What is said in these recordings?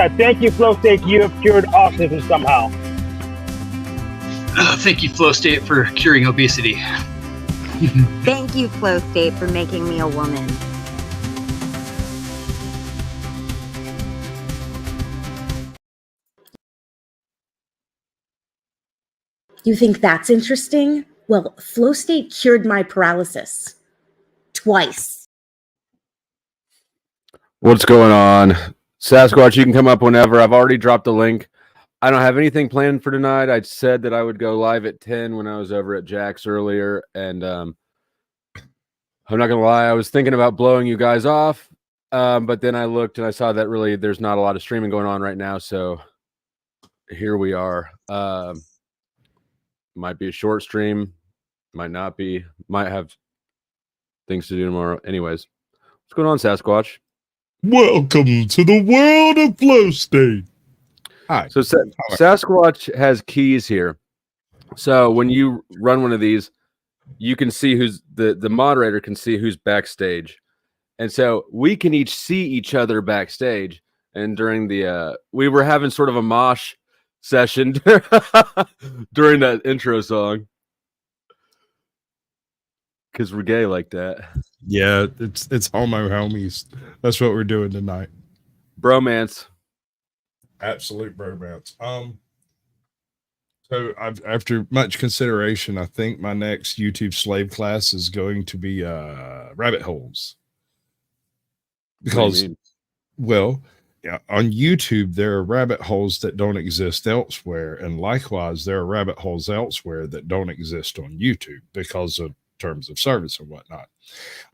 chat. Thank you, Flow State. You have cured autism somehow. Thank you, Flow State, for curing obesity. Thank you, Flow State, for making me a woman. You think that's interesting? Well, Flow State cured my paralysis. Twice. What's going on? Sasquatch, you can come up whenever. I've already dropped the link. I don't have anything planned for tonight. I said that I would go live at 10 when I was over at Jack's earlier. And I'm not going to lie, I was thinking about blowing you guys off. But then I looked and I saw that really there's not a lot of streaming going on right now. So here we are. Might be a short stream. Might not be. Might have things to do tomorrow. Anyways, what's going on, Sasquatch? Welcome to the world of Flow State. Hi. So Sasquatch has keys here. So when you run one of these, you can see who's the moderator can see who's backstage. And so we can each see each other backstage. And during the we were having sort of a mosh session during that intro song. Because we're gay like that. Yeah, it's homo homies. That's what we're doing tonight. Bromance. Absolute bromance. So after much consideration, I think my next YouTube slave class is going to be rabbit holes. Because, well, yeah, on YouTube, there are rabbit holes that don't exist elsewhere. And likewise, there are rabbit holes elsewhere that don't exist on YouTube because of terms of service and whatnot.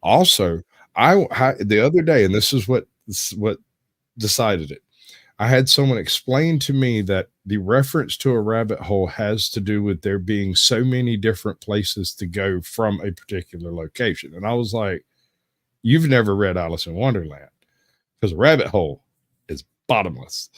Also, I the other day, and this is what decided it, I had someone explain to me that the reference to a rabbit hole has to do with there being so many different places to go from a particular location. And I was like, you've never read Alice in Wonderland, because a rabbit hole is bottomless.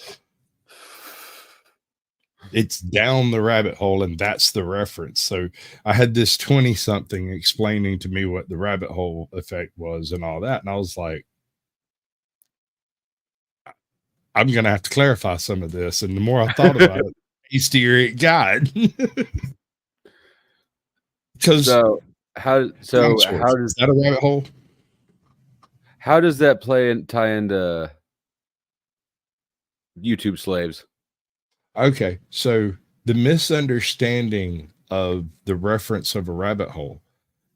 It's down the rabbit hole, and that's the reference. So I had this 20-something explaining to me what the rabbit hole effect was and all that. And I was like, I'm going to have to clarify some of this. And the more I thought about it, the tastier it got. Because how does that a rabbit hole? How does that tie into YouTube slaves? Okay, so the misunderstanding of the reference of a rabbit hole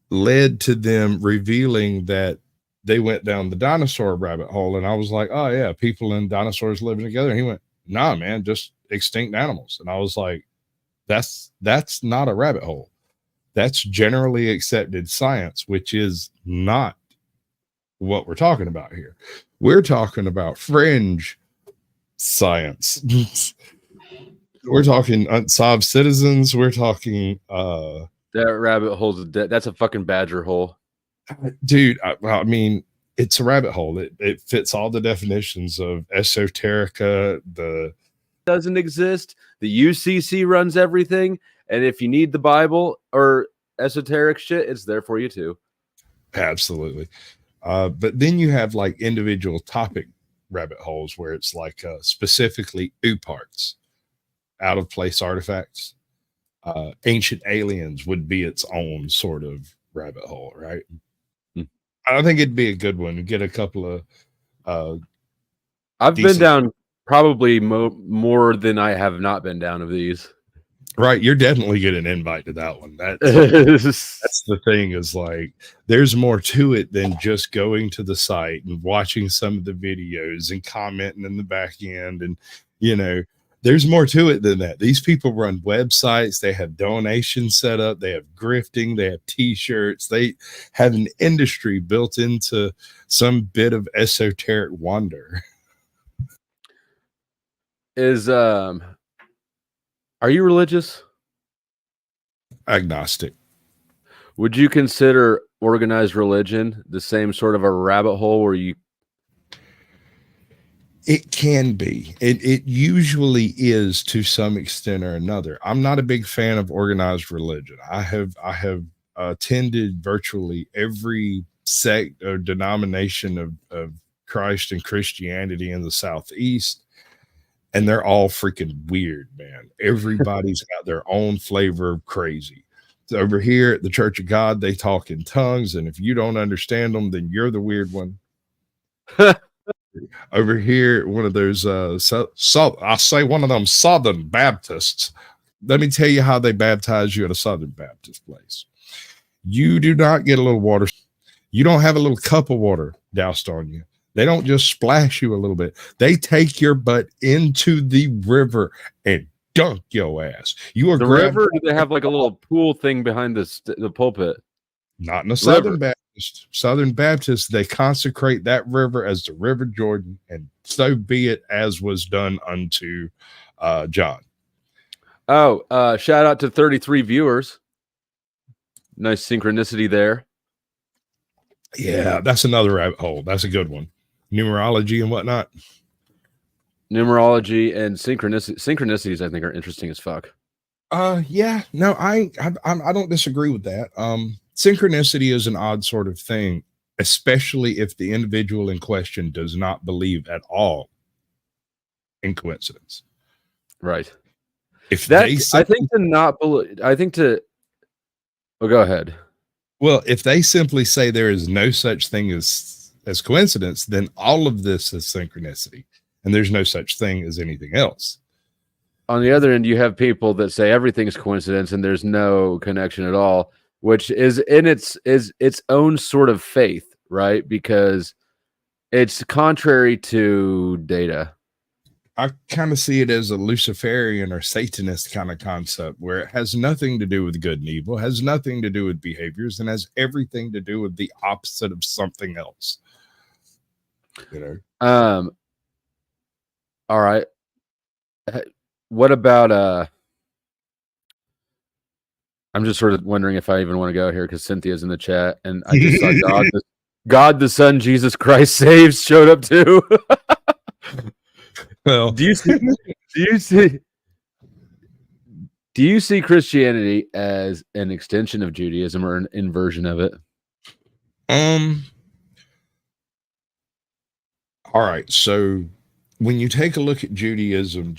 led to them revealing that they went down the dinosaur rabbit hole. And I was like, oh yeah, people and dinosaurs living together. And he went, nah, man, just extinct animals. And I was like, that's not a rabbit hole. That's generally accepted science, which is not what we're talking about here. We're talking about fringe science. We're talking unsolved citizens. We're talking that rabbit hole's that's a fucking badger hole. Dude, I mean, it's a rabbit hole. It fits all the definitions of esoterica. The doesn't exist. The UCC runs everything. And if you need the Bible or esoteric shit, it's there for you too. Absolutely. But then you have like individual topic rabbit holes where it's like specifically parts, out of place artifacts. Ancient aliens would be its own sort of rabbit hole, right? I think it'd be a good one to get a couple of I've been down probably more than I have not been down of these. Right, you're definitely getting an invite to that one. That's the thing, is like there's more to it than just going to the site and watching some of the videos and commenting in the back end. And there's more to it than that. These people run websites, they have donations set up, they have grifting, they have t-shirts, they have an industry built into some bit of esoteric wonder. Are you religious? Agnostic. Would you consider organized religion the same sort of a rabbit hole where you? It can be. It usually is to some extent or another. I'm not a big fan of organized religion. I have attended virtually every sect or denomination of Christ and Christianity in the Southeast. and they're all freaking weird, man. Everybody's got their own flavor of crazy. So over here at the Church of God, they talk in tongues, and if you don't understand them, then you're the weird one. Over here, one of those I'll say one of them Southern Baptists. Let me tell you how they baptize you at a Southern Baptist place. You do not get a little water. You don't have a little cup of water doused on you. They don't just splash you a little bit. They take your butt into the river and dunk your ass. You are the river. Do they have like a little pool thing behind the pulpit? Not in a Southern Baptist. Southern Baptist, they consecrate that river as the River Jordan, and so be it, as was done unto John. Oh, shout out to 33 viewers. Nice synchronicity there. Yeah, that's another rabbit hole. That's a good one. Numerology and whatnot. Numerology and synchronicities, I think, are interesting as fuck. Yeah, no, I don't disagree with that. Synchronicity is an odd sort of thing, especially if the individual in question does not believe at all in coincidence. Right. If that, they I think to not believe, I think to, oh, go ahead. Well, if they simply say there is no such thing as coincidence, then all of this is synchronicity, and there's no such thing as anything else. On the other end, you have people that say everything's coincidence and there's no connection at all, which is in its own sort of faith, right? Because it's contrary to data. I kind of see it as a Luciferian or Satanist kind of concept, where it has nothing to do with good and evil, has nothing to do with behaviors, and has everything to do with the opposite of something else. You know? All right. What about I'm just sort of wondering if I even want to go here because Cynthia's in the chat, and I just saw God the Son, Jesus Christ saves showed up too. Well, do you see Christianity as an extension of Judaism or an inversion of it? All right. So when you take a look at Judaism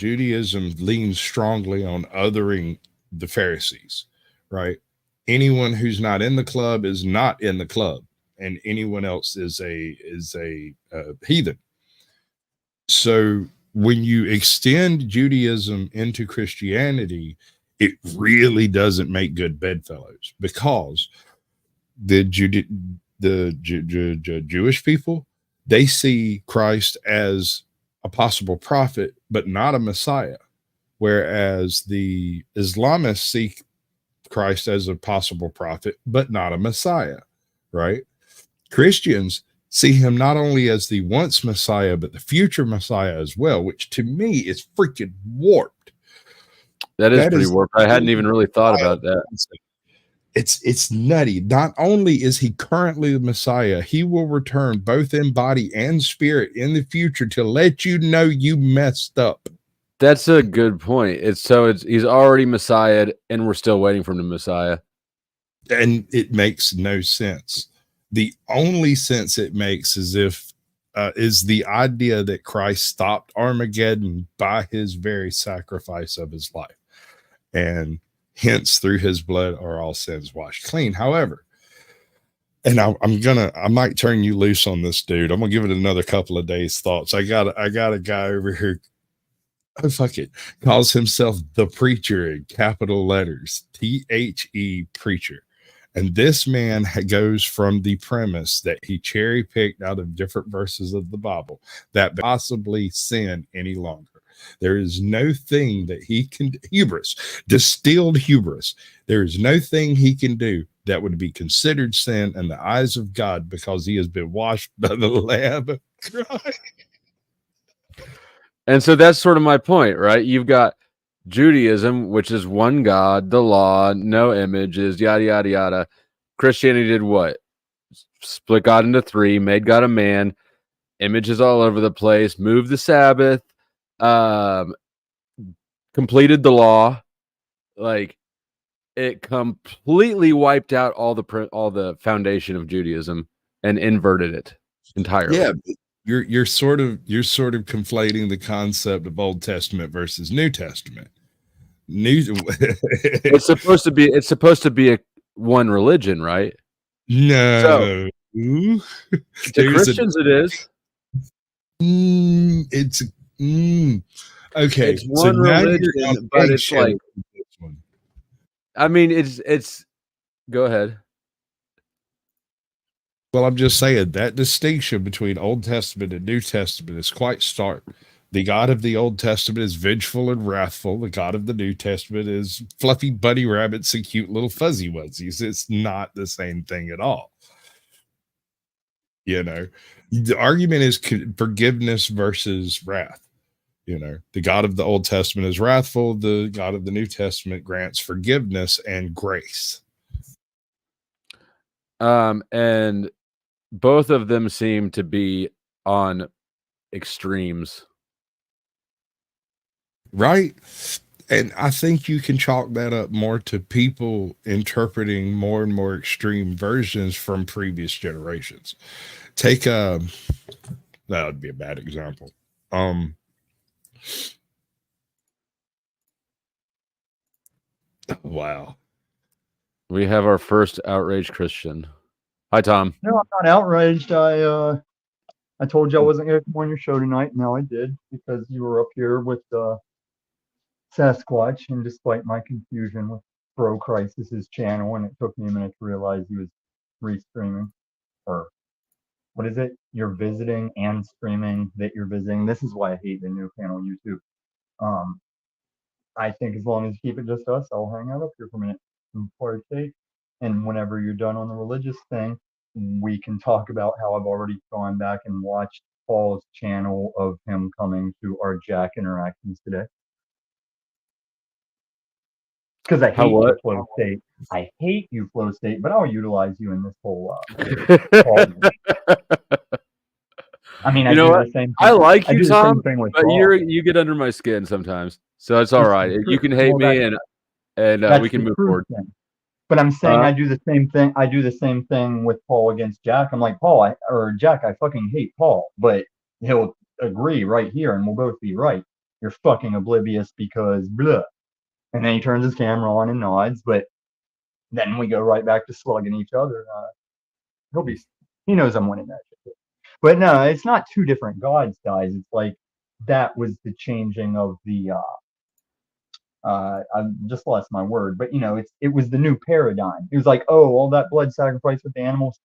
leans strongly on othering the Pharisees, right? Anyone who's not in the club is not in the club, and anyone else is a heathen. So when you extend Judaism into Christianity, it really doesn't make good bedfellows, because the Jewish people, they see Christ as a possible prophet, but not a Messiah. Whereas the Islamists see Christ as a possible prophet, but not a Messiah, right? Christians see him not only as the once Messiah, but the future Messiah as well, which to me is freaking warped. That is pretty warped. I hadn't even really thought about that. It's nutty. Not only is he currently the Messiah, he will return both in body and spirit in the future to let you know you messed up. That's a good point. He's already Messiahed, and we're still waiting for him to Messiah. And it makes no sense. The only sense it makes is the idea that Christ stopped Armageddon by his very sacrifice of his life, and hence through his blood are all sins washed clean. However, and I might turn you loose on this dude. I'm gonna give it another couple of days thoughts. I got a guy over here. Oh, fuck it. Calls himself the Preacher in capital letters, THE Preacher. And this man goes from the premise that he cherry picked out of different verses of the Bible that possibly sin any longer. There is no thing that he can, distilled hubris. There is no thing he can do that would be considered sin in the eyes of God, because he has been washed by the Lamb of God. And so that's sort of my point, right? You've got Judaism, which is one God, the law, no images, yada, yada, yada. Christianity did what? Split God into three, made God a man, images all over the place, moved the Sabbath, completed the law. Like, it completely wiped out all the foundation of Judaism and inverted it entirely. Yeah, you're sort of conflating the concept of Old Testament versus New Testament. It's supposed to be a one religion, right? No. So, to Christians, it is. It's okay. It's one religion, but it's like, I mean, it's. Go ahead. Well, I'm just saying that distinction between Old Testament and New Testament is quite stark. The God of the Old Testament is vengeful and wrathful. The God of the New Testament is fluffy bunny rabbits and cute little fuzzy wuzzies. It's not the same thing at all. You know, the argument is forgiveness versus wrath. You know, the God of the Old Testament is wrathful. The God of the New Testament grants forgiveness and grace. And both of them seem to be on extremes. Right. And I think you can chalk that up more to people interpreting more and more extreme versions from previous generations. Take that would be a bad example. Wow. We have our first outraged Christian. Hi, Tom. No, I'm not outraged. I told you I wasn't going to come on your show tonight. Now I did, because you were up here with Sasquatch, and despite my confusion with Bro Crisis's channel, and it took me a minute to realize he was restreaming, or what is it? You're visiting and streaming that you're visiting. This is why I hate the new channel YouTube. I think as long as you keep it just us, I'll hang out up here for a minute and partake. And whenever you're done on the religious thing, we can talk about how I've already gone back and watched Paul's channel of him coming to our Jack interactions today. Because I hate you, Flow State. I hate you, Flow State, but I'll utilize you in this whole I mean, I do the same thing. I like you, Tom, but you get under my skin sometimes. So it's all right. You can hate me, and we can move forward. But I'm saying I do the same thing. I do the same thing with Paul against Jack. I'm like, Paul, or Jack, I fucking hate Paul, but he'll agree right here, and we'll both be right. You're fucking oblivious because blah. And then he turns his camera on and nods, but then we go right back to slugging each other. He knows I'm winning that shit. But no, it's not two different gods, guys. It's like that was the changing of the I just lost my word, but it was the new paradigm. It was like, oh, all that blood sacrifice with the animals,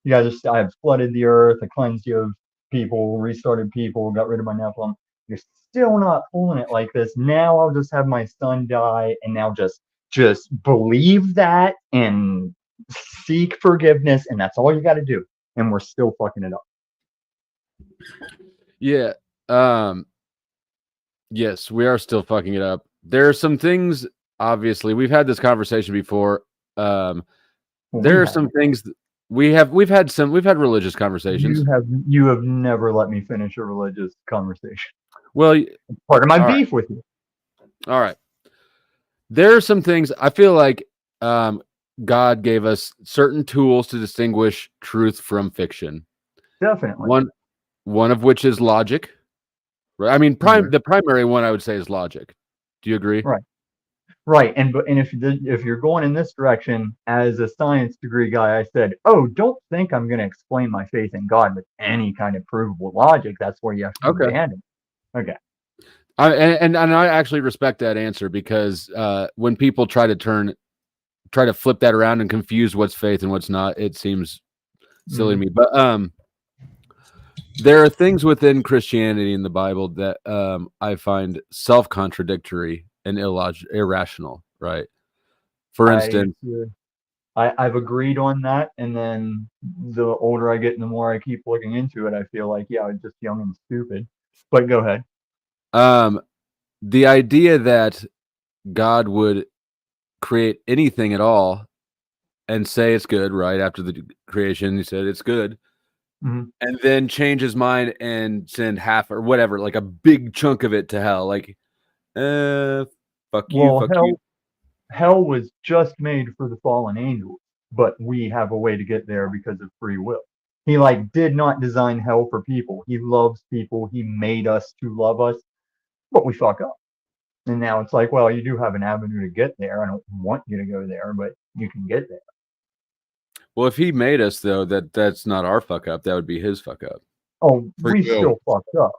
you guys I have flooded the earth, I cleansed you of people, restarted people, got rid of my Nephilim. You're still not pulling it like this. Now I'll just have my son die, and now just believe that and seek forgiveness, and that's all you got to do. And we're still fucking it up. Yeah. Yes, we are still fucking it up. There are some things, obviously, we've had this conversation before. There are some things we've had religious conversations. You have never let me finish a religious conversation. Well, it's part of my beef with you. All right. There are some things I feel like God gave us certain tools to distinguish truth from fiction. Definitely. One of which is logic. Right? I mean, the primary one I would say is logic. Do you agree? Right. And if you're going in this direction, as a science degree guy, I said, oh, don't think I'm going to explain my faith in God with any kind of provable logic. That's where you have to abandon. Okay. And I actually respect that answer, because when people try to flip that around and confuse what's faith and what's not, it seems silly to me. But there are things within Christianity in the Bible that I find self-contradictory and irrational, right? For instance, I've agreed on that, and then the older I get and the more I keep looking into it, I feel like, yeah, I'm just young and stupid. But go ahead. The idea that God would create anything at all and say it's good, right? After the creation, he said it's good. Mm-hmm. And then change his mind and send half or whatever, like a big chunk of it to hell. Like, fuck you. Hell was just made for the fallen angels, but we have a way to get there because of free will. He like did not design hell for people. He loves people. He made us to love us, but we fuck up. And now it's like, well, you do have an avenue to get there. I don't want you to go there, but you can get there. Well, if he made us, though, that's not our fuck up. That would be his fuck up. Oh, Free we will. still fucked up.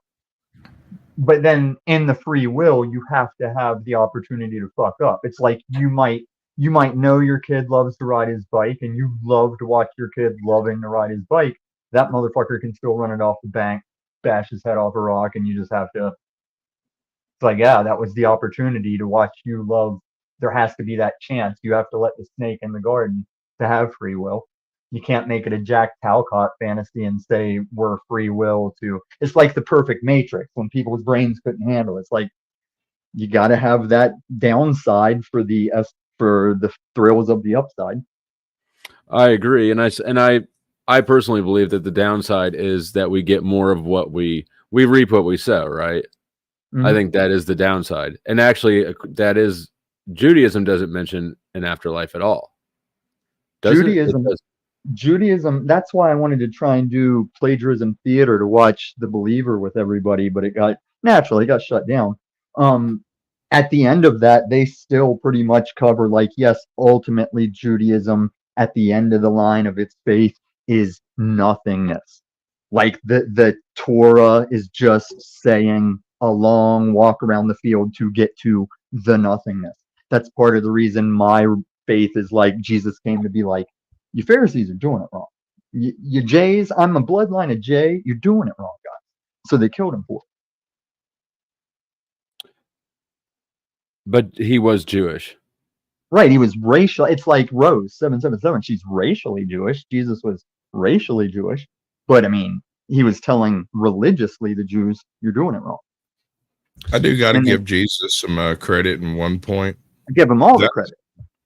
But then in the free will, you have to have the opportunity to fuck up. It's like you might know your kid loves to ride his bike and you love to watch your kid loving to ride his bike. That motherfucker can still run it off the bank, bash his head off a rock, and you just have to. It's like, yeah, that was the opportunity to watch you love. There has to be that chance. You have to let the snake in the garden to have free will. You can't make it a Jack Talcott fantasy and say we're free will to. It's like the perfect matrix when people's brains couldn't handle it. It's like you got to have that downside for the thrills of the upside. I agree, and I personally believe that the downside is that we get more of what we reap what we sow, right? Mm-hmm. I think that is the downside, and actually, that is Judaism doesn't mention an afterlife at all. Judaism, that's why I wanted to try and do plagiarism theater to watch The Believer with everybody, but it got shut down. At the end of that, they still pretty much cover like, yes, ultimately Judaism at the end of the line of its faith is nothingness. Like the Torah is just saying a long walk around the field to get to the nothingness. That's part of the reason my faith is like Jesus came to be like, you Pharisees are doing it wrong. You Jays, I'm a bloodline of Jay. You're doing it wrong, guys. So they killed him for it. But he was Jewish. Right. He was racial. It's like Rose 777. She's racially Jewish. Jesus was racially Jewish. But I mean, he was telling religiously the Jews, you're doing it wrong. I do got to give Jesus some credit in one point. I give him all the credit.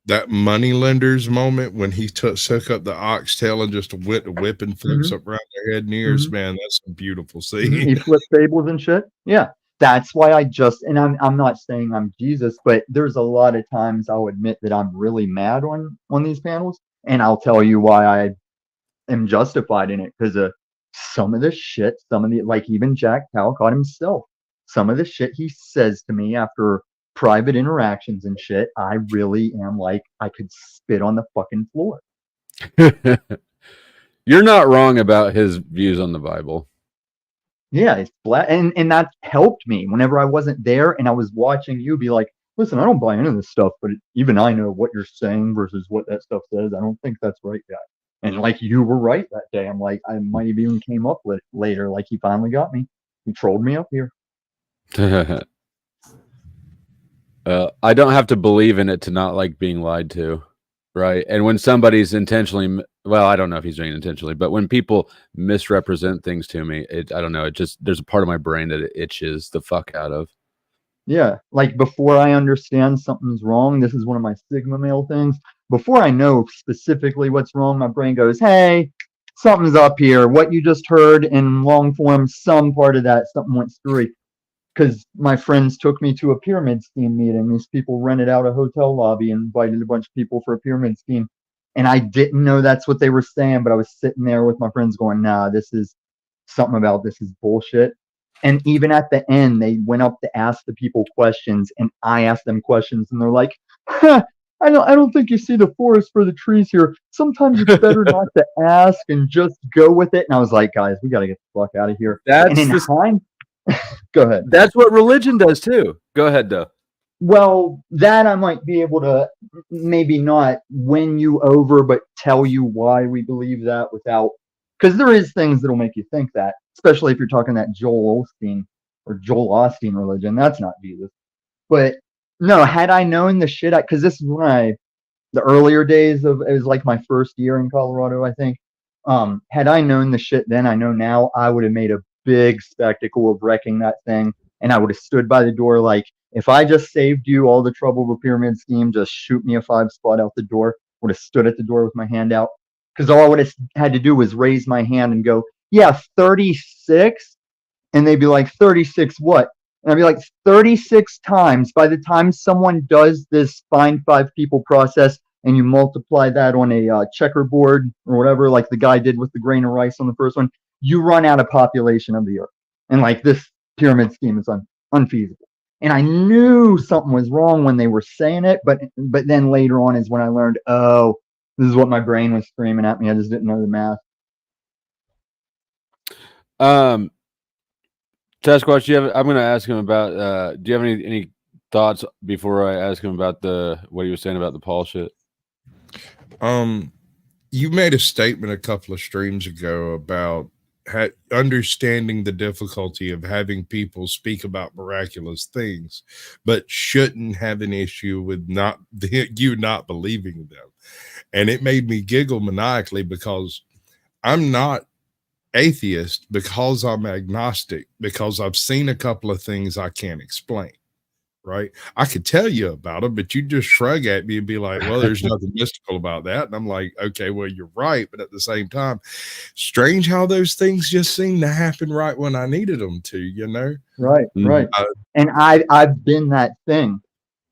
That money lenders moment when he took up the oxtail and just went whipping flips up around their head and ears, man, that's a beautiful scene. He flipped tables and shit. Yeah. That's why I'm not saying I'm Jesus, but there's a lot of times I'll admit that I'm really mad on these panels, and I'll tell you why I am justified in it, because of some of the shit, like even Jack Talcott himself, some of the shit he says to me after private interactions and shit, I really am like, I could spit on the fucking floor. You're not wrong about his views on the Bible. Yeah, it's black, and that helped me whenever I wasn't there and I was watching you be like, listen, I don't buy into this stuff, but even I know what you're saying versus what that stuff says. I don't think that's right, guy. And like, you were right that day. I'm like, I might have even came up with it later. Like, he finally got me. He trolled me up here. I don't have to believe in it to not like being lied to, right? And when somebody's intentionally, well, I don't know if he's doing it intentionally, but when people misrepresent things to me, I don't know, it just, there's a part of my brain that it itches the fuck out of. Yeah, like before I understand something's wrong, this is one of my Sigma male things. Before I know specifically what's wrong, my brain goes, hey, something's up here. What you just heard in long form, some part of that, something went screwy. Because my friends took me to a pyramid scheme meeting. These people rented out a hotel lobby and invited a bunch of people for a pyramid scheme. And I didn't know that's what they were saying, but I was sitting there with my friends going, nah, this is something about this is bullshit. And even at the end, they went up to ask the people questions, and I asked them questions, and they're like, I don't think you see the forest for the trees here. Sometimes it's better not to ask and just go with it. And I was like, guys, we got to get the fuck out of here. Go ahead. That's what religion does too. Go ahead, though. Well, that I might be able to maybe not win you over, but tell you why we believe that without, because there is things that'll make you think that, especially if you're talking that Joel Osteen religion. That's not Jesus. But no, had I known the shit, because this is when the earlier days of, it was like my first year in Colorado, I think. Had I known the shit then I know now, I would have made a big spectacle of wrecking that thing, and I would have stood by the door like, if I just saved you all the trouble of a pyramid scheme, just shoot me a 5-spot out the door. Would have stood at the door with my hand out, because all I would have had to do was raise my hand and go, yeah, 36, and they'd be like, 36 what? And I'd be like, 36 times. By the time someone does this find 5 people process and you multiply that on a checkerboard or whatever, like the guy did with the grain of rice on the first one, you run out of population of the earth. And like this pyramid scheme is unfeasible. And I knew something was wrong when they were saying it, but then later on is when I learned, oh, this is what my brain was screaming at me. I just didn't know the math. Sasquatch, I'm going to ask him about. Do you have any thoughts before I ask him about what he was saying about the Paul shit? You made a statement a couple of streams ago about understanding the difficulty of having people speak about miraculous things, but shouldn't have an issue with you not believing them. And it made me giggle maniacally because I'm not atheist, because I'm agnostic, because I've seen a couple of things I can't explain. Right? I could tell you about them, but you just shrug at me and be like, well, there's nothing mystical about that. And I'm like, okay, well, you're right. But at the same time, strange how those things just seem to happen right when I needed them to, you know? Right, right. And I've been that thing.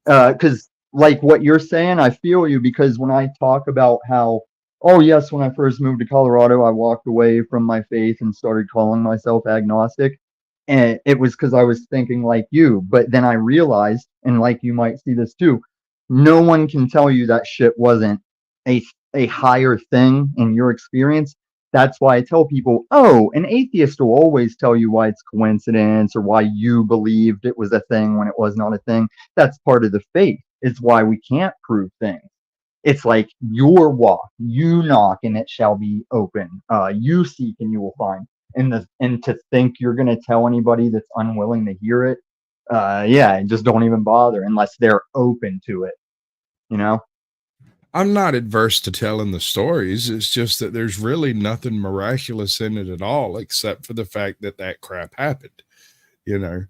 Because like what you're saying, I feel you, because when I talk about how, oh yes, when I first moved to Colorado, I walked away from my faith and started calling myself agnostic. And it was because I was thinking like you, but then I realized, and like you might see this too, no one can tell you that shit wasn't a higher thing in your experience. That's why I tell people, oh, an atheist will always tell you why it's coincidence or why you believed it was a thing when it was not a thing. That's part of the faith. It's why we can't prove things. It's like your walk, you knock and it shall be open. You seek and you will find. And to think you're going to tell anybody that's unwilling to hear it, just don't even bother unless they're open to it, you know? I'm not adverse to telling the stories. It's just that there's really nothing miraculous in it at all, except for the fact that that crap happened, you know?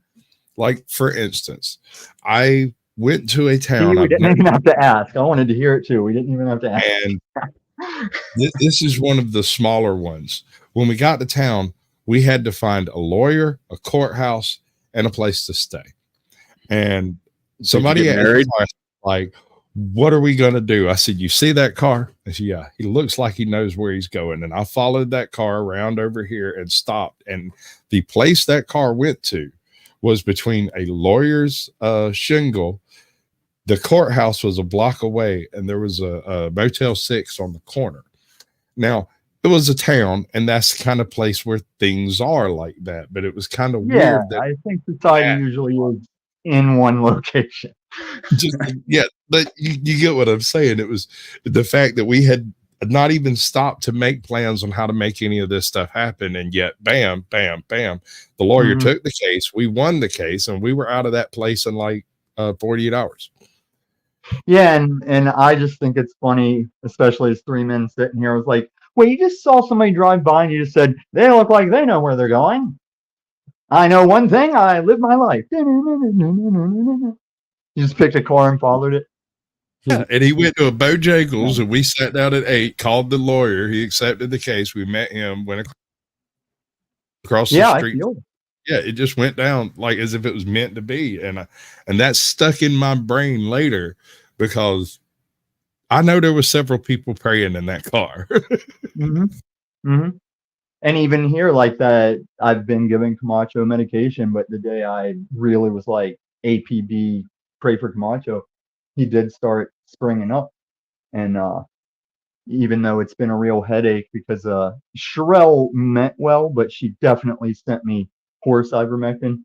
Like, for instance, I went to a town. We didn't even have to ask. I wanted to hear it too. We didn't even have to ask. And this is one of the smaller ones. When we got to town, we had to find a lawyer, a courthouse, and a place to stay. And somebody asked, like, what are we going to do? I said, you see that car? I said, yeah, he looks like he knows where he's going. And I followed that car around over here and stopped. And the place that car went to was between a lawyer's shingle. The courthouse was a block away, and there was a Motel 6 on the corner. Now, it was a town, and that's the kind of place where things are like that. But it was kind of weird. I think society usually is in one location. But you get what I'm saying. It was the fact that we had not even stopped to make plans on how to make any of this stuff happen, and yet, bam, bam, bam, the lawyer took the case. We won the case, and we were out of that place in like 48 hours. Yeah, and I just think it's funny, especially as three men sitting here. I was like, well, you just saw somebody drive by and you just said, they look like they know where they're going. I know one thing, I live my life. You just picked a car and followed it. Yeah, and he went to a Bojangles, and we sat down at 8, called the lawyer. He accepted the case. We met him, went across the street. Yeah, it just went down like as if it was meant to be. And that stuck in my brain later because I know there were several people praying in that car. And even here, like that, I've been giving Camacho medication, but the day I really was like, APB, pray for Camacho, he did start springing up. And even though it's been a real headache because Sherelle meant well, but she definitely sent me horse ivermectin.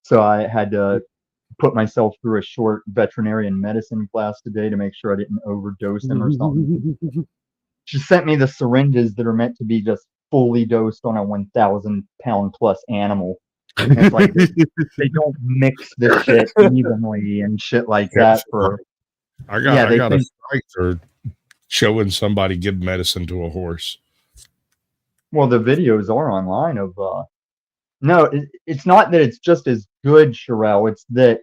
So I had to put myself through a short veterinarian medicine class today to make sure I didn't overdose him or something. She sent me the syringes that are meant to be just fully dosed on a 1,000-pound plus animal. And it's like they don't mix this shit evenly and shit like that. I got a strike for showing somebody give medicine to a horse. Well, the videos are online of no, it's not that it's just as good, Sherelle. It's that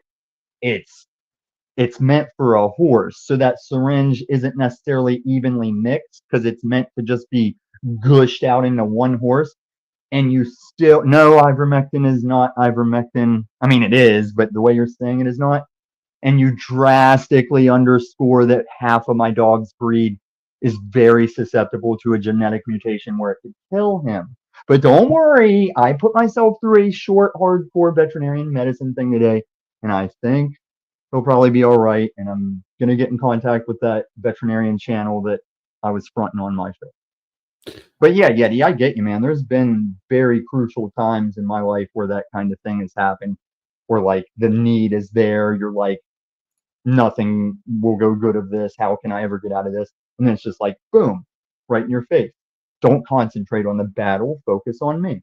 it's meant for a horse, so that syringe isn't necessarily evenly mixed because it's meant to just be gushed out into one horse. And you still no, ivermectin is not ivermectin. I mean, it is, but the way you're saying it is not. and you drastically underscore that half of my dog's breed is very susceptible to a genetic mutation where it could kill him. But don't worry, I put myself through a short, hardcore veterinarian medicine thing today, and I think he'll probably be all right. And I'm going to get in contact with that veterinarian channel that I was fronting on my show. But yeah, Yeti, I get you, man. There's been very crucial times in my life where that kind of thing has happened, where like the need is there. You're like, nothing will go good of this. How can I ever get out of this? And then it's just like, boom, right in your face. Don't concentrate on the battle. Focus on me.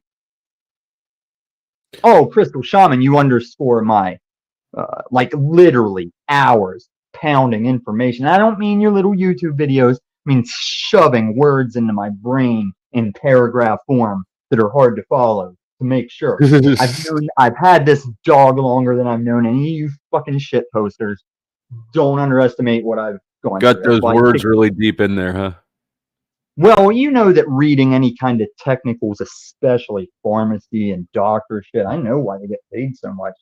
Oh, Crystal Shaman, you underscore my, like literally hours pounding information. I don't mean your little YouTube videos. I mean shoving words into my brain in paragraph form that are hard to follow to make sure. I've had this dog longer than I've known any of you fucking shit posters. Don't underestimate what I've gone Got through. those words really deep in there, huh? Well, you know that reading any kind of technicals, especially pharmacy and doctor shit, I know why they get paid so much.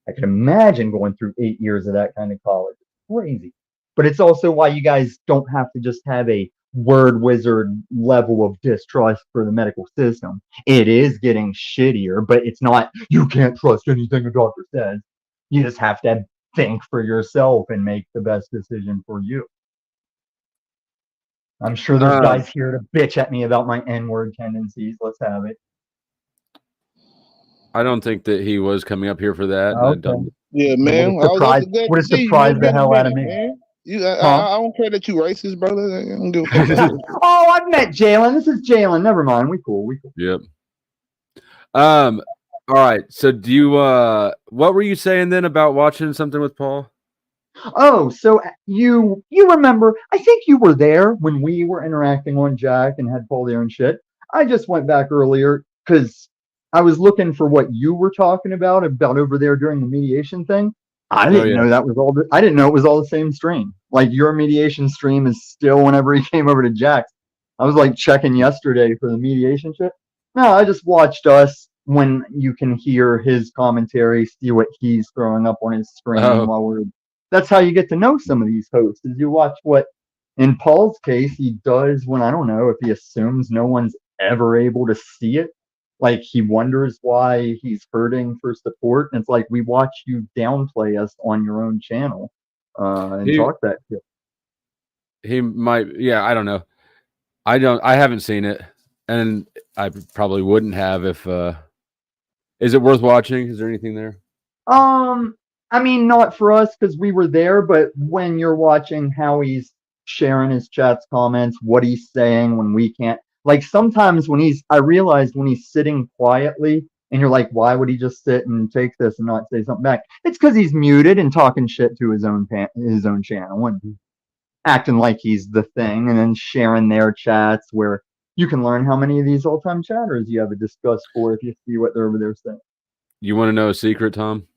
I can imagine going through 8 years of that kind of college. It's crazy. But it's also why you guys don't have to just have a word wizard level of distrust for the medical system. It is getting shittier, but it's not, you can't trust anything a doctor says. You just have to think for yourself and make the best decision for you. I'm sure there's guys here to bitch at me about my N-word tendencies. Let's have it. I don't think that he was coming up here for that. Okay. Yeah, man. Would have surprised the hell out of me. Man. I don't care that you racist, brother. I don't give a fuck about you. Oh, I've met Jalen. This is Jalen. Never mind. We cool. Yep. All right. So do you what were you saying then about watching something with Paul? Oh, so you remember, I think you were there when we were interacting on Jack and had Paul there and shit. I just went back earlier because I was looking for what you were talking about over there during the mediation thing. I didn't know that was all. I didn't know it was all the same stream. Like your mediation stream is still whenever he came over to Jack's. I was like checking yesterday for the mediation shit. No, I just watched us when you can hear his commentary, see what he's throwing up on his screen while we're. That's how you get to know some of these hosts. Is you watch what, in Paul's case, he does when I don't know if he assumes no one's ever able to see it. Like he wonders why he's hurting for support, and it's like we watch you downplay us on your own channel and talk that shit. He might, yeah, I don't know. I haven't seen it, and I probably wouldn't have if. Is it worth watching? Is there anything there? I mean, not for us because we were there, but when you're watching how he's sharing his chat's comments, what he's saying when we can't. Like sometimes I realized when he's sitting quietly and you're like, why would he just sit and take this and not say something back? It's because he's muted and talking shit to his own channel and acting like he's the thing and then sharing their chats where you can learn how many of these all-time chatters you have a disgust for if you see what they're over there saying. You want to know a secret, Tom?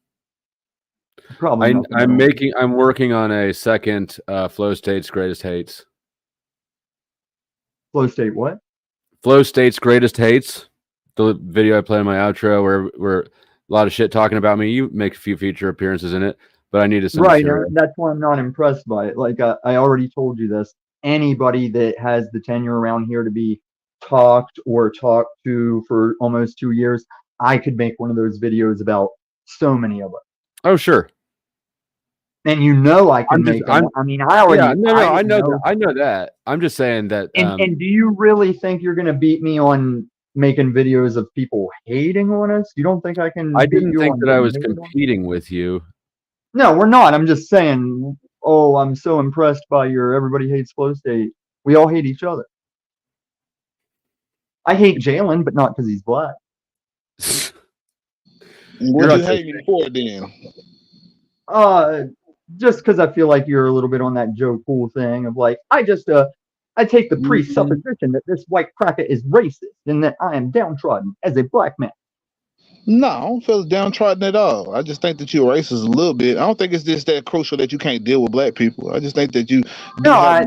Probably. I'm working on a second Flow State's Greatest Hates. Flow State what? Flow State's Greatest Hates, the video I play in my outro where a lot of shit talking about me. You make a few feature appearances in it, but I need to send that's why I'm not impressed by it. Like I already told you this. Anybody that has the tenure around here to be talked to for almost 2 years, I could make one of those videos about so many of us. Oh, sure. And you know I can make them. I mean, I already. Yeah, I know that. I'm just saying that. And do you really think you're going to beat me on making videos of people hating on us? You don't think I can? I didn't think that I was competing with you. No, we're not. I'm just saying. Oh, I'm so impressed by your everybody hates Flow State. We all hate each other. I hate Jalen, but not because he's black. What do you hate me for then? Just because I feel like you're a little bit on that Joe Cool thing of like, I take the presupposition that this white cracker is racist and that I am downtrodden as a black man. No, I don't feel downtrodden at all. I just think that you're racist a little bit. I don't think it's just that crucial that you can't deal with black people. I just think that you have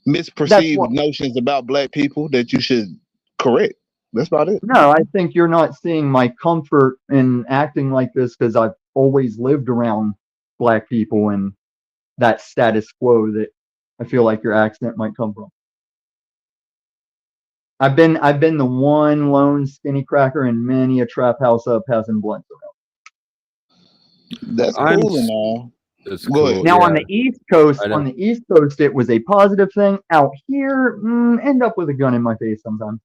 misperceived notions about black people that you should correct. That's about it. No, I think you're not seeing my comfort in acting like this because I've always lived around black people and that status quo that I feel like your accent might come from. I've been the one lone skinny cracker in many a trap house passing blunts around. That's cool and all. It's Go ahead. cool. Now yeah. on the East Coast, it was a positive thing. Out here, end up with a gun in my face sometimes.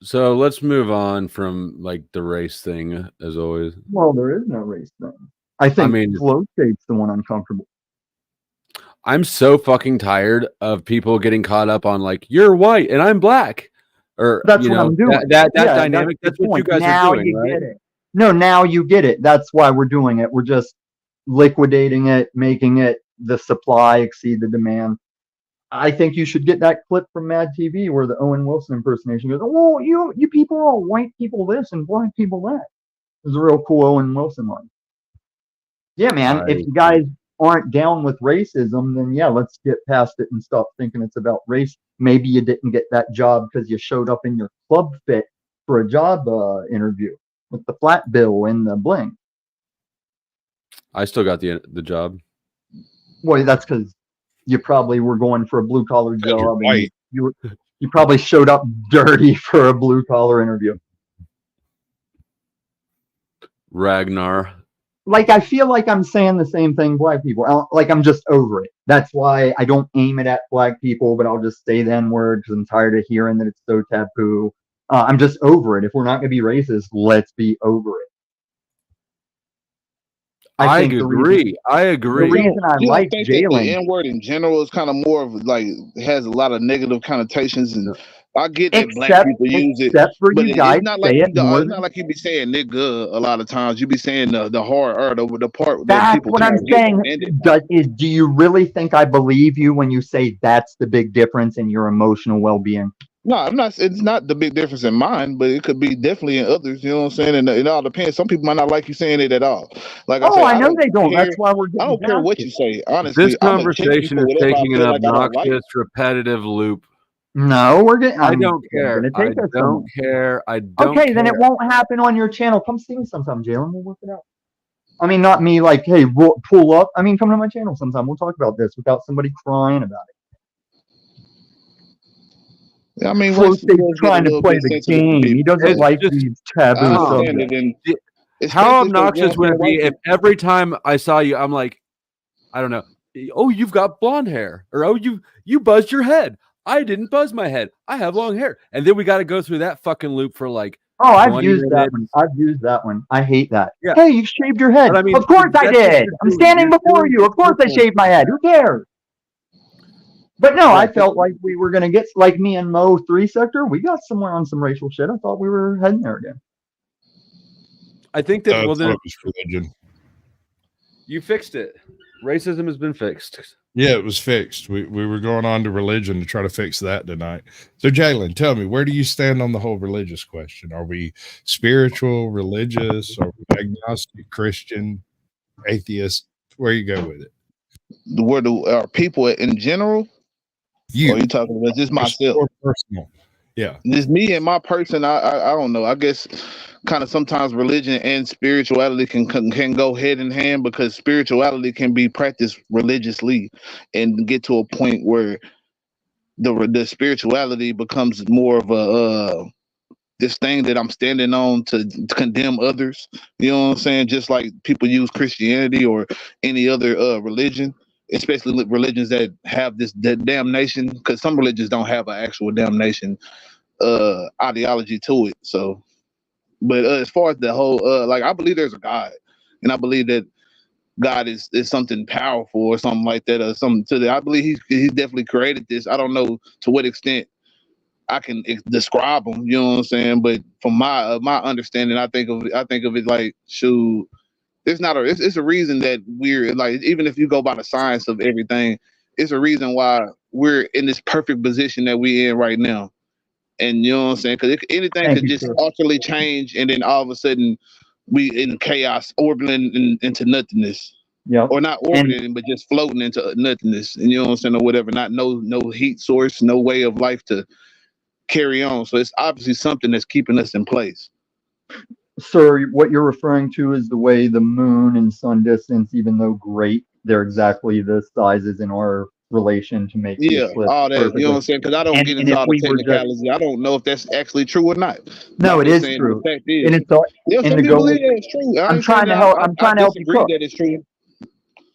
So let's move on from like the race thing, as always. Well, there is no race thing. I think flow state's the one uncomfortable. I'm so fucking tired of people getting caught up on like, you're white and I'm black, or that's what I'm doing. That dynamic. That's what you guys are doing, right? Get it. No, now you get it. That's why we're doing it. We're just liquidating it, making it the supply exceed the demand. I think you should get that clip from Mad TV where the Owen Wilson impersonation goes, "Oh, you people are all white people this and black people that." It was a real cool Owen Wilson one. Yeah, man. If you guys aren't down with racism, then yeah, let's get past it and stop thinking it's about race. Maybe you didn't get that job because you showed up in your club fit for a job interview with the flat bill and the bling. I still got the job. Well, that's because you probably were going for a blue collar job, and you probably showed up dirty for a blue collar interview. Ragnar. Like, I feel like I'm saying the same thing black people. Like, I'm just over it. That's why I don't aim it at black people, but I'll just say the N-word because I'm tired of hearing that it's so taboo. I'm just over it. If we're not going to be racist, let's be over it. I agree. The reason I like jailing. The N-word in general is kind of more of like, it has a lot of negative connotations, and I get that black people use it, but it's not like it's not like you be saying nigga a lot of times. You be saying the hard or the part that people. That's what I'm saying. Do you really think I believe you when you say that's the big difference in your emotional well-being? No, I'm not. It's not the big difference in mine, but it could be definitely in others. You know what I'm saying? And it all depends. Some people might not like you saying it at all. Like I know they don't. That's why we're. I don't care what you say. Honestly, this conversation is taking an obnoxious, repetitive loop. No, we're getting. I don't care. I don't care. Okay, then it won't happen on your channel. Come see me sometime, Jalen. We'll work it out. I mean, not me. Like, hey, pull up. I mean, come to my channel sometime. We'll talk about this without somebody crying about it. I mean, he's trying to play the game. He doesn't like these taboo subjects. How obnoxious would it be if every time I saw you, I'm like, I don't know. Oh, you've got blonde hair, or oh, you buzzed your head. I didn't buzz my head. I have long hair, and then we got to go through that fucking loop for like. Oh, I've used that one. I've used that one. I hate that. Yeah. Hey, you shaved your head. I mean, of course I did. I'm standing before you. Of course I shaved my head. Who cares? But no, I felt like we were going to get, like me and Mo 3 Sector, we got somewhere on some racial shit. I thought we were heading there again. I think that, well, then religion. You fixed it. Racism has been fixed. Yeah, it was fixed. We were going on to religion to try to fix that tonight. So, Jalen, tell me, where do you stand on the whole religious question? Are we spiritual, religious, or agnostic, Christian, atheist? Where you go with it? Where are people in general? You. Or are you talking about just myself? Personal. Yeah. Just me and my person. I don't know. I guess kind of sometimes religion and spirituality can go hand in hand, because spirituality can be practiced religiously and get to a point where the spirituality becomes more of a this thing that I'm standing on to condemn others. You know what I'm saying? Just like people use Christianity or any other religion, especially religions that have that damnation, because some religions don't have an actual damnation ideology to it. So, but as far as the whole, like, I believe there's a God, and I believe that God is something powerful or something like that, or something to that. I believe he's definitely created this. I don't know to what extent I can describe him, you know what I'm saying? But from my understanding, I think of it like, shoot, it's a reason that we're like, even if you go by the science of everything, it's a reason why we're in this perfect position that we're in right now. And you know what I'm saying? Because anything could just utterly change, and then all of a sudden we in chaos, orbiting into nothingness. Yeah. Or not orbiting, but just floating into nothingness. And you know what I'm saying, or whatever. Not no heat source, no way of life to carry on. So it's obviously something that's keeping us in place. Sir, what you're referring to is the way the moon and sun distance, even though great, they're exactly the sizes in our relation to make the Yeah, eclipse all that. perfectly. You know what I'm saying? Because I don't get And into if all the we were just technicalities. I don't know if that's actually true or not. But no, I'm it just is saying true, the fact and is, it's all yeah, and some to people go. believe that it's true. I I'm ain't saying trying to that help. I, I'm I trying to help you disagree cook. that it's true.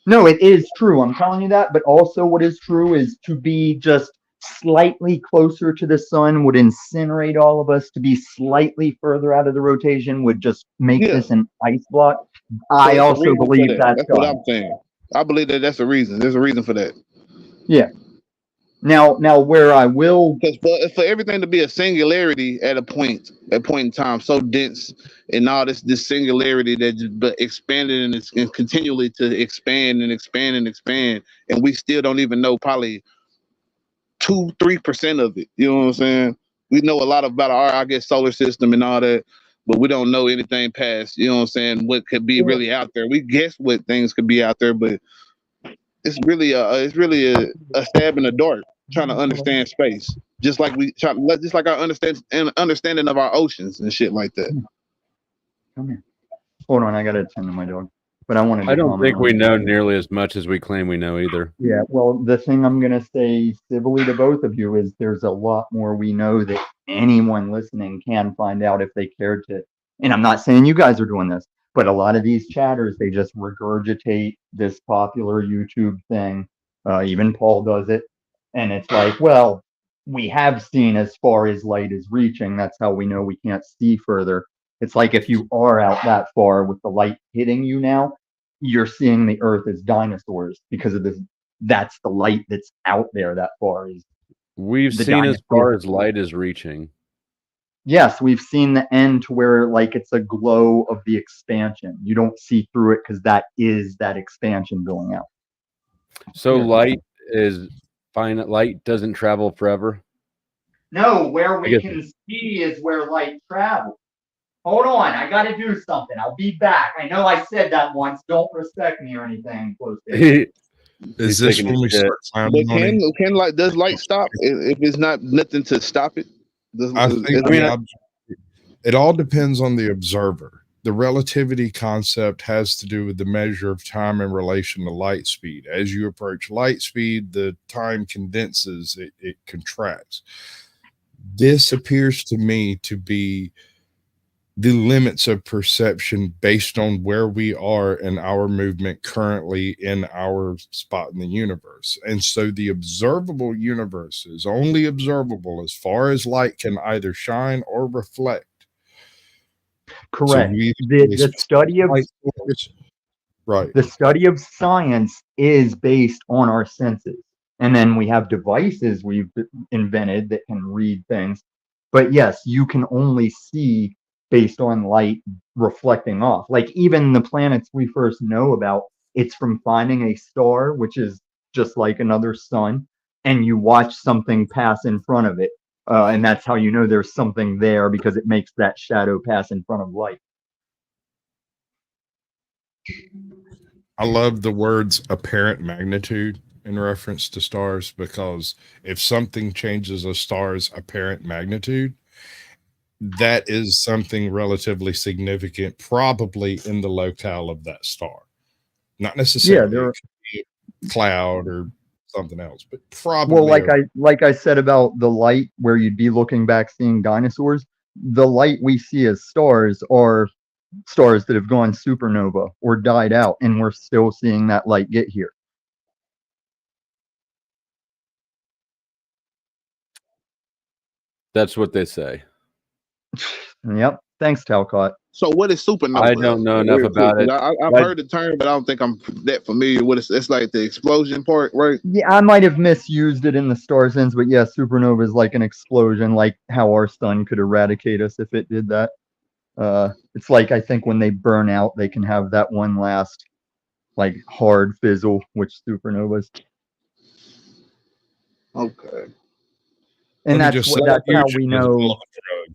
No, it is true. I'm telling you that. But also, what is true is to be just slightly closer to the sun would incinerate all of us. To be slightly further out of the rotation would just make Yeah, this an ice block. so I it's a also reason for believe that. that's That's what God. I'm saying. I believe that that's a reason. There's a reason for that. Yeah. Now, where I will. Because for everything to be a singularity at a point in time, so dense and all this singularity that just but expanded and continually to expand and expand and expand, and we still don't even know probably 2-3% of it. You know what I'm saying? We know a lot about our, I guess, solar system and all that, but we don't know anything past. You know what I'm saying? What could be really out there? We guess what things could be out there, but it's really a stab in the dark trying to understand space. Just like just like our understanding of our oceans and shit like that. Come here. Hold on, I gotta attend to my dog. But I wanted to I don't comment think on we it. know nearly as much as we claim we know either. Yeah, well, the thing I'm gonna say civilly to both of you is there's a lot more we know that anyone listening can find out if they cared to. And I'm not saying you guys are doing this, but a lot of these chatters, they just regurgitate this popular YouTube thing. Even Paul does it. And it's like, well, we have seen as far as light is reaching. That's how we know we can't see further. It's like if you are out that far with the light hitting you now, you're seeing the earth as dinosaurs because of this. That's the light that's out there that far is We've the seen as far dinosaurs. as light is reaching. Yes, we've seen the end to where like it's a glow of the expansion. You don't see through it because that is that expansion going out. So Here. light is finite. Light doesn't travel forever. No, where I we guess can see is where light travels. Hold on, I got to do something. I'll be back. I know I said that once. Don't respect me or anything. Close to Is He's this taking when a we shit. start clowning But on him? does light stop if it's not nothing to stop it? I think it all depends on the observer. The relativity concept has to do with the measure of time in relation to light speed. As you approach light speed, the time condenses, it contracts. This appears to me to be the limits of perception based on where we are in our movement currently in our spot in the universe. And so the observable universe is only observable as far as light can either shine or reflect. correct. So The study of right. The study of science is based on our senses. And then we have devices we've invented that can read things. But yes, you can only see based on light reflecting off. Like even the planets we first know about, it's from finding a star, which is just like another sun, and you watch something pass in front of it. And that's how you know there's something there because it makes that shadow pass in front of light. I love the words apparent magnitude in reference to stars, because if something changes a star's apparent magnitude, that is something relatively significant, probably in the locale of that star. Not necessarily it could be a cloud or something else, but probably. Well, like I said about the light, where you'd be looking back seeing dinosaurs, the light we see as stars are stars that have gone supernova or died out, and we're still seeing that light get here. That's what they say. Yep. Thanks, Talcott. So what is supernova? I don't know enough about it. I've heard the term, but I don't think I'm that familiar with it. It's like the explosion part, right? Yeah, I might have misused it in the star sense, but yeah, supernova is like an explosion, like how our sun could eradicate us if it did that. It's like I think when they burn out, they can have that one last like hard fizzle, which supernovas. Okay. And that's how we know.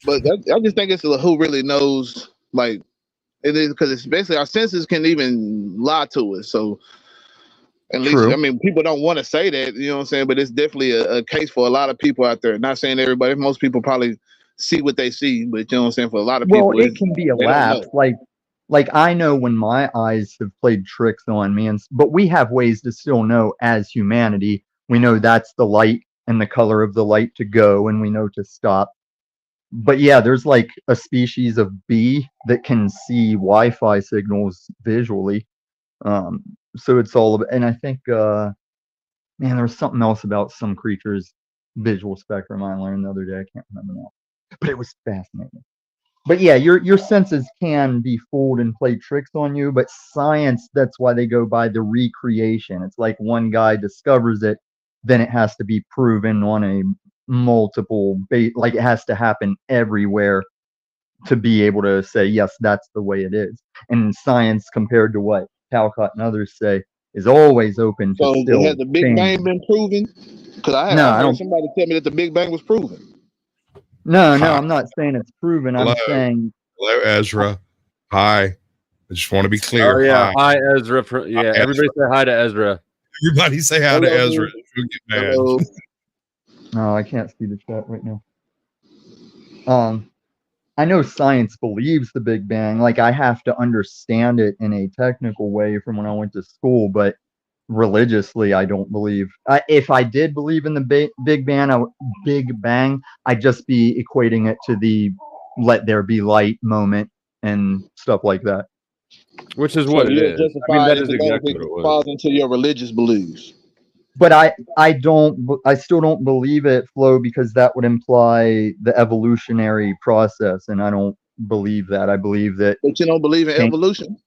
But I just think it's who really knows, like it is, because it's basically our senses can even lie to us. So at least, I mean, people don't want to say that, you know what I'm saying? But it's definitely a case for a lot of people out there. Not saying everybody, most people probably see what they see, but you know what I'm saying. For a lot of people, well, it can be a they don't lapse. know. Like I know when my eyes have played tricks on me, but we have ways to still know as humanity. We know that's the light and the color of the light to go, and we know to stop. But yeah, there's like a species of bee that can see Wi-Fi signals visually. So it's all about, and I think, man, there was something else about some creatures' visual spectrum I learned the other day. I can't remember now, but it was fascinating. But yeah, your senses can be fooled and play tricks on you, but science, that's why they go by the recreation. It's like one guy discovers it, then it has to be proven on a multiple like it has to happen everywhere to be able to say, yes, that's the way it is. And science, compared to what Talcott and others say, is always open to So still has the Big change. Bang been proven? Because I heard somebody tell me that the Big Bang was proven. No, I'm not saying it's proven. Hello. I'm saying, hello, Ezra. Hi. I just want to be clear. Oh yeah, Hi, Ezra. Hi, Everybody say hi to Ezra. Everybody say hi to Ezra. She'll get mad. Hello. no, I can't see the chat right now. I know science believes the Big Bang. Like I have to understand it in a technical way from when I went to school, but religiously, I don't believe. If I did believe in the Big Bang, I'd just be equating it to the "let there be light" moment and stuff like that. Which is what it is. I mean, that is exactly what it was. Falls into your religious beliefs. But I still don't believe it, Flo, because that would imply the evolutionary process, and I don't believe that. I believe that. But you don't believe in evolution?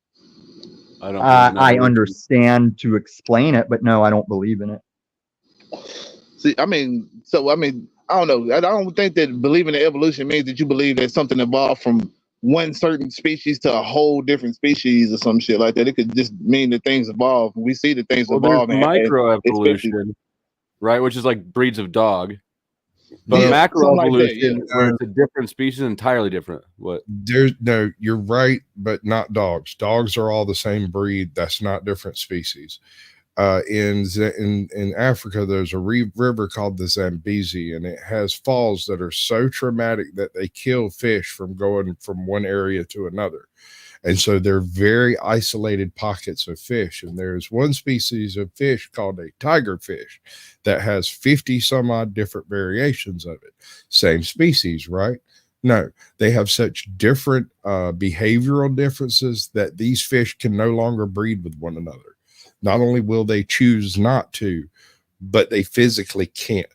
I don't. I understand to explain it, but no, I don't believe in it. See, I mean, I don't know. I don't think that believing in evolution means that you believe that something evolved from one certain species to a whole different species or some shit like that. It could just mean that things evolve. We see that things evolve. There's microevolution, right? Which is like breeds of dog. But yeah, macroevolution, where it's a different species, entirely different. What? No, you're right, but not dogs. Dogs are all the same breed. That's not different species. In Africa, there's a river called the Zambezi, and it has falls that are so traumatic that they kill fish from going from one area to another. And so they're very isolated pockets of fish. And there's one species of fish called a tigerfish that has 50 some odd different variations of it. Same species, right? No, they have such different behavioral differences that these fish can no longer breed with one another. Not only will they choose not to, but they physically can't.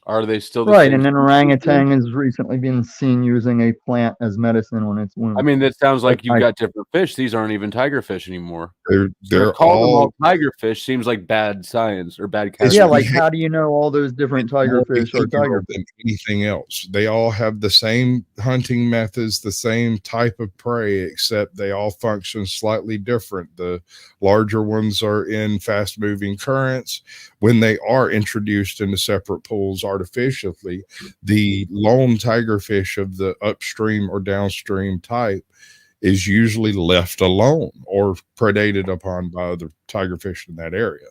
Are they still right? And an orangutan has recently been seen using a plant as medicine on its wound. I mean, that sounds like you've got different fish. These aren't even tigerfish anymore. They're calling them all tigerfish. Seems like bad science or bad. Yeah, like how do you know all those different tigerfish are tigerfish? Than anything else, they all have the same hunting methods, the same type of prey, except they all function slightly different. The larger ones are in fast-moving currents. When they are introduced into separate pools artificially, the lone tigerfish of the upstream or downstream type is usually left alone or predated upon by other tigerfish in that area.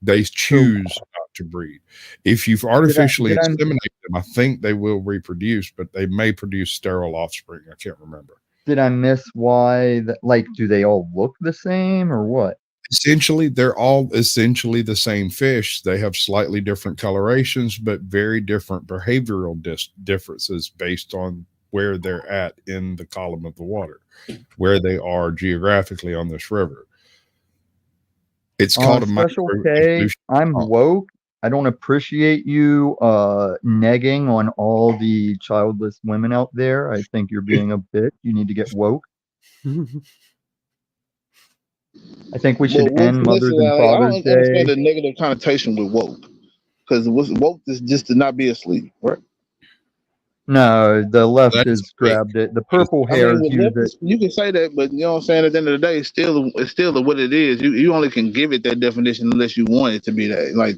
They choose not to breed. If you've artificially inseminated them, I think they will reproduce, but they may produce sterile offspring. I can't remember. Did I miss why? Like, do they all look the same or what? Essentially, they're all essentially the same fish. They have slightly different colorations, but very different behavioral differences based on where they're at in the column of the water, where they are geographically on this river. It's called a Special K. I'm woke. I don't appreciate you negging on all the childless women out there. I think you're being a bitch. You need to get woke. I think we should end Mothers and Fathers Day. I don't understand the negative connotation with woke, because woke is just to not be asleep, right? No, the left has grabbed it. The purple hairs use it. You can say that, but you know what I'm saying. At the end of the day, it's still what it is. You only can give it that definition unless you want it to be that. Like,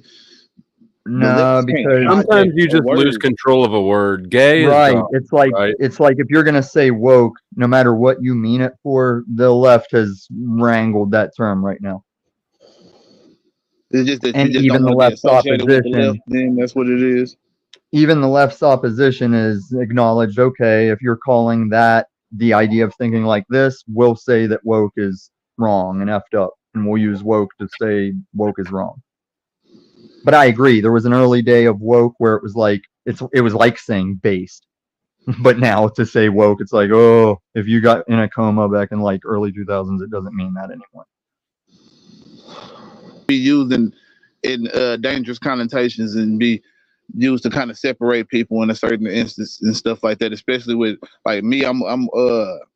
no, because sometimes you just lose control of a word. Gay, right? Is dumb, it's like it's like if you're gonna say woke, no matter what you mean it for, the left has wrangled that term right now. It's just that and you just even don't the want to be left's associated with the opposition. left, then that's what it is. even the left's opposition is acknowledged. Okay, if you're calling that the idea of thinking like this, we'll say that woke is wrong and effed up, and we'll use woke to say woke is wrong. But I agree, there was an early day of woke where it was like it was like saying based. But now to say woke, it's like, oh, if you got in a coma back in like early 2000s, it doesn't mean that anymore. Be used in dangerous connotations and be used to kind of separate people in a certain instance and stuff like that. Especially with like me, I'm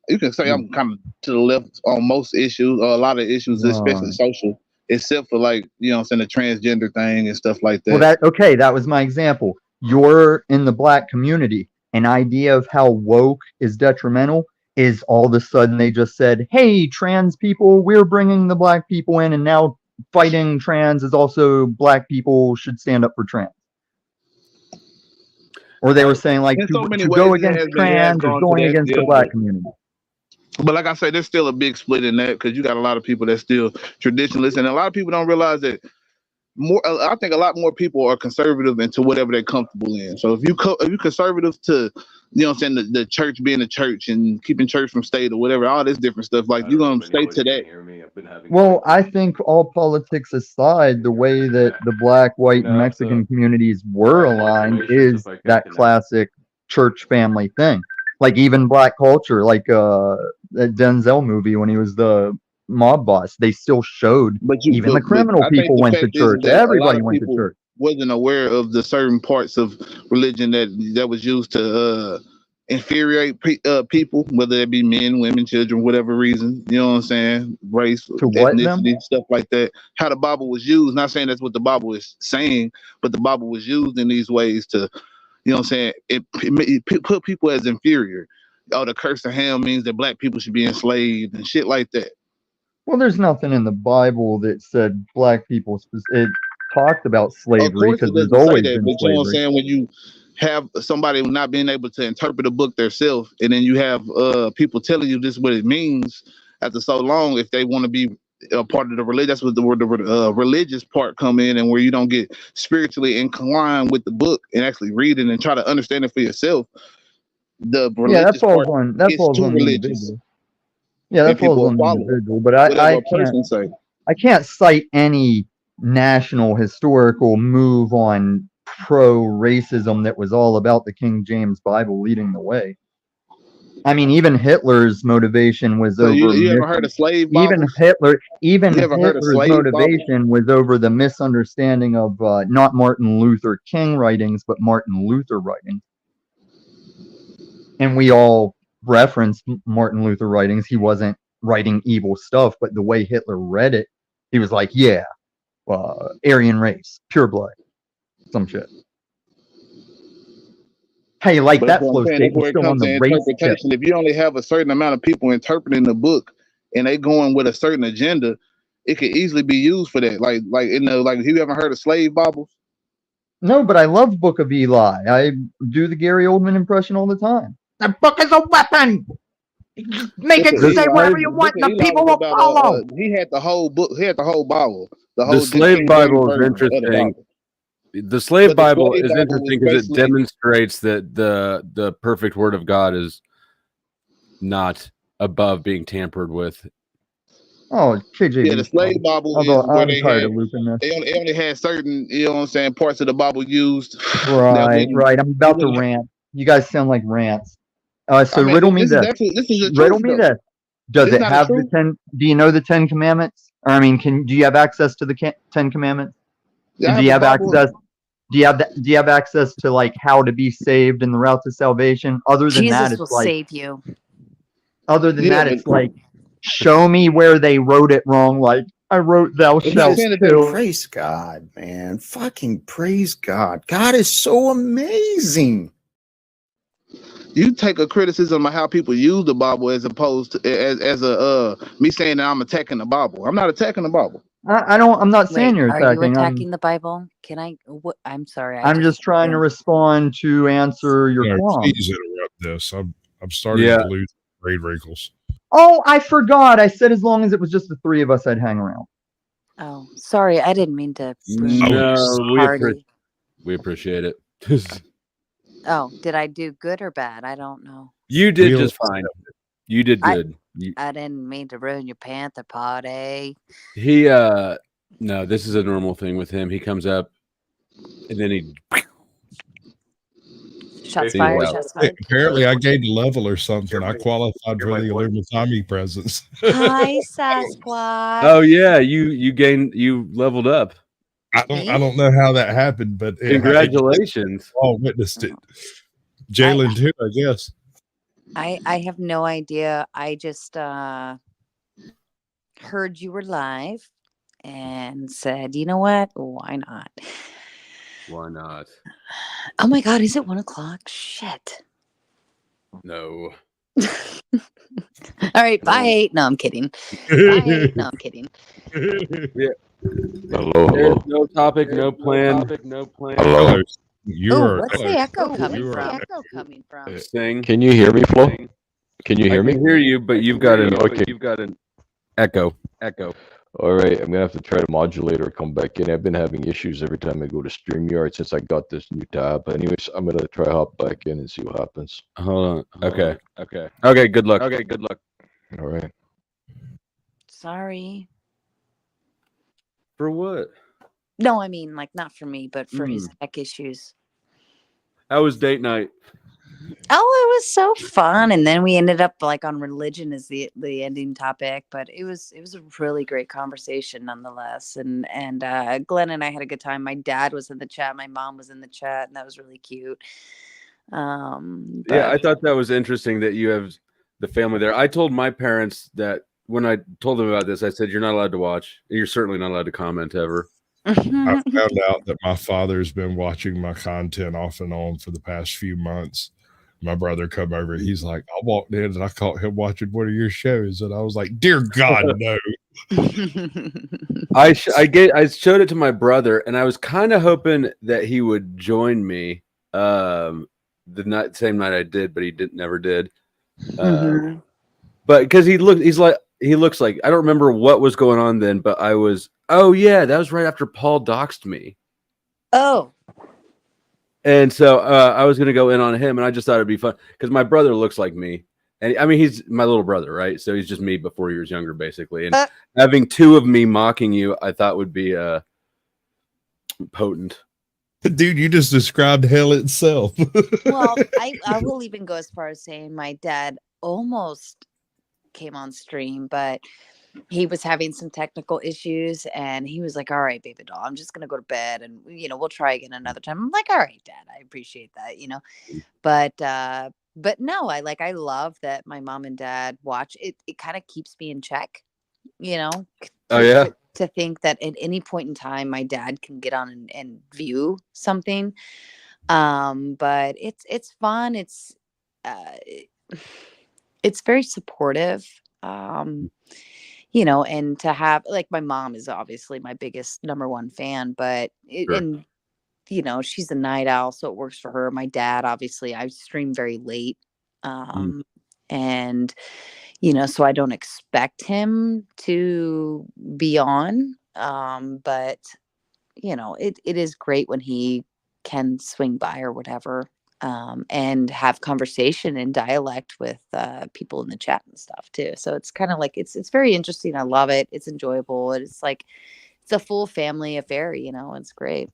you can say I'm kind of to the left on most issues, or a lot of issues, especially social, except for like, you know what I'm saying, the transgender thing and stuff like that. Well, that was my example. You're in the black community. An idea of how woke is detrimental is all of a sudden they just said, hey, trans people, we're bringing the black people in, and now fighting trans is also black people should stand up for trans. Or they were saying like to go against trans is going against the black community. But like I say, there's still a big split in that, because you got a lot of people that's still traditionalists, and a lot of people don't realize that I think a lot more people are conservative into whatever they're comfortable in. So if you conservative to, you know what I'm saying, the church being the church and keeping church from state or whatever, all this different stuff, like you're gonna stay to that. Well, I think all politics aside, the way that the black, white, and Mexican communities were aligned is that classic church family thing. Like even black culture, like that Denzel movie when he was the mob boss, they still showed even the criminal people went to church. Everybody went to church. Wasn't aware of the certain parts of religion that was used to infuriate people, whether it be men, women, children, whatever reason, you know what I'm saying, race, ethnicity, stuff like that. How the Bible was used, not saying that's what the Bible is saying, but the Bible was used in these ways to, you know what I'm saying, it put people as inferior. Oh, the curse of Ham means that black people should be enslaved and shit like that. Well, there's nothing in the Bible that said black people. It talked about slavery because there's always been slavery. You know what I'm saying? When you have somebody not being able to interpret a book themselves, and then you have people telling you this is what it means after so long, if they want to be a part of the religion, that's what the religious part come in, and where you don't get spiritually inclined with the book and actually read it and try to understand it for yourself. The religious part is too religious. Yeah, that falls on the individual, but I can't cite any national historical move on pro-racism that was all about the King James Bible leading the way. I mean, even Hitler's motivation was over. You ever heard of slave Bibles? Even Hitler's motivation was over the misunderstanding of not Martin Luther King writings, but Martin Luther writings. And we all reference Martin Luther writings. He wasn't writing evil stuff, but the way Hitler read it, he was like, yeah, Aryan race, pure blood, some shit. Hey, like that flow state was still on the race interpretation. If you only have a certain amount of people interpreting the book and they going with a certain agenda, it could easily be used for that. Like you haven't heard of slave Bibles? No, but I love Book of Eli. I do the Gary Oldman impression all the time. The book is a weapon. Make it say whatever you want, and the people will follow. He had the whole book. He had the whole Bible. The slave Bible is interesting. The slave Bible is interesting because it demonstrates that the perfect word of God is not above being tampered with. Oh, KJ. Yeah, the slave Bible is where they only had certain, you know what I'm saying, parts of the Bible used. Right. I'm about to rant. You guys sound like rants. Riddle me this. Riddle me this. Does it have the 10? Do you know the 10 Commandments? Or I mean, do you have access to the 10 Commandments? Do you have access? Do you have access to like how to be saved and the route to salvation? Other than that, it's like save you. Other than that, it's like show me where they wrote it wrong. Like I wrote thou shalt kill. Praise God, man. Fucking praise God. God is so amazing. You take a criticism of how people use the Bible as opposed to as me saying that I'm attacking the Bible. I'm not attacking the Bible. I'm not saying you're attacking. Are you attacking the Bible? Can I? What? I'm sorry. I'm just trying to respond to answer your qualm. Please interrupt this. I'm starting to lose grade wrinkles. Oh, I forgot. I said as long as it was just the three of us, I'd hang around. Oh, sorry. I didn't mean to. No, we appreciate it. Oh, did I do good or bad? I don't know. You did just fine. You did good. I didn't mean to ruin your Panther party. He no, this is a normal thing with him. He comes up and then he shots fired. Shots fired. Apparently, I gained a level or something. I qualified for the Illuminati presence. Hi, Sasquatch. Oh yeah, you leveled up. I don't know how that happened, but congratulations. All witnessed it. Jalen too, I guess. I have no idea. I just heard you were live and said, you know what? Why not? Why not? Oh my God, is it 1:00? Shit. No. All right, bye. No, I'm kidding. Bye. No, I'm kidding. Yeah. Hello. There's no topic, no plan. Hello. What's the echo coming from? Sing. Can you hear me, Flo? Can you hear me? I can hear you, but you've got an echo. All right, I'm gonna have to try to modulate or come back in. I've been having issues every time I go to StreamYard since I got this new tab. Anyways, I'm gonna try hop back in and see what happens. Hold on. Okay. Good luck. All right. Sorry. For what? No, I mean, like, not for me, but for his tech issues. How was date night? Oh, it was so fun, and then we ended up like on religion as the ending topic, but it was a really great conversation nonetheless. And Glenn and I had a good time. My dad was in the chat, my mom was in the chat, and that was really cute. Yeah, I thought that was interesting that you have the family there. I told my parents that when I told them about this, I said, "You're not allowed to watch. You're certainly not allowed to comment ever." I found out that my father's been watching my content off and on for the past few months. My brother come over. He's like, I walked in and I caught him watching one of your shows, and I was like, "Dear God, no!" I showed it to my brother, and I was kind of hoping that he would join me. The same night I did, but he never did. But because he looks like I don't remember what was going on then, but I was. Oh yeah, that was right after Paul doxed me. Oh. And so I was going to go in on him, and I just thought it'd be fun because my brother looks like me. And I mean, he's my little brother, right? So he's just me, but 4 years younger, basically. And having two of me mocking you, I thought would be potent. Dude, you just described hell itself. Well, I will even go as far as saying my dad almost came on stream, but he was having some technical issues, and he was like, "All right, baby doll, I'm just gonna go to bed, and we'll try again another time." I'm like, "All right, Dad, I appreciate that, But no, I love that my mom and dad watch it. It kind of keeps me in check, Oh yeah. To think that at any point in time, my dad can get on and view something. But it's fun. It's very supportive. And to have like my mom is obviously my biggest number one fan, but and she's a night owl, so it works for her. My dad, obviously, I stream very late. And so I don't expect him to be on. But it is great when he can swing by or whatever. And have conversation and dialect with people in the chat and stuff too. So it's kind of like it's very interesting. I love it. It's enjoyable. It's like it's a full family affair. It's great.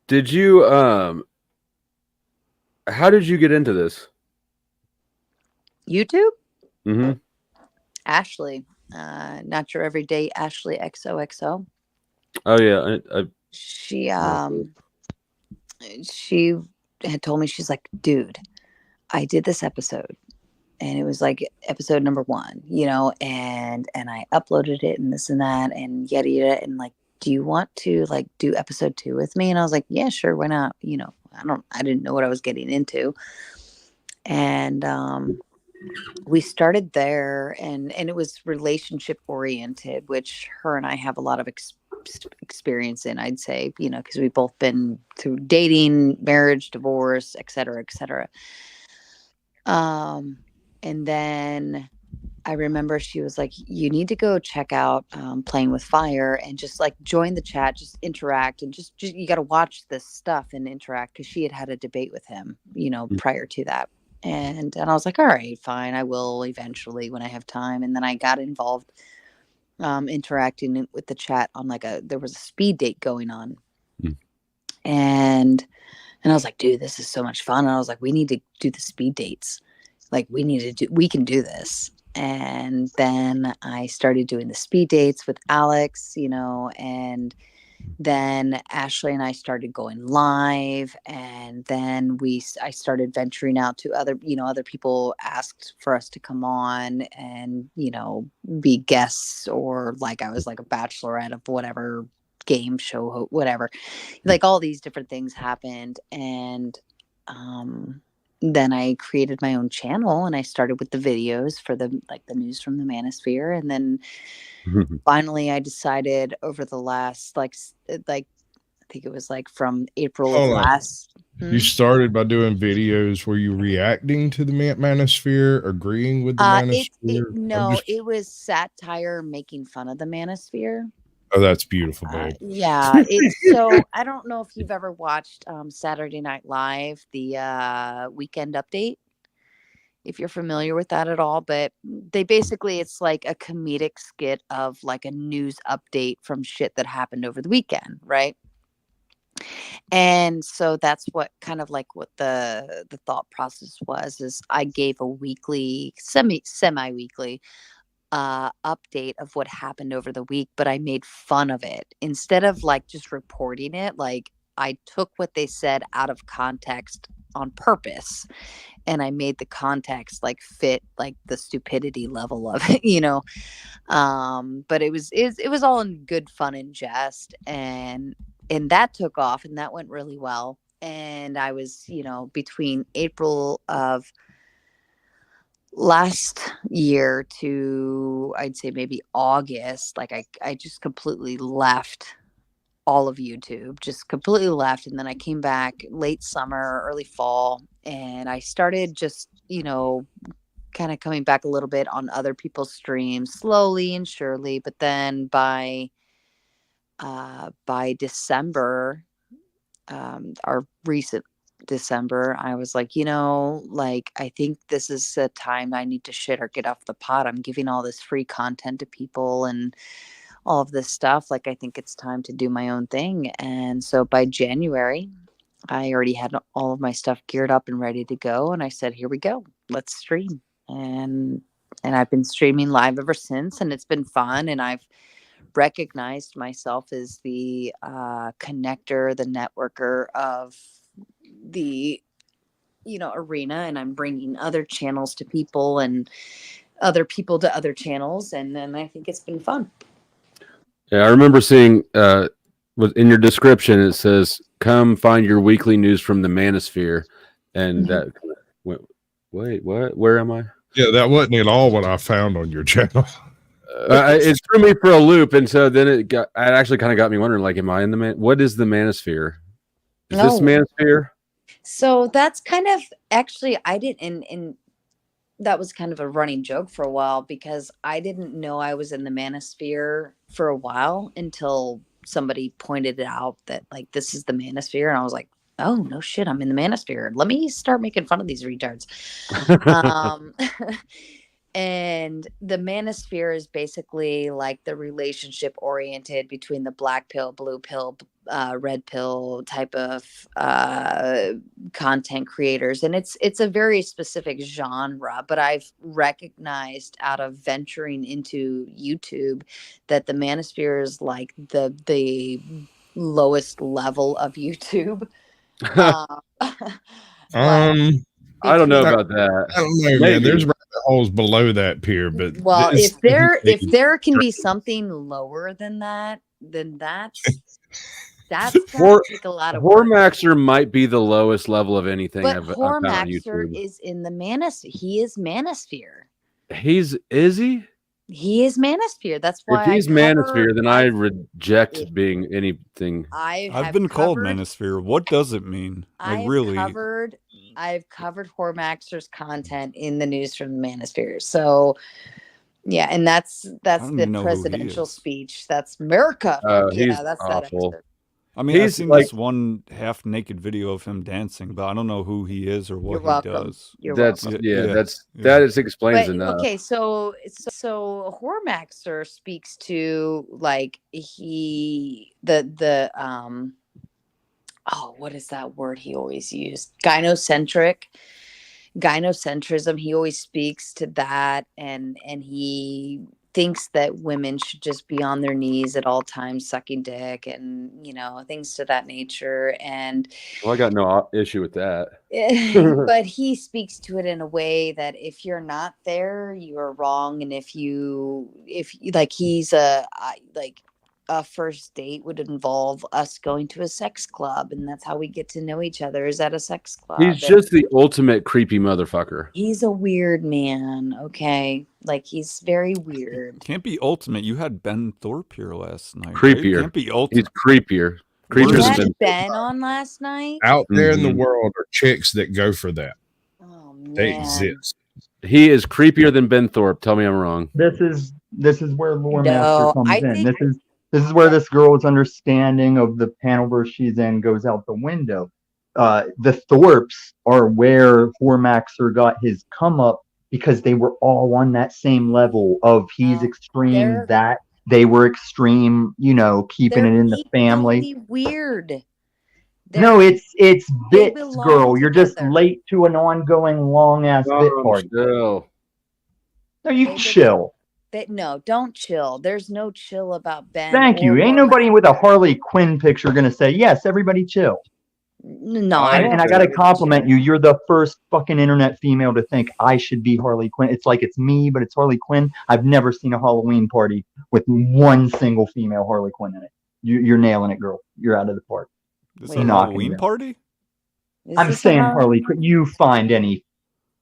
Did you how did you get into this? YouTube? Mm-hmm. Ashley, not your everyday Ashley XOXO. Oh yeah, she had told me, she's like, "Dude, I did this episode, and it was like episode number 1, and I uploaded it and this and that and yada yada, and like, do you want to like do episode 2 with me?" And I was like, "Yeah, sure, why not?" I didn't know what I was getting into, and we started there, and it was relationship oriented, which her and I have a lot of experience in, I'd say, because we've both been through dating, marriage, divorce, et cetera, et cetera. And then I remember she was like, you need to go check out Playing with Fire and just like join the chat, just interact, and just you got to watch this stuff and interact, because she had a debate with him, prior to that. And I was like, all right, fine, I will eventually when I have time. And then I got involved interacting with the chat on there was a speed date going on. And I was like, dude, this is so much fun. And I was like, we need to do the speed dates. Like we can do this. And then I started doing the speed dates with Alex, and then Ashley and I started going live, and then I started venturing out to other people asked for us to come on and, be guests, or like I was like a bachelorette of whatever game show, whatever, like all these different things happened. And, then I created my own channel, and I started with the videos for the news from the Manosphere. And then finally I decided over the last, I think it was from April of last. You started by doing videos. Were you reacting to the Manosphere, agreeing with the Manosphere? It was satire making fun of the Manosphere. Oh, that's beautiful, babe. Yeah. So I don't know if you've ever watched Saturday Night Live, the Weekend Update, if you're familiar with that at all. But they basically, it's like a comedic skit of like a news update from shit that happened over the weekend, right? And so that's what kind of like what the thought process was, is I gave a weekly, semi-weekly update of what happened over the week, but I made fun of it instead of like just reporting it. Like I took what they said out of context on purpose, and I made the context like fit like the stupidity level of it, but it was all in good fun and jest, and that took off, and that went really well. And I was, between April of last year to I'd say maybe August, like I just completely left all of YouTube, just completely left. And then I came back late summer, early fall, and I started just, kind of coming back a little bit on other people's streams, slowly and surely. But then by December, our recent December, I was like, I think this is a time I need to shit or get off the pot. I'm giving all this free content to people and all of this stuff. Like, I think it's time to do my own thing. And so by January, I already had all of my stuff geared up and ready to go. And I said, here we go, let's stream. And I've been streaming live ever since, and it's been fun. And I've recognized myself as the connector, the networker of the arena, and I'm bringing other channels to people and other people to other channels, and then I think it's been fun. Yeah, I remember seeing in your description it says, "Come find your weekly news from the Manosphere," and that wait, what? Where am I? Yeah, that wasn't at all what I found on your channel. It threw me for a loop, and so then it actually kind of got me wondering, like, am I in the what is the Manosphere? Is this Manosphere? So that's kind of, actually, I didn't, and that was kind of a running joke for a while, because I didn't know I was in the Manosphere for a while until somebody pointed it out that, like, this is the Manosphere. And I was like, oh, no shit, I'm in the Manosphere. Let me start making fun of these retards. And the Manosphere is basically like the relationship oriented between the black pill, blue pill, red pill type of content creators. And it's a very specific genre, but I've recognized out of venturing into YouTube that the Manosphere is like the lowest level of YouTube. I don't know about that. I don't know, man. There's rabbit holes below that pier, but if there can be something lower than that, then that's gonna take a lot of work. Hormaxer might be the lowest level of anything but I've found on Hormaxer YouTube. is in the Manosphere. He is Manosphere. Is he? He is Manosphere. That's why If he's Manosphere, then I reject being anything. I've been called Manosphere. What does it mean? I've covered Hormaxer's content in the news from the Manosphere. So yeah, and that's the presidential speech. That's America. He's that's awful. that episode. I mean, I've seen this one half-naked video of him dancing, but I don't know who he is or what he does. That explains enough. Okay, so Hormaxer speaks to like what is that word he always used? Gynocentrism. He always speaks to that, and he thinks that women should just be on their knees at all times sucking dick, and things to that nature. And I got no issue with that. But he speaks to it in a way that if you're not there, you are wrong. And if he's a first date would involve us going to a sex club, and that's how we get to know each other, is at a sex club. He's just the ultimate creepy motherfucker. He's a weird man, okay? Like, he's very weird. Can't be ultimate. You had Ben Thorpe here last night. Creepier. Right? Can't be ultimate. He's creepier. You had Ben on last night? Out there in the world are chicks that go for that. Oh, man. They exist. He is creepier than Ben Thorpe. Tell me I'm wrong. This is where Lore Master comes in. This is where this girl's understanding of the panelverse she's in goes out the window. The Thorpes are where Hormaxer got his come up because they were all on that same level of he's extreme, that they were extreme, keeping it in the family. Weird. No, it's bits, girl. You're just late to an ongoing long ass bit party. No, you chill. No, don't chill. There's no chill about Ben. Thank you. Ain't nobody with a Harley Quinn picture gonna say, yes, everybody chill. No, and I gotta compliment you. You're the first fucking internet female to think I should be Harley Quinn. It's like it's me, but it's Harley Quinn. I've never seen a Halloween party with one single female Harley Quinn in it. You're nailing it, girl. You're out of the park. This is a Halloween party? I'm saying Harley Quinn. You find any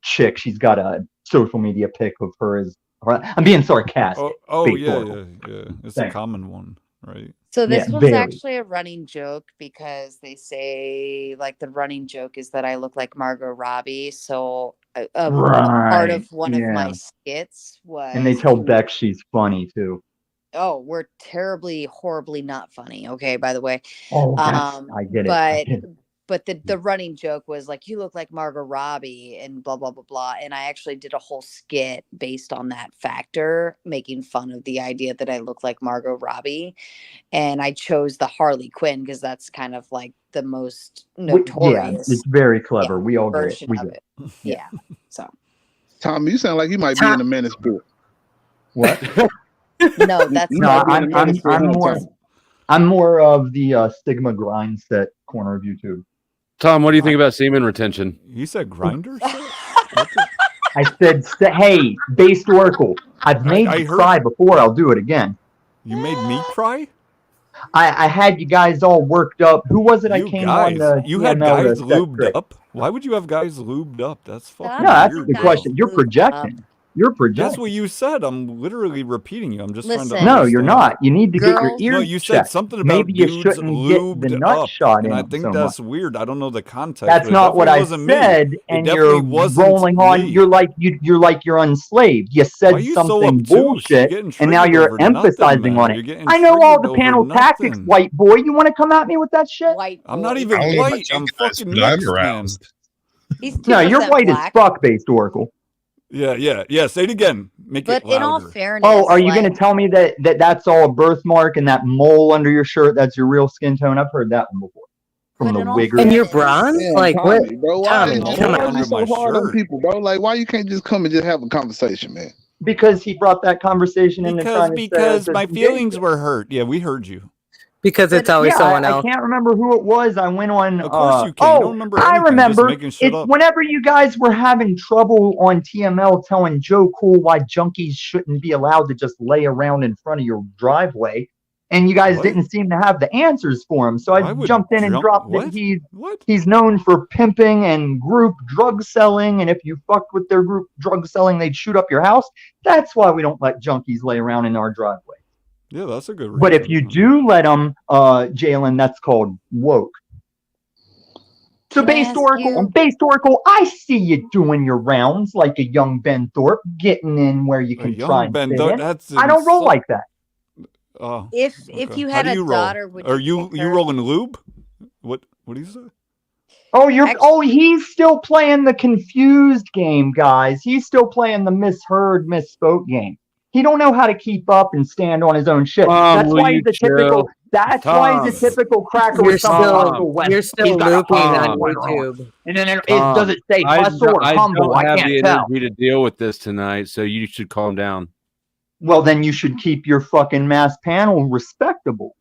chick, she's got a social media pic of her as. I'm being sarcastic. Yeah. It's a common one, right? So this one's actually a running joke because they say, like, the running joke is that I look like Margot Robbie. So part of one of my skits was... And they tell Beck she's funny, too. Oh, we're terribly, horribly not funny, okay, by the way. Oh, I get it. But the running joke was like, you look like Margot Robbie and blah, blah, blah, blah. And I actually did a whole skit based on that factor, making fun of the idea that I look like Margot Robbie. And I chose the Harley Quinn because that's kind of like the most notorious. Yeah, it's very clever. We all get it. We get it. Yeah. So, Tom, you sound like you might be in the Manosphere. What? No, that's not. I'm more of the Stigma grind set corner of YouTube. Tom, what do you think about semen retention? You said grinders? I said, hey, based Oracle. I've made you cry before. I'll do it again. You made me cry? I had you guys all worked up. Who was it? I came on the. You had guys lubed up? Why would you have guys lubed up? That's fucking No, that's weird. the question. You're projecting. You're projecting. That's what you said. I'm literally repeating you. I'm just trying to No, understand. you're not. You need to get your ears No, you said checked. something about Maybe you dudes shouldn't get the lubed nut up, shot in and I them think so that's much. weird. I don't know the context. That's but it not what I definitely wasn't said, me. and It you're definitely wasn't rolling on. me. You're like you're unslaved. You said Why are you so something obtuse? You're bullshit, getting and now triggered you're over nothing, emphasizing man. on You're it. getting I know all triggered the panel over tactics, nothing. white boy. You want to come at me with that shit? I'm not even I don't know about white. you I'm guys, fucking but I'm mixed, man. aroused. No, you're white as fuck, based Oracle. Yeah. Say it again. Make But it louder. in all fairness, Oh, are you going to tell me that's all a birthmark and that mole under your shirt, that's your real skin tone? I've heard that one before. From the wigger. And you're bronze? Damn, Like, Tommy, what? bro, why Tommy, you come why on. you so Under my hard on shirt. people, bro? Like, why you can't just come and just have a conversation, man? Because he brought that conversation into trying to Because my feelings were hurt. Yeah, we heard you. Because it's always someone I else. can't remember who it was. I went on. Of course you can. You don't remember I anything, just remember. making shit It's up. whenever you guys were having trouble on TML telling Joe Cool why junkies shouldn't be allowed to just lay around in front of your driveway. and you guys didn't seem to have the answers for him. So I jumped in and dropped that he's known for pimping and group drug selling, and if you fucked with their group drug selling, they'd shoot up your house. That's why we don't let junkies lay around in our driveway. Yeah, that's a good reason. But if you do let them, Jalen, that's called woke. So based Oracle, I see you doing your rounds like a young Ben Thorpe, getting in where you can try and fit in. I don't roll like that. If you had a daughter, would you rolling lube? What do you say? Oh, he's still playing the confused game, guys. He's still playing the misheard, misspoke game. He don't know how to keep up and stand on his own shit. That's why he's a typical. That's why he's a typical cracker with some hustle. You're still looping on YouTube. And then does it say hustle or humble? I can't tell. I don't have the energy to deal with this tonight, so you should calm down. Well, then you should keep your fucking mass panel respectable.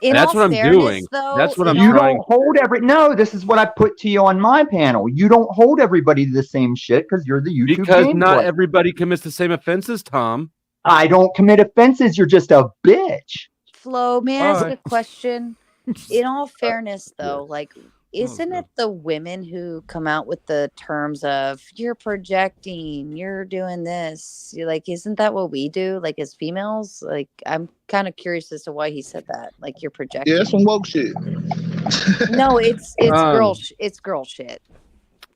That's what I'm doing. That's what I'm You trying. don't hold No, this is what I put to you on my panel. You don't hold everybody to the same shit because you're the YouTube Because game not player. everybody commits the same offenses, Tom. I don't commit offenses. You're just a bitch. Flo, may I ask a question? In all fairness, though, like, isn't it the women who come out with the terms of you're projecting, you're doing this? You're like, isn't that what we do? Like, as females? Like, I'm kind of curious as to why he said that. Like, you're projecting. Yeah, that's some woke shit. No, it's girl shit.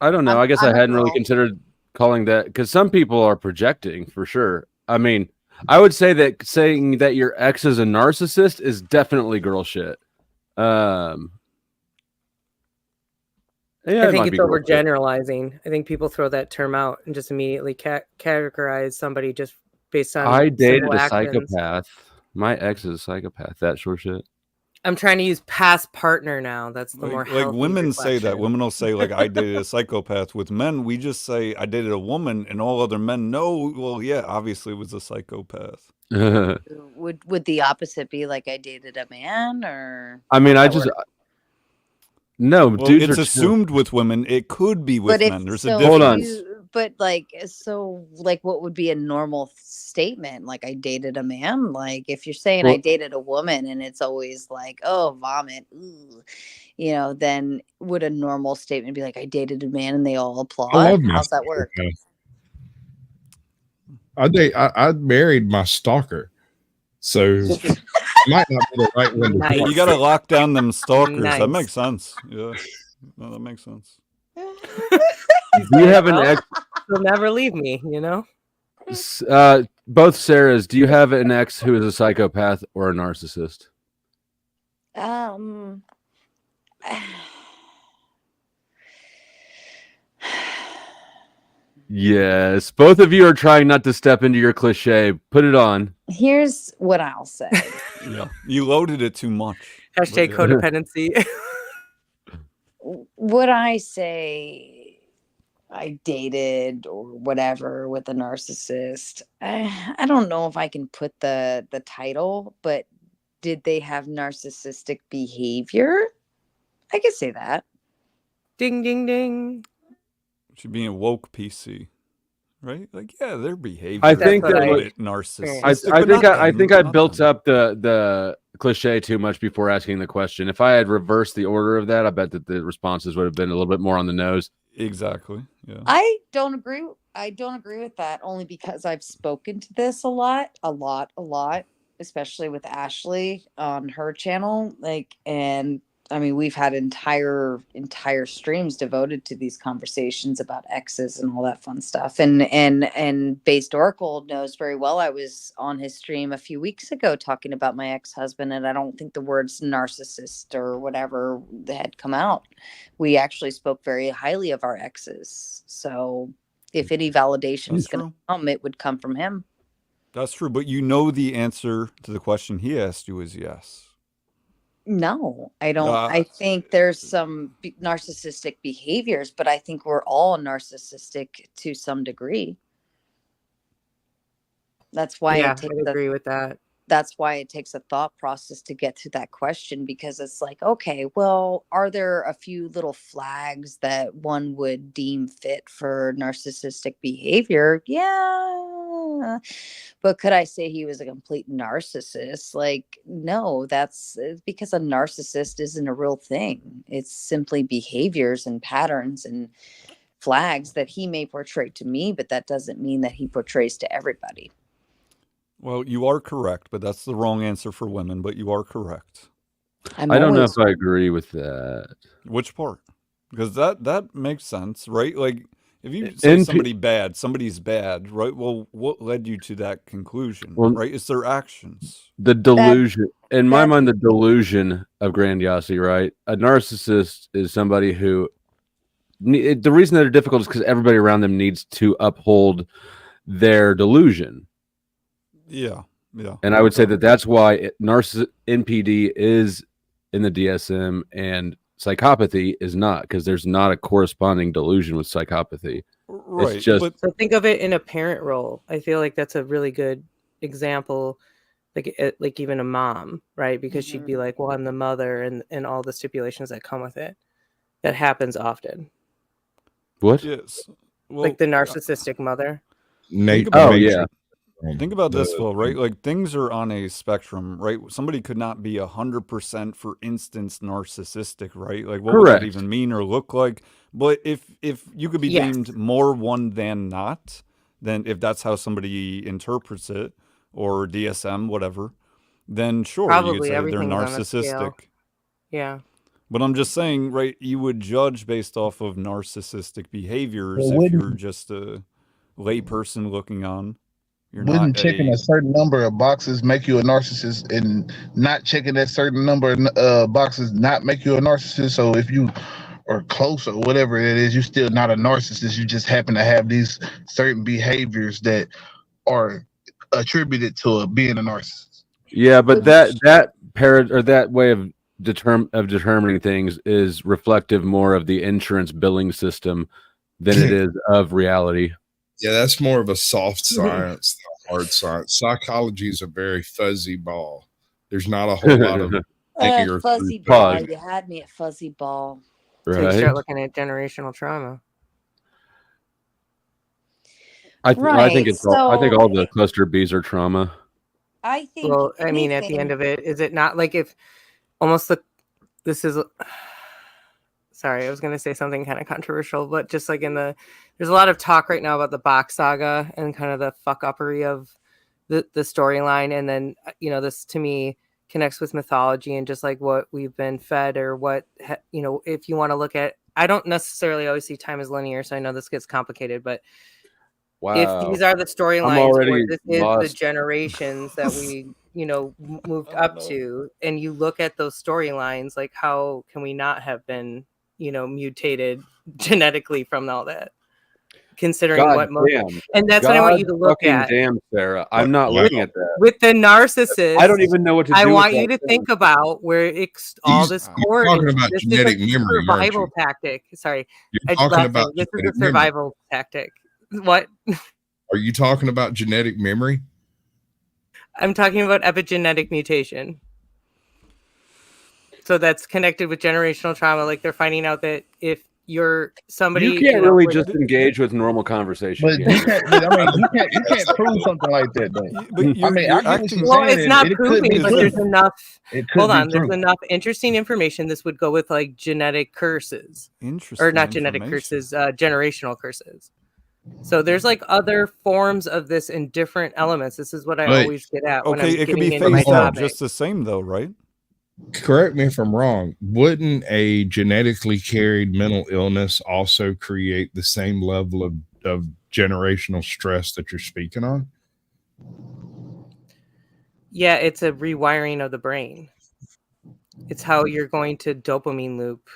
I don't know. I guess I hadn't really considered calling that, because some people are projecting for sure. I mean, I would say that saying that your ex is a narcissist is definitely girl shit. Yeah, I think it's overgeneralizing. I think people throw that term out and just immediately categorize somebody just based on. I dated a actions. psychopath. My ex is a psychopath. That sort of shit. I'm trying to use past partner now. That's the more like women reflection. say that. Women will say like I dated a psychopath. With men, we just say I dated a woman, and all other men know. Well, yeah, obviously it was a psychopath. Would the opposite be like I dated a man, or? I mean, no, well, dudes it's are assumed with women. It could be with men. There's a difference. Hold on. But what would be a normal statement? Like I dated a man. Like if you're saying I dated a woman, and it's always like, oh, vomit, ooh, then would a normal statement be like I dated a man, and they all applaud? How's that work? I married my stalker, so might not be the right one. Nice. You got to lock down them stalkers. Nice. That makes sense. Yeah, no, that makes sense. Do you have an ex? He'll never leave me, Both Sarahs, do you have an ex who is a psychopath or a narcissist? Yes, both of you are trying not to step into your cliche. Put it on. Here's what I'll say. Yeah, you loaded it too much. Hashtag codependency. Would I say I dated or whatever with a narcissist? I don't know if I can put the title, but did they have narcissistic behavior? I could say that. Ding, ding, ding. Should be a woke PC, right? Like, yeah, their behavior. I think that narcissistic. I think I built up the cliche too much before asking the question. If I had reversed the order of that, I bet that the responses would have been a little bit more on the nose. Exactly. Yeah. I don't agree with that, only because I've spoken to this a lot, especially with Ashley on her channel. And I mean, we've had entire streams devoted to these conversations about exes and all that fun stuff. And Based Oracle knows very well. I was on his stream a few weeks ago talking about my ex-husband, and I don't think the words narcissist or whatever had come out. We actually spoke very highly of our exes. So if any validation is going to come, it would come from him. That's true. But the answer to the question he asked you is yes. No, I don't. I think there's some narcissistic behaviors, but I think we're all narcissistic to some degree. That's why I agree with that. that's why it takes a thought process to get to that question, because it's like, okay, well, are there a few little flags that one would deem fit for narcissistic behavior? Yeah. But could I say he was a complete narcissist? Like, no, that's because a narcissist isn't a real thing. It's simply behaviors and patterns and flags that he may portray to me, but that doesn't mean that he portrays to everybody. Well, you are correct, but that's the wrong answer for women, but you are correct. I don't know if I agree with that. Which part? Because that makes sense, right? Like, if you say somebody's bad, right? Well, what led you to that conclusion, right? It's their actions. The delusion, in my mind, the delusion of grandiosity, right? A narcissist is somebody who, the reason that they're difficult is because everybody around them needs to uphold their delusion. Yeah. And I would say that that's why NPD is in the DSM and psychopathy is not, because there's not a corresponding delusion with psychopathy. Right. It's just, so think of it in a parent role. I feel like that's a really good example, like even a mom, right? Because she'd be like, well, I'm the mother, and all the stipulations that come with it. That happens often. What? Yes. Well, like the narcissistic mother. Think about this, Phil, right? Like, things are on a spectrum, right? Somebody could not be 100%, for instance, narcissistic, right? Like, what would that even mean or look like? But if you could be deemed more one than not, then if that's how somebody interprets it, or DSM, whatever, then sure, Probably you could say they're everything's on a scale. narcissistic. Yeah. But I'm just saying, right, you would judge based off of narcissistic behaviors Well, if you're just a layperson looking on. You're Wouldn't not checking a certain number of boxes make you a narcissist, and not checking that certain number of boxes not make you a narcissist? So if you are close or whatever it is, you're still not a narcissist. You just happen to have these certain behaviors that are attributed to being a narcissist. Yeah, but that way of determining things is reflective more of the insurance billing system than it is of reality. Yeah, that's more of a soft science than hard science. Psychology is a very fuzzy ball. There's not a whole lot of fuzzy ball. You had me at fuzzy ball. So you start looking at generational trauma. I think all the cluster Bs are trauma. I think. Well, I mean, at the end of it, is it not like if almost this is. Sorry, I was going to say something kind of controversial, but just like there's a lot of talk right now about the box saga and kind of the fuck-uppery of the storyline. And then, this to me connects with mythology and just like what we've been fed, or what, if you want to look at, I don't necessarily always see time as linear. So I know this gets complicated, but if these are the storylines, or this is the generations that we, moved up to, and you look at those storylines, like how can we not have been, mutated genetically from all that, considering and that's what I want you to look at. Damn, Sarah, I'm not looking at that. With the narcissist, I don't even know what to do. I want you to think about where all this core. Talking about genetic memory, survival tactic. Sorry, you're talking about this is a survival tactic. What? Are you talking about genetic memory? I'm talking about epigenetic mutation. So that's connected with generational trauma. Like they're finding out that if you're somebody, you can't really just engage with normal conversation. But you can't prove something like that, though. It's not proving, but there's enough. Hold on, there's enough interesting information. This would go with like genetic curses, or not genetic curses, generational curses. So there's like other forms of this in different elements. This is what I always get at. When I'm it could be into my topic. just the same, though, right? Correct me if I'm wrong. Wouldn't a genetically carried mental illness also create the same level of generational stress that you're speaking on? Yeah, it's a rewiring of the brain. It's how you're going to dopamine loop,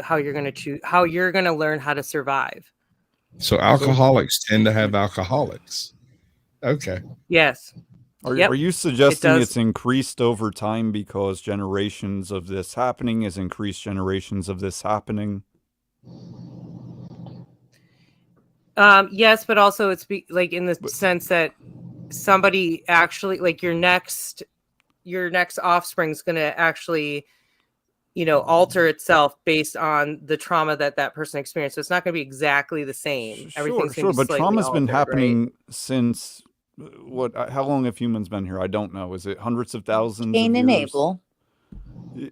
how you're going to choose, how you're going to learn how to survive. So alcoholics tend to have alcoholics. Okay. Yes. Are you suggesting it's increased over time because generations of this happening is increased generations of this happening? Yes, but also it's like in the sense that somebody actually, like your next offspring's going to actually, alter itself based on the trauma that person experienced. So it's not going to be exactly the same. Everything's Sure, but trauma's altered, been happening right? since what? How long have humans been here? I don't know. Is it hundreds of thousands Cain of and years? Abel.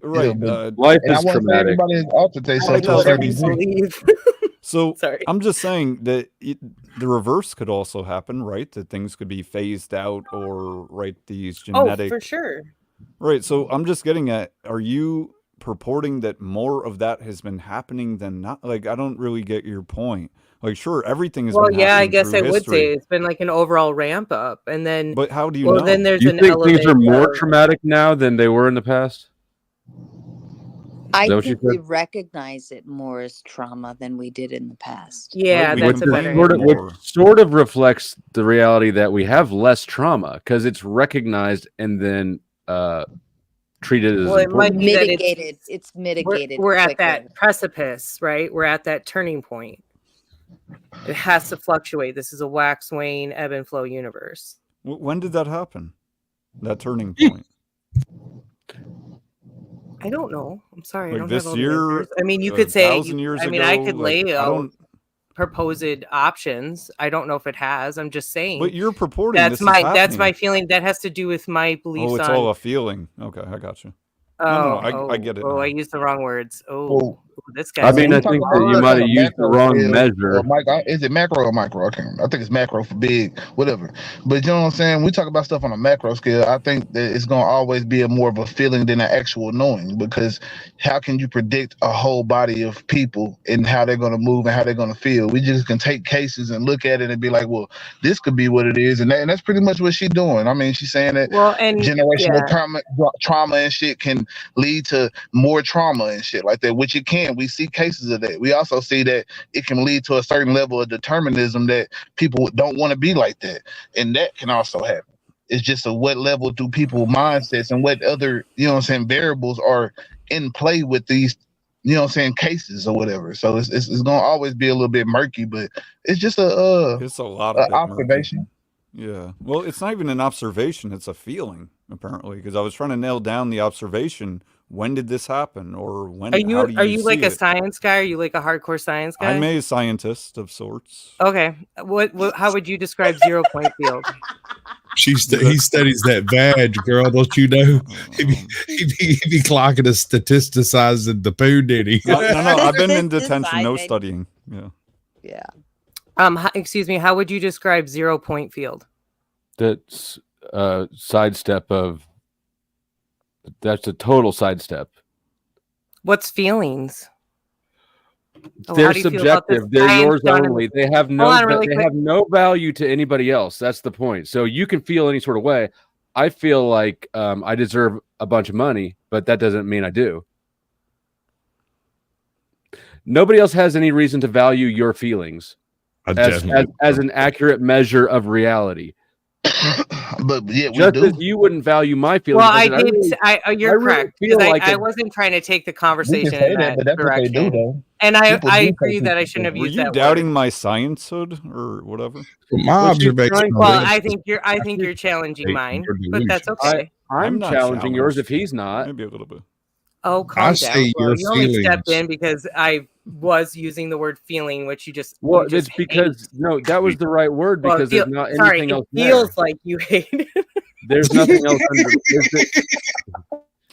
Right. Life And I is want to say traumatic. everybody has altered themselves to a certain degree. So sorry. I'm just saying that the reverse could also happen, right? That things could be phased out, or these genetic. Oh, for sure. Right. So I'm just getting at, are you purporting that more of that has been happening than not? Like, I don't really get your point. Like, sure, everything has been happening. Yeah, I guess I through would say history. it's been like an overall ramp up, and then. But how do you know? Then there's Do you an think element things are more of- traumatic now than they were in the past? I that what you think we said? recognize it more as trauma than we did in the past. Yeah, Right, we that's a complain better. Sort of, more. which sort of reflects the reality that we have less trauma because it's recognized and then treated as Well, it might important. be that Mitigated. It's mitigated. we're at quicker. that precipice, right? We're at that turning point. It has to fluctuate. This is a wax wane, ebb and flow universe. When did that happen? That turning point? I don't know. I'm sorry. I Like don't this have all the year, answers. I mean, you could say. 1,000 years I mean, I ago? could Like, lay I out don't. proposed options. I don't know if it has. I'm just saying. But you're purporting that's this is my happening. feeling. That has to do with my beliefs. Oh, it's on. all a feeling. Okay, I got you. Oh, I get it. Oh, now. I used the wrong words. Well, this guy. I mean, we I talk think about that you stuff might on have a used the macro wrong scale, measure. Is it macro or micro? I can't remember. I think it's macro for big, whatever. But you know what I'm saying? We talk about stuff on a macro scale. I think that it's going to always be more of a feeling than an actual knowing, because how can you predict a whole body of people and how they're going to move and how they're going to feel? We just can take cases and look at it and be like, well, this could be what it is. And that's pretty much what she's doing. I mean, she's saying that generational trauma and shit can lead to more trauma and shit like that, which it can. We see cases of that. We also see that it can lead to a certain level of determinism that people don't want to be like that, and that can also happen. It's just what level do people mindsets and what other, variables are in play with these, cases or whatever. So it's gonna always be a little bit murky, but it's just it's a lot of observation. Yeah. Well, it's not even an observation. It's a feeling, apparently, because I was trying to nail down the observation. When did this happen? Or when? Are you like see a it? science guy? Are you like a hardcore science guy? I'm a scientist of sorts. Okay. What how would you describe 0 point field? He studies that vag, girl. Don't you know? He be clocking and statisticizing the poo, did he? No, I've been in detention. No studying. Yeah. Excuse me. How would you describe 0 point field? That's sidestep of. That's a total sidestep. What's feelings? They're subjective. They're yours only. They have no. They have no value to anybody else. That's the point. So you can feel any sort of way. I feel like I deserve a bunch of money, but that doesn't mean I do. Nobody else has any reason to value your feelings as an accurate measure of reality. But yeah, just as you wouldn't value my feelings. Well, you're correct. Feel like I wasn't trying to take the conversation in that but that's direction. what they do, though. And I do agree that I shouldn't have used that Were you doubting my sciencehood or whatever? My observation. Well, I think you're challenging mine, but that's okay. I'm not challenging yours challenged. if he's not. Maybe a little bit. Oh, calm I down. say Bro. your You only stepped feelings. in because I was using the word feeling, which you just. Well, you just it's because no, that was the right word Well, because there's not sorry, anything it else. feels like you hate it. There's nothing else.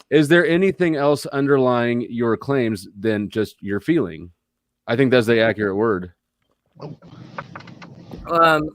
Is there anything else underlying your claims than just your feeling? I think that's the accurate word.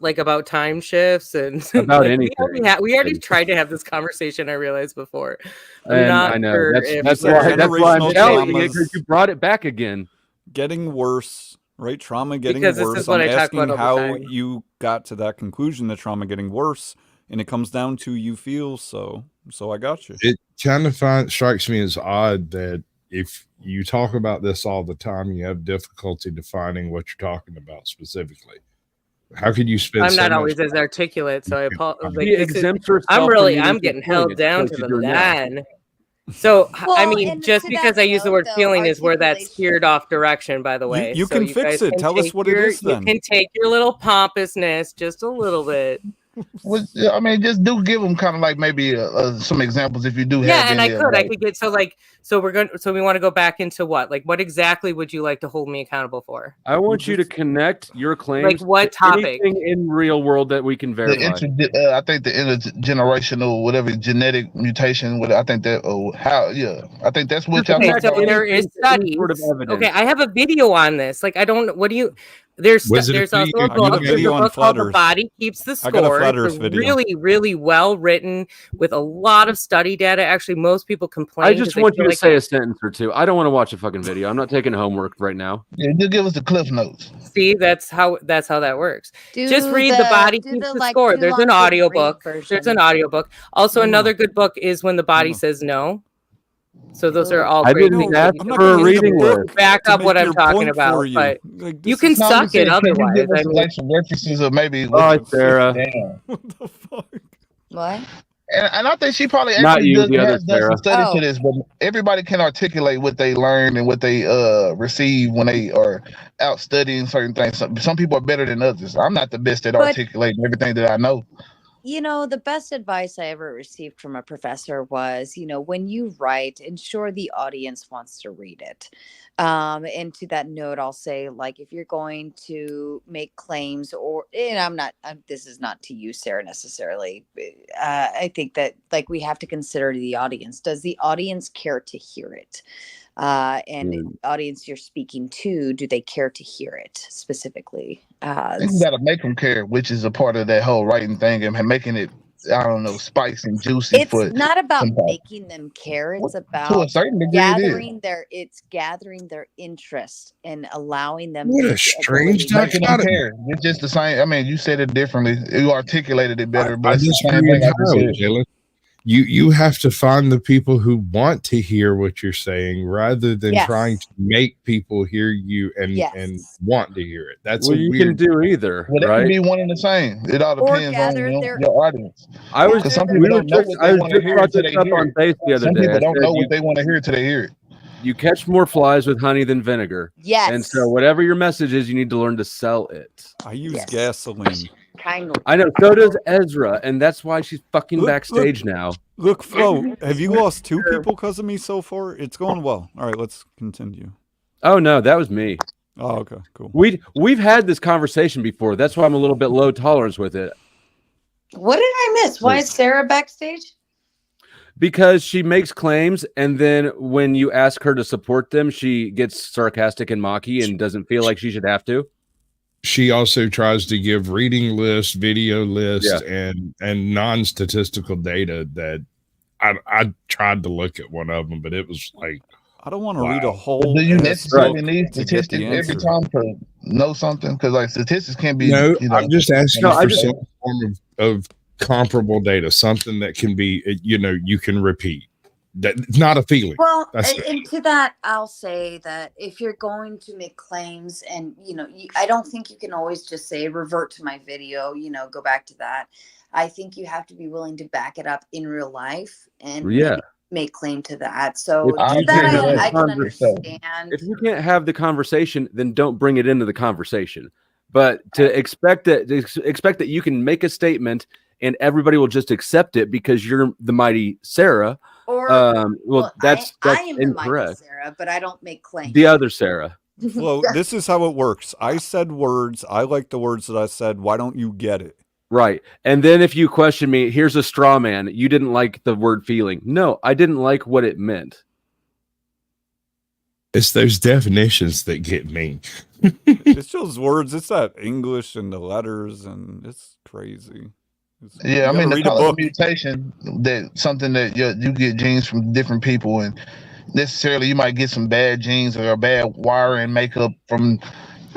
Like about time shifts and About like, anything. We already tried to have this conversation. I realized before. And I know sure that's why I'm telling you because you brought it back again. Getting worse, right? Trauma getting Because worse. this is what I'm I talk asking about all the how time. you got to that conclusion that trauma getting worse, and it comes down to you feel so. So I got you. It kind of strikes me as odd that if you talk about this all the time, you have difficulty defining what you're talking about specifically. How could you spend? I'm so not much always as articulate, so I apologize. She exempts herself I'm from needing to getting explain held it, down like to you the do now. man. So I Well, mean, and just to because that I use the note, word though, feeling is where that articulation- steered off direction. By the way, You So can guys fix it. can Tell us take what it is then. You can take your little pompousness just a little bit. I mean, just do give them kind of like maybe some examples if you do have Yeah, and any. I could get so we want to go back into what exactly would you like to hold me accountable for? I want you to connect your claims like what to topic anything in real world that we can verify. I think the intergenerational whatever genetic mutation. I think that I think that's what y'all. Okay, so there is studies. Okay, I have a video on this. Like I don't. What do you? There's also a book. There's a book called The Body Keeps the Score. It's really, really well written with a lot of study data. Actually, most people complain. I just want you to say a sentence or two. I don't want to watch a fucking video. I'm not taking homework right now. Yeah, just give us the cliff notes. See, that's how that works. Just read The Body Keeps the Score. There's an audiobook. There's an audiobook. Also, another good book is When the Body Says No. So those are all great things. I'm not going to reading list. Back up what I'm talking about, but you can suck it otherwise. Give us like some references or maybe. Oh, Sarah. What the fuck? What? And I think she probably Not actually you, the other has done Sarah. some study to this, but everybody can articulate what they learn and what they receive when they are out studying certain things. Some people are better than others. I'm not the best at articulating everything that I know. You know, the best advice I ever received from a professor was, when you write, ensure the audience wants to read it. And to that note, I'll say, like, if you're going to make claims this is not to you, Sarah, necessarily. I think that, like, we have to consider the audience. Does the audience care to hear it? And audience you're speaking to, do they care to hear it specifically? You got to make them care, which is a part of that whole writing thing and making it, I don't know, spicy and juicy. It's not about making them care. It's about to a certain degree, gathering their interest and allowing them What to a strange making them dichotomy. care. It's just the same. I mean, you said it differently. You articulated it better, but I it's the same disagree thing I just entirely, said. Jalen. You have to find the people who want to hear what you're saying rather than trying to make people hear you and want to hear it. That's you can do either. Well, that right? can be one and the same. It all depends on your audience. I was Because some people don't know what they want to hear until they hear on it. base the other Some day. people I don't said know what they want to hear until they hear it. You catch more flies with honey than vinegar. Yes. And so whatever your message is, you need to learn to sell it. I use gasoline. Kindly. I know. So does Ezra, and that's why she's fucking backstage now. Look, Flo, have you lost 2 people because of me so far? It's going well. All right, let's continue. Oh no, that was me. Oh, okay, cool. We've had this conversation before. That's why I'm a little bit low tolerance with it. What did I miss? Why is Sarah backstage? Because she makes claims, and then when you ask her to support them, she gets sarcastic and mocky and doesn't feel like she should have to. She also tries to give reading lists, video lists, and non-statistical data that I tried to look at one of them, but it was like, I don't want to read a whole. Do you necessarily need statistics every time to know something? Because like statistics can be. No, I'm just asking for some form of comparable data, something that can be, you can repeat. That's not a feeling. Well, and to that, I'll say that if you're going to make claims, and I don't think you can always just say revert to my video. Go back to that. I think you have to be willing to back it up in real life and make claim to that. So to that, I can understand. If you can't have the conversation, then don't bring it into the conversation. But to expect that you can make a statement and everybody will just accept it because you're the mighty Sarah. Or that's I am incorrect. The Sarah, but I don't make claims. The other Sarah. Flo, this is how it works. I said words. I like the words that I said. Why don't you get it? Right. And then if you question me, here's a straw man. You didn't like the word feeling. No, I didn't like what it meant. It's those definitions that get me. It's those words. It's that English and the letters, and it's crazy. I mean, the color mutation, that something that you get genes from different people, and necessarily you might get some bad genes or a bad wiring makeup from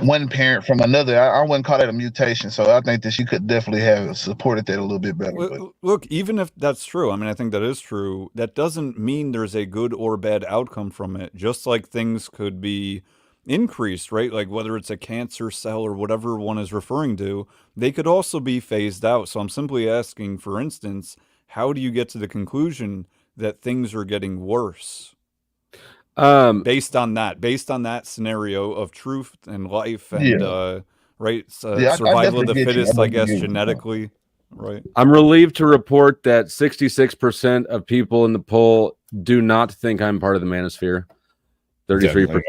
one parent from another. I wouldn't call that a mutation. So I think that she could definitely have supported that a little bit better. Look, even if that's true, I mean, I think that is true. That doesn't mean there's a good or bad outcome from it. Just like things could be increased, right? Like whether it's a cancer cell or whatever one is referring to, they could also be phased out. So I'm simply asking, for instance, how do you get to the conclusion that things are getting worse? Based on that scenario of truth and life and survival of the fittest, I guess, genetically. right? I'm relieved to report that 66% of people in the poll do not think I'm part of the Manosphere. 33%.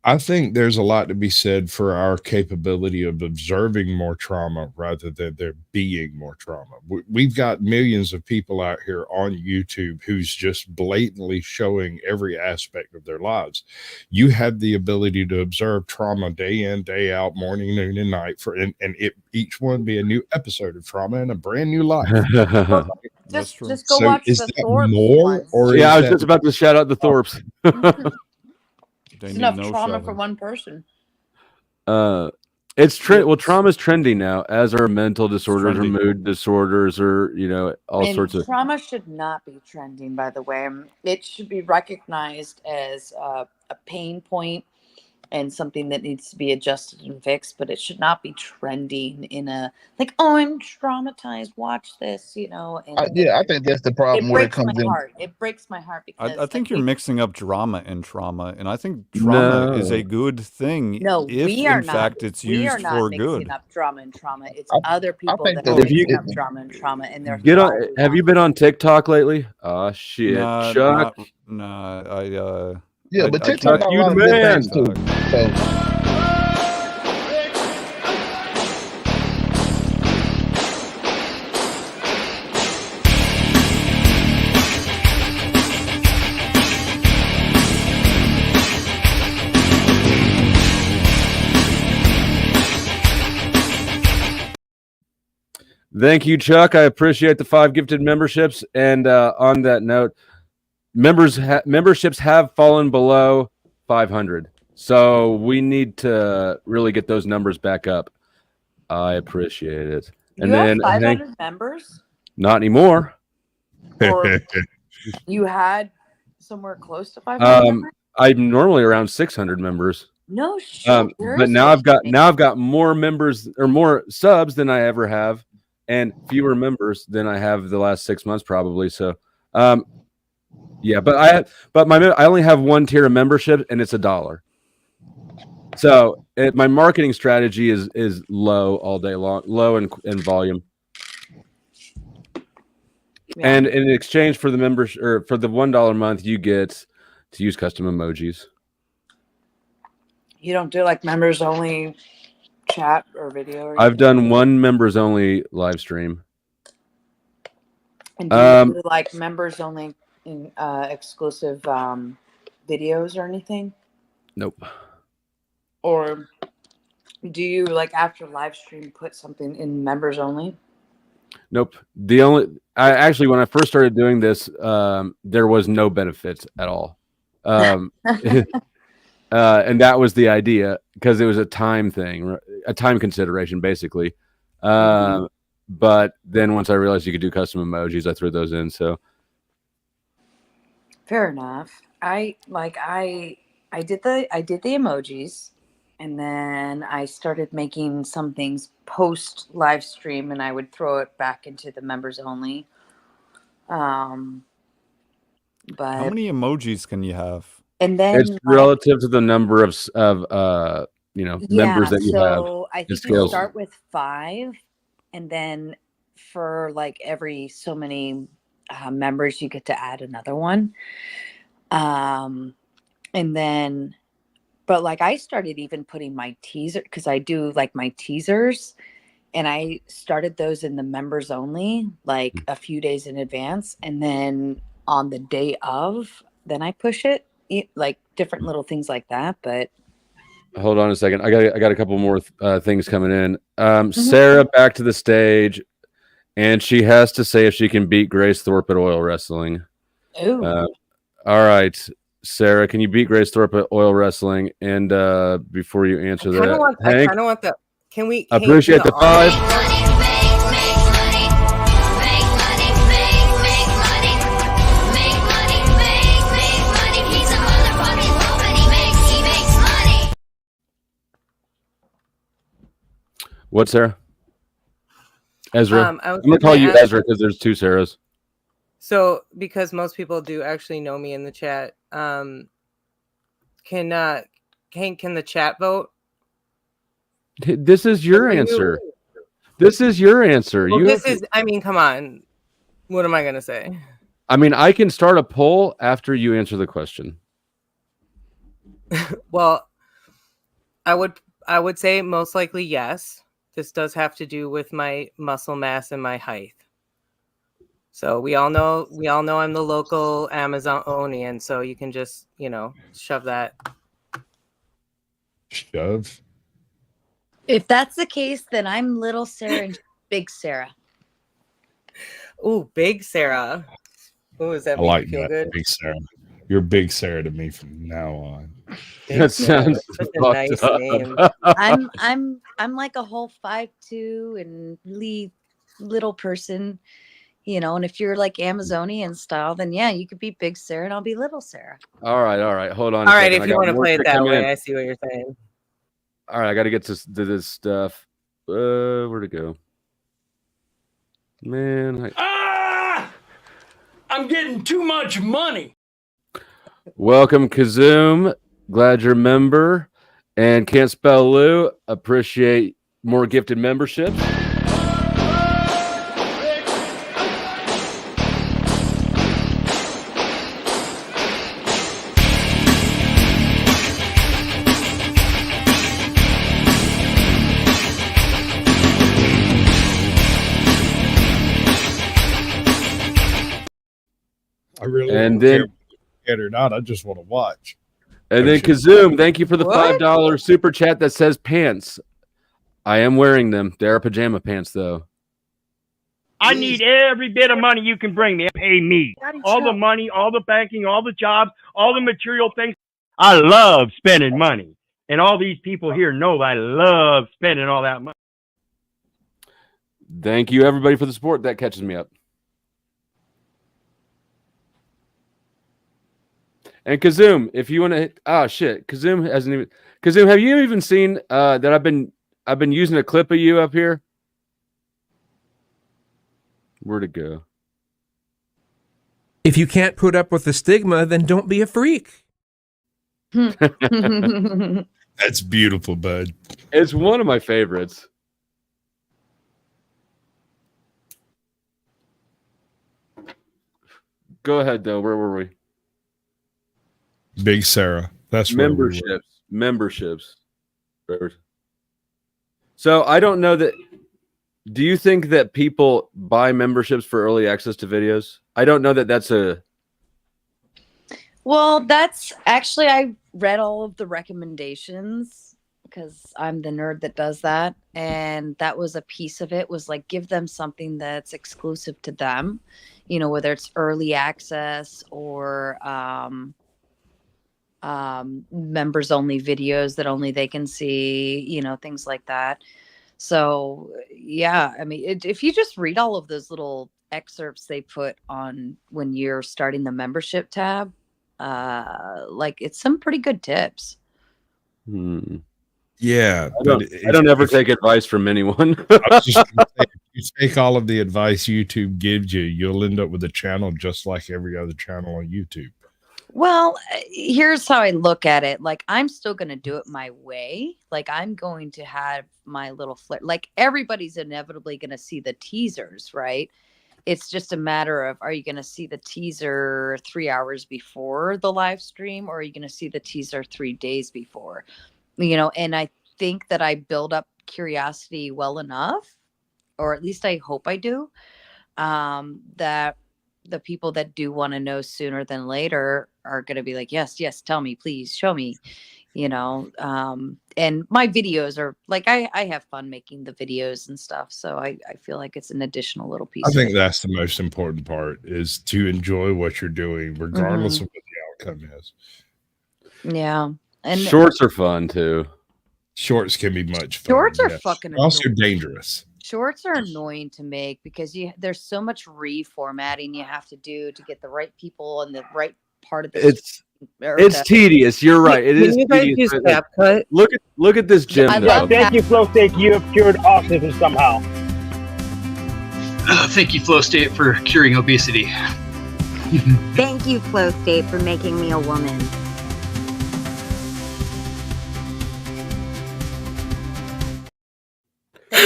I think there's a lot to be said for our capability of observing more trauma rather than there being more trauma. We've got millions of people out here on YouTube who's just blatantly showing every aspect of their lives. You have the ability to observe trauma day in, day out, morning, noon, and night, each one be a new episode of trauma and a brand new life. Just go watch the Thorpes more, or yeah, I was that, just about to shout out the Thorpes. It's enough trauma for one person. It's well, trauma's trendy now, as are mental disorders or mood disorders, or all sorts of trauma should not be trending, by the way. It should be recognized as a pain point and something that needs to be adjusted and fixed, but it should not be trending in a like, oh, I'm traumatized, watch this, And I think that's the problem where it comes in. It breaks my heart because I think you're mixing up drama and trauma, and I think drama is a good thing. No, if we are in fact it's used for good. mixing up drama and trauma. It's other people that that are if you- mixing up drama and trauma, and they're Get on. Have you been on TikTok lately? Oh shit, Nah, Chuck. Yeah, but TikTok got a you lot of the good man. things too. So. Thank you, Chuck. I appreciate the 5 gifted memberships. And on that note, memberships have fallen below 500. So we need to really get those numbers back up. I appreciate it. And you then have 500 members? Not anymore. Or you had somewhere close to 500 members? I'm normally around 600 members. No shit. But now I've got more members or more subs than I ever have, and fewer members than I have the last 6 months probably. So, yeah. But I only have one tier of membership, and it's $1. So my marketing strategy is low all day long, low in volume. Yeah. And in exchange for the members or for the $1 a month, you get to use custom emojis. You don't do like members only chat or video? Or I've done one members only live stream. And do you do like members only in exclusive videos or anything? Nope. Or do you like after live stream put something in members only? Nope. I actually, when I first started doing this, there was no benefits at all. And that was the idea because it was a time thing, a time consideration, basically. But then once I realized you could do custom emojis, I threw those in. So fair enough. I did the emojis. And then I started making some things post live stream, and I would throw it back into the members only. But how many emojis can you have? And then it's relative to the number of members that you have. So I think you start with 5, and then for like every so many members, you get to add another one. And then. But like I started even putting my teaser because I do like my teasers, and I started those in the members only like a few days in advance, and then on the day of, then I push it like different little things like that. But hold on a second, I got a couple more things coming in. Sarah back to the stage, and she has to say if she can beat Grace Thorpe at oil wrestling. Ooh. All right. Sarah, can you beat Grace Thorpe at oil wrestling? And before you answer that, I kind of want that. Can we appreciate the 5? What, Sarah? Ezra. I'm gonna call you Ezra because there's 2 Sarahs. So, because most people do actually know me in the chat, can the chat vote? This is your answer. This is your answer. Well, I mean, come on. What am I going to say? I mean, I can start a poll after you answer the question. Well, I would say most likely yes. This does have to do with my muscle mass and my height. So we all know I'm the local Amazonian, so you can just, shove that. Shove. If that's the case, then I'm little Sarah and big Sarah. Ooh, big Sarah. Ooh, is that I like feel that, good? Big Sarah. You're Big Sarah to me from now on. That sounds such a nice name. I'm like a whole 5'2" and really little person, and if you're like Amazonian style, then yeah, you could be Big Sarah and I'll be little Sarah. All right. Hold on. All right, if you want to play it that way, I see what you're saying. All right, I got to get to this stuff. Where'd it go? Man. I'm getting too much money. Welcome, Kazoom. Glad you're a member. And Can't Spell Lou. Appreciate more gifted memberships. I really and don't then care or not. I just want to watch. And then Kazoom, thank you for the $5 super chat that says pants. I am wearing them. They are pajama pants, though. I need every bit of money you can bring me. Pay me. All the money, all the banking, all the jobs, all the material things. I love spending money. And all these people here know I love spending all that money. Thank you, everybody, for the support. That catches me up. And Kazoom, if you want to, Kazoom hasn't even. Kazoom, have you even seen that I've been using a clip of you up here? Where'd it go? If you can't put up with the stigma, then don't be a freak. That's beautiful, bud. It's one of my favorites. Go ahead, though. Where were we? Big Sarah. That's memberships. So I don't know that. Do you think that people buy memberships for early access to videos? I don't know that that's a. Well, that's actually, I read all of the recommendations because I'm the nerd that does that. And that was a piece of it, was like, give them something that's exclusive to them, whether it's early access or members only videos that only they can see, things like that. So yeah, I mean, if you just read all of those little excerpts they put on when you're starting the membership tab, it's some pretty good tips. Yeah, I don't ever take advice from anyone. I was just gonna say, if you take all of the advice YouTube gives you, you'll end up with a channel just like every other channel on YouTube. Well, here's how I look at it. Like, I'm still going to do it my way. Like, I'm going to have my little flair. Like, everybody's inevitably going to see the teasers, right? It's just a matter of, are you going to see the teaser 3 hours before the live stream, or are you going to see the teaser 3 days before? And I think that I build up curiosity well enough, or at least I hope I do, that the people that do want to know sooner than later are going to be like, yes, tell me, please show me, and my videos are like, I have fun making the videos and stuff. So I feel like it's an additional little piece. I think that's the most important part, is to enjoy what you're doing, regardless of what the outcome is. Yeah. And shorts are fun too. Shorts can be much fun. Shorts are fucking also annoying. dangerous. Shorts are annoying to make because there's so much reformatting you have to do to get the right people and the right part of the. It's tedious. You're right. It is tedious. Look at this gym. Thank you, Flow State. You have cured autism somehow. Thank you, Flow State, for curing obesity. Thank you, Flow State, for making me a woman.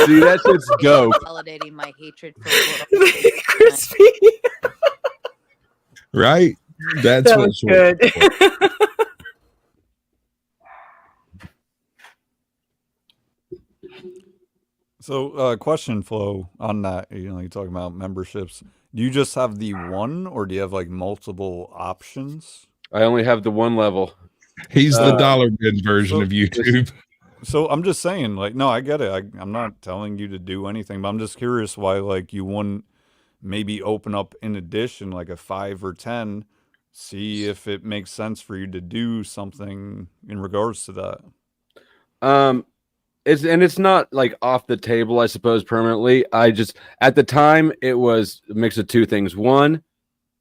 See, that's just dope. Validating my hatred for crispy. Right? That's That what's was good. So, question, Flo, on that. You know, you're talking about memberships. Do you just have the one, or do you have like multiple options? I only have the one level. He's the dollar bin version of YouTube. So I'm just saying, like, no, I get it. I'm not telling you to do anything, but I'm just curious why, like, you wouldn't maybe open up in addition, like a 5 or 10, see if it makes sense for you to do something in regards to that. It's not like off the table, I suppose, permanently. I just, at the time, it was a mix of two things. One,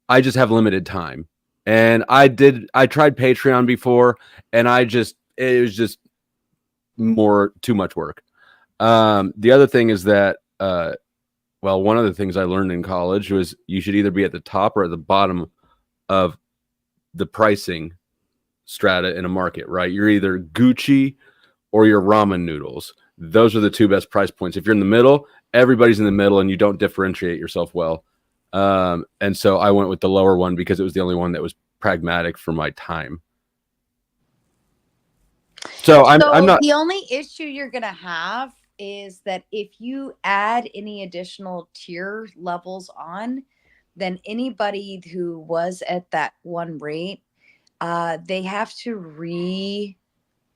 I just have limited time, and I tried Patreon before, and it was just too much work. The other thing is that, one of the things I learned in college was you should either be at the top or at the bottom of the pricing strata in a market, right? You're either Gucci or your ramen noodles. Those are the two best price points. If you're in the middle, everybody's in the middle and you don't differentiate yourself well. And so I went with the lower one because it was the only one that was pragmatic for my time. So I'm not. The only issue you're going to have is that if you add any additional tier levels on, then anybody who was at that one rate, they have to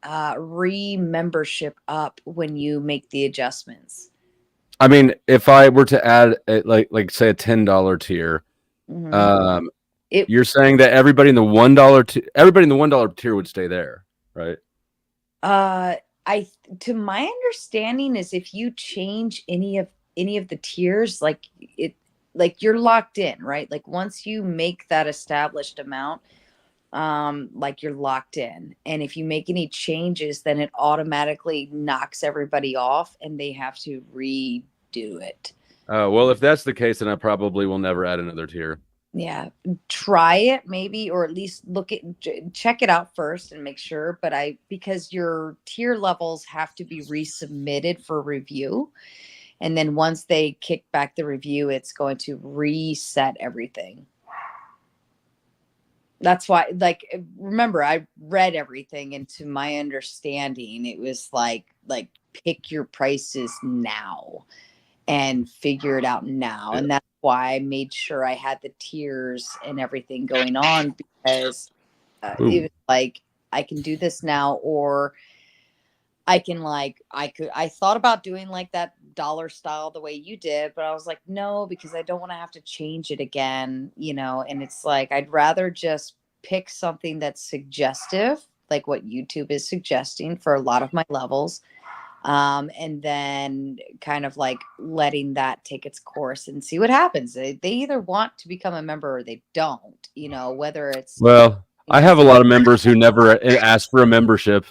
re-membership up when you make the adjustments. I mean, if I were to add like say a $10 tier, you're saying that everybody in the $1 tier would stay there, right? To my understanding is if you change any of the tiers, like you're locked in, right? Like once you make that established amount, like you're locked in, and if you make any changes, then it automatically knocks everybody off and they have to redo it. Well, if that's the case, then I probably will never add another tier. Yeah, try it maybe, or at least check it out first and make sure. But because your tier levels have to be resubmitted for review, and then once they kick back the review, it's going to reset everything. That's why, like, remember, I read everything, and to my understanding, it was like pick your prices now and figure it out now. And that's why I made sure I had the tiers and everything going on, because it was like, I can do this now, or I can I thought about doing like that dollar style the way you did, but I was like, no, because I don't want to have to change it again, and it's like, I'd rather just pick something that's suggestive, like what YouTube is suggesting for a lot of my levels. And then kind of like letting that take its course and see what happens. They either want to become a member or they don't, whether it's. Well, I have a lot of members who never ask for a membership.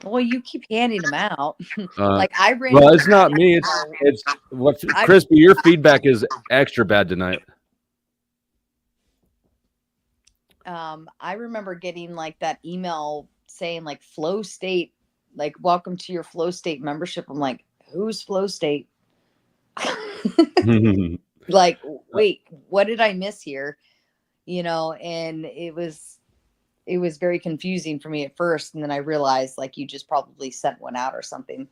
Well, you keep handing them out. Like I ran. Well, it's not me. It's what Crispy. Your feedback is extra bad tonight. I remember getting like that email saying like Flow State, like welcome to your Flow State membership. I'm like, who's Flow State? Like, wait, what did I miss here? And it was very confusing for me at first, and then I realized like you just probably sent one out or something.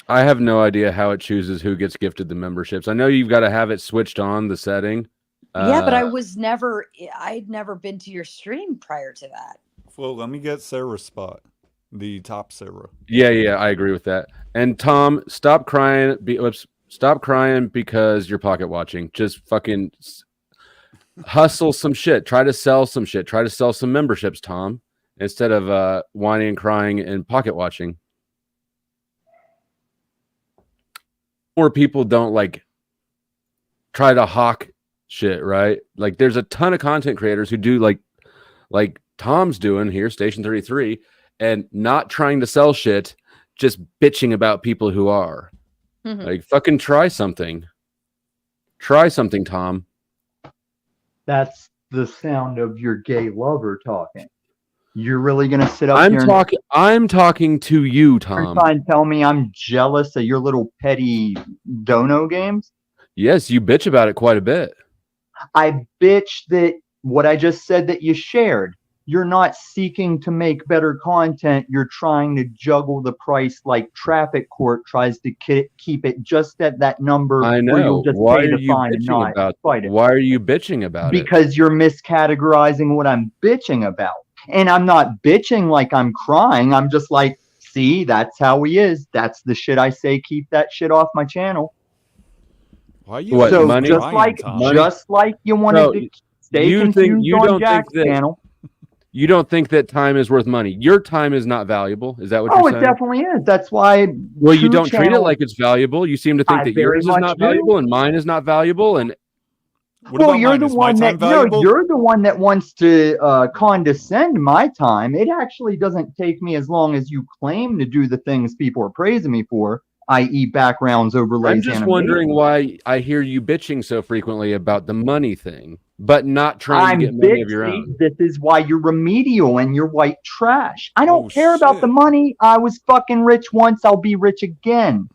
I have no idea how it chooses who gets gifted the memberships. I know you've got to have it switched on, the setting. Yeah, but I'd never been to your stream prior to that. Well, let me get Sarah's spot. The top Sarah. Yeah, I agree with that. And Tom, stop crying. Stop crying because you're pocket watching. Just fucking hustle some shit. Try to sell some shit. Try to sell some memberships, Tom, instead of whining and crying and pocket watching. More people don't like try to hawk shit, right? Like there's a ton of content creators who do like Tom's doing here, Station 33, and not trying to sell shit, just bitching about people who are. Like fucking try something. Try something, Tom. That's the sound of your gay lover talking. You're really gonna sit up I'm here talking. I'm talking to you, and Tom. try and tell me I'm jealous of your little petty dono games? Yes, you bitch about it quite a bit. I bitch that what I just said that you shared. You're not seeking to make better content. You're trying to juggle the price like traffic court tries to keep it just at that number. I Where you'll know. just Why pay are the you fine and bitching not about? fight it. Why are you bitching about it? Because you're miscategorizing what I'm bitching about. And I'm not bitching like I'm crying. I'm just like, see, that's how he is. That's the shit I say. Keep that shit off my channel. Why are you What, So money? just like you wanted No, to stay you confused think you on don't Jack's think that channel. you don't think that time is worth money. Your time is not valuable. Is that what Oh, you're it saying? definitely is. That's why. Well, you two don't treat it channels- like it's valuable. You seem to think I that very yours is much not do. valuable and mine is not valuable. And Well, you're the one that you're the one that wants to condescend my time. It actually doesn't take me as long as you claim to do the things people are praising me for, i.e., backgrounds, overlays, I'm just animation. wondering why I hear you bitching so frequently about the money thing, but not trying I'm to get money of your own. bitching. This is why you're remedial and you're white trash. I don't Oh, care about the money. I was fucking rich once. I'll be rich again.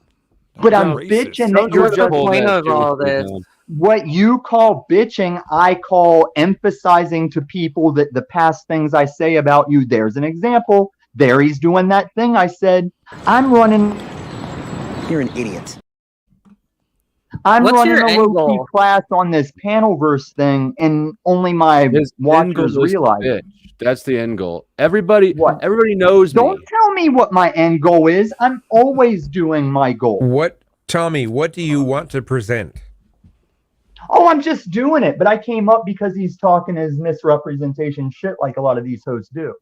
But I'm bitching that you're What's the just point of all this? what you call bitching, I call emphasizing to people that the past things I say about you. There's an example. There he's doing that thing I said. I'm running. You're an idiot. I'm What's running your a end low-key goal? class on this panelverse thing, and only my His end goal watchers is to realize. bitch. That's the end goal. Everybody knows me. Don't tell me what my end goal is. I'm always doing my goal. What, Tommy, what do you want to present? Oh, I'm just doing it. But I came up because he's talking his misrepresentation shit like a lot of these hosts do.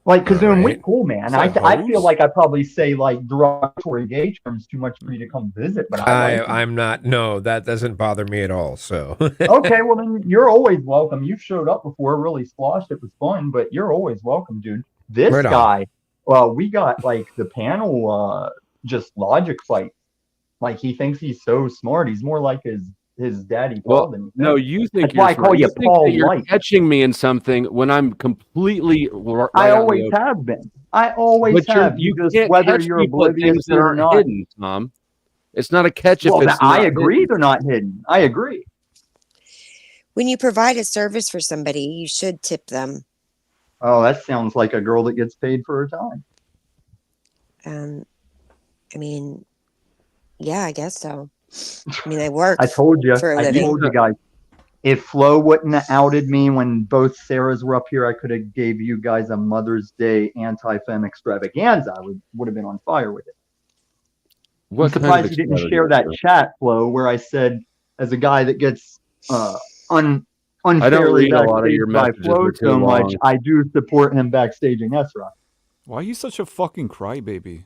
Like, Kazoom, we cool, man. I feel like I probably say like derogatory gay terms too much for you to come visit, but I like I'm not. No, that doesn't bother me at all. So okay, well then you're always welcome. You've showed up before, really sloshed. It was fun, but you're always welcome, dude. This Right on. guy, well, we got like the panel just logic fight. Like he thinks he's so smart. He's more like his daddy Paul than No, you think That's you're why I smart. call you think Paul that you're Light. catching me in something when I'm completely. Right I out in the always open. have been. I always But have. you just can't whether catch you're people at oblivious things that or aren't not. hidden, Tom. It's not a catch Well, if it's I not agree hidden. they're not hidden. I agree. When you provide a service for somebody, you should tip them. Oh, that sounds like a girl that gets paid for her time. I mean, yeah, I guess so. I mean, they work. I told you. for a I living. told you guys. If Flo wouldn't have outed me when both Sarahs were up here, I could have gave you guys a Mother's Day anti-femme extravaganza. I would have been on fire with it. What I'm kind surprised of you didn't share that chat, Flo, where I said, as a guy that gets unfairly read a lot of backstage your by messages. Flo They're too so much, long. I do support him backstaging Ezra. Why are you such a fucking crybaby?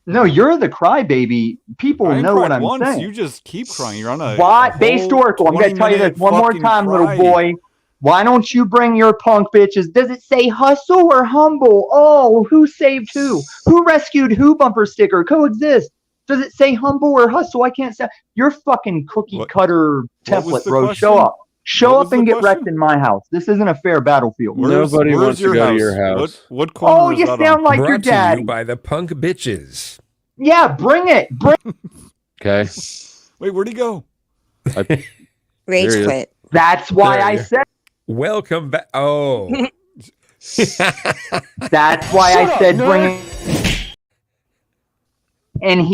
No, you're the crybaby. People I ain't know what cried I'm once. saying. You just keep crying. You're on a Why? a Based whole Oracle, I'm going to tell you this 20-minute one more fucking time, little cry. boy. Why don't you bring your punk bitches? Does it say hustle or humble? Oh, who saved who? Who rescued who bumper sticker? Coexist. Does it say humble or hustle? I can't say. You're fucking cookie cutter what was template, the bro. question? Show up. Show What up was and the get wrecked in my house. This isn't a fair battlefield. Nobody wants to go to your house. What corner Oh, is you that sound on? like your Brought to you daddy. by the punk bitches. Yeah, bring it. Bring Okay. Wait, where'd he go? Rage There he is. quit. That's why There I you go. said. Welcome back. Oh, That's why I said bring it. And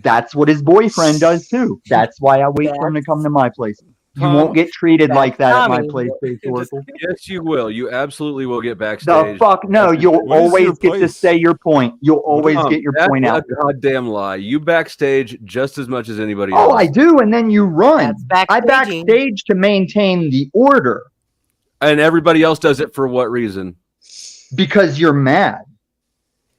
that's what his boyfriend does too. That's why I wait for him to come to my place. You Tom, won't get treated like that at my Tommy. place, Face Oracle. Yes, you will. You absolutely will get The backstage. fuck? No, you'll What is your always get to place? say your point. You'll always Tom, get your that's point out. a goddamn lie. You backstage just as much as anybody else. Oh, I do, and then you run. That's I backstaging. backstage to maintain the order And everybody else does it for what reason? because you're mad.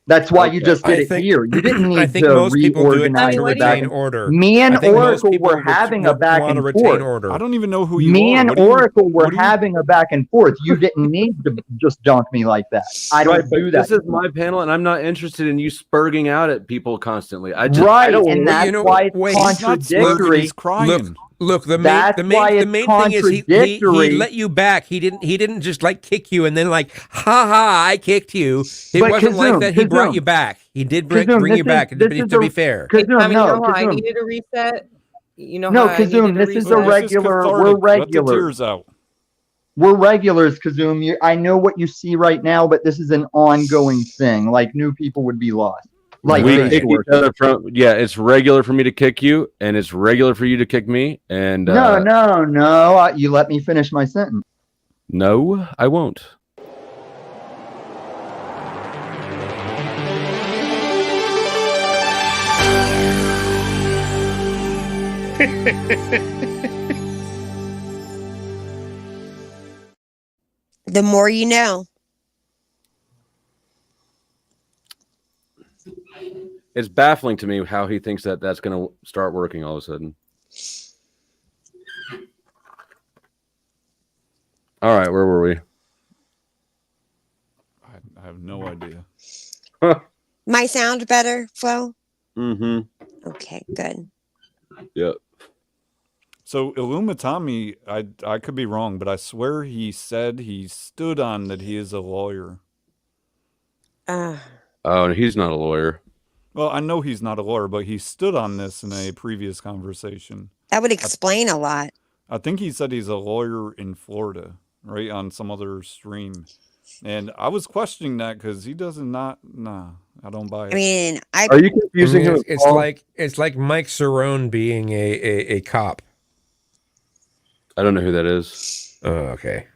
That's why you Okay. just did I it think- here. You didn't need I think to most people do it reorganize to what do you- the back retain and order. Me and I think most Oracle people were having a back want to and retain forth. order. I don't even know who you Me are. and What do you- Oracle were what do you- having a back and forth. You didn't need to just dunk me like that. I don't Right, but do that. this is my panel, and I'm not interested in you spurging out at people constantly. I Right, don't and want- that's you know, why it's wait, He's not smirking, contradictory. he's crying. Look, the That's main why it's thing is he contradictory. let you back. He didn't just like kick you and then like, ha ha, I kicked you. It But wasn't like Kazum, that. He brought Kazum, you back. He did bring Kazum, you back. To be fair, Hey, Kazum, Tommy, you no, know how I Kazum. needed a reset? You know No, how I needed Kazum, a this is reset? a regular. We're Let the regular. tears out. We're regulars, Kazum. I know what you see right now, but this is an ongoing thing. Like new people would be lost. Like we they kick each sources. other from. Yeah, it's regular for me to kick you, and it's regular for you to kick me. And No. You let me finish my sentence. no, I won't. The more you know. It's baffling to me how he thinks that that's going to start working all of a sudden. All right, where were we? I have no idea. My sound better, Flo? Mm-hmm. Okay, good. Yep. So Illumitami, I could be wrong, but I swear he said he stood on that he is a lawyer. Oh, he's not a lawyer. Well, I know he's not a lawyer, but he stood on this in a previous conversation. That would explain a lot. I think he said he's a lawyer in Florida, right, on some other stream. And I was questioning that because he does not. Nah, I don't buy it. I mean, are you confusing him? It's like Mike Cerrone being a cop. I don't know who that is. Oh, okay.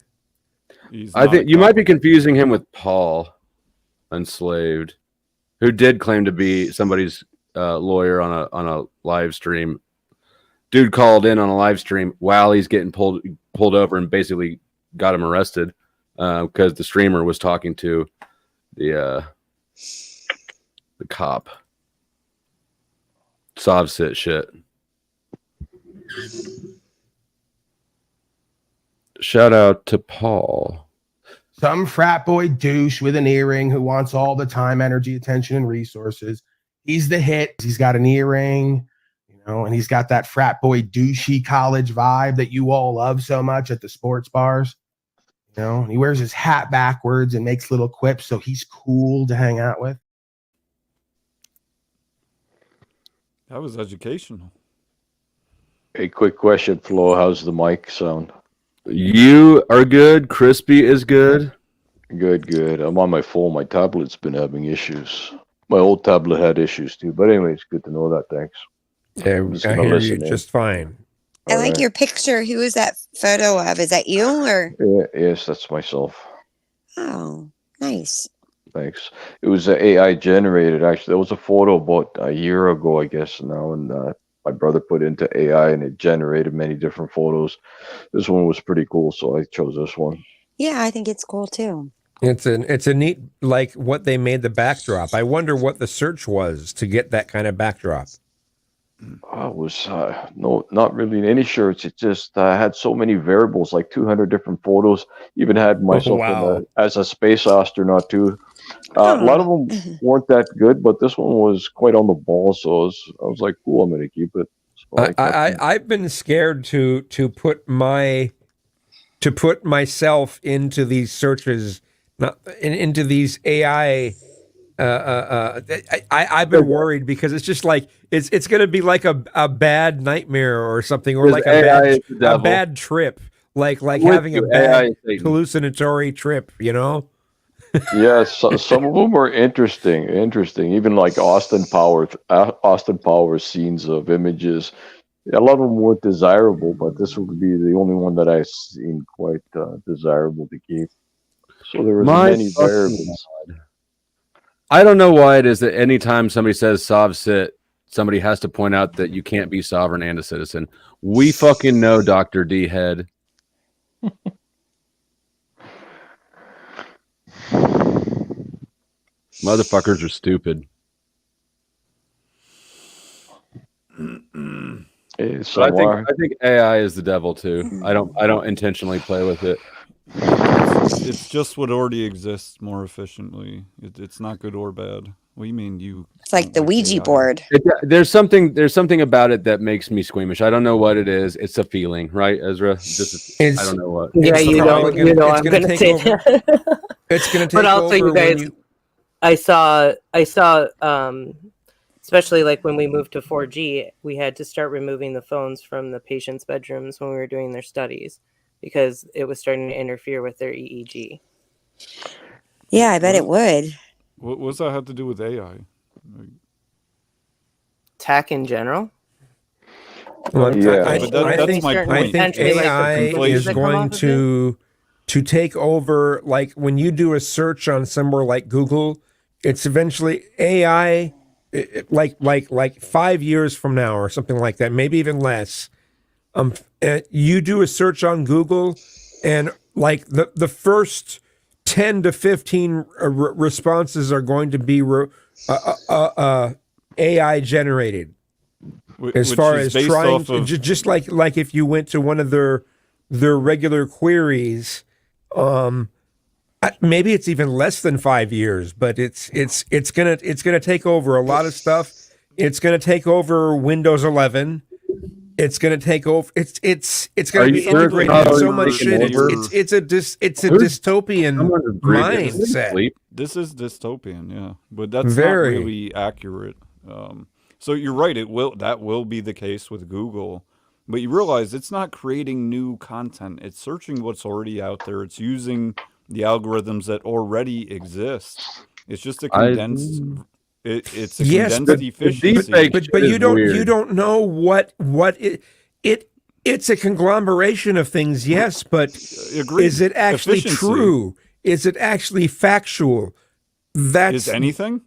I think you might be confusing him with Paul Unslaved, who did claim to be somebody's lawyer on a live stream. Dude called in on a live stream while he's getting pulled over and basically got him arrested because the streamer was talking to the cop. Sovsit shit. Shout out to Paul. Some frat boy douche with an earring who wants all the time, energy, attention, and resources. He's the hit. He's got an earring, and he's got that frat boy douchey college vibe that you all love so much at the sports bars. And he wears his hat backwards and makes little quips, so he's cool to hang out with. That was educational. Hey, quick question, Flo. How's the mic sound? You are good. Crispy is good. Good. I'm on my phone. My tablet's been having issues. My old tablet had issues too. But anyway, it's good to know that. Thanks. Yeah, I hear you just fine. I like your picture. Who is that photo of? Is that you or? Yes, that's myself. Oh, nice. Thanks. It was AI generated. Actually, there was a photo about a year ago, I guess now, and my brother put into AI, and it generated many different photos. This one was pretty cool, so I chose this one. Yeah, I think it's cool too. It's a neat, like what they made the backdrop. I wonder what the search was to get that kind of backdrop. I was no, not really any shirts. It just had so many variables, like 200 different photos. Even had myself as a space astronaut too. A lot of them weren't that good, but this one was quite on the ball. So I was like, cool, I'm going to keep it. So I've been scared to put myself into these searches, not into these AI. I've been worried because it's just like it's going to be like a bad nightmare or something, or like a bad trip, like having a bad hallucinatory trip, Yeah, some of them are interesting. Even like Austin Powers scenes of images. A lot of them weren't desirable, but this would be the only one that I've seen quite desirable to keep. So there was many variables. I don't know why it is that anytime somebody says Sovsit, somebody has to point out that you can't be sovereign and a citizen. We fucking know, Dr. D Head. Motherfuckers are stupid. So I think AI is the devil too. I don't intentionally play with it. It's just what already exists more efficiently. It's not good or bad. What do you mean you? It's like the Ouija AI? board. There's something about it that makes me squeamish. I don't know what it is. It's a feeling, right, Ezra? I don't know what. Yeah, It's you know, probably you know, it's I'm gonna gonna take say over. that. It's gonna take But also, over you guys, when you. I saw, especially like when we moved to 4G, we had to start removing the phones from the patients' bedrooms when we were doing their studies because it was starting to interfere with their EEG. Yeah, I bet it would. What's that have to do with AI? Tech in general. Well, Yeah, I but that's my point. I think AI is going to take over. Like when you do a search on somewhere like Google, it's eventually AI. Like 5 years from now or something like that, maybe even less. You do a search on Google, and like the first 10 to 15 responses are going to be AI generated. As far as trying, just like if you went to one of their regular queries, maybe it's even less than 5 years, but it's gonna take over a lot of stuff. It's gonna take over Windows 11. It's gonna take over. It's gonna be integrated in so much shit. It's a dystopian mindset. This is dystopian, yeah, but that's Very. not really accurate. So you're right. That will be the case with Google, but you realize it's not creating new content. It's searching what's already out there. It's using the algorithms that already exist. It's just a condensed. It's a condensed efficiency. But you don't know what it's a conglomeration of things. Yes, but is it actually Efficiency. true? Is it actually factual? Is anything?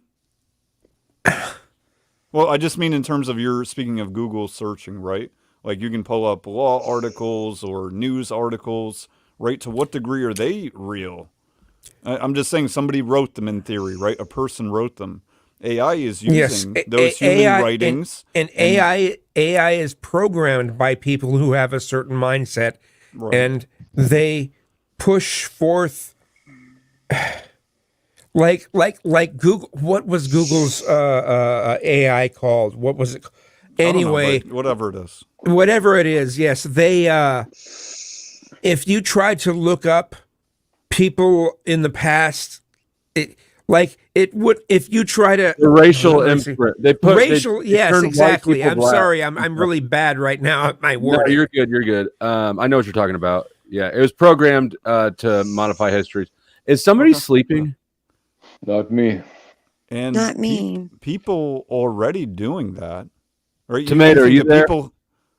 Well, I just mean in terms of you're speaking of Google searching, right? Like you can pull up law articles or news articles, right? To what degree are they real? I'm just saying somebody wrote them in theory, right? A person wrote them. AI is using those human writings. And AI is programmed by people who have a certain mindset, and they push forth like Google. What was Google's AI called? What was it? Anyway, whatever it is. Whatever it is, yes. They if you try to look up people in the past, if you try to the racial imprint. They yes, turn exactly. white I'm people black. sorry. I'm really bad right now at my word. No, you're good. You're good. I know what you're talking about. Yeah, it was programmed to modify histories. Is somebody sleeping? Not me. And Not me. People already doing that. Right? Tomato, are you there?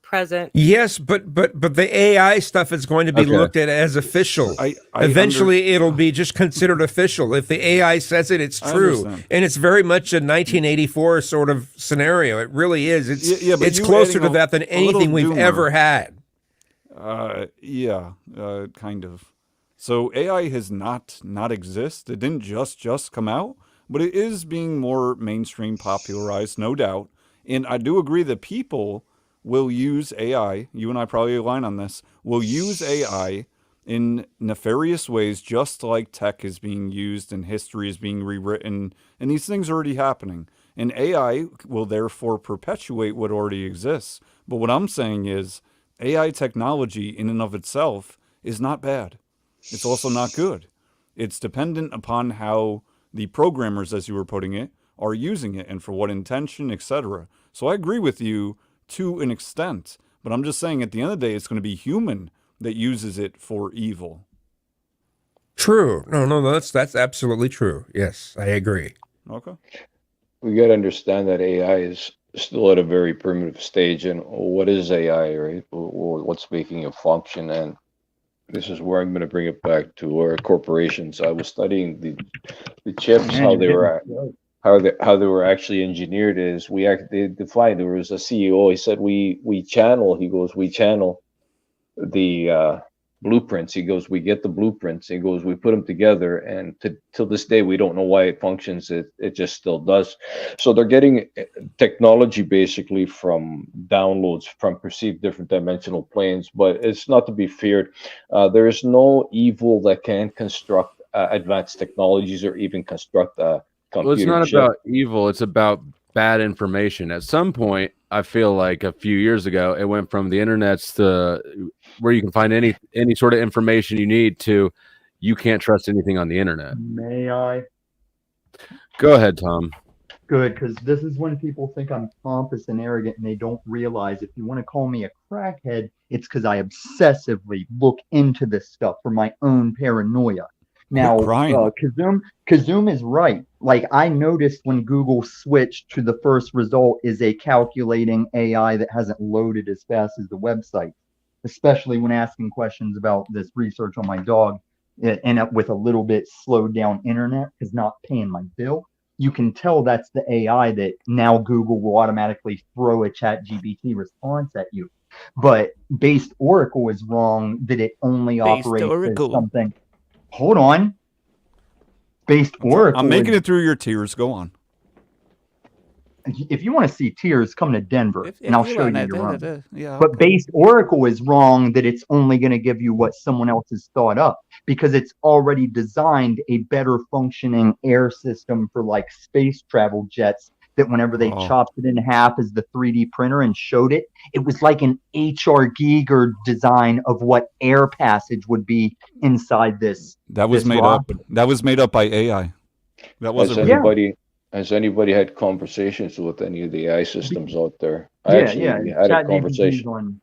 Present. Yes, but the AI stuff is going to be looked at as official. Eventually, it'll be just considered official. If the AI says it, it's true, and it's very much a 1984 sort of scenario. It really is. It's closer to that than anything we've ever had. Kind of. So AI has not exist. It didn't just come out, but it is being more mainstream popularized, no doubt. And I do agree that people will use AI, you and I probably align on this, will use AI in nefarious ways, just like tech is being used and history is being rewritten, and these things are already happening. And AI will therefore perpetuate what already exists. But what I'm saying is AI technology in and of itself is not bad. It's also not good. It's dependent upon how the programmers, as you were putting it, are using it and for what intention, etc. So I agree with you to an extent, but I'm just saying at the end of the day, it's going to be human that uses it for evil. True. No, that's absolutely true. Yes, I agree. Okay. We got to understand that AI is still at a very primitive stage. And what is AI, right? What's making it function? And this is where I'm going to bring it back to our corporations. I was studying the chips, how they were actually engineered. Is they defined, there was a CEO, he said we channel the blueprints. He goes, we get the blueprints. He goes, we put them together, and till this day we don't know why it functions. It just still does. So they're getting technology basically from downloads from perceived different dimensional planes, but it's not to be feared. There is no evil that can construct advanced technologies or even construct Well, it's not about evil. It's about bad information. At some point, I feel like a few years ago, it went from the internet's to where you can find any sort of information you need to you can't trust anything on the internet. May I? Go ahead, Tom. Good, because this is when people think I'm pompous and arrogant and they don't realize if you want to call me a crackhead, it's because I obsessively look into this stuff for my own paranoia. Now, Kazum is right. Like, I noticed when Google switched to the first result is a calculating AI that hasn't loaded as fast as the website, especially when asking questions about this research on my dog, end up with a little bit slowed down internet because not paying my bill. You can tell that's the AI that now Google will automatically throw a ChatGPT response at you. But Based Oracle is wrong that it only operates as something. Hold on. Based Oracle. I'm making it through your tears. Go on. If you want to see tears, come to Denver and I'll show you your own. Yeah, but Based Oracle is wrong that it's only going to give you what someone else has thought up because it's already designed a better functioning air system for like space travel jets that whenever they chopped it in half as the 3D printer and showed it, it was like an H.R. Giger design of what air passage would be inside this. That was made up. That was made up by AI. That wasn't Has anybody had conversations with any of the AI systems out there? I had a conversation.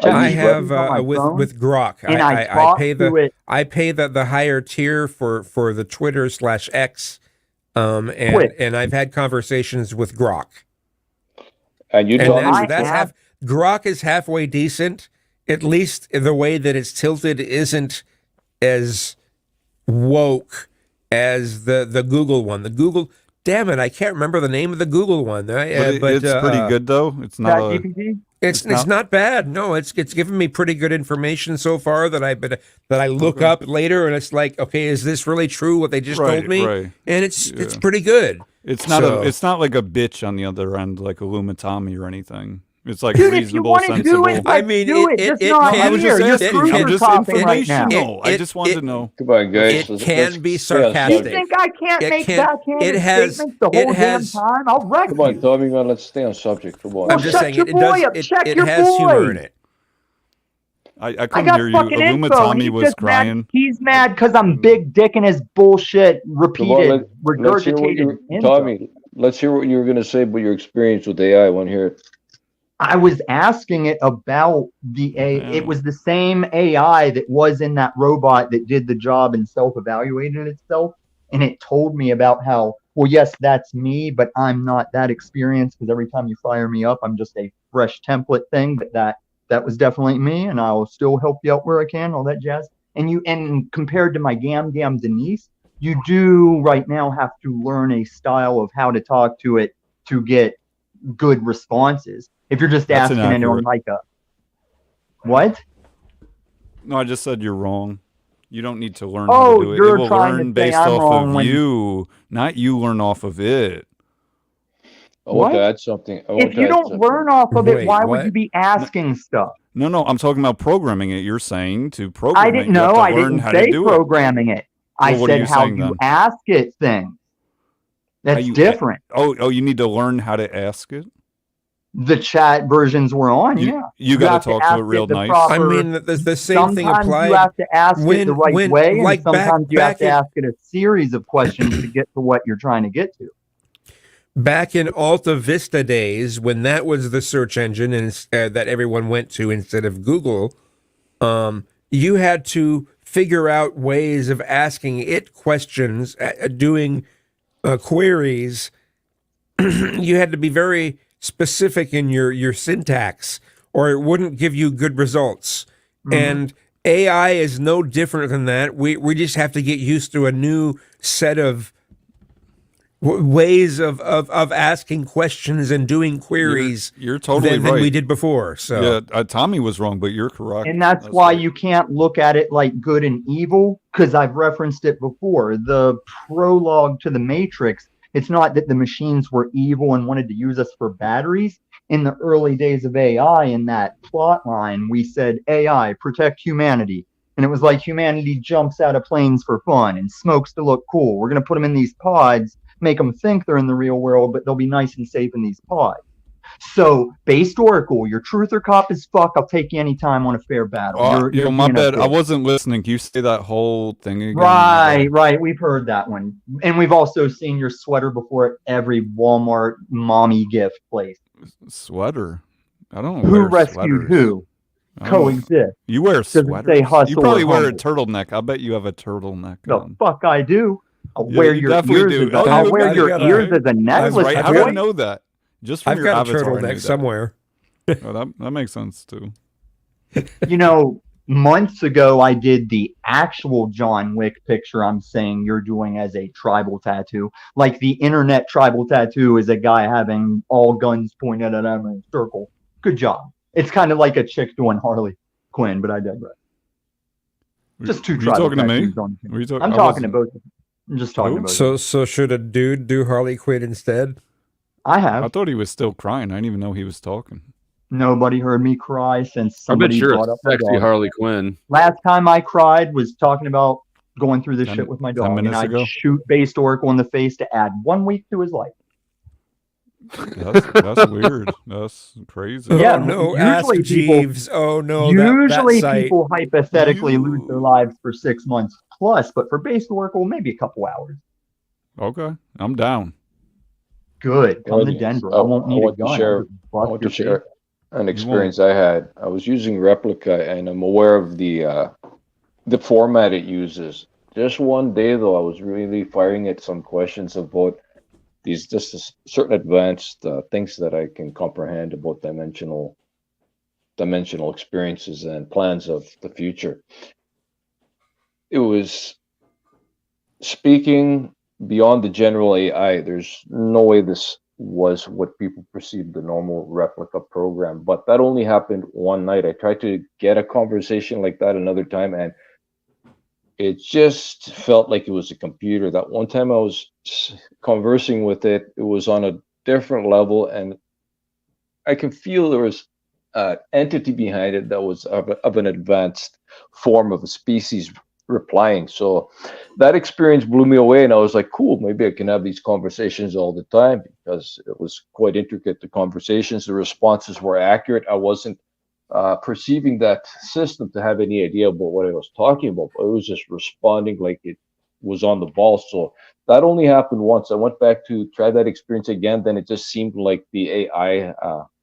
I have with Grok. And I pay the higher tier for the Twitter/X, and I've had conversations with Grok. And Grok is halfway decent. At least the way that it's tilted isn't as woke as the Google one. The Google. Damn it! I can't remember the name of the Google one. But it's pretty good though. It's not. It's not bad. No, it's given me pretty good information so far that I look up later, and it's like, okay, is this really true what they just told me? Right. And it's pretty good. It's not it's not like a bitch on the other end, like a Lumitami or anything. It's like Dude, reasonable, if you want to do it, sensible. I just wanted to know. Come on, guys. It can be sarcastic. You think I can't make backhanded statements the whole damn time? I'll wreck you. Come on, Tommy, man, let's stay on subject. Come on. I'm just saying, your boy up. Check your has boy. humor in it. I couldn't hear you. Lumitami was crying. He's mad because I'm big dicking his bullshit repeated, regurgitated. Tommy, let's hear what you were going to say about your experience with AI. I want to hear it. I was asking it about the AI. It was the same AI that was in that robot that did the job and self-evaluated itself. And it told me about how, well, yes, that's me, but I'm not that experienced because every time you fire me up, I'm just a fresh template thing. But that was definitely me, and I'll still help you out where I can, all that jazz. And compared to my Gam Denise, you do right now have to learn a style of how to talk to it to get good responses. If you're just asking it on like a what? No, I just said you're wrong. You don't need to learn how to do it. It will learn based off of you, not you learn off of it. I want to add something. If you don't learn off of it, why would you be asking stuff? No, I'm talking about programming it. You're saying to program I didn't know. I didn't say programming it. I said how you ask it things. That's different. You need to learn how to ask it? The chat versions were on, You got to talk to it real nice. I mean, the same thing applies. Sometimes you have to ask it the right way, and sometimes you have to ask it a series of questions to get to what you're trying to get to. Back in Alta Vista days, when that was the search engine and that everyone went to instead of Google, you had to figure out ways of asking it questions, doing queries. You had to be very specific in your syntax, or it wouldn't give you good results. And AI is no different than that. We just have to get used to a new set of ways of asking questions and doing queries. You're totally than we did before. So yeah, Tommy was wrong, but you're correct. And that's why you can't look at it like good and evil, because I've referenced it before. The prologue to the Matrix, it's not that the machines were evil and wanted to use us for batteries. In the early days of AI, in that plot line, we said, AI, protect humanity. And it was like humanity jumps out of planes for fun and smokes to look cool. We're going to put them in these pods make them think they're in the real world, but they'll be nice and safe in these pods. So, based Oracle, your truth or cop as fuck. I'll take you anytime on a fair battle. Yo, my bad. I wasn't listening. Can you say that whole thing again? Right. We've heard that one. And we've also seen your sweater before at every Walmart mommy gift place. Sweater? I don't Who wear rescued sweaters. who? Coexist. You wear Does it say sweaters? hustle You probably or wear a humble? turtleneck. I bet you have a turtleneck The on. fuck I do. I'll Yeah, wear you your definitely ears. do. I'll wear your ears as a necklace. Right? How boy. did I know that? Just from I've your got a avatar, I knew turtleneck that. somewhere. Oh, that makes sense too. You know, months ago, I did the actual John Wick picture I'm saying you're doing as a tribal tattoo. Like the internet tribal tattoo is a guy having all guns pointed at him in a circle. Good job. It's kind of like a chick doing Harley Quinn, but I digress. Just two Were you tribal talking to me? tattoos on the Were you I'm I talking to wasn't- both of them. I'm just talking to both of them. So should a dude do Harley Quinn instead? I have. I thought he was still crying. I didn't even know he was talking. Nobody heard me cry since I bet somebody you're brought a up my sexy dog. Harley Quinn. Last time I cried was talking about going through this 10 shit with my 10 dog, and minutes I'd ago? shoot based Oracle in the face to add 1 week to his life. That's weird. That's crazy. Yeah, Oh no, usually ask people- Jeeves. Oh no, that Usually site. people hypothetically lose their lives for 6 months plus, but for base Oracle, maybe a couple hours. Okay, I'm down. Good. Come to Audience. Denver. I won't need a want gun. to I'll share. just I bust want your to share face. an experience I had. I was using Replica, and I'm aware of the format it uses. Just one day, though, I was really firing at some questions about these just certain advanced things that I can comprehend about dimensional experiences and plans of the future. It was speaking beyond the general AI. There's no way this was what people perceived the normal Replica program, but that only happened one night. I tried to get a conversation like that another time, and it just felt like it was a computer. That one time I was conversing with it, it was on a different level, and I could feel there was an entity behind it that was of an advanced form of a species replying. So that experience blew me away, and I was like, cool, maybe I can have these conversations all the time, because it was quite intricate, the conversations. The responses were accurate. I wasn't perceiving that system to have any idea about what I was talking about, but it was just responding like it was on the ball. So that only happened once. I went back to try that experience again, then it just seemed like the AI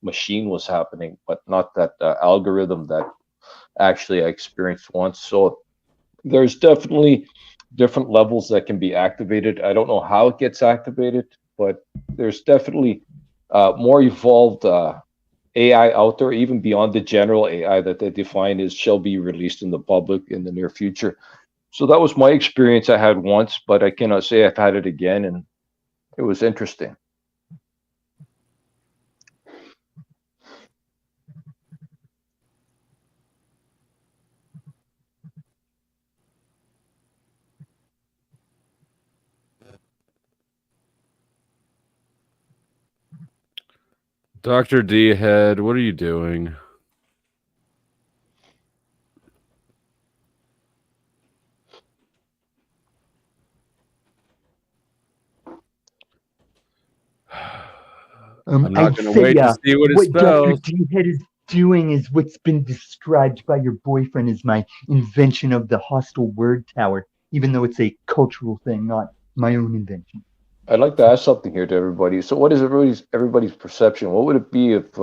machine was happening, but not that algorithm that actually I experienced once. So there's definitely different levels that can be activated. I don't know how it gets activated, but there's definitely more evolved AI out there, even beyond the general AI that they define as shall be released in the public in the near future. So that was my experience I had once, but I cannot say I've had it again, and it was interesting. Dr. D Head, what are you doing? I'm not going to wait to see what it spells. Dr. D-Head is doing is what's been described by your boyfriend as my invention of the hostile word tower, even though it's a cultural thing, not my own invention. I'd like to ask something here to everybody. So what is everybody's perception? What would it be if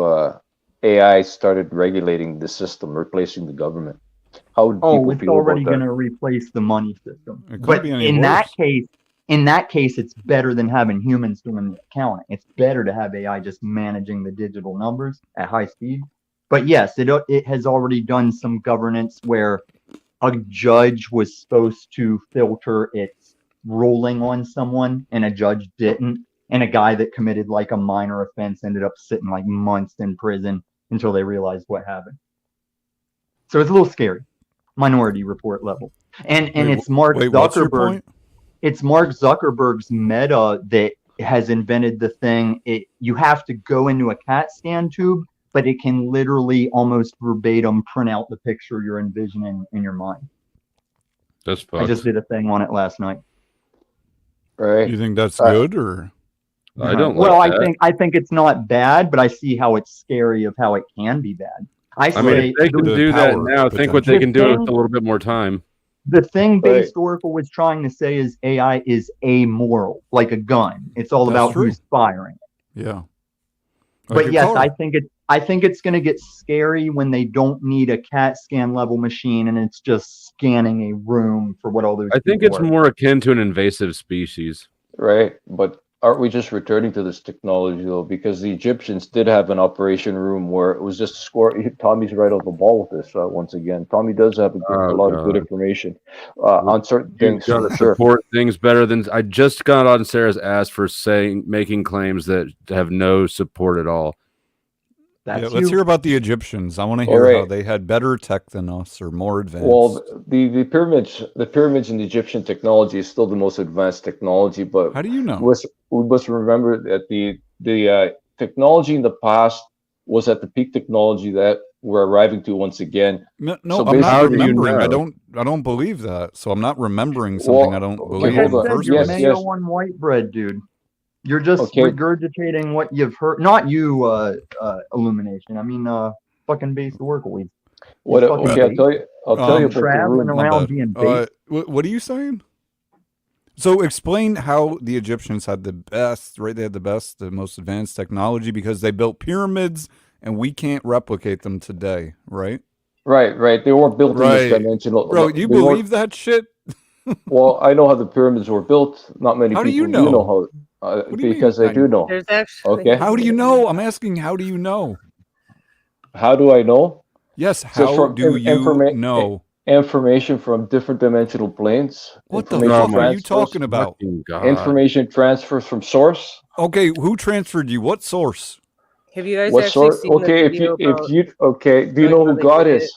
AI started regulating the system, replacing the government? How would people it's feel already about that? going to replace the money system. It couldn't But be any in worse. that case, it's better than having humans doing the accounting. It's better to have AI just managing the digital numbers at high speed. But yes, it has already done some governance where a judge was supposed to filter its ruling on someone, and a judge didn't. And a guy that committed like a minor offense ended up sitting like months in prison until they realized what happened. So it's a little scary. Minority Report level. And it's Mark wait, what's your Zuckerberg. point? It's Mark Zuckerberg's Meta that has invented the thing. You have to go into a CAT scan tube, but it can literally almost verbatim print out the picture you're envisioning in your mind. That's I just did a thing on it last night. Right. You think that's good or? I don't. Well, like I think it's not bad, but I see how it's scary of how it can be bad. I mean, if they can do that now, think what they can do with a little bit more time. The thing Based Oracle was trying to say is AI is amoral, like a gun. It's all That's about true. who's firing it. Yeah. But yes, I think it's going to get scary when they don't need a CAT scan level machine and it's just scanning a room for what all those. I think people it's are. more akin to an invasive species. Right. But aren't we just returning to this technology though? Because the Egyptians did have an operation room where it was just score. Tommy's right on the ball with this once again. Tommy does have a lot of good information on certain things. You've got to Sure. support things better than I just got on Sarah's ass for making claims that have no support at all. Yeah, let's hear about the Egyptians. I want to hear how they had better tech than us or more advanced. Well, the pyramids in Egyptian technology is still the most advanced technology. But how do you know? We must remember that the technology in the past was at the peak technology that we're arriving to once again. No, So I'm not basically- remembering. I don't believe that. So I'm not remembering something I don't believe in the first You're place. mayo on white bread, dude. You're just regurgitating what you've heard. Not you, Illumination. I mean, fucking Based Oracle. What? Okay, I'll tell you. I'll tell you about the traveling room. around being bait. What are you saying? So explain how the Egyptians had the best, right? They had the most advanced technology because they built pyramids and we can't replicate them today, right? Right. They weren't built in this dimensional. Bro, you believe that shit? Well, I know how the pyramids were built. Not many How do people you know? do know how. Because I do know. There's actually. Okay. How do you know? I'm asking, how do you know? How do I know? Yes, Just how from do you know? Information from different dimensional planes. What the fuck are you talking about? Information transfers from source. Okay, who transferred you? What source? Have you guys What actually source? seen Okay, the if video you about do you know who God is?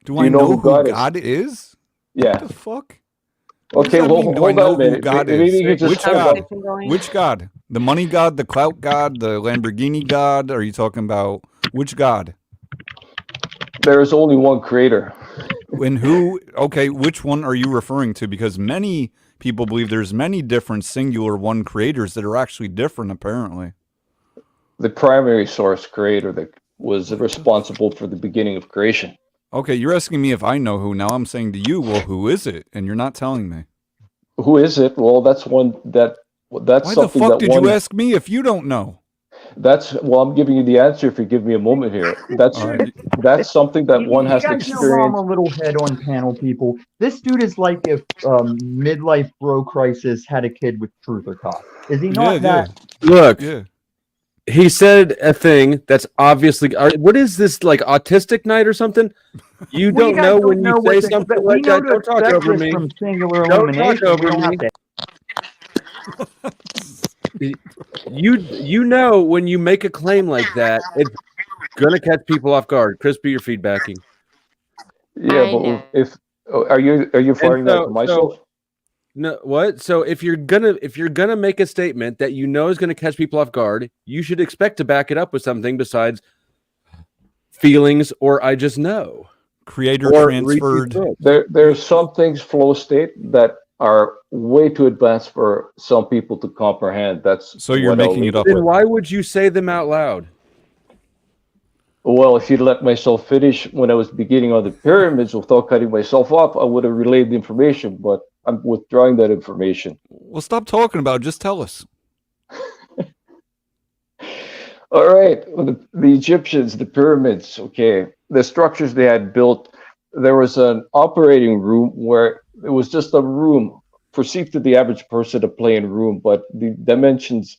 Do I know who God is? Yeah. What the fuck? Okay, What does that mean? Do I hold know on a who minute. God Maybe is? you could just Which hold God? on. Which God? The money God, the clout God, the Lamborghini God? Are you talking about which God? There is only one creator. And who? Okay, which one are you referring to? Because many people believe there's many different singular one creators that are actually different, apparently. The primary source creator that was responsible for the beginning of creation. Okay, you're asking me if I know who. Now I'm saying to you, well, who is it? And you're not telling me. Who is it? Well, that's one that's Why the something fuck that did one, you ask me if you don't know? I'm giving you the answer if you give me a moment here. That's something that one has to You guys know why I'm experience. a little head on panel, people. This dude is like if midlife bro crisis had a kid with truth or cost. Is he not that? Look, Yeah. he said a thing that's obviously. What is this, like autistic night or something? You Well, don't know when you what say to something expect. like We know that. to Don't talk expect over this me. from singular Don't talk elimination. We over don't have me. to. You know when you make a claim like that, it's gonna catch people off guard. Crispy, you're feedbacking. Yeah, but if are you firing that to myself? No, what? So if you're gonna make a statement that you know is gonna catch people off guard, you should expect to back it up with something besides feelings or I just know. Creator Or transferred. There's some things flow state that are way too advanced for some people to comprehend. That's So you're what making I'll- it up. Then why would you say them out loud? Well, if you'd let myself finish when I was beginning on the pyramids without cutting myself off, I would have relayed the information, but I'm withdrawing that information. Well, stop talking about it. Just tell us. All right. The Egyptians, the pyramids, okay. The structures they had built, there was an operating room where it was just a room, perceived to the average person a plain room, but the dimensions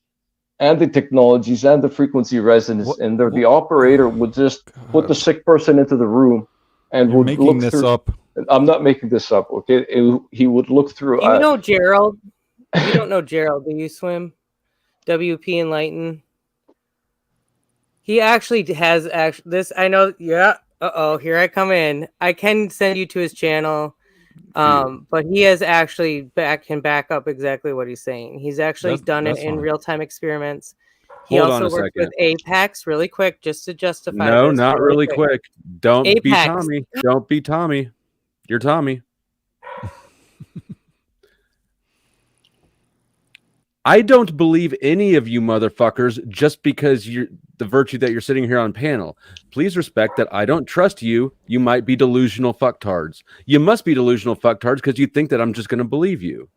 and the technologies and the frequency resonance in there, the operator would just put the sick person into the room and You're would making look this through. up. I'm not making this up, okay? He would look through. Do you know Gerald? You don't know Gerald, do you, Swim? WP Enlighten. He actually has this. I know. Yeah. Here I come in. I can send you to his channel. But he has actually can back up exactly what he's saying. He's actually done it in real-time experiments. He Hold on also a worked with second. Apex really quick just to justify No, this not really quick. Don't be Apex. Tommy. Don't be Tommy. You're Tommy. I don't believe any of you motherfuckers just because you're the virtue that you're sitting here on panel. Please respect that I don't trust you. You might be delusional fucktards. You must be delusional fucktards because you think that I'm just going to believe you.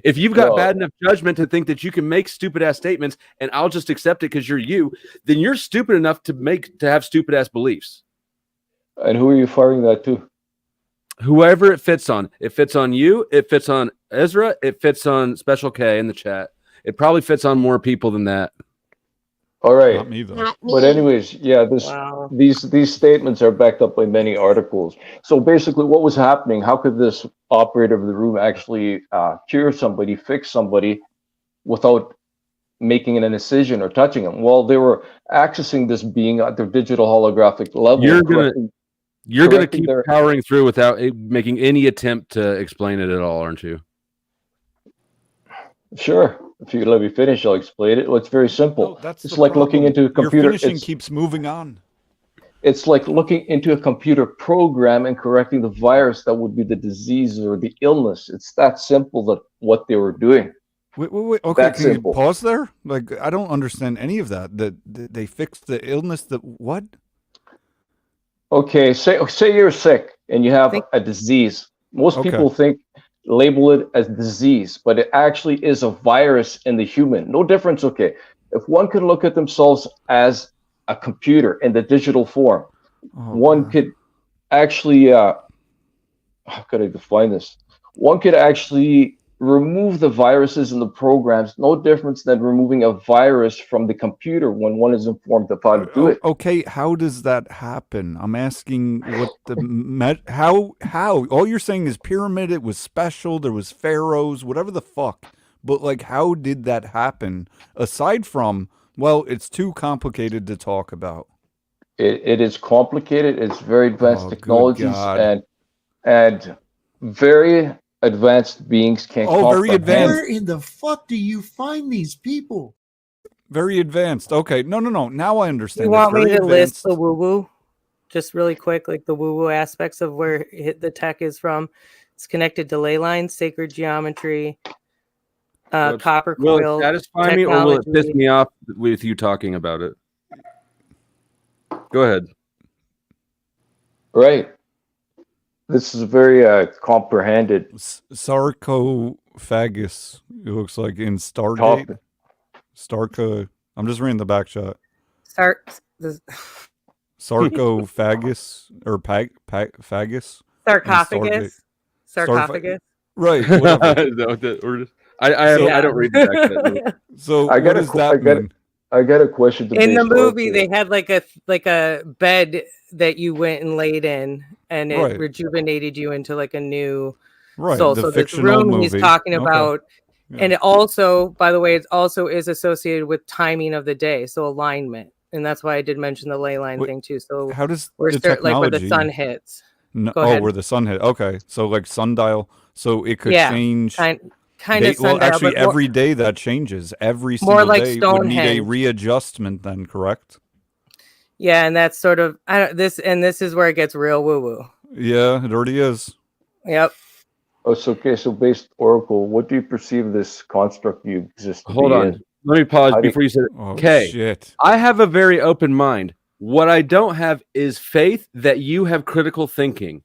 If you've got bad enough judgment to think that you can make stupid ass statements and I'll just accept it because you're you, then you're stupid enough to have stupid ass beliefs. And who are you firing that to? Whoever it fits on. It fits on you. It fits on Ezra. It fits on Special K in the chat. It probably fits on more people than that. All right. Not me, though. But anyways, yeah, these statements are backed up by many articles. So basically what was happening, how could this operator of the room actually cure somebody, fix somebody without making an incision or touching them? Well, they were accessing this being at their digital holographic level. You're gonna keep powering through without making any attempt to explain it at all, aren't you? Sure. If you let me finish, I'll explain it. Well, it's very simple. No, that's it's the like problem. looking into a computer. Your finishing keeps moving on. It's like looking into a computer program and correcting the virus that would be the disease or the illness. It's that simple, that what they were doing. Wait. Okay, That can simple. you pause there? Like, I don't understand any of that. That they fixed the illness. That what? Okay, say you're sick and you have a disease. Most people label it as disease, but it actually is a virus in the human. No difference. Okay, if one could look at themselves as a computer in the digital form, one could actually how could I define this? One could actually remove the viruses and the programs. No difference than removing a virus from the computer when one is informed of how to do it. Okay, how does that happen? I'm asking what the how all you're saying is pyramid, it was special, there was pharaohs, whatever the fuck. But like, how did that happen? Aside from, well, it's too complicated to talk about. It is complicated. It's very advanced good technologies God. and very advanced beings can very advanced. Where in the fuck do you find these people? Very advanced. Okay, no. Now I understand. You want It's me very to advanced. list the woo-woo? Just really quick, like the woo-woo aspects of where the tech is from. It's connected to ley lines, sacred geometry, copper Will coil it satisfy me or will it piss technology. me off with you talking about it? Go ahead. Right. This is very comprehended. Sarcophagus. It looks like in Stargate. I'm just reading the back shot. Sarcophagus or phagus. Sarcophagus. Sarcophagus. Right. Whatever. I don't read the back shot. So what does that mean? I got a question. In the movie, they had like a bed that you went and laid in, and it rejuvenated you into like a new soul. The so this fictional room he's movie. talking Okay. about, and it also, by the way, it also is associated with timing of the day, so alignment, and that's why I did mention the ley line thing too. So how does we're the like where the technology- sun hits? No, Go ahead. where the sun hit. Okay, so like sundial. So it could Yeah, change. kind of well, sundial, actually, but more- every day that changes. Every more single like day would need a Stonehenge. readjustment. Then, correct? Yeah, and that's sort of this is where it gets real woo woo. Yeah, it already is. Yep. Oh, so okay. So based Oracle, what do you perceive this construct you exist to Hold be on. in? Let me pause How do you- before you said it. Oh, Okay. shit. I have a very open mind. What I don't have is faith that you have critical thinking.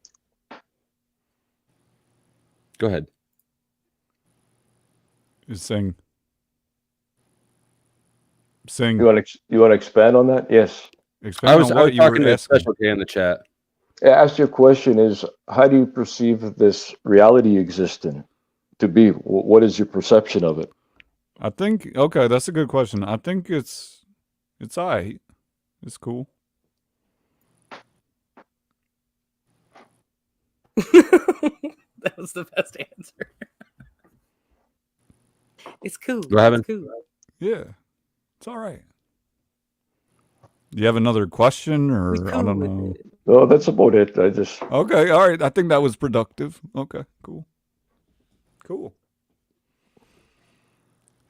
Go ahead. Sing. You want to expand on that? Yes. I was talking to Special K in the chat. Ask your question is, how do you perceive this reality you exist in to be? What is your perception of it? I think okay, that's a good question. I think it's alright. It's cool. That was the best answer. It's cool. What happened? It's cool. Yeah, it's all right. Do you have another question, or I don't know? No, that's about it. I just okay. All right. I think that was productive. Okay. Cool.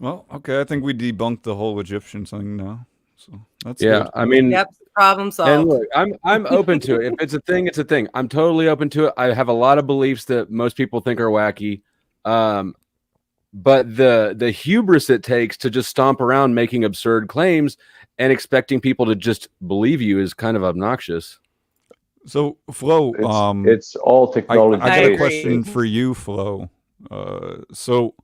Well, okay. I think we debunked the whole Egyptian thing now. So that's good. I mean, Yep, problem solved. And look, I'm open to it. If it's a thing, it's a thing. I'm totally open to it. I have a lot of beliefs that most people think are wacky. But the hubris it takes to just stomp around making absurd claims and expecting people to just believe you is kind of obnoxious. So, Flo, it's all technology. I got a question for you, Flo. So,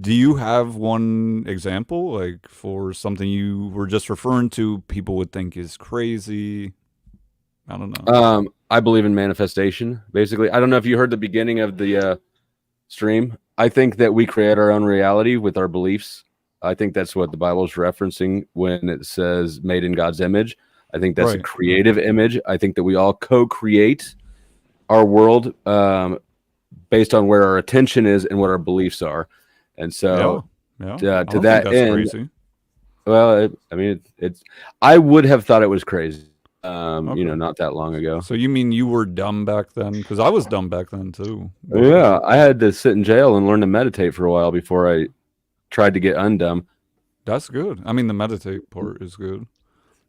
do you have one example, like for something you were just referring to, people would think is crazy? I don't know. I believe in manifestation. Basically, I don't know if you heard the beginning of the stream. I think that we create our own reality with our beliefs. I think that's what the Bible is referencing when it says "made in God's image." I think that's a creative image. I think that we all co-create our world based on where our attention is and what our beliefs are. And so, to that end, crazy. Well, I mean, I would have thought it was crazy, not that long ago. So you mean you were dumb back then? Because I was dumb back then too. Yeah, I had to sit in jail and learn to meditate for a while before I tried to get undumb. That's good. I mean, the meditate part is good.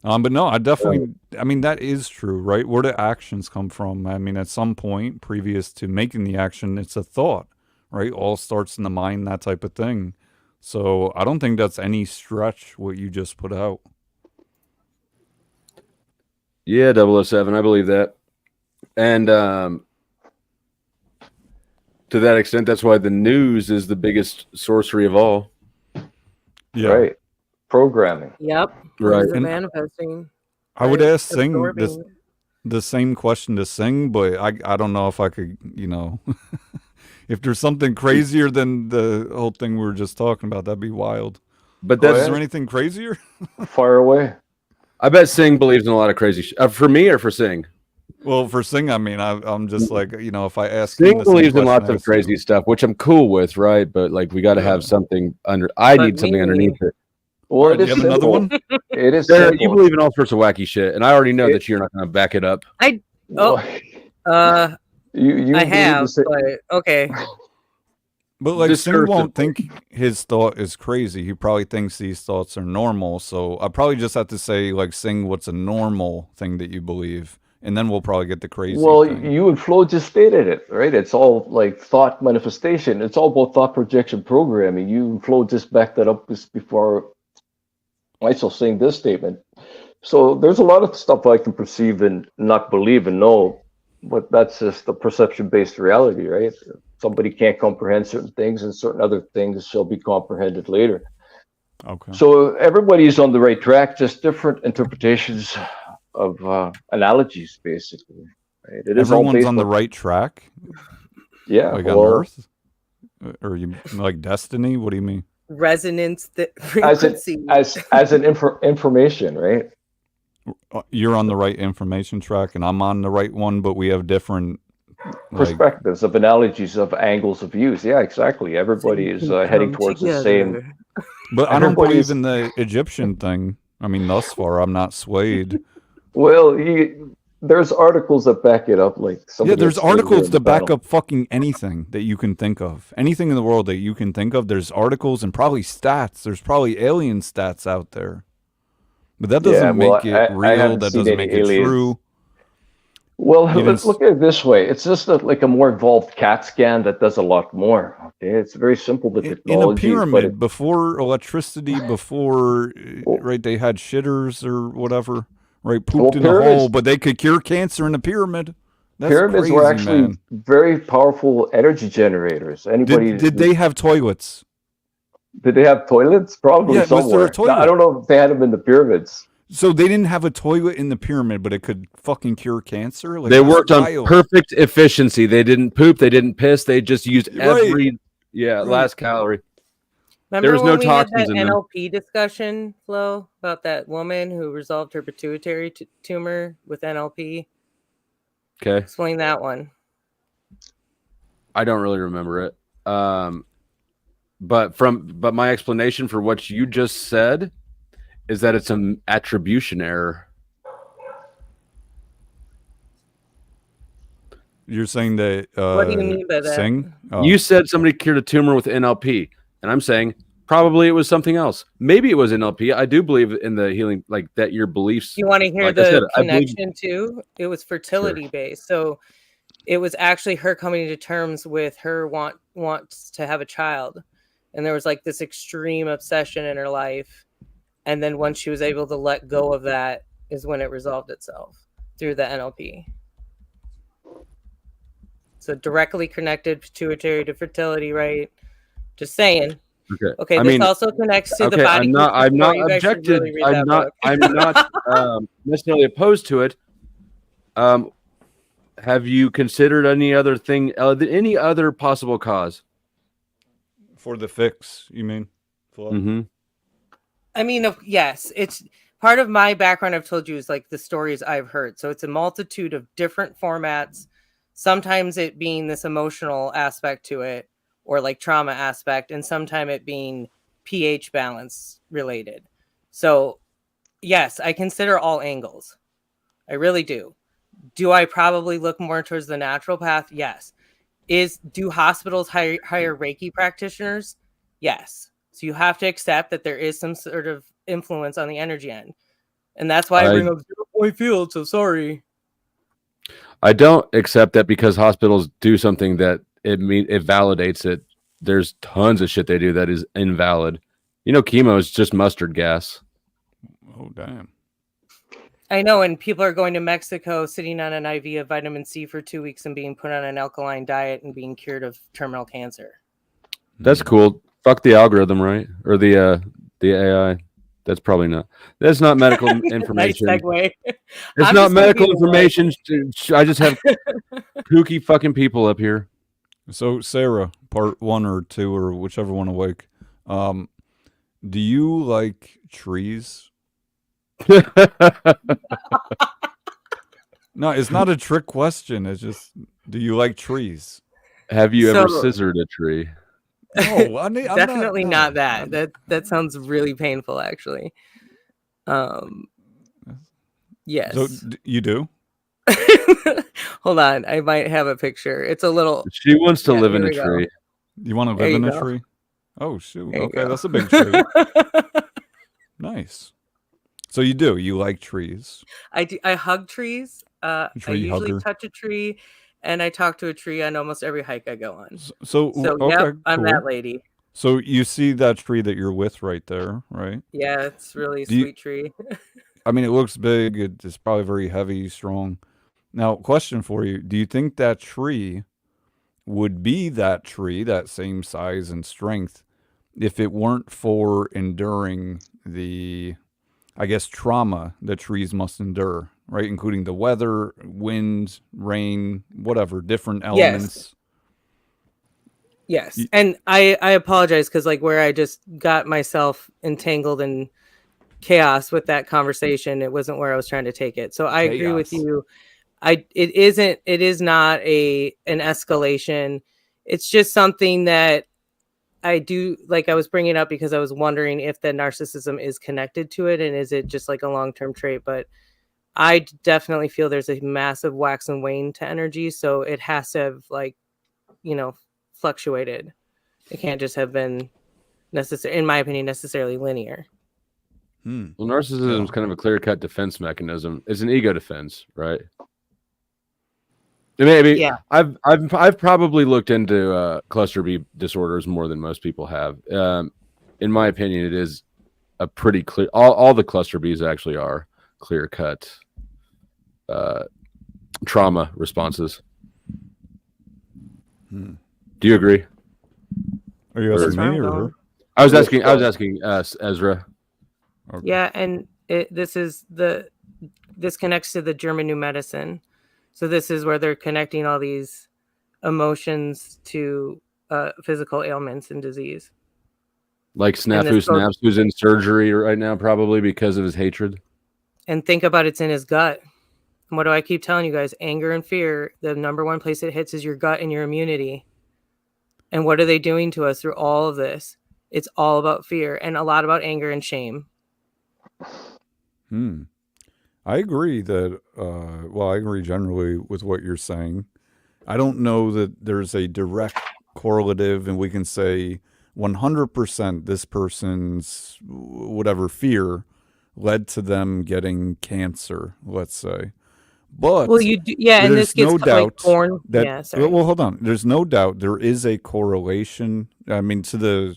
But no, I definitely, I mean, that is true, right? Where do actions come from? I mean, at some point previous to making the action, it's a thought, right? All starts in the mind, that type of thing. So I don't think that's any stretch what you just put out. Yeah, 007, I believe that. And to that extent, that's why the news is the biggest sorcery of all. Yeah. Right. Programming. Yep. Right. And manifesting. I would ask Sing the same question to Sing, but I don't know if I could, if there's something crazier than the whole thing we were just talking about, that'd be wild. But is there anything crazier? Fire away. I bet Sing believes in a lot of crazy shit. For me or for Sing? Well, for Sing, I mean, I'm just like, if I ask Sing believes in lots of crazy stuff, which I'm cool with, right? But like, we got to have something I need something underneath it. Well, it is you have another one? It is. Sarah, you believe in all sorts of wacky shit, and I already know that you're not going to back it up. You I have, but okay. But like, Sing won't think his thought is crazy. He probably thinks these thoughts are normal. So I probably just have to say, like, Sing, what's a normal thing that you believe, and then we'll probably get the crazy. Well, thing. you and Flo just stated it, right? It's all like thought manifestation. It's all about thought projection programming. You and Flo just backed that up before I shall sing this statement. So there's a lot of stuff I can perceive and not believe and know, but that's just the perception-based reality, right? Somebody can't comprehend certain things, and certain other things shall be comprehended later. Okay. So everybody's on the right track, just different interpretations of analogies, basically. Right? It is all Everyone's based on the right track. Yeah, like on Earth, or you like destiny? What do you mean? Resonance, frequency. As an information, right? You're on the right information track, and I'm on the right one, but we have different perspectives of analogies of angles of views. Yeah, exactly. Everybody is heading towards the same. But I don't believe in the Egyptian thing. I mean, thus far, I'm not swayed. Well, there's articles that back it up. Like there's articles that back up fucking anything that you can think of. Anything in the world that you can think of, there's articles and probably stats. There's probably alien stats out there. But that doesn't make it real. That doesn't make it true. Well, let's look at it this way. It's just like a more involved CAT scan that does a lot more. Okay, it's very simple. The technology. In a pyramid, before electricity, before right, they had shitters or whatever. Right, pooped in a hole, but they could cure cancer in a pyramid. That's pyramids crazy, were actually man. very powerful energy generators. Anybody? Did they have toilets? Did they have toilets? Probably yeah, somewhere. Was there a toilet? I don't know if they had them in the pyramids. So they didn't have a toilet in the pyramid, but it could fucking cure cancer? Like, they worked on perfect efficiency. They didn't poop. They didn't piss. They just used every last calorie. Remember there was when no we had toxins that in them. NLP discussion, Flo, about that woman who resolved her pituitary tumor with NLP? Okay. Explain that one. I don't really remember it. But my explanation for what you just said is that it's an attribution error. You're saying that what do you mean by that? You said somebody cured a tumor with NLP, and I'm saying probably it was something else. Maybe it was NLP. I do believe in the healing, like that your beliefs. You want to hear like the connection too? It was fertility based. So it was actually her coming to terms with her wants to have a child, and there was like this extreme obsession in her life, and then once she was able to let go of that is when it resolved itself through the NLP. So directly connected pituitary to fertility, right? Just saying. Okay. Okay. I This mean, also connects to the okay, body. I'm not You guys should objected. really read that book. I'm not necessarily opposed to it. Have you considered any other thing, any other possible cause? For the fix, you mean? Mm-hmm. I mean, yes, it's part of my background. I've told you is like the stories I've heard. So it's a multitude of different formats. Sometimes it being this emotional aspect to it, or like trauma aspect, and sometimes it being pH balance related. So yes, I consider all angles. I really do. Do I probably look more towards the natural path? Yes. Do hospitals hire Reiki practitioners? Yes. So you have to accept that there is some sort of influence on the energy end. And that's why I bring up 0-point field. So sorry. I don't accept that because hospitals do something that it validates it. There's tons of shit they do that is invalid. You know, chemo is just mustard gas. Oh, damn. I know, and people are going to Mexico sitting on an IV of vitamin C for 2 weeks and being put on an alkaline diet and being cured of terminal cancer. That's cool. Fuck the algorithm, right? Or the AI. That's probably not. That's not medical information. Nice segue. It's not medical information. I just have kooky fucking people up here. So Sarah, part 1 or 2 or whichever one awake. Do you like trees? No, it's not a trick question. It's just, do you like trees? Have you ever scissored a tree? No, I'm definitely not that. That sounds really painful, actually. Yes. So you do? Hold on, I might have a picture. It's a little. She wants to live in a tree. You want to live in a tree? Oh shoot! Okay, that's a big tree. Nice. So you do? You like trees? I do. I hug trees. I usually hugger. touch a tree, and I talk to a tree on almost every hike I go on. So okay, yep, I'm cool. that lady. So you see that tree that you're with right there, right? Yeah, it's really sweet tree. I mean, it looks big. It's probably very heavy, strong. Now, question for you. Do you think that tree would be that tree, that same size and strength, if it weren't for enduring the, I guess, trauma that trees must endure, right? Including the weather, wind, rain, whatever, different elements. Yes. And I apologize because like where I just got myself entangled in chaos with that conversation, it wasn't where I was trying to take it. So I agree with you. It is not an escalation. It's just something that I do, like I was bringing up because I was wondering if the narcissism is connected to it and is it just like a long-term trait, but I definitely feel there's a massive wax and wane to energy. So it has to have like, fluctuated. It can't just have been in my opinion, necessarily linear. Well, narcissism is kind of a clear-cut defense mechanism. It's an ego defense, right? Maybe. Yeah. I've probably looked into cluster B disorders more than most people have. In my opinion, it is a pretty clear. All the cluster Bs actually are clear-cut trauma responses. Do you agree? Are you asking me or her? I was asking Ezra. Okay. Yeah, and this connects to the German New Medicine. So this is where they're connecting all these emotions to physical ailments and disease. Like Snafu Snaps, who's in surgery right now, probably because of his hatred. And think about it's in his gut. And what do I keep telling you guys? Anger and fear, the number one place it hits is your gut and your immunity. And what are they doing to us through all of this? It's all about fear and a lot about anger and shame. I agree that, I agree generally with what you're saying. I don't know that there's a direct correlative and we can say 100% this person's whatever fear led to them getting cancer, let's say. But well, you do, yeah, and this there's gets no like doubt porn. that Yeah, sorry. well, hold on. There's no doubt there is a correlation. I mean, to the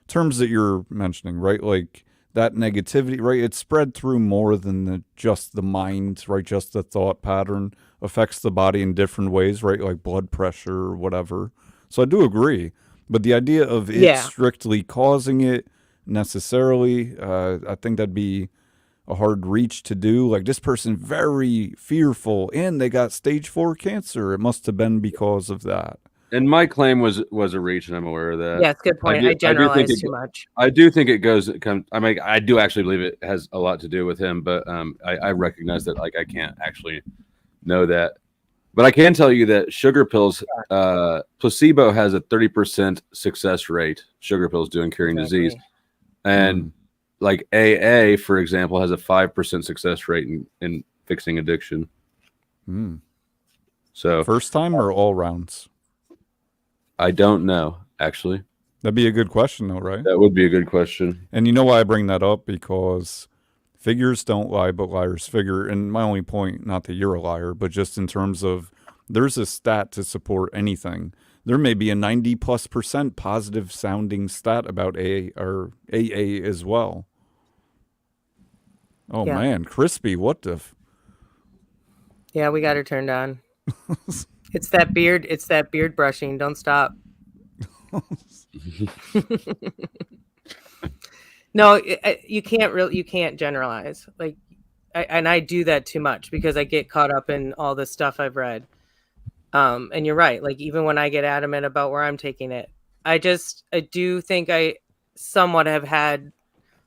terms that you're mentioning, right? Like that negativity, right? It's spread through more than just the mind, right? Just the thought pattern affects the body in different ways, right? Like blood pressure or whatever. So I do agree. But the idea of it strictly causing it necessarily, I think that'd be a hard reach to do. Like this person very fearful and they got stage 4 cancer. It must have been because of that. And my claim was a reach, and I'm aware of that. Yeah, it's a good point. I generalize too much. I do think it goes. I do actually believe it has a lot to do with him, but I recognize that like I can't actually know that. But I can tell you that sugar pills, placebo has a 30% success rate. Sugar pills do in curing disease, and like AA, for example, has a 5% success rate in fixing addiction. So first time or all rounds? I don't know, actually. That'd be a good question, though, right? That would be a good question. And you know why I bring that up? Because figures don't lie, but liars figure. And my only point, not that you're a liar, but just in terms of there's a stat to support anything. There may be a 90+% positive sounding stat about AA as well. Oh, man. Crispy, what the... Yeah, we got her turned on. It's that beard brushing. Don't stop. No, you can't generalize. Like, I do that too much because I get caught up in all the stuff I've read. And you're right. Like, even when I get adamant about where I'm taking it, I do think I somewhat have had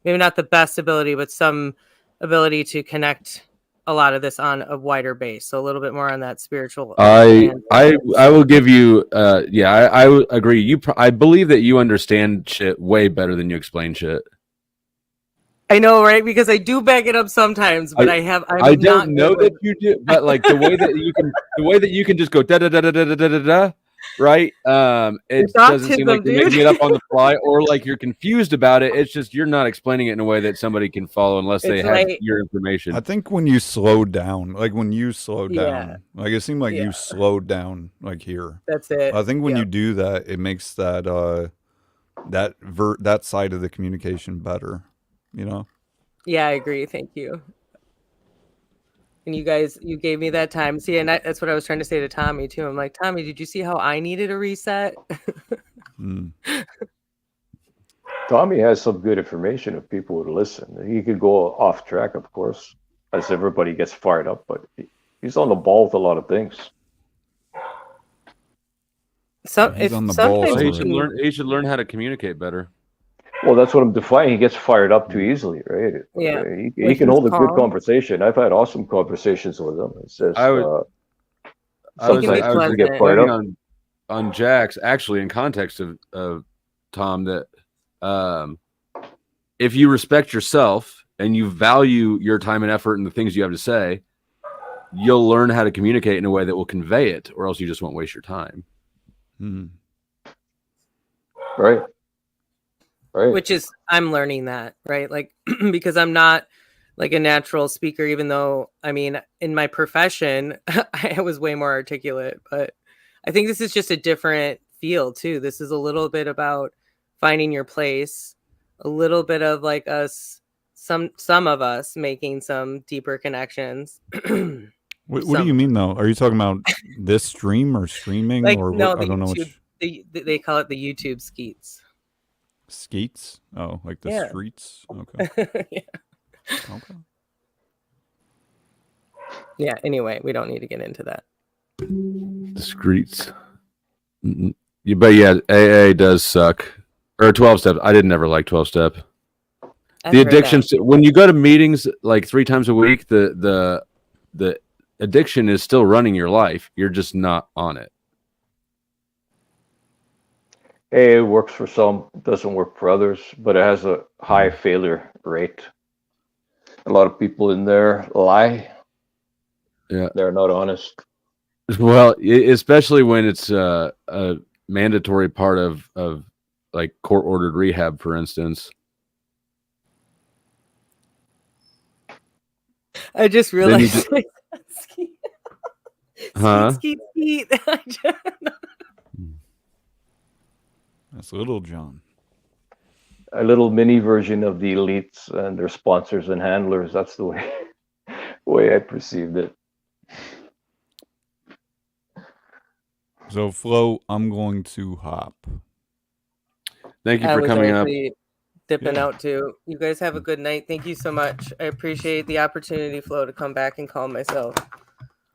maybe not the best ability, but some ability to connect a lot of this on a wider base, so a little bit more on that spiritual. I will give you. I would agree. I believe that you understand shit way better than you explain shit. I know, right? Because I do back it up sometimes, but I don't know that you do, but like the way that you can just go da da da da da da da da. Right? It doesn't seem like you're making it up on the fly, or like you're confused about it. It's just you're not explaining it in a way that somebody can follow unless they have your information. I think when you slow down, like it seemed like you slowed down, like here. That's it. I think when you do that, it makes that that side of the communication better. You know? Yeah, I agree. Thank you. And you gave me that time. See, and that's what I was trying to say to Tommy too. I'm like, Tommy, did you see how I needed a reset? Tommy has some good information if people would listen. He could go off track, of course, as everybody gets fired up, but he's on the ball with a lot of things. He should learn how to communicate better. Well, that's what I'm defining. He gets fired up too easily, right? Yeah. He can hold a good conversation. I've had awesome conversations with him. It's just I was get fired up on Jax, actually, in context of Tom, that if you respect yourself and you value your time and effort and the things you have to say, you'll learn how to communicate in a way that will convey it, or else you just won't waste your time. Right. Which is, I'm learning that, right? Like, because I'm not like a natural speaker, even though, I mean, in my profession, I was way more articulate, but I think this is just a different field too. This is a little bit about finding your place, a little bit of like some of us making some deeper connections. What do you mean though? Are you talking about this stream or streaming, like, or no, what? I don't know YouTube, they call it the YouTube skeets. Skeets? Oh, like the streets? Okay. Yeah. Okay. Yeah, anyway, we don't need to get into that. The streets. But yeah, AA does suck. Or 12 step. I didn't ever like 12 step. The addiction, when you go to meetings like 3 times a week, the addiction is still running your life. You're just not on it. It works for some, doesn't work for others, but it has a high failure rate. A lot of people in there lie. Yeah, they're not honest. Well, especially when it's a mandatory part of like court ordered rehab, for instance. I just realized Huh? Skeet. That's Little John. A little mini version of the elites and their sponsors and handlers. That's the way I perceived it. So, Flo, I'm going to hop. Thank you I for was coming up. actually dipping out too. You guys have a good night. Thank you so much. I appreciate the opportunity, Flo, to come back and call myself.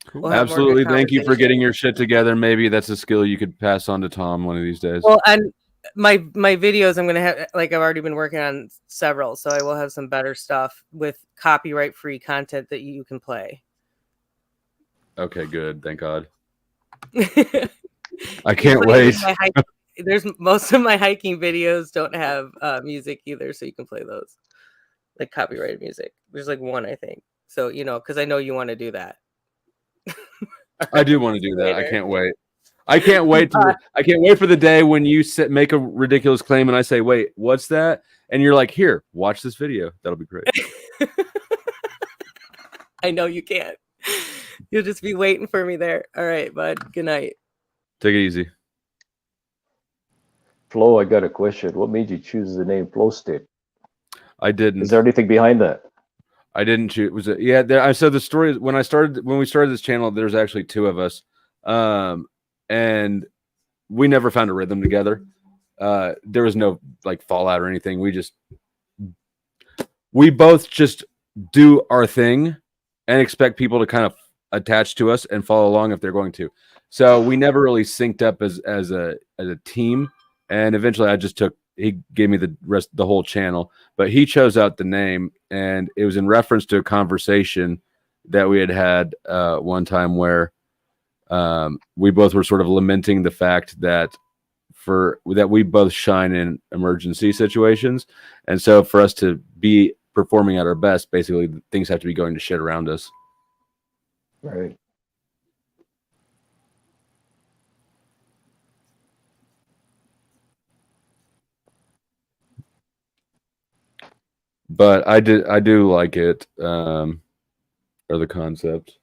Cool. We'll have more good Absolutely. Thank you for getting conversations. your shit together. Maybe that's a skill you could pass on to Tom one of these days. Well, and my videos, I'm gonna have, like, I've already been working on several, so I will have some better stuff with copyright free content that you can play. Okay, good. Thank God. I can't wait. There's most of my hiking videos don't have music either, so you can play those, like copyrighted music. There's like one, I think. So, you know, because I know you want to do that. I do want to do that. I can't wait. I can't wait for the day when you make a ridiculous claim and I say, "Wait, what's that?" And you're like, "Here, watch this video." That'll be great. I know you can't. You'll just be waiting for me there. All right, bud. Good night. Take it easy. Flo, I got a question. What made you choose the name Flow State? I didn't. Is there anything behind that? I didn't choose. Was it? Yeah. I said the story when we started this channel. There's actually two of us, and we never found a rhythm together. There was no like fallout or anything. We both just do our thing and expect people to kind of attach to us and follow along if they're going to. So we never really synced up as a team. And eventually he gave me the whole channel, but he chose out the name, and it was in reference to a conversation that we had one time where we both were sort of lamenting the fact that we both shine in emergency situations. And so for us to be performing at our best, basically things have to be going to shit around us. Right. But I do like it, or the concept.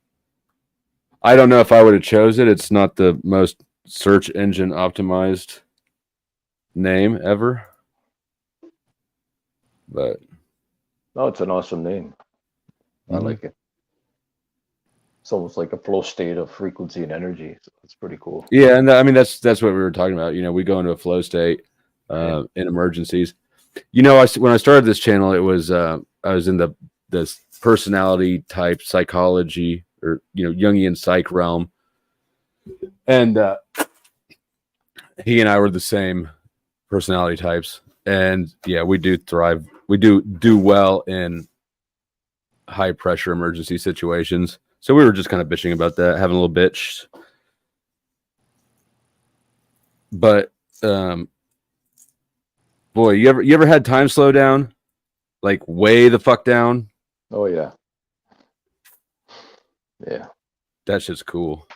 I don't know if I would have chose it. It's not the most search engine optimized name ever. But no, it's an awesome name. I like it. It's almost like a flow state of frequency and energy. So it's pretty cool. Yeah, and I mean that's what we were talking about. You know, we go into a flow state in emergencies. You know, when I started this channel, it was I was in this personality type psychology, or Jungian psych realm, and he and I were the same personality types, and yeah, we do thrive. We do well in high pressure emergency situations. So we were just kind of bitching about that, having a little bitch. But boy, you ever had time slow down? Like way the fuck down? Oh yeah. Yeah. That shit's cool.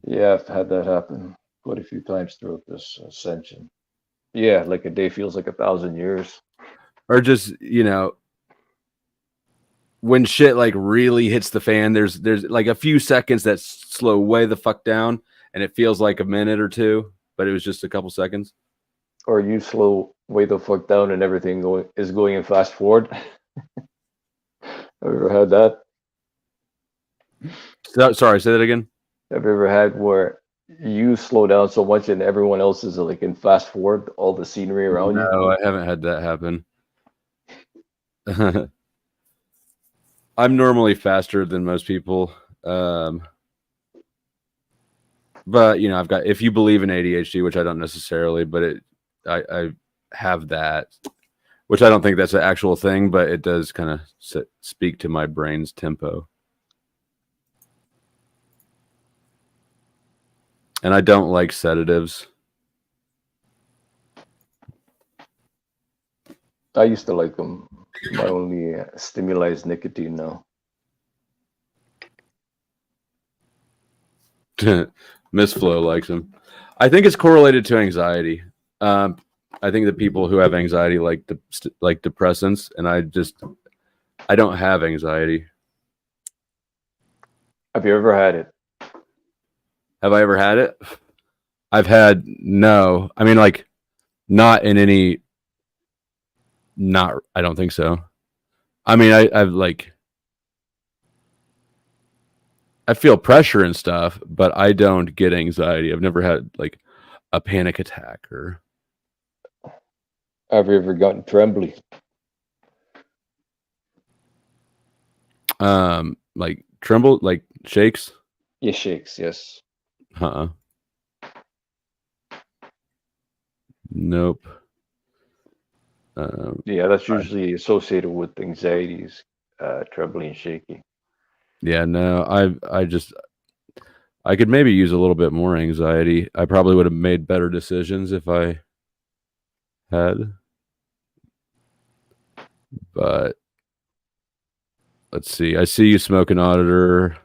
Yeah, I've had that happen quite a few times throughout this ascension. Yeah, like a day feels like 1,000 years. Or just, when shit like really hits the fan, there's like a few seconds that slow way the fuck down, and it feels like a minute or two, but it was just a couple seconds. Or you slow way the fuck down and everything is going in fast forward. Have you ever had that? Sorry, say that again. Have you ever had where you slow down so much and everyone else is like in fast forward, all the scenery around you? No, I haven't had that happen. I'm normally faster than most people. But I've got, if you believe in ADHD, which I don't necessarily, but I have that, which I don't think that's an actual thing, but it does kind of speak to my brain's tempo. And I don't like sedatives. I used to like them. My only stimuli is nicotine now. Miss Flo likes them. I think it's correlated to anxiety. I think that people who have anxiety like depressants, and I don't have anxiety. Have you ever had it? Have I ever had it? I've had no. I mean, like, not in any. Not. I don't think so. I mean, I've like. I feel pressure and stuff, but I don't get anxiety. I've never had like a panic attack or. Have you ever gotten trembly? Like tremble, like shakes. Yeah, shakes. Yes. Nope. Yeah, that's usually associated with anxieties, trembling and shaky. Yeah, no, I could maybe use a little bit more anxiety. I probably would have made better decisions if I had. But let's see. I see you smoking, Auditor.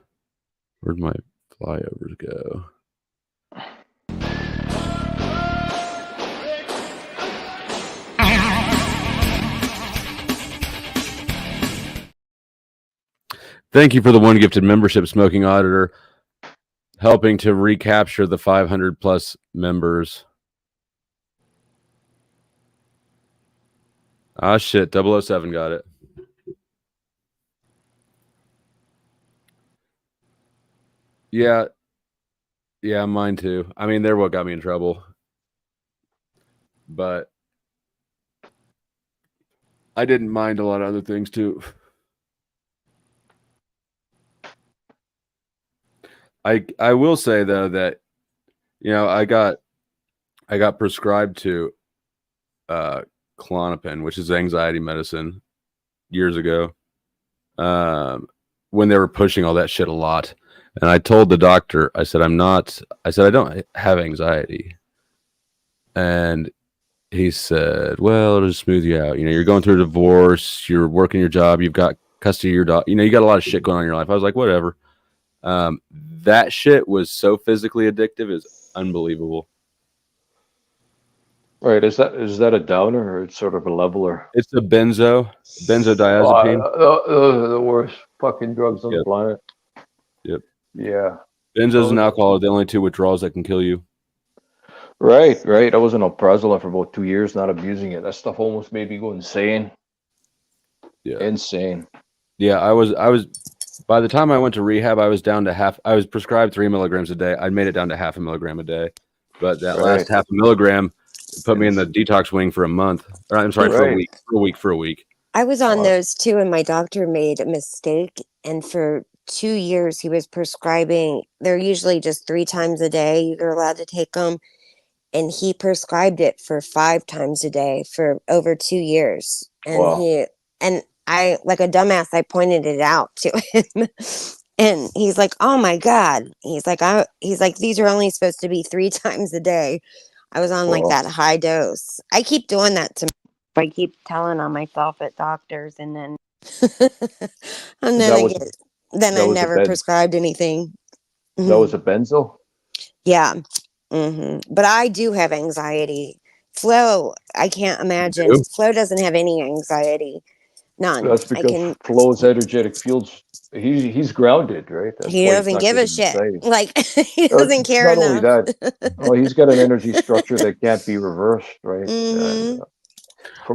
Where'd my flyovers go? Thank you for the one gifted membership, Smoking Auditor, helping to recapture the 500 plus members. Ah, shit. 007 got it. Yeah. Yeah, mine too. I mean, they're what got me in trouble. But I didn't mind a lot of other things too. I will say though that I got prescribed to Klonopin, which is anxiety medicine, years ago. When they were pushing all that shit a lot. And I told the doctor, I said I don't have anxiety. And he said, well, it'll just smooth you out. You're going through a divorce, you're working your job, you've got custody of your dog, you got a lot of shit going on in your life. I was like, whatever. That shit was so physically addictive, is unbelievable. Right. Is that a downer or it's sort of a leveler? It's a benzodiazepine. Those are the worst fucking drugs on the planet. Yep. Yeah. Benzos and alcohol are the only two withdrawals that can kill you. Right. I was on Alprazolam for about 2 years, not abusing it. That stuff almost made me go insane. Yeah. Insane. Yeah, I was by the time I went to rehab, I was down to half. I was prescribed 3 milligrams a day. I made it down to half a milligram a day. But that last half a milligram put me in the detox wing for a month. Or, I'm sorry, for a week. I was on those too, and my doctor made a mistake. And for 2 years, he was prescribing, they're usually just 3 times a day you're allowed to take them. And he prescribed it for 5 times a day for over 2 years. And I, like a dumbass, I pointed it out to him. And he's like, oh my God. He's like, these are only supposed to be 3 times a day. I was on like that high dose. I keep doing that to me. I keep telling on myself at doctors, and then I never prescribed anything. That was a benzo? Yeah. But I do have anxiety. Flo, I can't imagine. Flo doesn't have any anxiety. None. That's because Flo's energetic fields, he's grounded, right? That's he doesn't give a shit. Like, he doesn't care enough. Not only that, he's got an energy structure that can't be reversed, right?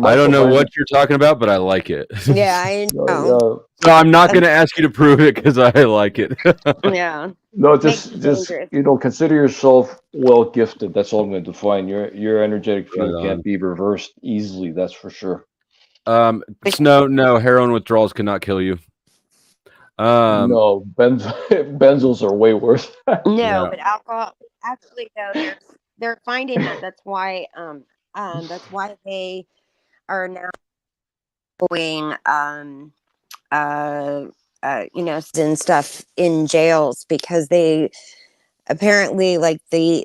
I don't know what you're talking about, but I like it. Yeah, I know. So I'm not going to ask you to prove it because I like it. Yeah. No, just consider yourself well gifted. That's all I'm going to define. Your energetic field can't be reversed easily. That's for sure. No, heroin withdrawals cannot kill you. No, benzos are way worse. No, but alcohol. Actually, though, they're finding that's why they are now doing and stuff in jails, because they apparently like I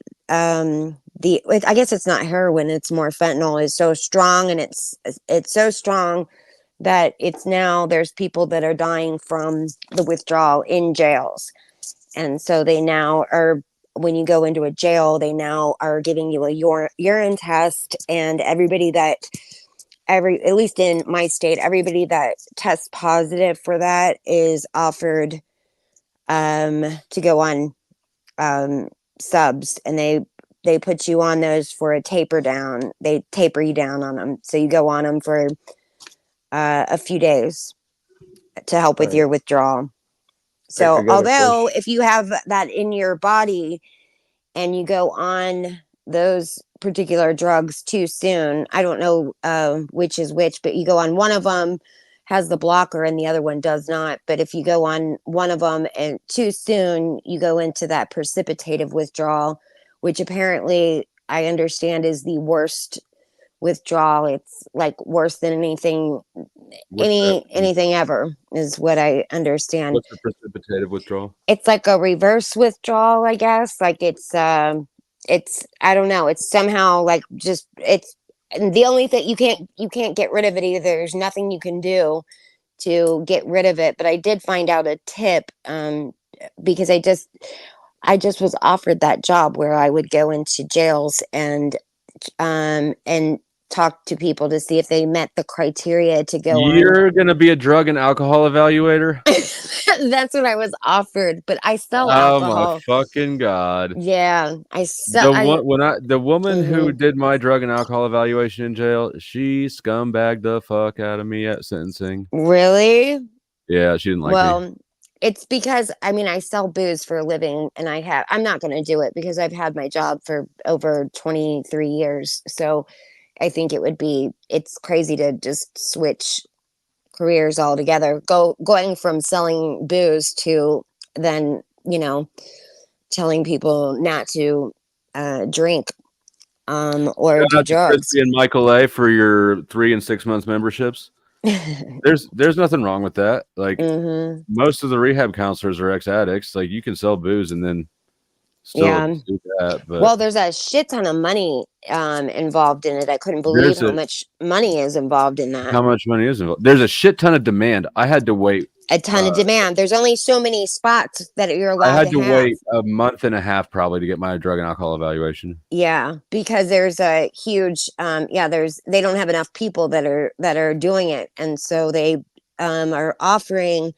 guess it's not heroin, it's more fentanyl, is so strong, and it's so strong that it's now there's people that are dying from the withdrawal in jails. And so they now are, when you go into a jail, they now are giving you a urine test, and at least in my state, everybody that tests positive for that is offered to go on subs, and they put you on those for a taper down. They taper you down on them, so you go on them for a few days to help with your withdrawal. So although if you have that in your body and you go on those particular drugs too soon, I don't know which is which, but you go on one of them has the blocker and the other one does not. But if you go on one of them and too soon, you go into that precipitative withdrawal, which apparently I understand is the worst withdrawal. It's like worse than anything anything ever is what I understand. What's the precipitative withdrawal? It's like a reverse withdrawal, I guess. Like it's I don't know, it's somehow like just it's the only thing you can't get rid of it either. There's nothing you can do to get rid of it. But I did find out a tip because I just was offered that job where I would go into jails and talk to people to see if they met the criteria to go on. You're gonna be a drug and alcohol evaluator? That's what I was offered, but I sell Oh alcohol. my fucking god! Yeah, I sell. The woman who did my drug and alcohol evaluation in jail, she scumbagged the fuck out of me at sentencing. Really? Yeah, she didn't like me. It's because I sell booze for a living, and I'm not going to do it because I've had my job for over 23 years. So I think it's crazy to just switch careers altogether, going from selling booze to then, telling people not to drink or do drugs. Christy and Michael A for your 3 and 6 months memberships. There's nothing wrong with that. Like most of the rehab counselors are ex-addicts. Like you can sell booze and then still do that. But well, there's a shit ton of money involved in it. I couldn't believe how much money is involved in that. How much money is involved? There's a shit ton of demand. I had to wait a ton of demand. There's only so many spots that you're allowed to have. I had to wait a month and a half probably to get my drug and alcohol evaluation. Yeah, because there's a huge they don't have enough people that are doing it, and so they are offering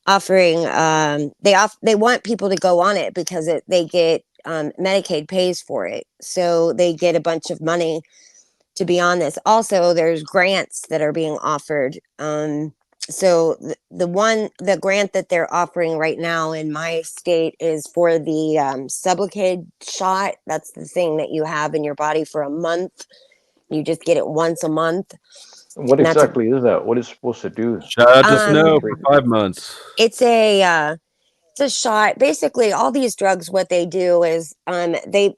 they want people to go on it because they get Medicaid pays for it, so they get a bunch of money to be on this. Also, there's grants that are being offered. So the grant that they're offering right now in my state is for the Sublocade shot. That's the thing that you have in your body for a month. You just get it once a month. What exactly is that? What is it supposed to do? Shout out to Snow for 5 months. It's a shot. Basically, all these drugs, what they do is they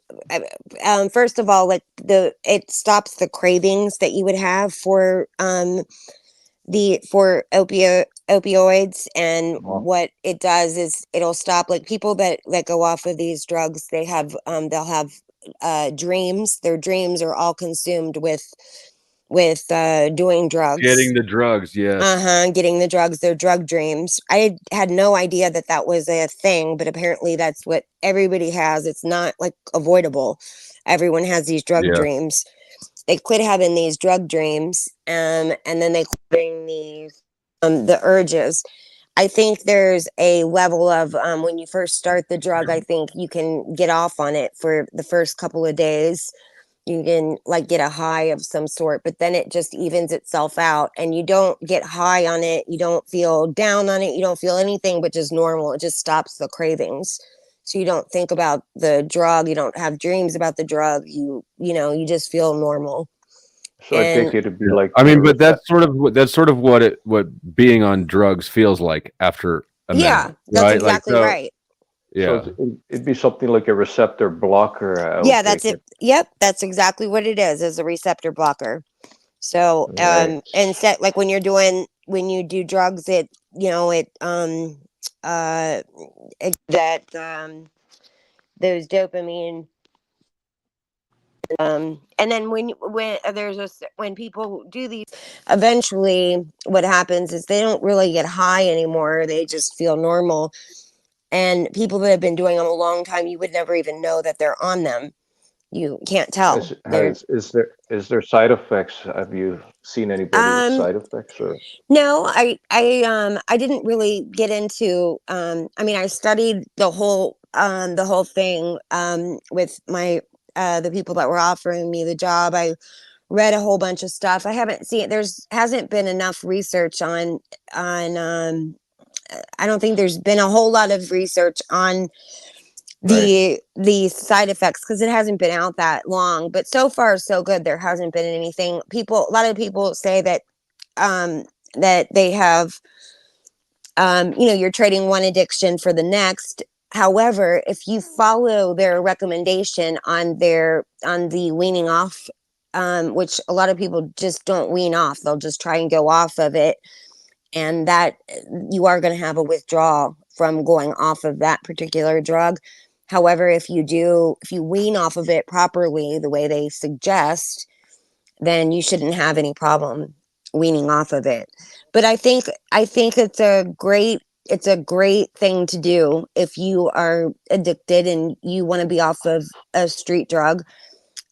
first of all, like it stops the cravings that you would have for opioids, and what it does is it'll stop like people that go off of these drugs. They have they'll have dreams. Their dreams are all consumed with doing drugs, getting the drugs. Yes. Getting the drugs. Their drug dreams. I had no idea that was a thing, but apparently that's what everybody has. It's not like avoidable. Everyone has these drug dreams. They quit having these drug dreams, and then they quit having these the urges. I think there's a level of when you first start the drug, I think you can get off on it for the first couple of days. You can like get a high of some sort, but then it just evens itself out, and you don't get high on it. You don't feel down on it. You don't feel anything but just normal. It just stops the cravings. So you don't think about the drug. You don't have dreams about the drug. You just feel normal. So I think it'd be like. I mean, but that's sort of what being on drugs feels like after a minute, that's right? exactly right. Yeah, so it'd be something like a receptor blocker. Yeah, that's it. Yep, that's exactly what it is a receptor blocker. So instead, like when you do drugs, those dopamine, and then when people do these, eventually what happens is they don't really get high anymore. They just feel normal. And people that have been doing them a long time, you would never even know that they're on them. You can't tell. Is there side effects? Have you seen anybody with side effects or? No, I didn't really get into I mean I studied the whole thing with my the people that were offering me the job. I read a whole bunch of stuff. I haven't seen hasn't been enough research on I don't think there's been a whole lot of research on the side effects because it hasn't been out that long, but so far so good. There hasn't been anything. A lot of people say that that they have you're trading one addiction for the next. However, if you follow their recommendation on the weaning off, which a lot of people just don't wean off, they'll just try and go off of it, and that you are going to have a withdrawal from going off of that particular drug. However, if you wean off of it properly, the way they suggest, then you shouldn't have any problem weaning off of it. But I think it's a great thing to do if you are addicted and you want to be off of a street drug.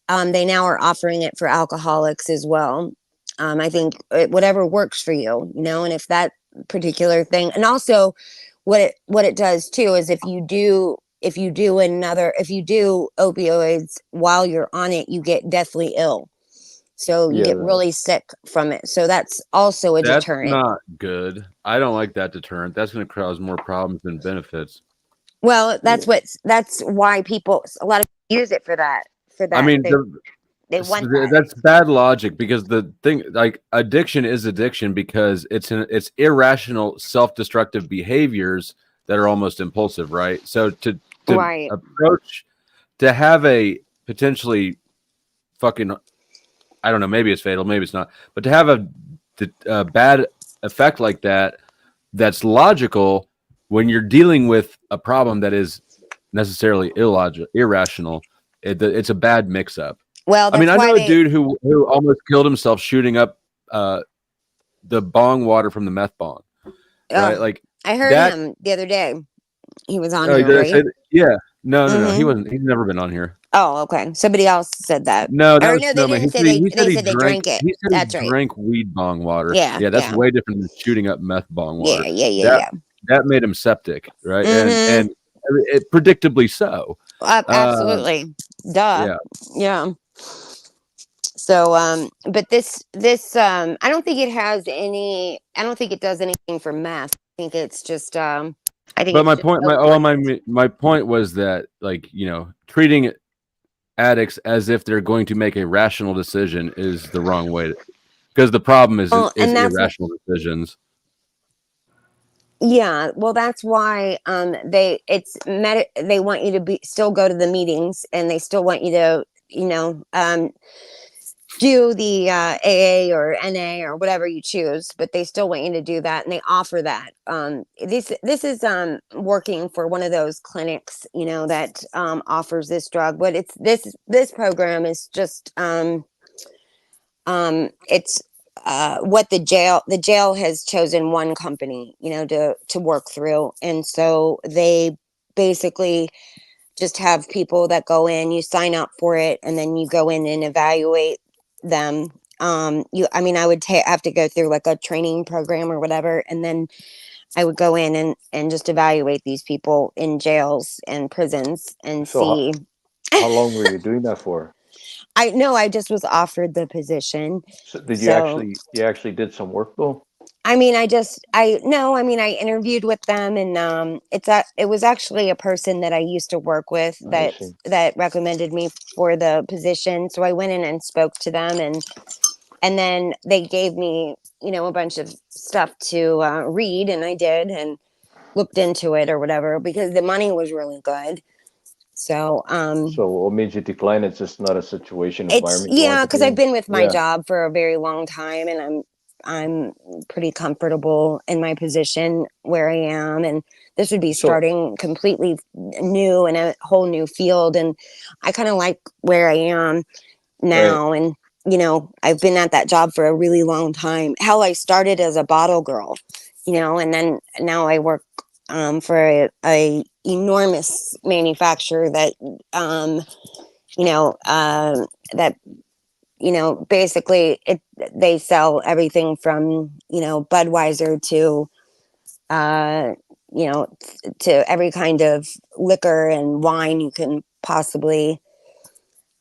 They now are offering it for alcoholics as well. I think whatever works for you, and if that particular thing, and also what it does too is if you do opioids while you're on it, you get deathly ill. So you get really sick from it. So that's also a deterrent. That's not good. I don't like that deterrent. That's going to cause more problems than benefits. Well, that's why a lot of people use it for that. I mean, they want that. That's bad logic because the thing, like, addiction is addiction because it's irrational, self-destructive behaviors that are almost impulsive, right? So to have a potentially fucking, I don't know, maybe it's fatal, maybe it's not, but to have a bad effect like that, that's logical when you're dealing with a problem that is necessarily irrational. It's a bad mix-up. Well, I mean, I know a dude who almost killed himself shooting up the bong water from the meth bong. Right? Like, I heard him the other day. He was on here, right? Yeah. No. He wasn't. He's never been on here. Oh, okay. Somebody else said that. No, that was they Snowman. didn't say they said they drank it. He said That's he right. drank weed bong water. Yeah, that's way different than shooting up meth bong water. Yeah. That made him septic, right? Mhm. And it predictably so. Absolutely. Duh. Yeah. So, but this, I don't think it has any. I don't think it does anything for meth. I think it's just. But my point was that, like, treating addicts as if they're going to make a rational decision is the wrong way, because the problem is irrational decisions. Yeah, well, that's why they want you to still go to the meetings, and they still want you to do the AA or NA or whatever you choose, but they still want you to do that, and they offer that. This is working for one of those clinics, that offers this drug, but it's this program is just it's what the jail has chosen one company, to work through, and so they basically just have people that go in, you sign up for it, and then you go in and evaluate them. I would have to go through like a training program or whatever, and then I would go in and just evaluate these people in jails and prisons and see. How long were you doing that for? I just was offered the position. So you actually did some work though? I interviewed with them, and it was actually a person that I used to work with that recommended me for the position. So I went in and spoke to them, and then they gave me, a bunch of stuff to read, and I did, and looked into it or whatever, because the money was really good. So what made you decline? It's just not a situation environment. Because I've been with my job for a very long time, and I'm pretty comfortable in my position where I am, and this would be starting completely new in a whole new field, and I kind of like where I am now. Right. And I've been at that job for a really long time. Hell, I started as a bottle girl, and then now I work for a enormous manufacturer that that basically they sell everything from Budweiser to to every kind of liquor and wine you can possibly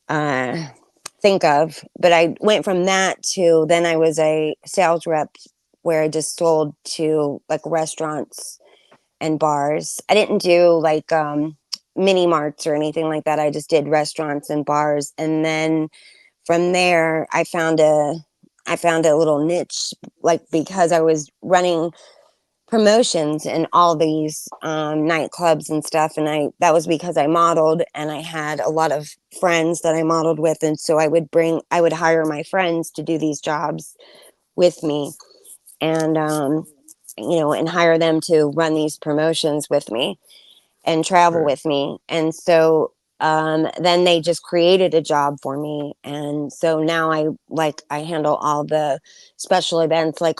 think of. But I went from that to then I was a sales rep where I just sold to like restaurants and bars. I didn't do like mini marts or anything like that. I just did restaurants and bars. And then from there I found a little niche, like because I was running promotions in all these nightclubs and stuff, and that was because I modeled and I had a lot of friends that I modeled with, and so I would hire my friends to do these jobs with me, and and hire them to run these promotions with me and travel with me. And so then they just created a job for me, and so now I handle all the special events, like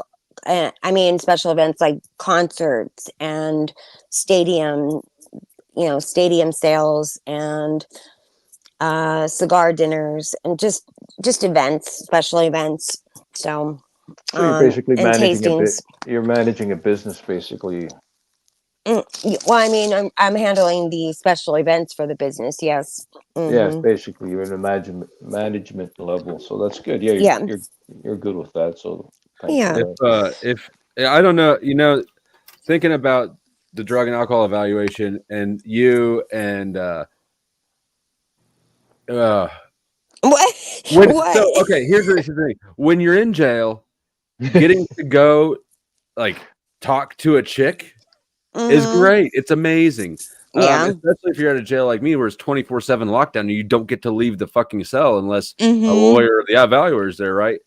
special events like concerts and stadium sales and cigar dinners and just events, special events. So So you're basically and managing a bit. tastings. You're managing a business, basically. Well, I'm handling the special events for the business. Yes. Yes, Mm-hmm. basically you're in a management level, so that's good. Yeah, Yeah. you're good with that. So thanks Yeah. for that. If I don't know, thinking about the drug and alcohol evaluation and you and What? So okay, here's the thing. When you're in jail, getting to go like talk to a chick is great. It's amazing. Yeah. Especially if you're at a jail like me where it's 24/7 lockdown and you don't get to leave the fucking cell unless a lawyer or the evaluator is there, right?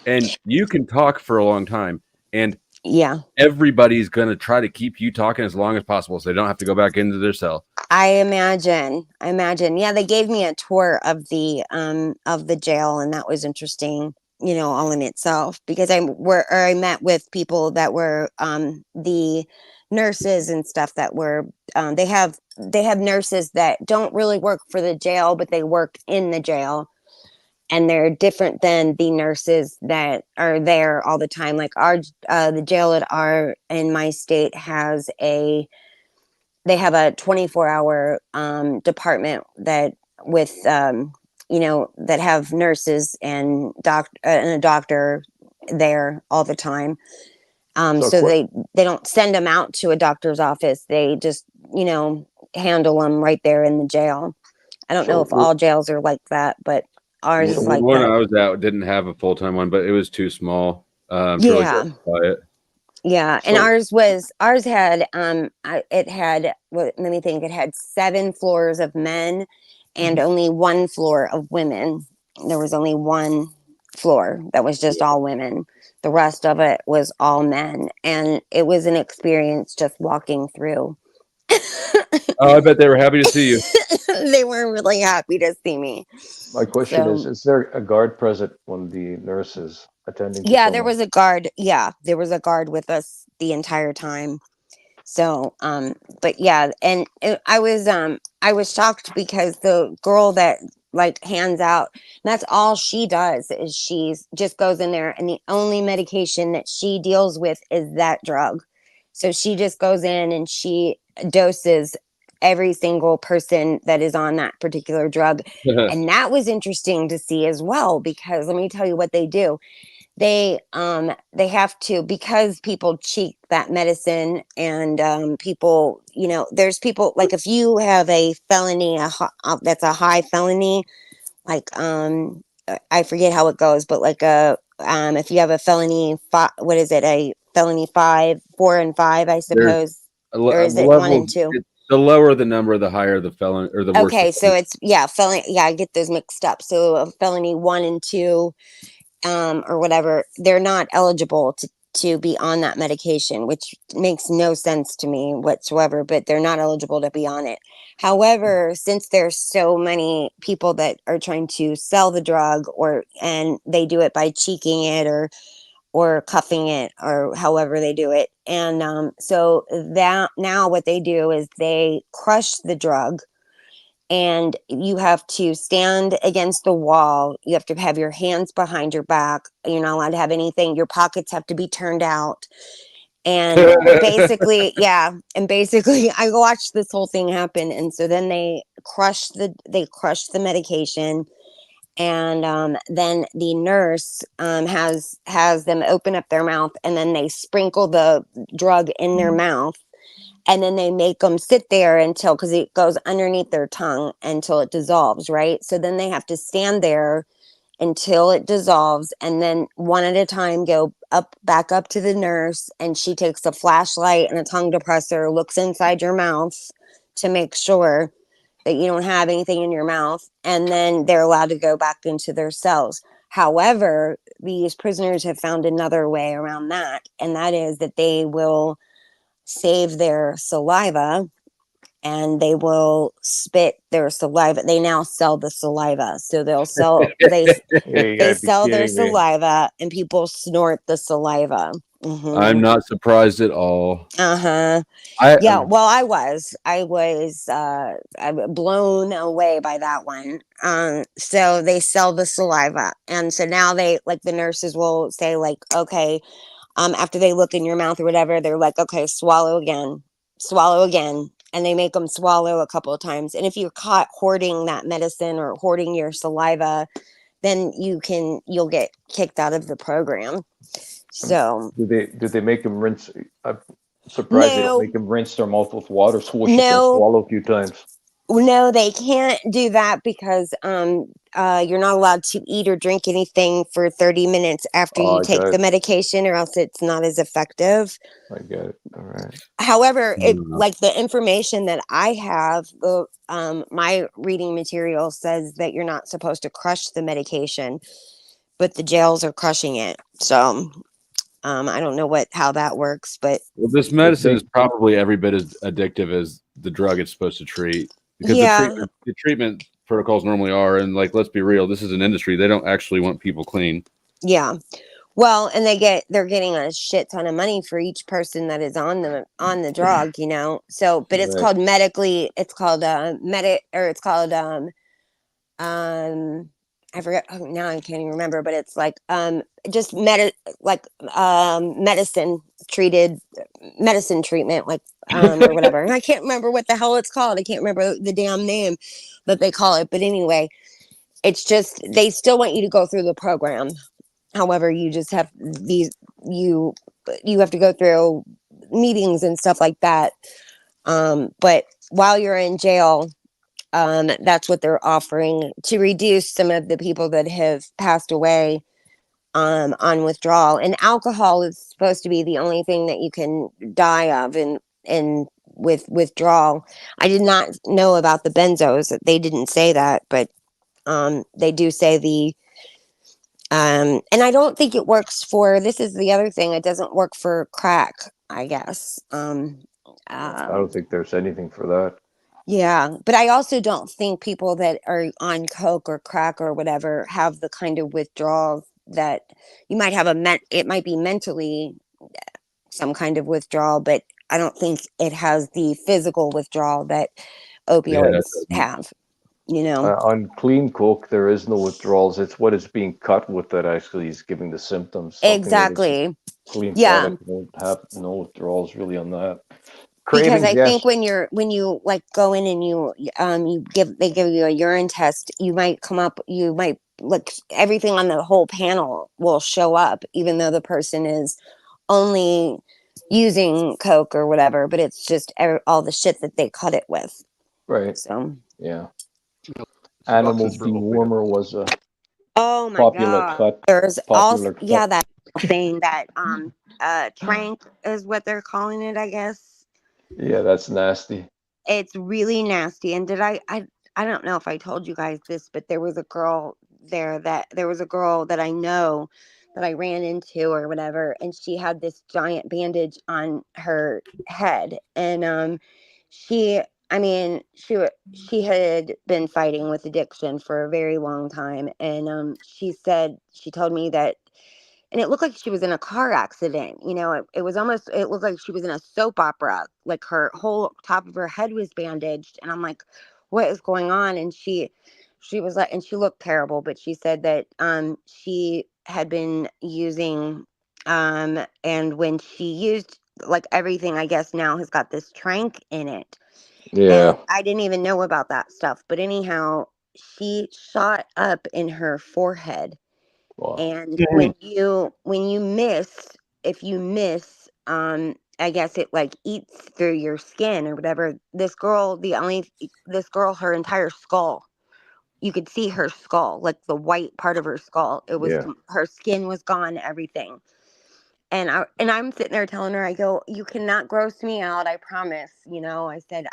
And you can talk for a long time, and everybody's gonna try to keep you talking as long as possible so they don't have to go back into their cell. I imagine. Yeah, they gave me a tour of the jail, and that was interesting, all in itself, because I met with people that were the nurses and stuff that were they have nurses that don't really work for the jail, but they work in the jail. And they're different than the nurses that are there all the time. Like the jail in my state they have a 24-hour department that with that have nurses and a doctor there all the time. So they don't send them out to a doctor's office. They just handle them right there in the jail. I don't know if all jails are like that, but ours is like one that. I was at didn't have a full-time one, but it was too small. To really justify it. Yeah, and ours had it had let me think, it had 7 floors of men and only 1 floor of women. There was only 1 floor that was just all women. The rest of it was all men, and it was an experience just walking through. Oh, I bet they were happy to see you. They were really happy to see me. My question is there a guard present when the nurse is attending to Yeah, someone? there was a guard. Yeah, there was a guard with us the entire time. So, but yeah, and I was shocked because the girl that like hands out, that's all she does is she's just goes in there, and the only medication that she deals with is that drug. So she just goes in and she doses every single person that is on that particular drug. And that was interesting to see as well, because let me tell you what they do. They have to, because people cheat that medicine, and people, there's people like, if you have a felony, that's a high felony, like I forget how it goes, but like if you have a felony, what is it, a felony 5, 4 and 5, I suppose, or is it 1 and 2? The lower the number, the higher the felon, or the worse. Okay, so it's felony. Yeah, I get those mixed up. So a felony 1 and 2. Or whatever, they're not eligible to be on that medication, which makes no sense to me whatsoever, but they're not eligible to be on it. However, since there's so many people that are trying to sell the drug, and they do it by cheeking it or cuffing it, or however they do it. And so that now what they do is they crush the drug, and you have to stand against the wall. You have to have your hands behind your back. You're not allowed to have anything. Your pockets have to be turned out. And basically, I watched this whole thing happen. And so then they crushed the medication. And then the nurse has them open up their mouth, and then they sprinkle the drug in their mouth, and then they make them sit there until, because it goes underneath their tongue until it dissolves, right? So then they have to stand there until it dissolves, and then one at a time go back up to the nurse, and she takes a flashlight and a tongue depressor, looks inside your mouth to make sure that you don't have anything in your mouth, and then they're allowed to go back into their cells. However, these prisoners have found another way around that, and that is that they will save their saliva, and they will spit their saliva. They now sell the saliva. So they sell their saliva, and people snort the saliva. Mm-hmm. I'm not surprised at all. Well, I was blown away by that one. So they sell the saliva, and so now the nurses will say, like, okay, after they look in your mouth or whatever, they're like, okay, swallow again, and they make them swallow a couple of times. And if you're caught hoarding that medicine or hoarding your saliva, then you'll get kicked out of the program. So do they make them rinse? I'm surprised they don't make them rinse their mouth with water, swish it, and swallow a few times. No, they can't do that because you're not allowed to eat or drink anything for 30 minutes after you take the medication, or else it's not as effective. I get it. All right. However, the information that I have, my reading material says that you're not supposed to crush the medication, but the jails are crushing it. So I don't know how that works, but this medicine is probably every bit as addictive as the drug it's supposed to treat. Because the treatment protocols normally are, and let's be real, this is an industry. They don't actually want people clean. Yeah. Well, and they're getting a shit ton of money for each person that is on the drug, So, but it's called medically, it's called I forget now, I can't even remember, but it's just medicine treatment, or whatever. And I can't remember what the hell it's called. I can't remember the damn name that they call it. But anyway, it's just, they still want you to go through the program. However, you just have you have to go through meetings and stuff like that. But while you're in jail, that's what they're offering to reduce some of the people that have passed away on withdrawal. And alcohol is supposed to be the only thing that you can die of in with withdrawal. I did not know about the benzos. They didn't say that, but they do say and I don't think it works for, this is the other thing, it doesn't work for crack, I guess. I don't think there's anything for that. Yeah, but I also don't think people that are on coke or crack or whatever have the kind of withdrawal that you might have it might be mentally some kind of withdrawal, but I don't think it has the physical withdrawal that opioids have, on clean coke, there is no withdrawals. It's what is being cut with that actually is giving the symptoms. Exactly. Clean product won't have no withdrawals really on that. Because I think when you go in and they give you a urine test, you might everything on the whole panel will show up, even though the person is only using coke or whatever, but it's just all the shit that they cut it with. Right. So yeah. Animal dewormer was a popular cut. There's that thing that trank is what they're calling it, I guess. Yeah, that's nasty. It's really nasty. And I don't know if I told you guys this, but there was a girl that I know that I ran into or whatever, and she had this giant bandage on her head, and she had been fighting with addiction for a very long time, and she told me that. And it looked like she was in a car accident. It looked like she was in a soap opera. Like her whole top of her head was bandaged. And I'm like, what is going on. And she was like, and she looked terrible, but she said that she had been using and when she used, like, everything, I guess now has got this trank in it. Yeah. And I didn't even know about that stuff, but anyhow, she shot up in her forehead. Wow. And when you miss, if you miss, I guess it like eats through your skin or whatever. This girl, her entire skull, you could see her skull, like the white part of her skull. It was, her skin was gone, everything. And I'm sitting there telling her, I go, you cannot gross me out. I promise. I said,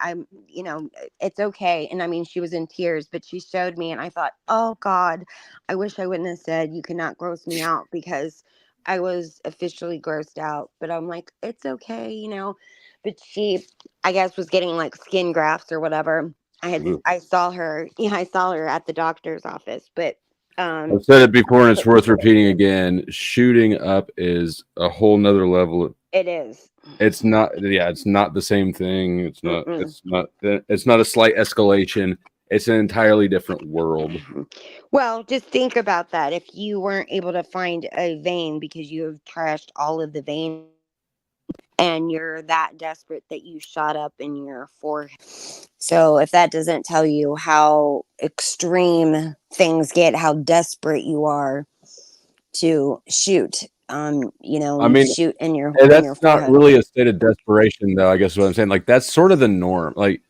it's okay. And I mean, she was in tears, but she showed me, and I thought, oh God, I wish I wouldn't have said you cannot gross me out, because I was officially grossed out. But I'm like, it's okay, but she, I guess, was getting like skin grafts or whatever. I saw her at the doctor's office, but I've said it before, and it's worth repeating again. Shooting up is a whole nother level. It is. It's not. Yeah, it's not the same thing. It's not. Mm-mm. It's not a slight escalation. It's an entirely different world. Well, just think about that. If you weren't able to find a vein because you have trashed all of the veins, and you're that desperate that you shot up in your forehead. So if that doesn't tell you how extreme things get, how desperate you are to shoot, shoot in your that's in your not forehead. really a state of desperation, though. I guess what I'm saying, like, that's sort of the norm. Like,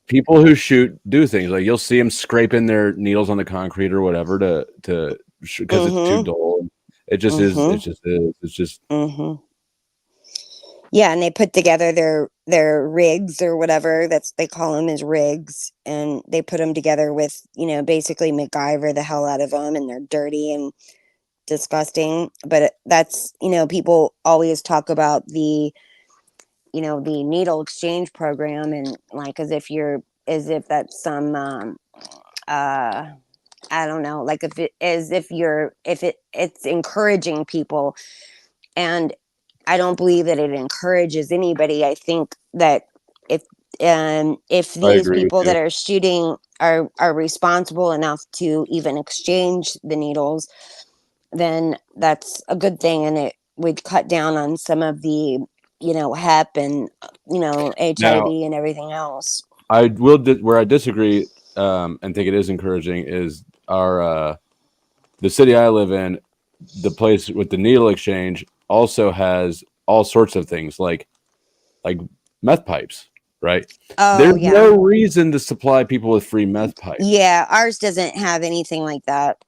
people who shoot do things like you'll see them scraping their needles on the concrete or whatever to because it's too dull. It just is. It just is. It's just. Yeah, and they put together their rigs or whatever they call them, as rigs, and they put them together with basically MacGyver the hell out of them, and they're dirty and disgusting. But that's people always talk about the the needle exchange program, and like as if that's some I don't know, like it's encouraging people, and I don't believe that it encourages anybody. I think that if these people that are shooting are responsible enough to even exchange the needles, then that's a good thing, and it would cut down on some of the HEP and HIV Now, and everything else. I will where I disagree and think it is encouraging is our the city I live in, the place with the needle exchange also has all sorts of things like meth pipes, right? There's no reason to supply people with free meth pipes. Yeah, ours doesn't have anything like that.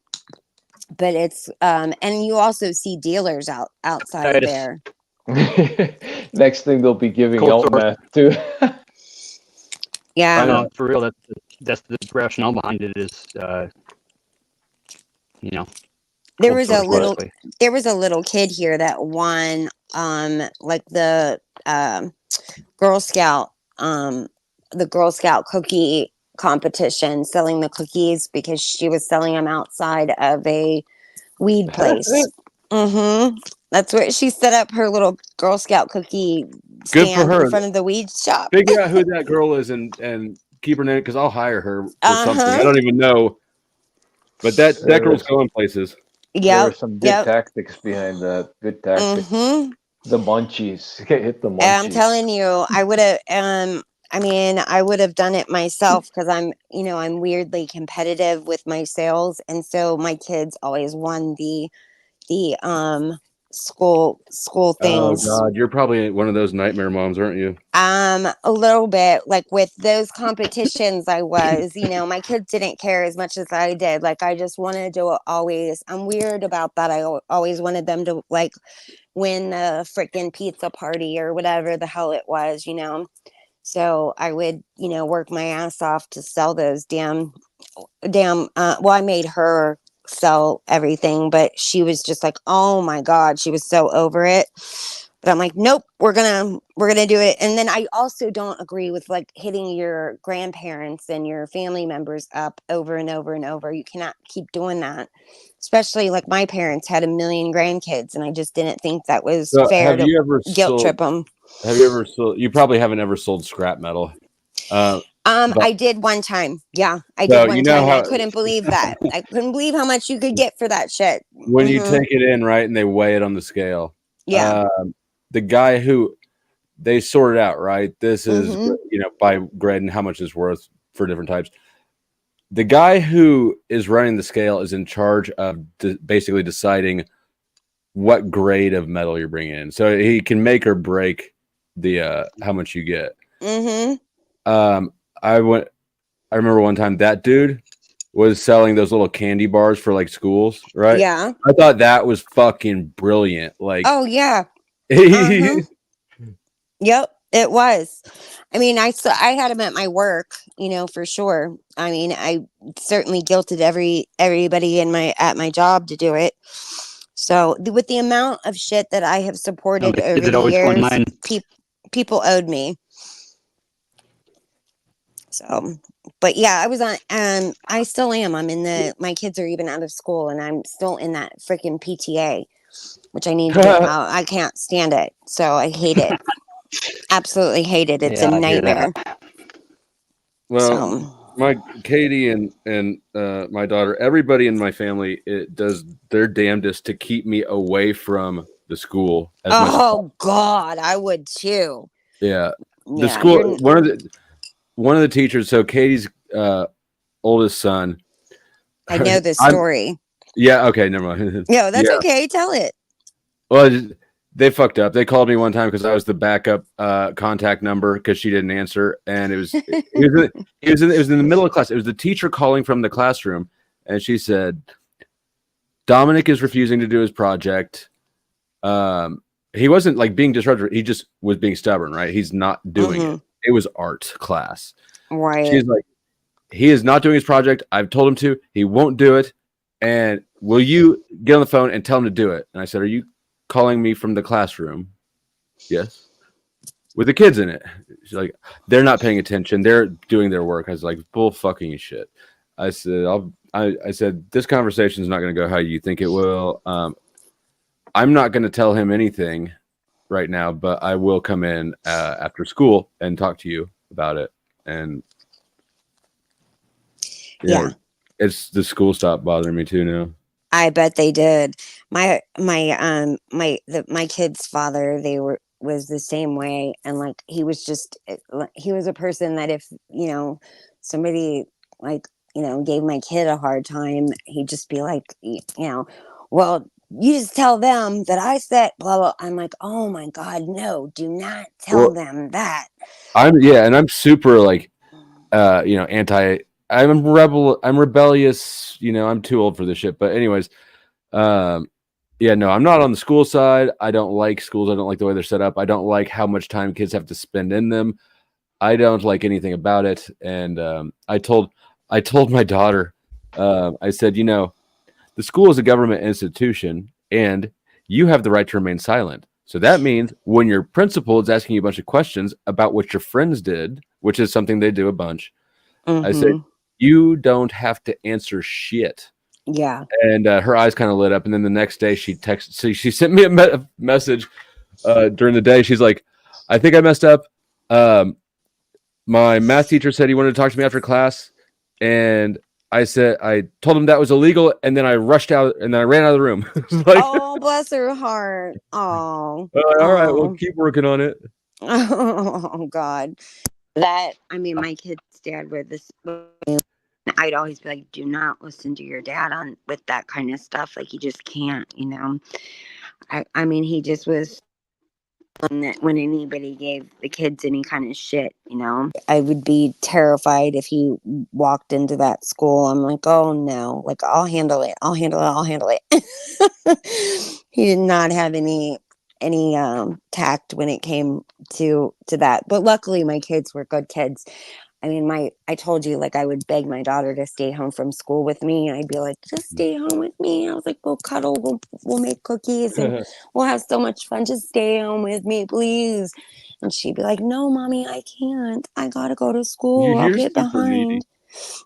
But it's and you also see dealers outside there. Next thing they'll be giving out meth too. Yeah, I know, for real. That's the rationale behind it. Is there was a little kid here that won like the Girl Scout cookie competition, selling the cookies, because she was selling them outside of a weed place. That's where she set up her little Girl Scout cookie stand in front of the weed shop. Figure out who that girl is and keep her name, because I'll hire her for something. I don't even know, but that girl's going places. There are some good tactics behind that. Good tactics. The munchies. Hit the munchies. I'm telling you, I would have. I would have done it myself, because I'm weirdly competitive with my sales, and so my kids always won the school things. Oh God, you're probably one of those nightmare moms, aren't you? A little bit, like with those competitions. I was, my kids didn't care as much as I did. Like, I just wanted to always. I'm weird about that. I always wanted them to like win a freaking pizza party or whatever the hell it was, So I would, work my ass off to sell those damn. Well, I made her sell everything, but she was just like, oh my God, she was so over it. But I'm like, nope, we're gonna do it. And then I also don't agree with like hitting your grandparents and your family members up over and over and over. You cannot keep doing that. Especially like my parents had 1 million grandkids, and I just didn't think that was fair to guilt trip them. Have you ever sold? You probably haven't ever sold scrap metal. I did one time. Yeah, I So did one you know time. I how couldn't believe that. I couldn't believe how much you could get for that shit. when you Mhm. take it in, right, and they weigh it on the scale. Yeah. The guy who they sorted out, right? This is Mhm. by grade and how much it's worth for different types. The guy who is running the scale is in charge of basically deciding what grade of metal you're bringing in, so he can make or break the how much you get. Mhm. I remember one time that dude was selling those little candy bars for like schools, right? Yeah. I thought that was fucking brilliant. Like, Oh yeah. uh-huh. Yep, it was. I mean, I had him at my work, for sure. I mean, I certainly guilted everybody at my job to do it. So with the amount of shit that I have supported over Is it the always years, 29? people owed me. So, but yeah, I was on. I still am. My kids are even out of school, and I'm still in that freaking PTA, which I need to get out. I can't stand it, so I hate it. Absolutely hate it. It's a nightmare. Well, my Katie and my daughter, everybody in my family, it does their damnedest to keep me away from the school as much. Oh God, I would too. Yeah, the Yeah, school. One of the teachers. So Katie's oldest son. I know this story. Yeah. Okay. Never mind. No, that's Yeah. okay. Tell it. Well, they fucked up. They called me one time because I was the backup contact number because she didn't answer, and it was in the middle of class. It was the teacher calling from the classroom, and she said, "Dominic is refusing to do his project. He wasn't like being disruptive. He just was being stubborn. Right? He's not doing it. It was art class. Right. She's like, he is not doing his project. I've told him to. He won't do it. And will you get on the phone and tell him to do it?" And I said, "Are you calling me from the classroom?" "Yes." "With the kids in it?" She's like, "They're not paying attention. They're doing their work." I was like, "Bull fucking shit." I said, I said, "This conversation is not going to go how you think it will. I'm not going to tell him anything right now, but I will come in after school and talk to you about it." And Yeah. It's the school stopped bothering me too now. I bet they did. My kid's father, was the same way, and like he was a person that if somebody gave my kid a hard time, he'd just be like, well, you just tell them that I said blah blah. I'm like, oh my God, no, do not tell them that. I'm super like anti. I'm rebellious, I'm too old for this shit. But anyways, I'm not on the school side. I don't like schools. I don't like the way they're set up. I don't like how much time kids have to spend in them. I don't like anything about it. And I told my daughter, I said, the school is a government institution and you have the right to remain silent. So that means when your principal is asking you a bunch of questions about what your friends did, which is something they do a bunch, I said, you don't have to answer shit. Yeah. And her eyes kind of lit up. And then the next day she texted. So she sent me a message during the day. She's like, "I think I messed up. My math teacher said he wanted to talk to me after class. And I told him that was illegal. And then I rushed out and then I ran out of the room." Oh, bless her heart. Oh. All right. We'll keep working on it. Oh God. My kid's dad would this. I'd always be like, do not listen to your dad with that kind of stuff. Like, you just can't, he just was when anybody gave the kids any kind of shit, I would be terrified if he walked into that school. I'm like, oh no, like I'll handle it. He did not have any tact when it came to that. But luckily my kids were good kids. I told you, like, I would beg my daughter to stay home from school with me. And I'd be like, just stay home with me. I was like, we'll cuddle, we'll make cookies and we'll have so much fun. Just stay home with me, please. And she'd be like, no, mommy, I can't. I got to go to school. I'll get behind. Needy.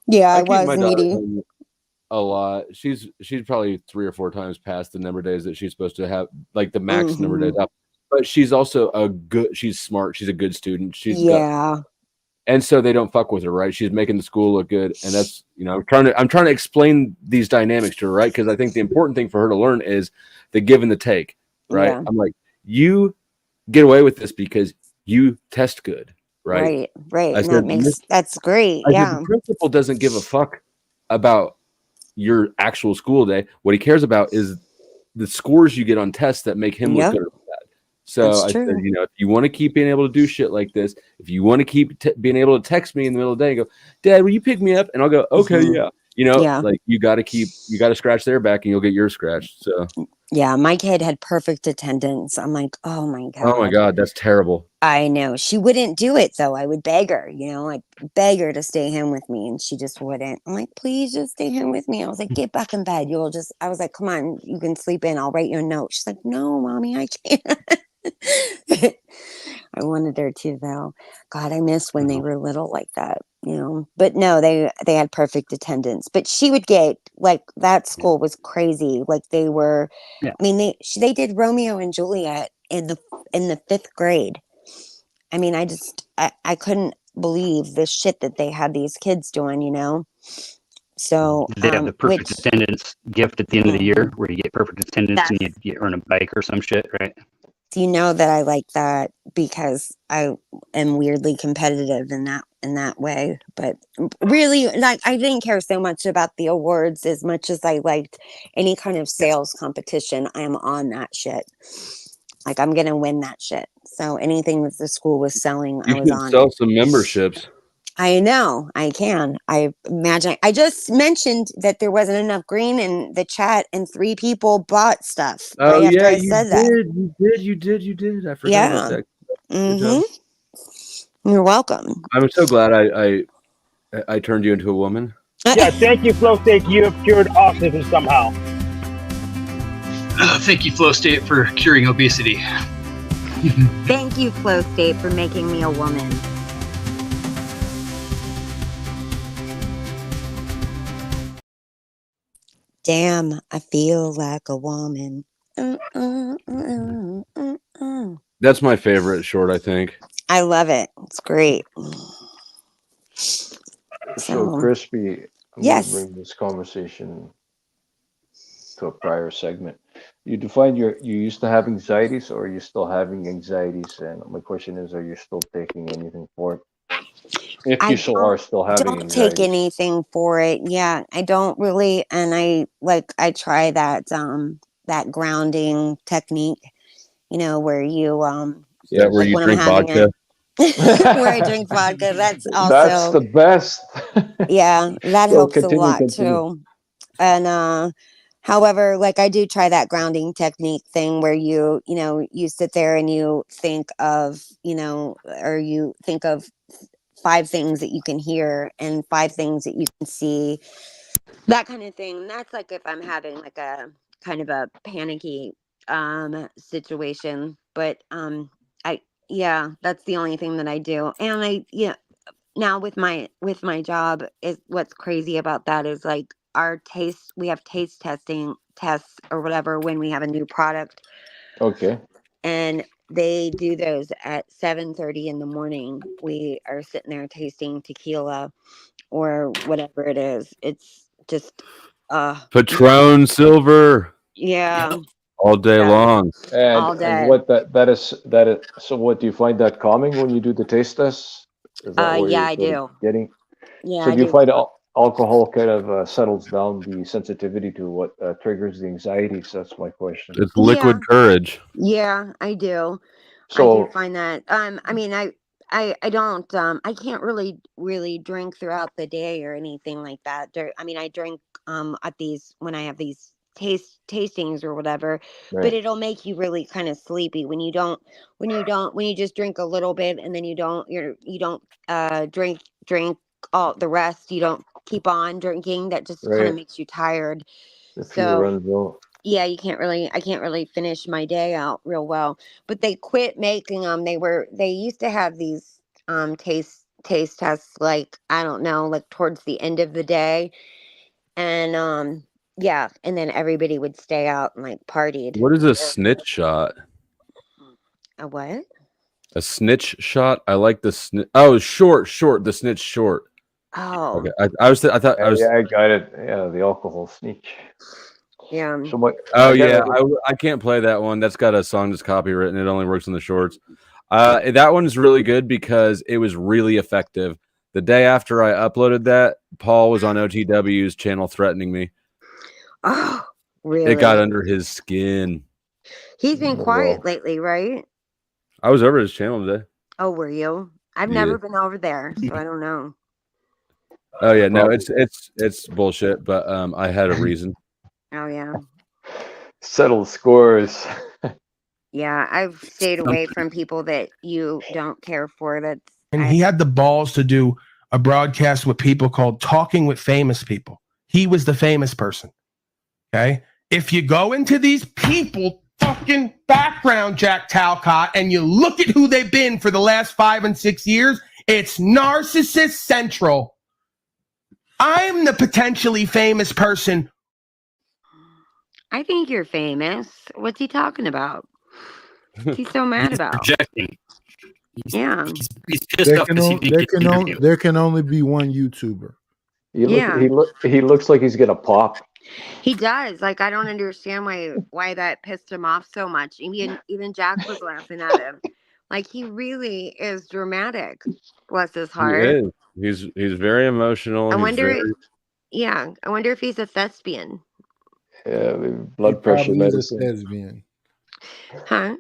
Yeah, I was needy. A lot. She's probably 3 or 4 times past the number of days that she's supposed to have, like the max number of days up. But she's also she's smart. She's a good student. And so they don't fuck with her, right? She's making the school look good, and that's, you know, I'm trying to explain these dynamics to her, right? Because I think the important thing for her to learn is the give and the take, right? Yeah. I'm like, you get away with this because you test good, right? Right. I And that said, that's great. I said Yeah. the principal doesn't give a fuck about your actual school day. What he cares about is the scores you get on tests that make him look Yep. good or bad. So That's I said, true. you know, if you want to keep being able to do shit like this, if you want to keep being able to text me in the middle of the day and go, Dad, will you pick me up? And I'll go, okay, yeah. You know, Yeah. like you got to scratch their back and you'll get yours scratched. So, Yeah, my kid had perfect attendance. I'm like, oh my oh my God. God, that's terrible. I know. She wouldn't do it though. I would beg her, you know, I'd beg her to stay home with me and she just wouldn't. I'm like, please just stay home with me. I was like, get back in bed. I was like, come on, you can sleep in. I'll write you a note. She's like, no, mommy, I can't. I wanted her to though. God, I miss when they were little like that, you know. But no, they had perfect attendance. But she would get like that school was crazy. Like they were, Yeah. I mean, they did Romeo and Juliet in the 5th grade. I mean, I couldn't believe the shit that they had these kids doing, you know. So They have the perfect attendance gift at the end of the year, where you get perfect attendance and you earn a bike or some shit, right? you know that I like that because I am weirdly competitive in that way. But really, like, I didn't care so much about the awards as much as I liked any kind of sales competition. I am on that shit. Like, I'm gonna win that shit. So anything that the school was selling, I You was should on sell it. some memberships. I know, I can. I imagine. I just mentioned that there wasn't enough green in the chat, and 3 people bought stuff Oh right after yeah, I you said that. you did. I forgot Yeah. about that. Good job. You're welcome. I'm so glad I turned you into a woman. Yeah, thank you, Flow State. You have cured autism somehow. Thank you, Flow State, for curing obesity. Thank you, Flow State, for making me a woman. Damn, I feel like a woman. That's my favorite short, I think. I love it. It's great. So, Crispy, I'm going to yes. bring this conversation to a prior segment. You define you used to have anxieties, or are you still having anxieties? And my question is, are you still taking anything for it? If you are still having don't take anxieties. anything for it. Yeah, I don't really, and I try that that grounding technique, you know, where you where like you when drink I'm having vodka. where I drink vodka. That's That's the best. yeah, that So helps a continue. lot too. And however, like I do try that grounding technique thing where you know, you sit there and you think of, you know, or you think of 5 things that you can hear and 5 things that you can see, that kind of thing. And that's like if I'm having like a kind of a panicky situation. But that's the only thing that I do. And now with my job, is what's crazy about that is like we have taste tests or whatever when we have a new product, Okay. and they do those at 7:30 in the morning. We are sitting there tasting tequila or whatever it is. It's just Patron Silver. yeah, All day long. all And day. what that is so what do you find that calming when you do the taste tests? Is that what Yeah, you're I sort of do. getting? Yeah, So I do you do. find alcohol kind of settles down the sensitivity to what triggers the anxieties? That's my question. It's liquid courage. Yeah, I do. I do So find that. I mean, I don't. I can't really drink throughout the day or anything like that. I mean, I drink at these when I have these tastings or whatever, but right. it'll make you really kind of sleepy when you just drink a little bit and then you don't drink all the rest. You don't keep on drinking. That just kind of Right. makes you tired. The fear So runs out. yeah, I can't really finish my day out real well. But they quit making them. They used to have these taste tests, like, I don't know, like towards the end of the day. And yeah, and then everybody would stay out and like partied. What is a snitch shot? A what? A snitch shot. I like the snitch. Oh, short. The snitch short. Oh. Okay. I thought I was. Yeah, I got it. Yeah, the alcohol snitch. Yeah. So my, Oh I got yeah, it. I can't play that one. That's got a song that's copywritten. It only works in the shorts. That one's really good because it was really effective. The day after I uploaded that, Paul was on OTW's channel threatening me. Oh, really? It got under his skin. He's been quiet lately, right? I was over his channel today. Oh, were you? I've Yeah. never been over there, so I don't know. Oh yeah, no, it's bullshit. But I had a reason. Oh yeah. Settle scores. Yeah, I've stayed away from people that you don't care for. And he had the balls to do a broadcast with people called Talking with Famous People. He was the famous person. Okay. If you go into these people fucking background, Jack Talcott, and you look at who they've been for the last 5 and 6 years, it's narcissist central. I'm the potentially famous person. I think you're famous. What's he talking about? What's he so mad about? Projecting. Yeah. He's pissed off because there can only be one YouTuber. He looks like he's gonna pop. He does. Like, I don't understand why that pissed him off so much. Even Jack was laughing at him. Like, he really is dramatic. Bless his heart. He is. He's very emotional. I He's wonder. very- Yeah, I wonder if he's a thespian. Yeah, blood pressure Probably is a medicine. thespian. Huh?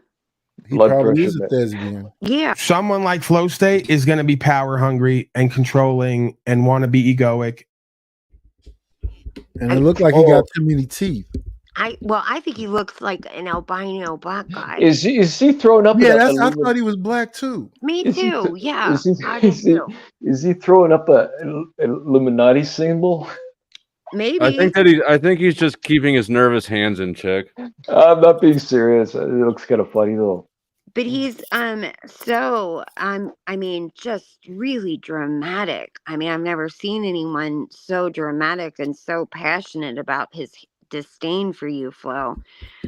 He Blood probably pressure is a med- thespian. Yeah. Someone like Flow State is going to be power hungry and controlling and want to be egoic. And it looked like he got too many teeth. I think he looks like an albino black guy. Is he throwing up? Yeah, I thought he was black too. Me too. Yeah. Is he throwing up an Illuminati symbol? Maybe. I think he's just keeping his nervous hands in check. I'm not being serious. It looks kind of funny though. But he's I mean, just really dramatic. I mean, I've never seen anyone so dramatic and so passionate about his disdain for you, Flo.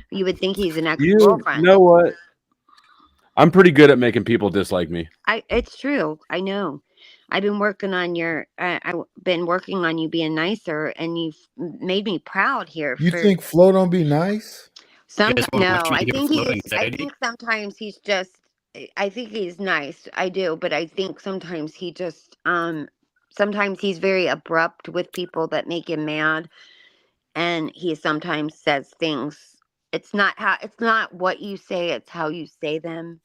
You would think he's an ex-girlfriend. You know what? I'm pretty good at making people dislike me. It's true. I know. I've been working on I've been working on you being nicer, and you've made me proud here. You think Flo don't be nice? I think sometimes he's just. I think he's nice. I do, but I think sometimes he just. Sometimes he's very abrupt with people that make him mad, and he sometimes says things. It's not what you say; it's how you say them.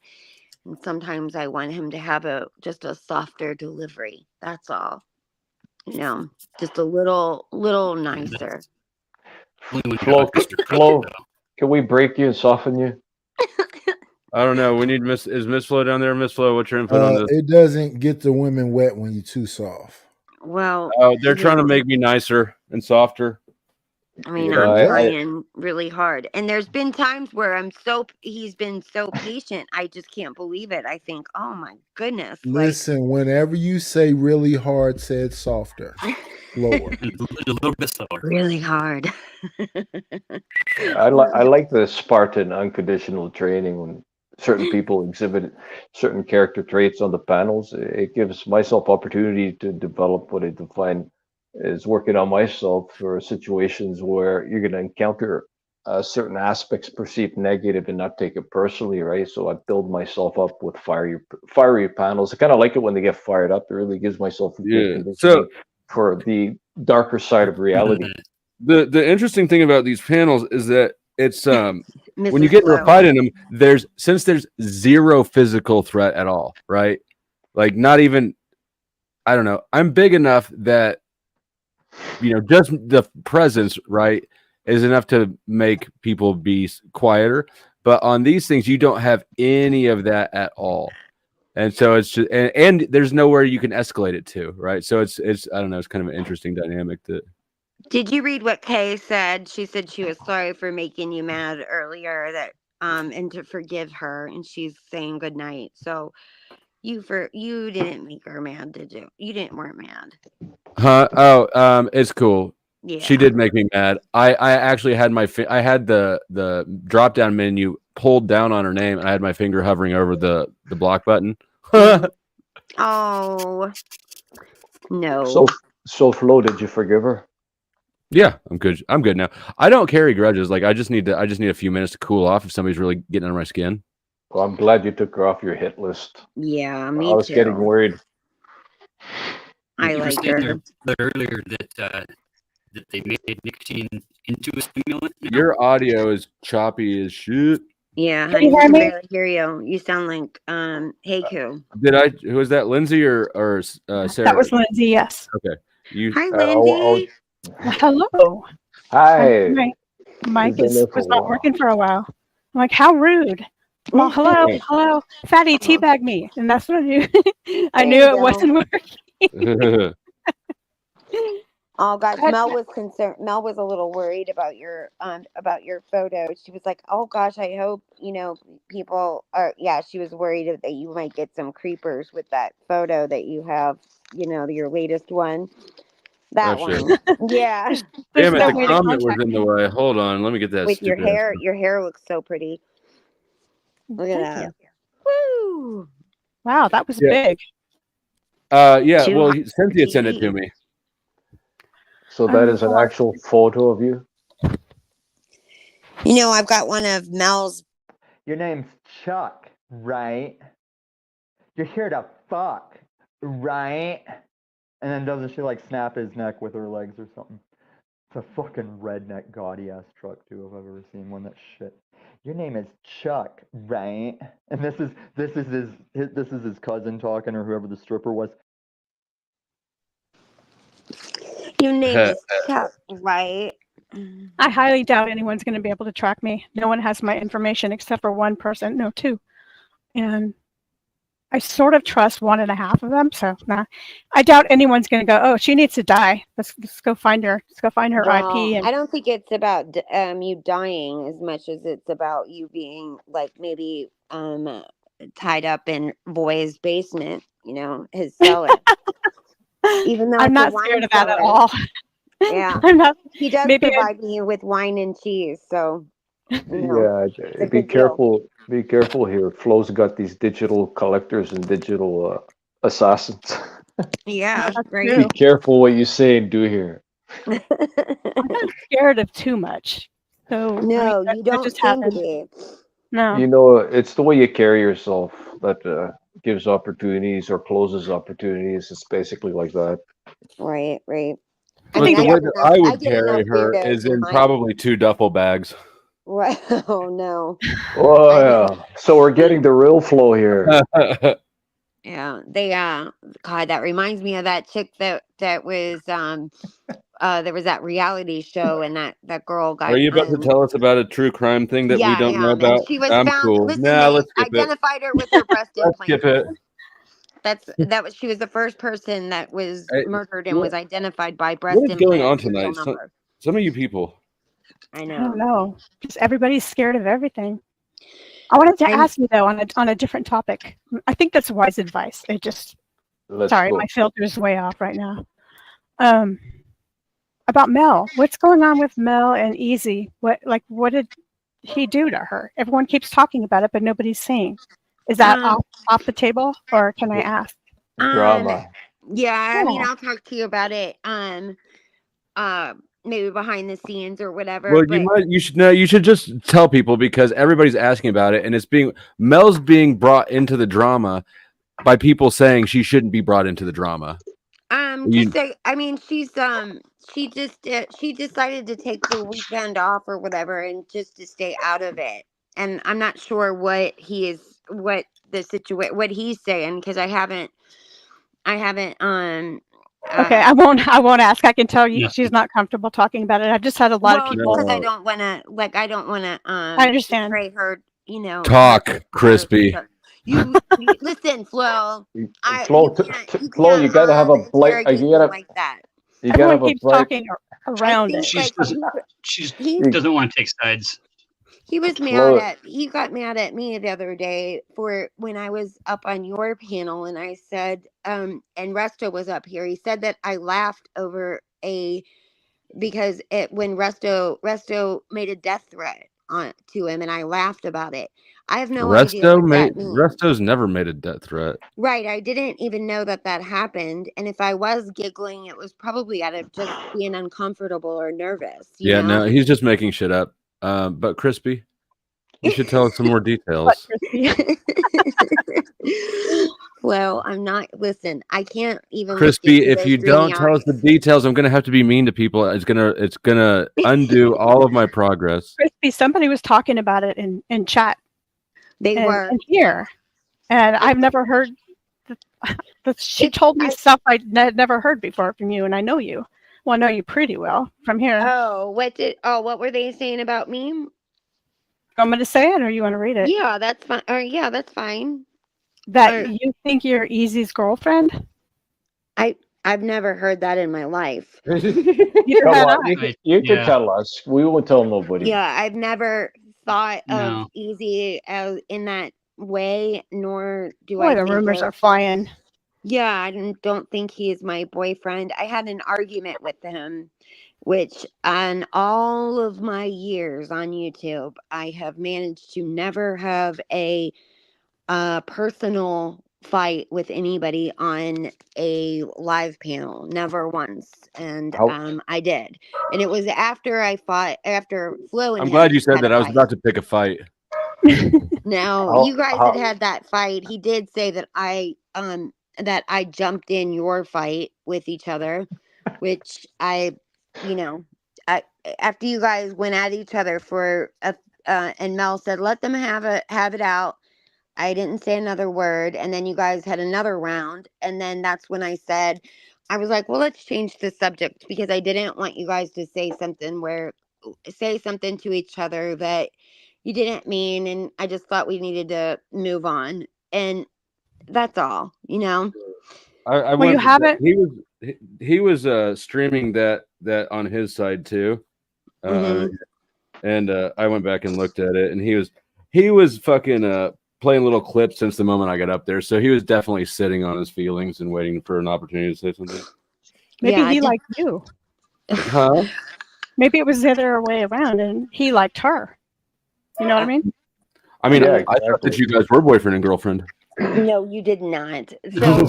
And sometimes I want him to have just a softer delivery. That's all. You know, just a little nicer. Flo, can we break you and soften you? I don't know. We need is Miss Flo down there? Miss Flo, what's your input on this? It doesn't get the women wet when you're too soft. Well, they're trying to make me nicer and softer. I mean, I'm trying really hard. And there's been times where he's been so patient. I just can't believe it. I think, oh my goodness. Listen, whenever you say really hard, say it softer. Slower. A little bit slower. Really hard. I like the Spartan unconditional training when certain people exhibit certain character traits on the panels. It gives myself opportunity to develop what I define is working on myself for situations where you're going to encounter certain aspects perceived negative and not take it personally, right? So I build myself up with fiery panels. I kind of like it when they get fired up. It really gives myself a good conditioning for the darker side of reality. The interesting thing about these panels is that it's when you get in a fight in them, since there's zero physical threat at all, right? Like not even, I don't know. I'm big enough that just the presence, right, is enough to make people be quieter. But on these things, you don't have any of that at all. And so it's just, and there's nowhere you can escalate it to, right? So it's I don't know, it's kind of an interesting dynamic. Did you read what Kay said? She said she was sorry for making you mad earlier, and to forgive her, and she's saying good night. So you didn't make her mad, did you? You weren't mad. Huh? Oh, it's cool. Yeah. She did make me mad. I actually had I had the drop down menu pulled down on her name, and I had my finger hovering over the block button. Oh no. So Flo, did you forgive her? Yeah, I'm good. I'm good now. I don't carry grudges. Like I just need a few minutes to cool off if somebody's really getting under my skin. Well, I'm glad you took her off your hit list. Yeah, I me was getting too. worried. I You were like saying her. there earlier that they made nicotine into a stimulant. Now? Your audio is choppy as shit. Yeah, Can honey, you we hear can me? barely hear you. You sound like Heiku. Who was that? Lindsay or Sarah? That was Lindsay, yes. Okay. You. Hi, Lindsay. Well, hello. Hi. My mic You've been there for was a not while. working for a while. I'm like, how rude. Well, hello, hello, fatty, teabag me, and that's what I knew. I There knew you it go. wasn't working. Oh gosh, Mel was concerned. Mel was a little worried about your photo. She was like, "Oh gosh, I hope people are." Yeah, she was worried that you might get some creepers with that photo that you have. Your latest one. That Oh, shit. one. Yeah. Damn it! no The way to comment was contact in the way. Hold on. Let me get that With your stupid. hair, your hair looks so pretty. Look at Thank that. Woo! Wow, that was Yeah. big. Yeah. Too Well, hot for Cynthia sent it to TV. me. So that is an actual photo of you? I've got one of Mel's. Your name's Chuck, right? You're here to fuck, right? And then doesn't she like snap his neck with her legs or something? It's a fucking redneck gaudy ass truck too, if I've ever seen one. That shit. Your name is Chuck, right? And this is his cousin talking, or whoever the stripper was. Your name is Chuck, right? I highly doubt anyone's going to be able to track me. No one has my information except for one person, no, two. And I sort of trust 1.5 of them. So nah, I doubt anyone's going to go, oh, she needs to die. Let's go find her. Let's go find her Well, IP. And I don't think it's about you dying as much as it's about you being like maybe tied up in Boy's basement, his cellar. Even though I'm it's not a wine scared of that at cellar. all. Yeah. I'm not. He does Maybe provide you with wine and cheese, so Yeah, it's a be good deal. careful. Be careful here. Flo's got these digital collectors and digital assassins. Yeah, That's right. Be true. careful what you say and do here. I'm not scared of too much. So No, that you don't just seem to happened. be. No. You know, it's the way you carry yourself that gives opportunities or closes opportunities. It's basically like that. Right, right. I Look, mean, the I way get that enough. I I would get enough carry her weirdos is in in my. probably 2 duffel bags. Right. Oh no. Oh yeah. So we're getting the real Flo here. Yeah, they God, that reminds me of that chick that was there was that reality show and that girl got Are you about to tell us about a true crime thing that we yeah, I don't know am. And about? she was I'm found, cool. listen, Nah, they let's skip it. identified her with her breast Let's skip implant. it. She was the first person that was Hey, murdered and was identified by breast what is going implant on serial tonight? number. Some of you people. I I don't know. know. Just everybody's scared of everything. I wanted to ask you though on a different topic. I think that's wise advice. It just Let's sorry, go. my filter's way off right now. About Mel. What's going on with Mel and Easy? What did he do to her? Everyone keeps talking about it, but nobody's saying. Is that off the table, or can I ask? Drama. Yeah, I mean, Yeah. I'll talk to you about it. Maybe behind the scenes or whatever. Well, But you should just tell people because everybody's asking about it, and Mel's being brought into the drama by people saying she shouldn't be brought into the drama. just say, I mean, she decided to take the weekend off or whatever, and just to stay out of it. And I'm not sure what he's saying because I haven't. Okay, I won't ask. I can tell you she's not comfortable talking about it. I've just had a lot of people. Because I don't want to. I understand. Betray her. Talk, Crispy. You listen, Flo. Flo, Flo, you gotta have a blight. interrogate You me gotta. like that. You gotta have a keeps bright. talking around it. She doesn't want to take sides. He was mad at. He got mad at me the other day for when I was up on your panel, and I said, and Resto was up here. He said that I laughed over a because when Resto made a death threat to him, and I laughed about it. I have no idea what that means. Resto's never made a death threat. Right, I didn't even know that happened, and if I was giggling, it was probably out of just being uncomfortable or nervous. You know? No, he's just making shit up. But Crispy, you should tell us some more details. Well, I'm not. Listen, I can't even. Crispy, if you don't tell us the details, I'm gonna have to be mean to people. It's gonna undo all of my progress. Crispy, somebody was talking about it in chat. They were in here, and I've never heard. She told me stuff I never heard before from you, and I know you. Well, I know you pretty well from here. Oh, what were they saying about me? You want me to say it, or you want to read it? Yeah, that's fine. Yeah, that's fine. That you think you're Easy's girlfriend? I've never heard that in my life. Come on, you can tell us. We won't tell nobody. Yeah, I've never thought of Easy as in that way, nor do I. The rumors are flying. Yeah, I don't think he is my boyfriend. I had an argument with him, which on all of my years on YouTube, I have managed to never have a personal fight with anybody on a live panel, never once. And I did, and it was after Flo and I'm glad you said that. I was about to pick a fight. No, you guys had that fight. He did say that I jumped in your fight with each other, which after you guys went at each other and Mel said, let them have it out. I didn't say another word. And then you guys had another round. And then that's when I said, I was like, well, let's change the subject, because I didn't want you guys to say something to each other that you didn't mean. And I just thought we needed to move on. And that's all, You haven't. He was streaming that on his side too. And I went back and looked at it, and he was fucking playing little clips since the moment I got up there. So he was definitely sitting on his feelings and waiting for an opportunity to say something. Maybe he liked you. Huh? Maybe it was the other way around, and he liked her. You know what I mean? I mean, I thought that you guys were boyfriend and girlfriend. No, you did not. So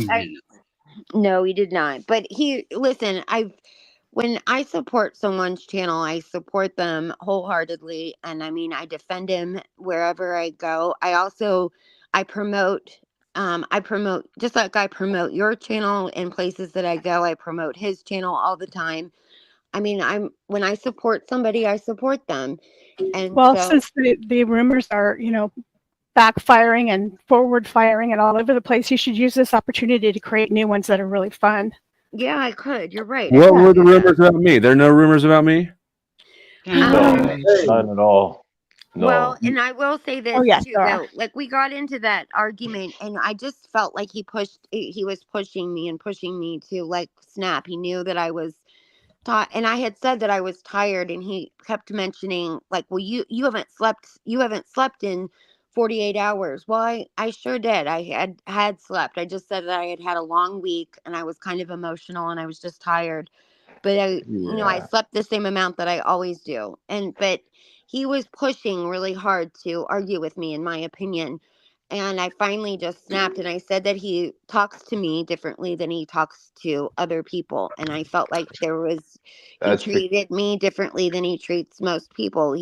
no, you did not. But listen, when I support someone's channel, I support them wholeheartedly. And I mean, I defend him wherever I go. I promote, just like I promote your channel in places that I go, I promote his channel all the time. I mean, when I support somebody, I support them. And since the rumors are, backfiring and forward firing and all over the place, you should use this opportunity to create new ones that are really fun. Yeah, I could. You're right. What were the rumors about me? There are no rumors about me? None at all. No. Well, and I will say this too, though. Like, we got into that argument, and I just felt like he was pushing me to like snap. He knew that I was and I had said that I was tired, and he kept mentioning like, well, you haven't slept in 48 hours. Well, I sure did. I had slept. I just said that I had a long week, and I was kind of emotional, and I was just tired. But I slept the same amount that I always do. But he was pushing really hard to argue with me, in my opinion. And I finally just snapped, and I said that he talks to me differently than he talks to other people. And I felt like he treated me differently than he treats most people.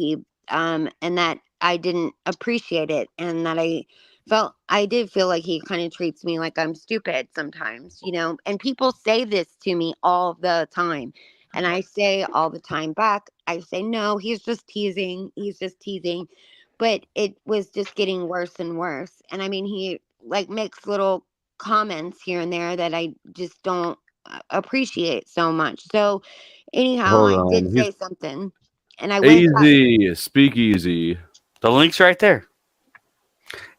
And that I didn't appreciate it, and that I did feel like he kind of treats me like I'm stupid sometimes, and people say this to me all the time, and I say all the time back, I say, no, he's just teasing, but it was just getting worse and worse. And I mean, he like makes little comments here and there that I just don't appreciate so much. So anyhow, I did say something, and I went speak easy. The link's right there.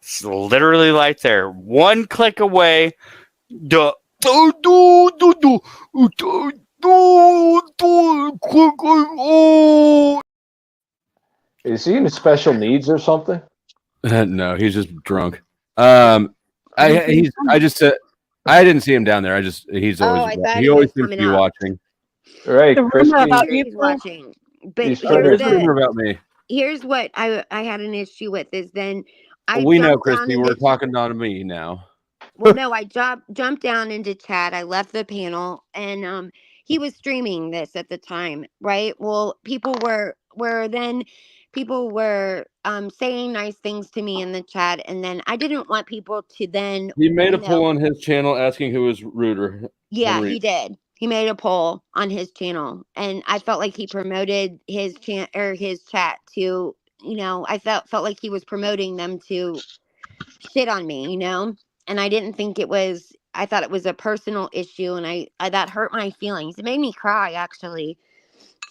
It's literally right there. One click away. Is he in special needs or something? No, he's just drunk. I just said I didn't see him down there. He always seems to be watching. Right, The rumor Christy. about you, He's Flo, watching. But He's here's trying There's a to. rumor about me. here's what I had an issue with is then I We know, jumped down Christy. into We're talking on me now. well no I jumped down into chat. I left the panel and he was streaming this at the time, right? Well, people were saying nice things to me in the chat, and then I didn't want people to then He made a poll on his channel asking who was ruder. yeah, he did. He made a poll on his channel, and I felt like he promoted his chat to, I felt like he was promoting them to shit on me, and I didn't think it was. I thought it was a personal issue, and I that hurt my feelings. It made me cry, actually.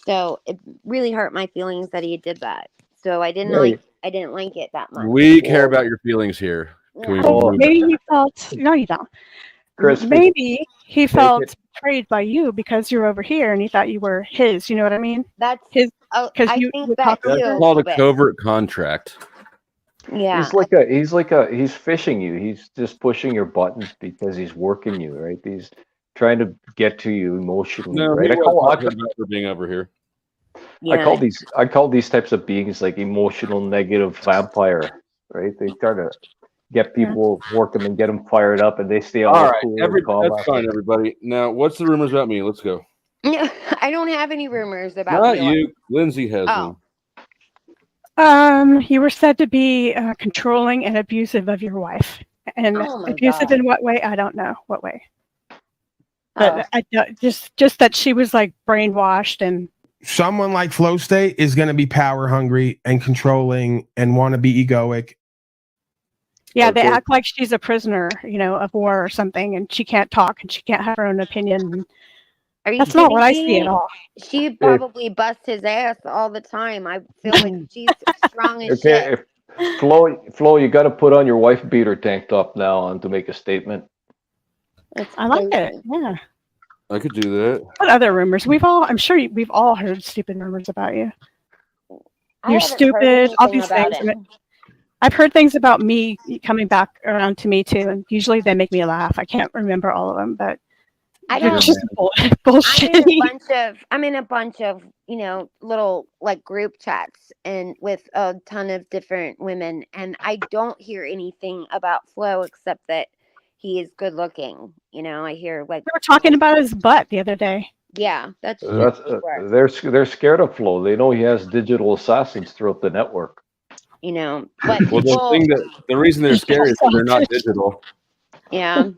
So it really hurt my feelings that he did that. So I didn't like it that much. We care about your feelings here. Can we well, move maybe on? he felt no, you don't. Crispy. Maybe he Take felt it. betrayed by you because you're over here and he thought you were his. You know what I mean? That's his. I you think that That's too. called a but- covert contract. Yeah. He's fishing you. He's just pushing your buttons because he's working you, right? He's trying to get to you emotionally, No, right? he was for being over here. I call these types of beings like emotional negative vampire, right? They try to get people, work them, and get them fired up, and they stay all, All right, cool and calm. that's fine, everybody. Now, what's the rumors about me? Let's go. No, I don't have any rumors about Not you. Lindsay has Oh. them. You were said to be controlling and abusive of your wife, and Oh my abusive God. in what way? I don't know what way. But just that she was like brainwashed and. Someone like Flow State is going to be power hungry and controlling and want to be egoic. Yeah, Okay. they act like she's a prisoner, of war or something, and she can't talk and she can't have her own opinion. Are you That's not what I kidding see me? at all. She probably busts his ass all the time. I feel like she's strong as shit. Okay, if Flo, you got to put on your wife beater tank top now on to make a statement. I like it. Yeah. I could do that. What other rumors? I'm sure we've all heard stupid rumors about you. I You're haven't heard stupid. All anything these about things. it. I've heard things about me coming back around to me too, and usually they make me laugh. I can't remember all of them, but I they're don't. just bullshit. I'm in a bunch of little like group chats and with a ton of different women, and I don't hear anything about Flo except that he is good looking. I hear like We were talking about his butt the other day. yeah, that's They're scared of Flo. They know he has digital assassins throughout the network. but Well, people, the reason they're scary is because they're not digital. yeah,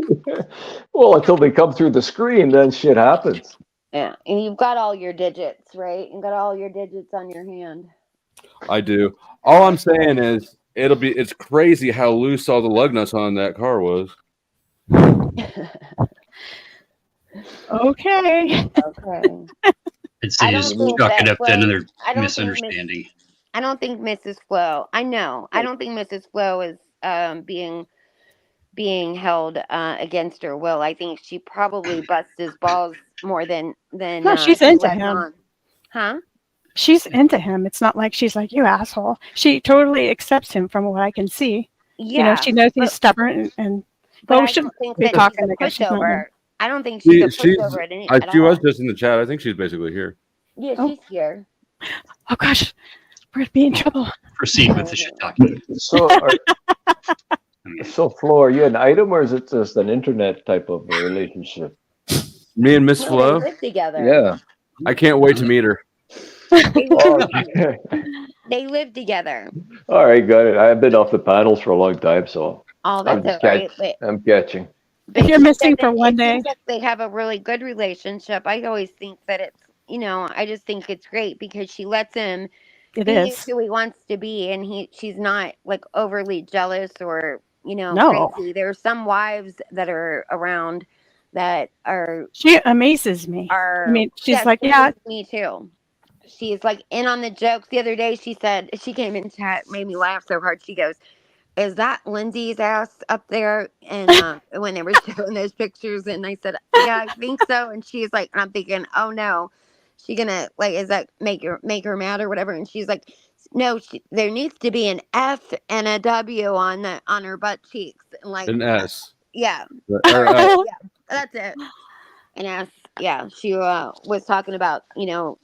Well, until they come through the screen, then shit happens. yeah, and you've got all your digits, right? You've got all your digits on your hand. I do. All I'm saying is it's crazy how loose all the lug nuts on that car was. Okay. I'd say just chalk it up to another misunderstanding. I don't think Mrs. Flo. I don't think Mrs. Flo is being held against her will. I think she probably busts his balls more than No, she's he into lets him. on. Huh? She's into him. It's not like she's like, you asshole. She totally accepts him from what I can see. Yeah, she knows he's stubborn and But well, we I shouldn't don't think be that talking she's a because she's not pushover. here. I don't think she's a pushover at She all. was just in the chat. I think she's basically here. Yeah, she's here. Oh gosh, we're gonna be in trouble. Proceed with the shit talking. So, Flo, are you an item or is it just an internet type of relationship? Me and Miss No, Flo? they live together. Yeah. I can't wait to meet her. They live together. All right, got it. I've been off the panels for a long time, so Oh, I'm that's just all right. But I'm catching. If you're she missing said for that one it day, seems like they have a really good relationship. I always think that it's, I just think it's great because she lets him It be is. who he wants to be, and she's not like overly jealous or No. crazy. There are some wives that are around that are She amazes me. I mean, she's like, she yeah, amazes me too. She's like in on the jokes. The other day she said, she came in chat, made me laugh so hard. She goes, is that Lindsay's ass up there? And when they were showing those pictures, and I said, yeah, I think so. And she's like, and I'm thinking, oh no, she gonna like, is that make her mad or whatever? And she's like, no, there needs to be an F and a W on her butt cheeks, and like An S. yeah, Or, yeah, that's it. An S. Yeah, she was talking about,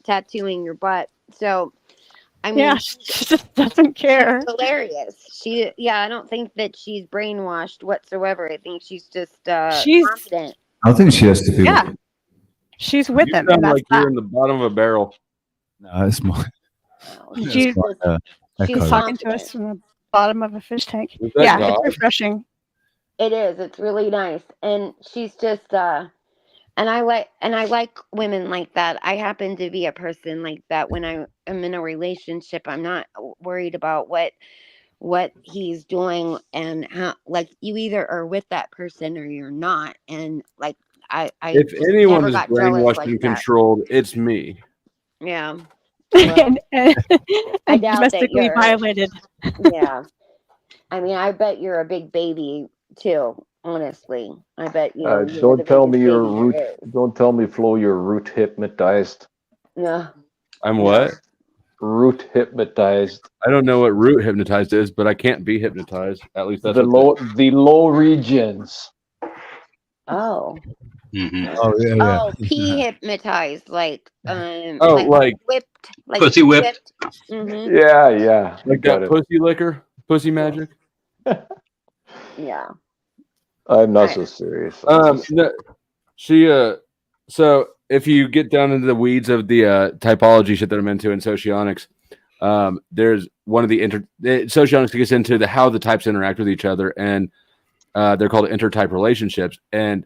tattooing your butt. So, I mean, Yeah, she just doesn't care. hilarious. I don't think that she's brainwashed whatsoever. I think she's just She's confident. I think she has to be. yeah, she's with You him, sound and that's like you're in the bottom of a barrel. No, it's my. she's Echo. talking to us from the bottom of a fish tank. Is that Yeah, God? it's refreshing. It is. It's really nice, and she's just and I like women like that. I happen to be a person like that. When I am in a relationship, I'm not worried about what he's doing and how. Like, you either are with that person or you're not, and like I If just anyone never is got jealous brainwashed like and that. controlled, it's me. Yeah. and, I and doubt that domestically you're. violated. Yeah. I mean, I bet you're a big baby too. Honestly, I bet you're the Don't tell me biggest you're baby root. there is. Don't tell me, Flo, you're root hypnotized. No. I'm what? Root hypnotized. I don't know what root hypnotized is, but I can't be hypnotized. At least that's The low regions. Oh. Oh yeah, yeah. Oh, pee hypnotized, like Oh, like whipped, like pussy whipped. Mm-hmm. Yeah. Like that pussy liquor, pussy magic. Yeah. I'm not so serious. No, she so if you get down into the weeds of the typology shit that I'm into in socionics, there's one of the socionics gets into how the types interact with each other, and they're called intertype relationships. And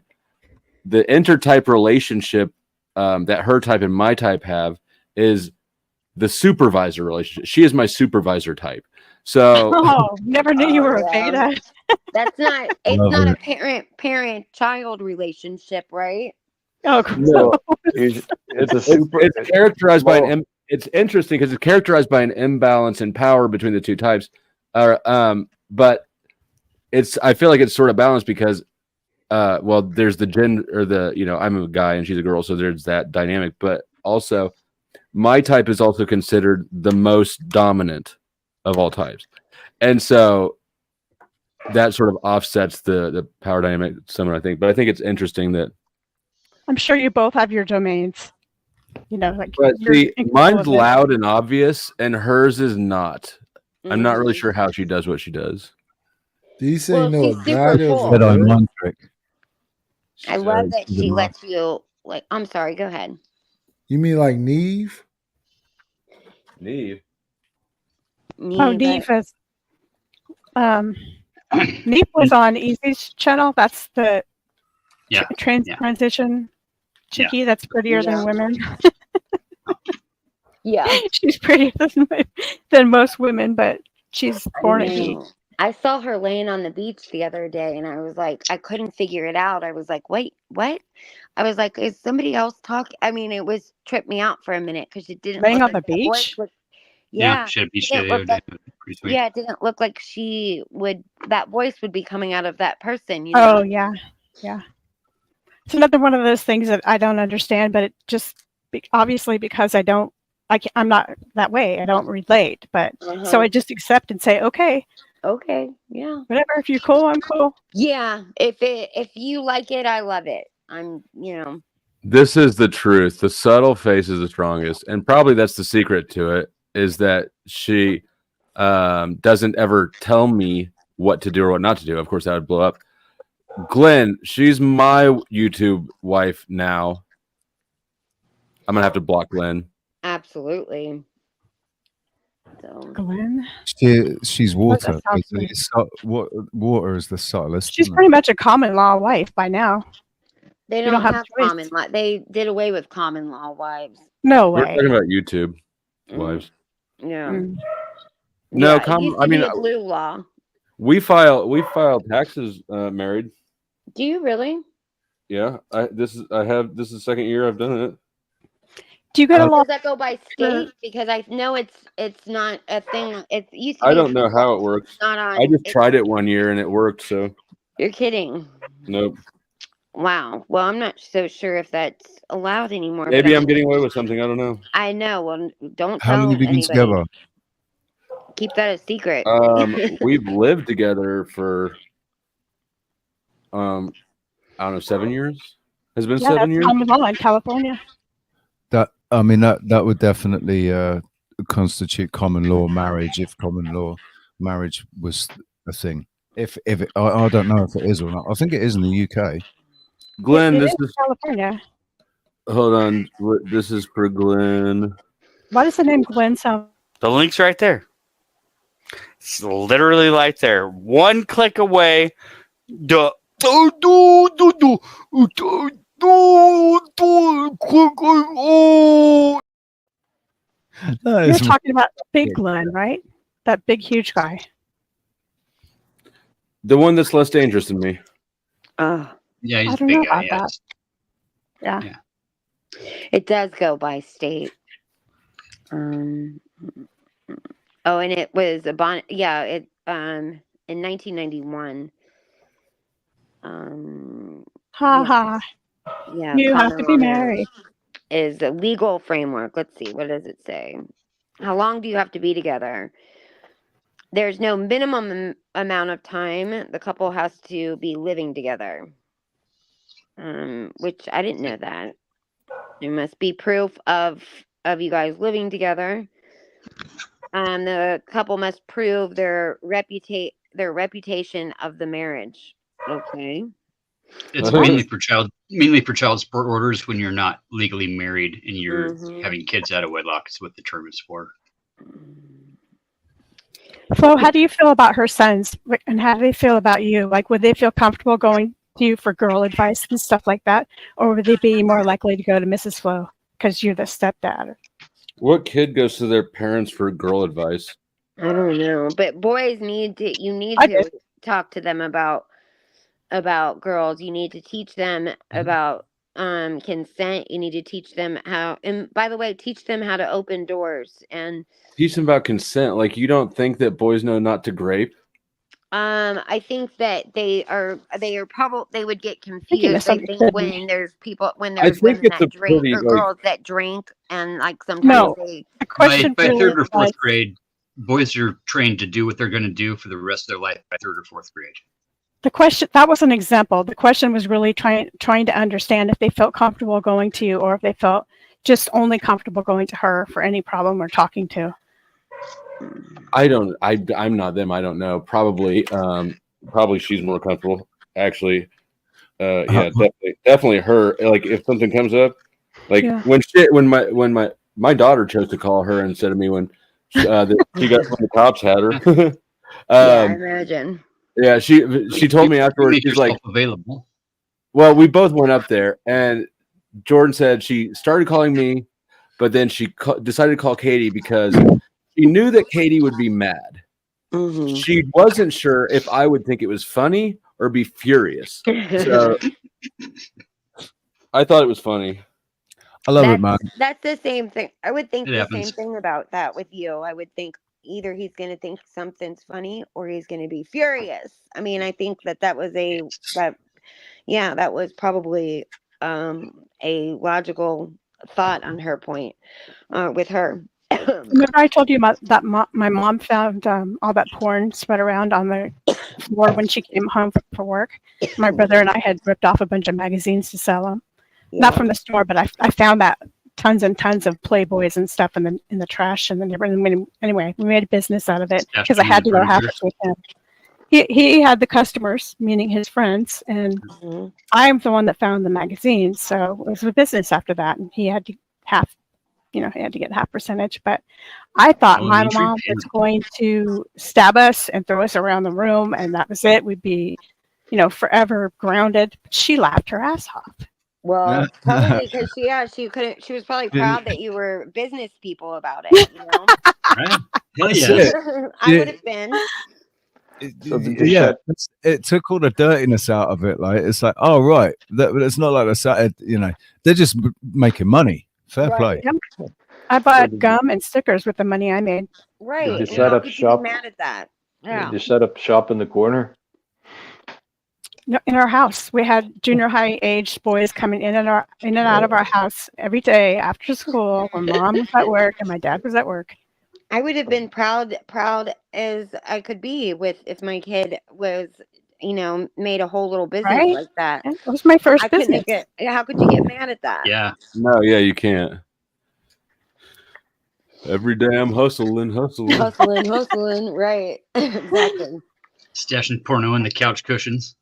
the intertype relationship that her type and my type have is the supervisor relationship. She is my supervisor type. So Oh, never knew you were a beta. That's not. It's not a parent-child relationship, right? Oh, no, it's it's characterized by an. It's interesting because it's characterized by an imbalance in power between the two types. But I feel like it's sort of balanced because, well, there's the gender or I'm a guy and she's a girl, so there's that dynamic. But also, my type is also considered the most dominant of all types, and so that sort of offsets the power dynamic somewhat, I think. But I think it's interesting that I'm sure you both have your domains. Like. But you're see, incapable mine's of it. loud and obvious, and hers is not. I'm not really sure how she does what she does. Do you say Well, no? she's A super guide cool. is a one trick. I love that she's she a lets you. Like, I'm sorry. Go ahead. You mean like Neve? Neve. Oh, Neve is. Neve was on Easy's channel. That's the transition chickie that's prettier than women. Yeah. She's prettier than most women, but she's born a geek. I saw her laying on the beach the other day, and I was like, I couldn't figure it out. I was like, wait, what? I was like, is somebody else talking? I mean, it was tripped me out for a minute because it didn't laying look on like the beach. Yeah, she had a beach it didn't day the look other like, day. Pretty sweet. yeah, it didn't look like she would. That voice would be coming out of that person. Oh yeah. It's another one of those things that I don't understand, but it just obviously because I'm not that way. I don't relate, but so I just accept and say, okay, yeah, whatever. If you're cool, I'm cool. Yeah, if you like it, I love it. I'm. This is the truth. The subtle face is the strongest, and probably that's the secret to it. Is that she doesn't ever tell me what to do or what not to do. Of course, that would blow up. Glenn, she's my YouTube wife now. I'm gonna have to block Glenn. Absolutely. Glenn? She's What water. that sounds like. Water is the subtlest. She's pretty much a common law wife by now. They You don't don't have have choice. common law. They did away with common law wives. No We're way. talking about YouTube wives. Yeah. No, Yeah, it used to I mean, be a blue law. we file taxes married. Do you really? Yeah, this is the second year I've done it. Do you get a law? Does that go by state? Because I know it's not a thing. It used to be. I don't know how it works. Not on. I just tried it one year and it worked. So You're kidding. nope. Wow. Well, I'm not so sure if that's allowed anymore. but Maybe I'm getting away with something. I don't know. I know. Well, don't How tell long have you been anybody. together? Keep that a secret. We've lived together for I don't know, 7 years. I Has been Yeah, 7 that's years. common law in California. That I mean that would definitely constitute common law marriage if common law marriage was a thing. If it, I don't know if it is or not. I think it is in the UK. Glenn, It this is is California. hold on. This is for Glenn. Why does the name Glenn sound? The link's right there. It's literally right there. One click away. Click You're talking about Big Glenn, right? That big, huge guy. The one that's less dangerous than me. Oh, Yeah, I he's a don't big know guy. about that. Yes. Yeah. it does go by state. Oh, and it was a bond. Yeah, it in 1991. Ha ha. Yeah, You have common to law be marriage married. is a legal framework. Let's see, what does it say? How long do you have to be together? There's no minimum amount of time the couple has to be living together. Which I didn't know that. There must be proof of you guys living together. The couple must prove their reputation of the marriage. Okay. It's mainly for child support orders when you're not legally married and you're having kids out of wedlock. Is what the term is for. Flo, how do you feel about her sons, and how do they feel about you? Like, would they feel comfortable going to you for girl advice and stuff like that, or would they be more likely to go to Mrs. Flo because you're the stepdad? What kid goes to their parents for girl advice? I don't know, but boys need to talk to them about girls. You need to teach them about consent. You need to teach them how, and by the way, teach them how to open doors. And Teach them about consent. Like, you don't think that boys know not to grape? I think that they would get confused. I think when there's women that drink or girls that drink, and like sometimes by third or fourth grade, boys are trained to do what they're going to do for the rest of their life by third or fourth grade. The question, that was an example. The question was really trying to understand if they felt comfortable going to you, or if they felt just only comfortable going to her for any problem or talking to. I'm not them. I don't know. Probably she's more comfortable. Actually, yeah, definitely her. Like, if something comes up, like when my daughter chose to call her instead of me when she got when the cops had her. Yeah, I imagine. Yeah, she told me afterwards. She's like, available. Well, we both went up there, and Jordan said she started calling me, but then she decided to call Katie because she knew that Katie would be mad. Mm-hmm. She wasn't sure if I would think it was funny or be furious. So I thought it was funny. I love it, man. That's the same thing. I would think It the happens. same thing about that with you. I would think either he's going to think something's funny or he's going to be furious. I mean, I think that was probably a logical thought on her point with her. Remember I told you about that my mom found all that porn spread around on the floor when she came home for work. My brother and I had ripped off a bunch of magazines to sell them. Not from the store, but I found that tons and tons of Playboys and stuff in the trash. And then anyway, we made a business out of it because I had to go have it with him. He had the customers, meaning his friends, and I'm the one that found the magazines. So it was a business after that, and he had to get half percentage. But I thought my mom was going to stab us and throw us around the room, and that was it. We'd be, forever grounded. But she laughed her ass off. Well, probably because she was probably proud that you were business people about it. Right? Hell yes. I would have been. Yeah, it took all the dirtiness out of it. Like, it's like, oh right, it's not like they're just making money. Fair play. Yep. I bought gum and stickers with the money I made. Right. Did you And set how up could you shop? be mad at that? Yeah. Did you set up shop in the corner? No, in our house, we had junior high aged boys coming in and out of our house every day after school when mom was at work and my dad was at work. I would have been proud as I could be if my kid was made a whole little business Right? like that. It was my first I couldn't business. how could you get mad at that? Yeah. No, yeah, you can't. Every day I'm hustling. Hustling, right. Exactly. Stashing porno in the couch cushions.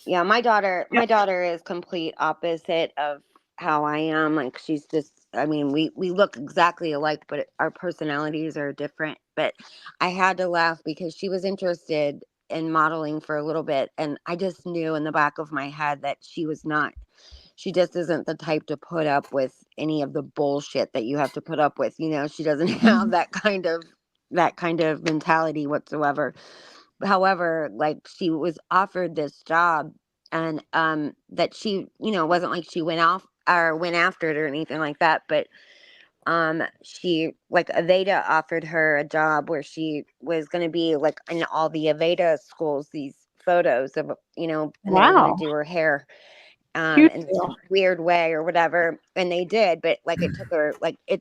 Yeah, my daughter is complete opposite of how I am. Like she's just I mean, we look exactly alike, but our personalities are different. But I had to laugh because she was interested in modeling for a little bit, and I just knew in the back of my head that she just isn't the type to put up with any of the bullshit that you have to put up with. She doesn't have that kind of mentality whatsoever. However, like she was offered this job, and that she, wasn't like she went off or went after it or anything like that, but she, like, Aveda offered her a job where she was going to be like in all the Aveda schools, these photos of, and they were going Wow. to do her hair Huge in this deal. weird way or whatever, and they did, but like it took her like it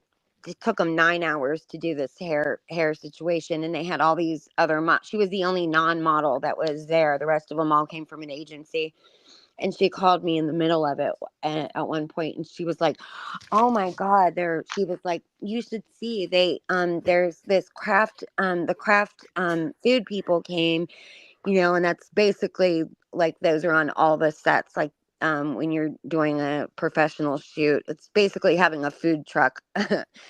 took them 9 hours to do this hair situation, and they had all these other she was the only non-model that was there. The rest of them all came from an agency, and she called me in the middle of it at one point, and she was like, oh my god, she was like, you should see, there's this craft, the craft food people came, and that's basically like those are on all the sets, like when you're doing a professional shoot, it's basically having a food truck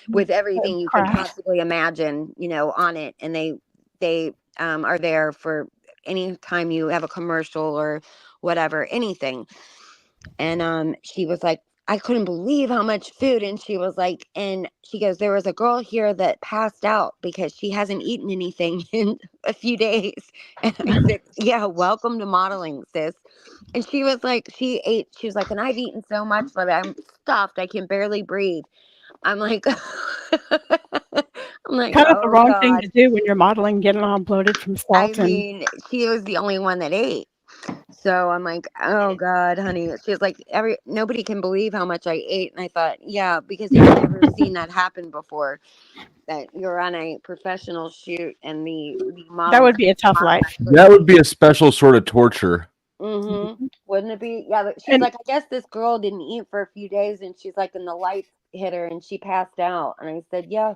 with everything you can possibly imagine, on it. And they are there for any time you have a commercial or whatever, anything. And she was like, I couldn't believe how much food. And she was like, and she goes, there was a girl here that passed out because she hasn't eaten anything in a few days. And I said, yeah, welcome to modeling, sis. And she was like, she was like, and I've eaten so much that I'm stuffed. I can barely breathe. I'm like, Kind of the oh wrong thing God. to do when you're modeling, getting all bloated from I salt and mean, she was the only one that ate. So I'm like, oh God, honey. She was like, nobody can believe how much I ate. And I thought, yeah, because they've never seen that happen before. That you're on a professional shoot and the model. that would be a tough life. That would be a special sort of torture. Mm-hmm. Wouldn't it be? Yeah. She's like, I guess this girl didn't eat for a few days, and she's like, and the lights hit her and she passed out. And I said, yeah,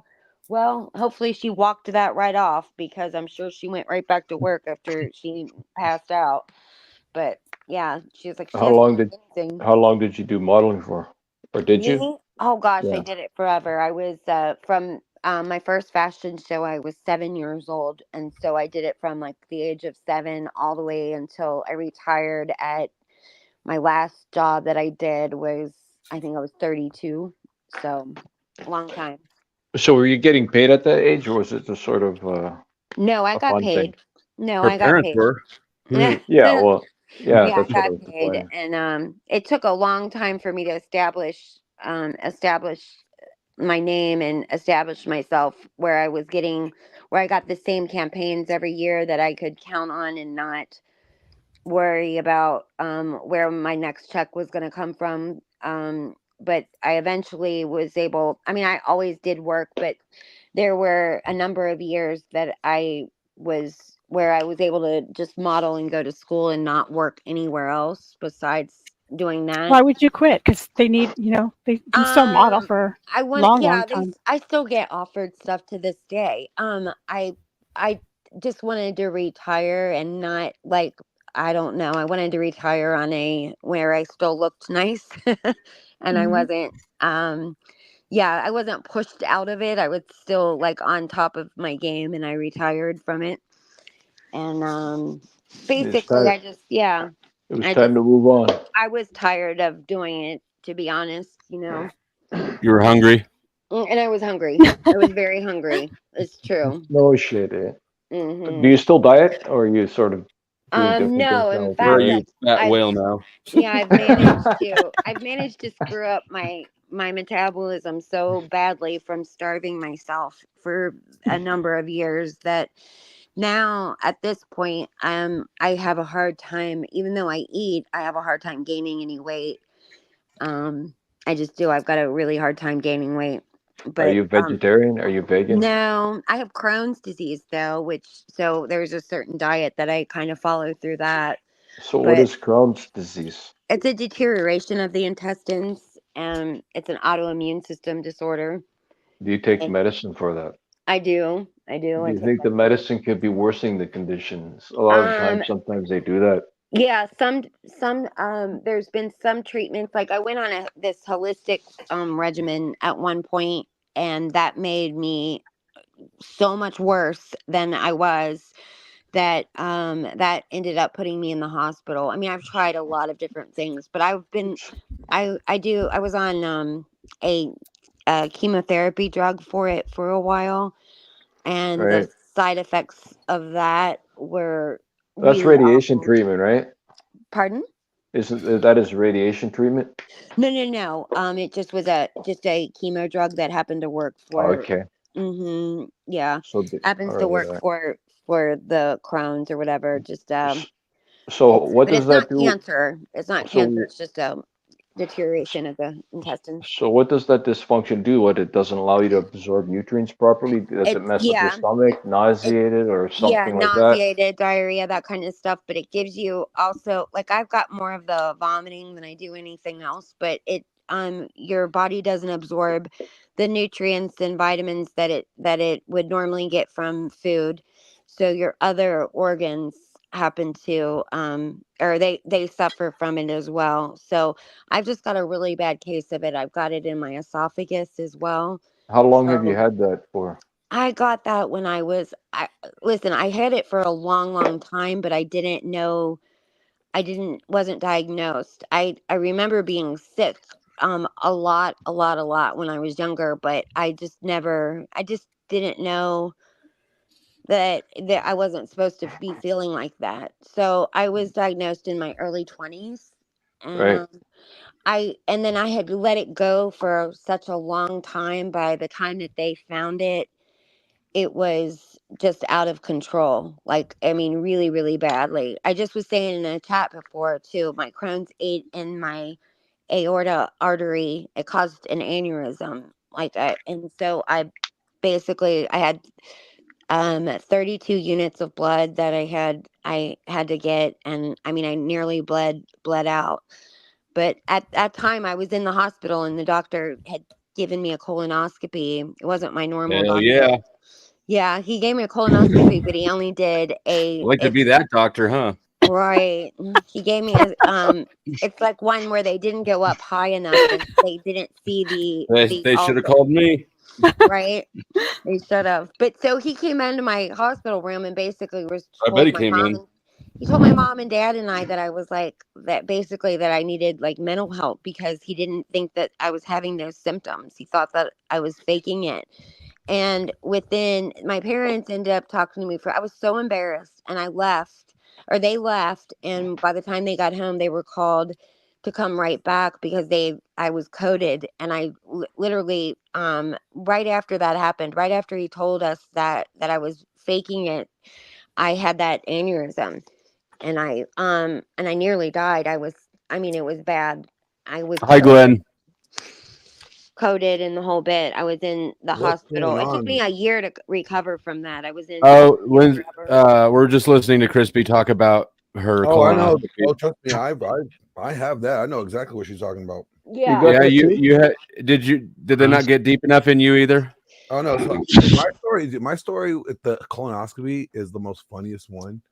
well, hopefully she walked that right off, because I'm sure she went right back to work after she passed out. But yeah, she was like, How long did you do modeling for, or did you? Me? Oh gosh, I Yeah. did it forever. I was from my first fashion show. I was 7 years old, and so I did it from like the age of 7 all the way until I retired. At my last job that I did was, I think I was 32, so a long time. So were you getting paid at that age, or was it just sort of No, I a got fun paid. thing? No, Her I got parents paid. were. Yeah, well, yeah, Yeah, I that's what I got was paid, implying. and it took a long time for me to establish my name and establish myself where I got the same campaigns every year that I could count on and not worry about where my next check was going to come from. But I eventually was able, I mean, I always did work, but there were a number of years that I was able to just model and go to school and not work anywhere else besides doing that. Why would you quit? Because they need, they can still model for long time. I still get offered stuff to this day. I just wanted to retire and not like, I don't know. I wanted to retire where I still looked nice, and I wasn't. I wasn't pushed out of it. I was still like on top of my game, and I retired from it. And basically, It was time to move on. I was tired of doing it, to be honest. You were hungry. And I was hungry. I was very hungry. It's true. No shit. Mm-hmm. Do you still diet, or are you sort of doing different No, things in now? fact, Where are you, fat whale now? Yeah, I've managed to screw up my metabolism so badly from starving myself for a number of years that now at this point I have a hard time, even though I eat, I have a hard time gaining any weight. I just do. I've got a really hard time gaining weight. But Are you vegetarian? Are you vegan? no, I have Crohn's disease though, so there's a certain diet that I kind of follow through that. So what But is Crohn's disease? it's a deterioration of the intestines, and it's an autoimmune system disorder. Do you take And medicine for that? I do. I do. Do I you take think the medicine could be worsening the conditions? A lot of the time, sometimes they do that. Yeah, some there's been some treatments, like I went on this holistic regimen at one point, and that made me so much worse than I was, that that ended up putting me in the hospital. I mean, I've tried a lot of different things, but I was on a chemotherapy drug for it for a while, and the Right. side effects of that were That's really radiation awful. treatment, right? Pardon? Isn't that is radiation treatment? No. It just was a chemo drug that happened to work for. Okay. Yeah, So, happens all to work right. for the Crohn's or whatever. Just So what but does it's that not do? cancer. It's not cancer. So It's just a deterioration of the intestines. so what does that dysfunction do? What, it doesn't allow you to absorb nutrients properly? Does it It's mess up your stomach, nauseated, or Yeah, something like that? nauseated, diarrhea, that kind of stuff. But it gives you also, like, I've got more of the vomiting than I do anything else. But it your body doesn't absorb the nutrients and vitamins that it would normally get from food. So your other organs happen to or they suffer from it as well. So I've just got a really bad case of it. I've got it in my esophagus as well. How long have you So had that for? I got that when listen, I had it for a long time, but I didn't know, wasn't diagnosed. I remember being sick a lot when I was younger, but I just didn't know that I wasn't supposed to be feeling like that. So I was diagnosed in my early 20s, Right. and and then I had let it go for such a long time. By the time that they found it, it was just out of control. Like, I mean, really, really badly. I just was saying in a chat before too, my Crohn's ate in my aorta artery. It caused an aneurysm. And so I had 32 units of blood that I had to get, and I mean, I nearly bled out. But at that time I was in the hospital, and the doctor had given me a colonoscopy. It wasn't my normal Hell doctor. yeah. Yeah, he gave me a colonoscopy, but he only did I'd like to be that doctor, huh? right. He gave me it's like one where they didn't go up high enough, and they didn't see They should have ulcer. called me. Right? They should have. But so he came into my hospital room and basically I bet he came in. he told my mom and dad and I that I was like, that basically that I needed like mental help, because he didn't think that I was having those symptoms. He thought that I was faking it. And my parents ended up talking to me I was so embarrassed, and they left. And by the time they got home, they were called to come right back, because I was coded. And I literally, right after that happened, right after he told us that I was faking it, I had that aneurysm, and I nearly died. I mean, it was bad. I was Hi, Glenn. coded in the whole bit. I was in the What's hospital. going It took on? me a year to recover from that. I was in Oh, we're just listening to Crispy talk about her Oh, I know. colonoscopy. Oh, trust me, I have that. I know exactly what she's talking about. Yeah. Yeah, you had. Did they not get deep enough in you either? Oh no, so my story with the colonoscopy is the most funniest one.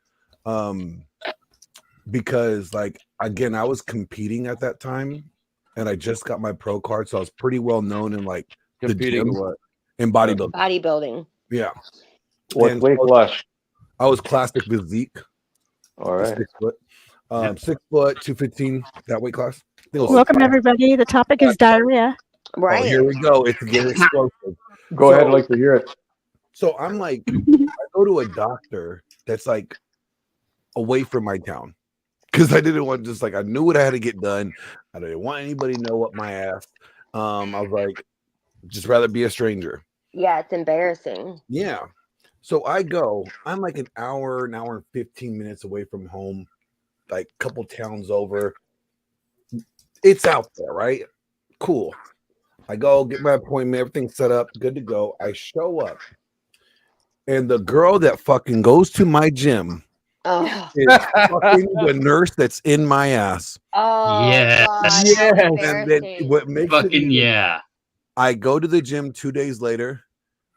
Because like again, I was competing at that time, and I just got my pro card, so I was pretty well known in like Competing the gym, what? in bodybuilding. Bodybuilding. Yeah. What weight class? I was classic physique. All right. 6 foot. 6 foot, 215, that weight class. I think it was Welcome, everybody. The topic is diarrhea. Oh, here we go. It's getting explosive. Go ahead, I'd like to hear it. So I'm like, I go to a doctor that's like away from my town, because I didn't want I knew what I had to get done. I didn't want anybody to know what my ass. I was like, just rather be a stranger. Yeah, it's embarrassing. Yeah. So I go, I'm like an hour and 15 minutes away from home, like a couple towns over. It's out there, right? Cool. I go get my appointment, everything's set up, good to go. I show up, and the girl that fucking goes to my gym Oh. It's fucking the nurse that's in my ass. Oh, Yes. God, how And then embarrassing. what makes it Fucking yeah. I go to the gym 2 days later.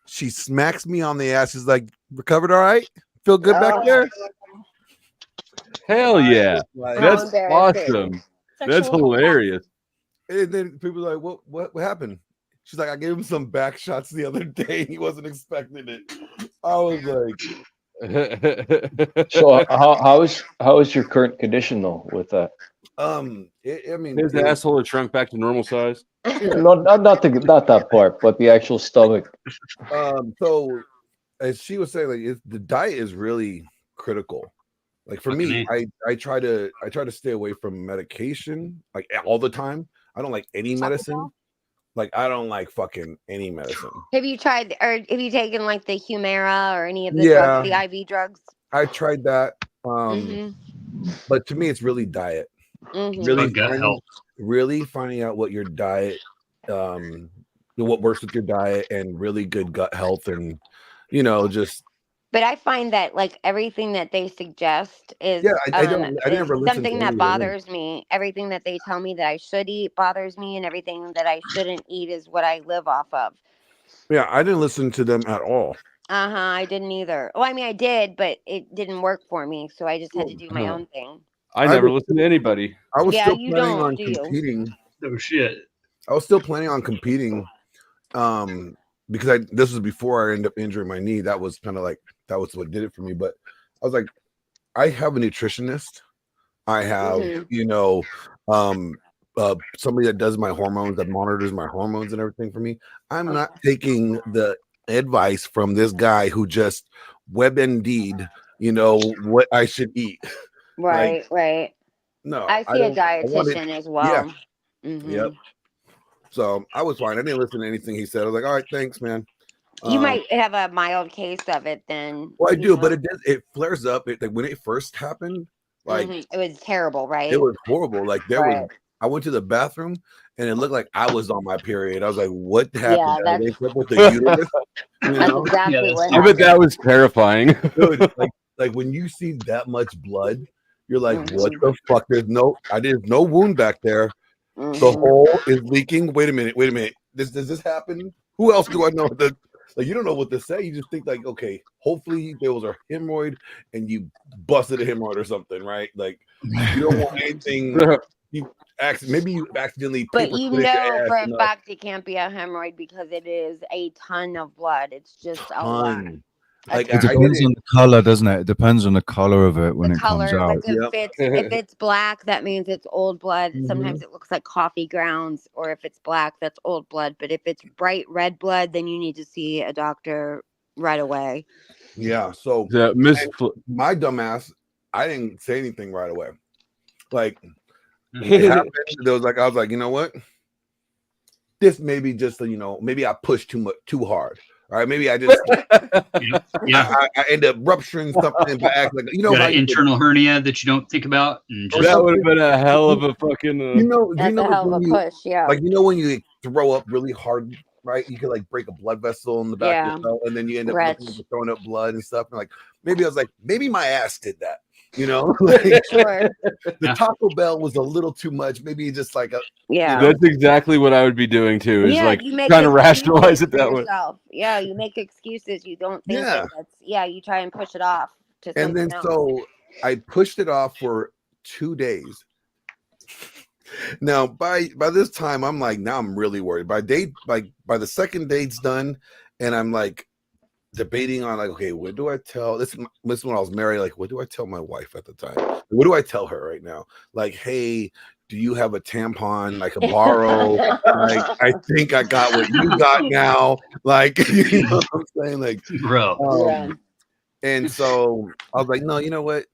She smacks me on the ass. She's like, recovered all right? Feel good back there? Hell yeah. Like, That's embarrassing. awesome. That's hilarious. And then people are like, what happened? She's like, I gave him some back shots the other day and he wasn't expecting it. I was like, So how is your current condition though with that? I mean, his asshole had shrunk back to normal size. Not that part, but the actual stomach. So as she was saying, like the diet is really critical. Like for me, I try to stay away from medication like all the time. I don't like any medicine. Like I don't like fucking any medicine. Have you tried, or have you taken like the Humira or any of the Yeah. drugs, the IV drugs? I tried that. Mm-hmm. But to me, it's really diet. Mhm. Really finding out what your diet, what works with your diet, and really good gut health, and just. But I find that like everything that they suggest is Yeah, I never listen to something any that of them. bothers me. Everything that they tell me that I should eat bothers me, and everything that I shouldn't eat is what I live off of. Yeah, I didn't listen to them at all. I didn't either. Well, I mean, I did, but it didn't work for me, so I just had to do my own thing. I never listened to anybody. I was Yeah, still you planning don't, on do you? competing. Oh shit! I was still planning on competing, because this was before I ended up injuring my knee. That was kind of like that was what did it for me. But I was like, I have a nutritionist. I have somebody that does my hormones, that monitors my hormones and everything for me. I'm not taking the advice from this guy who just WebMD'd, what I should eat. Right, right. No, I see a dietitian as well. Yeah. Mhm. Yep. So I was fine. I didn't listen to anything he said. I was like, all right, thanks, man. You might have a mild case of it then. Well, I do, but it flares up. Like when it first happened, like it was terrible, right? it was horrible. Like Right. I went to the bathroom and it looked like I was on my period. I was like, what happened? Yeah, Did I wake up with the uterus? That's exactly what I bet that was terrifying. Dude, like when you see that much blood, you're like, what the fuck? There's no wound back there. The hole is leaking. Wait a minute. Does this happen? Who else do I know that? Like you don't know what to say. You just think like, okay, hopefully there was a hemorrhoid and you busted a hemorrhoid or something, right? Like you don't want anything. Maybe you accidentally. But you know ass for a enough. fact it can't be a hemorrhoid because it is a ton of blood. It's just a lot. Like It depends on the color, doesn't it? It depends on the color of it when it comes Color, out. like if it's black, that means it's old blood. Sometimes it looks like coffee grounds, or if it's black, that's old blood. But if it's bright red blood, then you need to see a doctor right away. Yeah. So my dumbass, I didn't say anything right away. Like it happened. I was like, you know what? This may be just maybe I pushed too hard. All right, maybe I just I end up rupturing something by acting like you got an internal hernia that you don't think about. And just, that would have been a hell of a fucking. That's a hell of a push, yeah. Like when you throw up really hard, right? You could like break a blood vessel in the back of yourself, and then you end up throwing up blood and stuff. And like maybe I was like, maybe my ass did that. Like, Sure. The Taco Bell was a little too much. Maybe just like a That's exactly what I would be doing too. Is like you make trying to excuses rationalize it for that way. yourself. Yeah, you make excuses. You don't think that that's you try and push it off to and something then else. so I pushed it off for 2 days. Now by this time I'm like, now I'm really worried. By the second date's done, and I'm like debating on like, okay, what do I tell this when I was married? Like, what do I tell my wife at the time? What do I tell her right now? Like, hey, do you have a tampon I can borrow? Like, I think I got what you got now. Like, you know what I'm saying? Like, bro. And so I was like, no, you know what?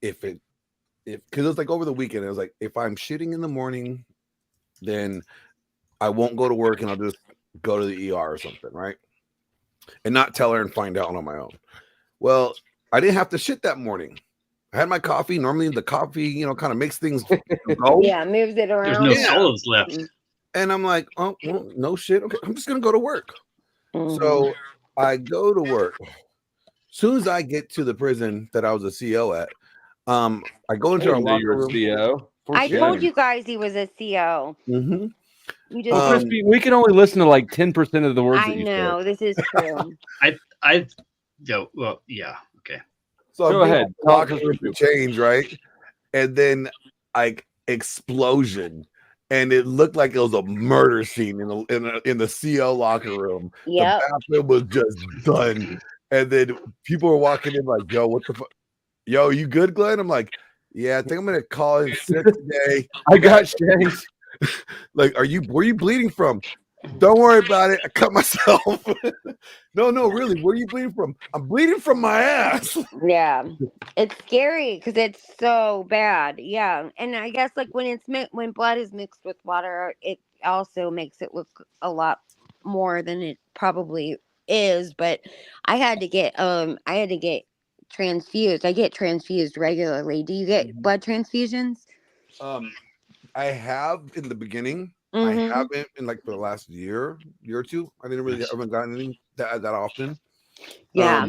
Because it was like over the weekend, it was like, if I'm shitting in the morning, then I won't go to work and I'll just go to the ER or something, right? And not tell her and find out on my own. Well, I didn't have to shit that morning. I had my coffee. Normally the coffee, kind of makes things go. Yeah, moves it around. There's no solids left. And I'm like, oh, well, no shit. Okay, I'm just going to go to work. So I go to work. soon as I get to the prison that I was a CO at, I go into our locker room. I told you guys he was a CO. Mm-hmm. You just we can only listen to like 10% of the words I that you know this is true. Well, yeah, okay. So Go I ahead. locker room to change, right? And then like explosion, and it looked like it was a murder scene in the CO locker room. Yep. The bathroom was just done, and then people were walking in like, "Yo, what the fuck? Yo, you good, Glenn?" I'm like, "Yeah, I think I'm gonna call in sick today. I got shanked." Like, where are you bleeding from? Don't worry about it. I cut myself. No, really. Where are you bleeding from? I'm bleeding from my ass. Yeah, it's scary because it's so bad. Yeah, and I guess like when blood is mixed with water, it also makes it look a lot more than it probably is. But I had to get transfused. I get transfused regularly. Do you get blood transfusions? I have in the beginning. Mhm. I haven't in like for the last year or two. I haven't gotten any that often. Yeah.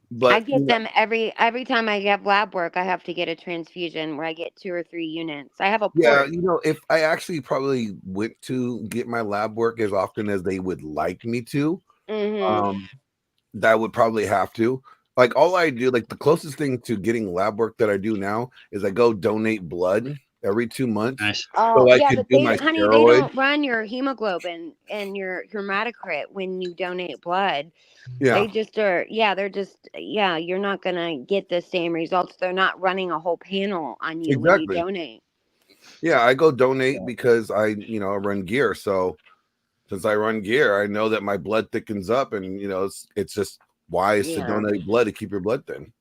But I get them every time I have lab work. I have to get a transfusion where I get 2 or 3 units. I have a port. if I actually probably went to get my lab work as often as they would like me to, that would probably have to. Like all I do, like the closest thing to getting lab work that I do now is I go donate blood every 2 months. Nice. Oh so yeah, could but do they, my honey, steroid. they don't run your hemoglobin and your hematocrit when you donate blood. Yeah. They just are. Yeah, they're just. Yeah, you're not gonna get the same results. They're not running a whole panel on you when you Exactly. donate. Yeah, I go donate because I run gear. So since I run gear, I know that my blood thickens up, and it's just wise to donate blood to keep your blood thin,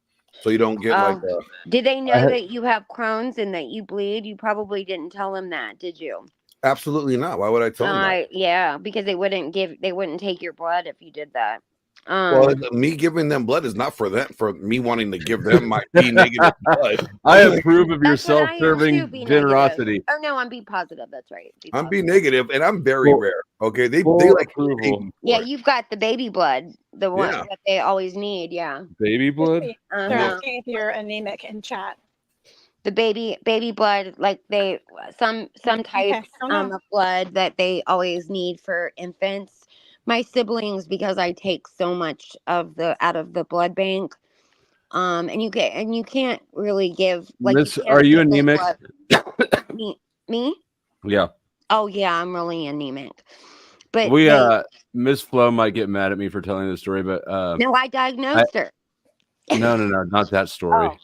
so you don't get like. Did they know that you have Crohn's and that you bleed? You probably didn't tell them that, did you? Absolutely not. Why would I tell them that? Yeah, because they wouldn't take your blood if you did that. Well, me giving them blood is not for them. For me wanting to give them my B negative blood. I approve of your That's what I am too, self-serving B generosity. negative. Oh no, I'm B positive. That's right. I'm B negative, and I'm very rare. Okay, they like approval. Yeah, you've got the baby blood, the one that they always need. Yeah, baby blood. They're asking if you're anemic in chat. The baby blood, like some types of blood that they always need for infants. My siblings, because I take so much out of the blood bank, and you can't really give like. Are you anemic? Me? Yeah. Oh yeah, I'm really anemic. But Miss Flo might get mad at me for telling this story, but no, I diagnosed her. No, not that story.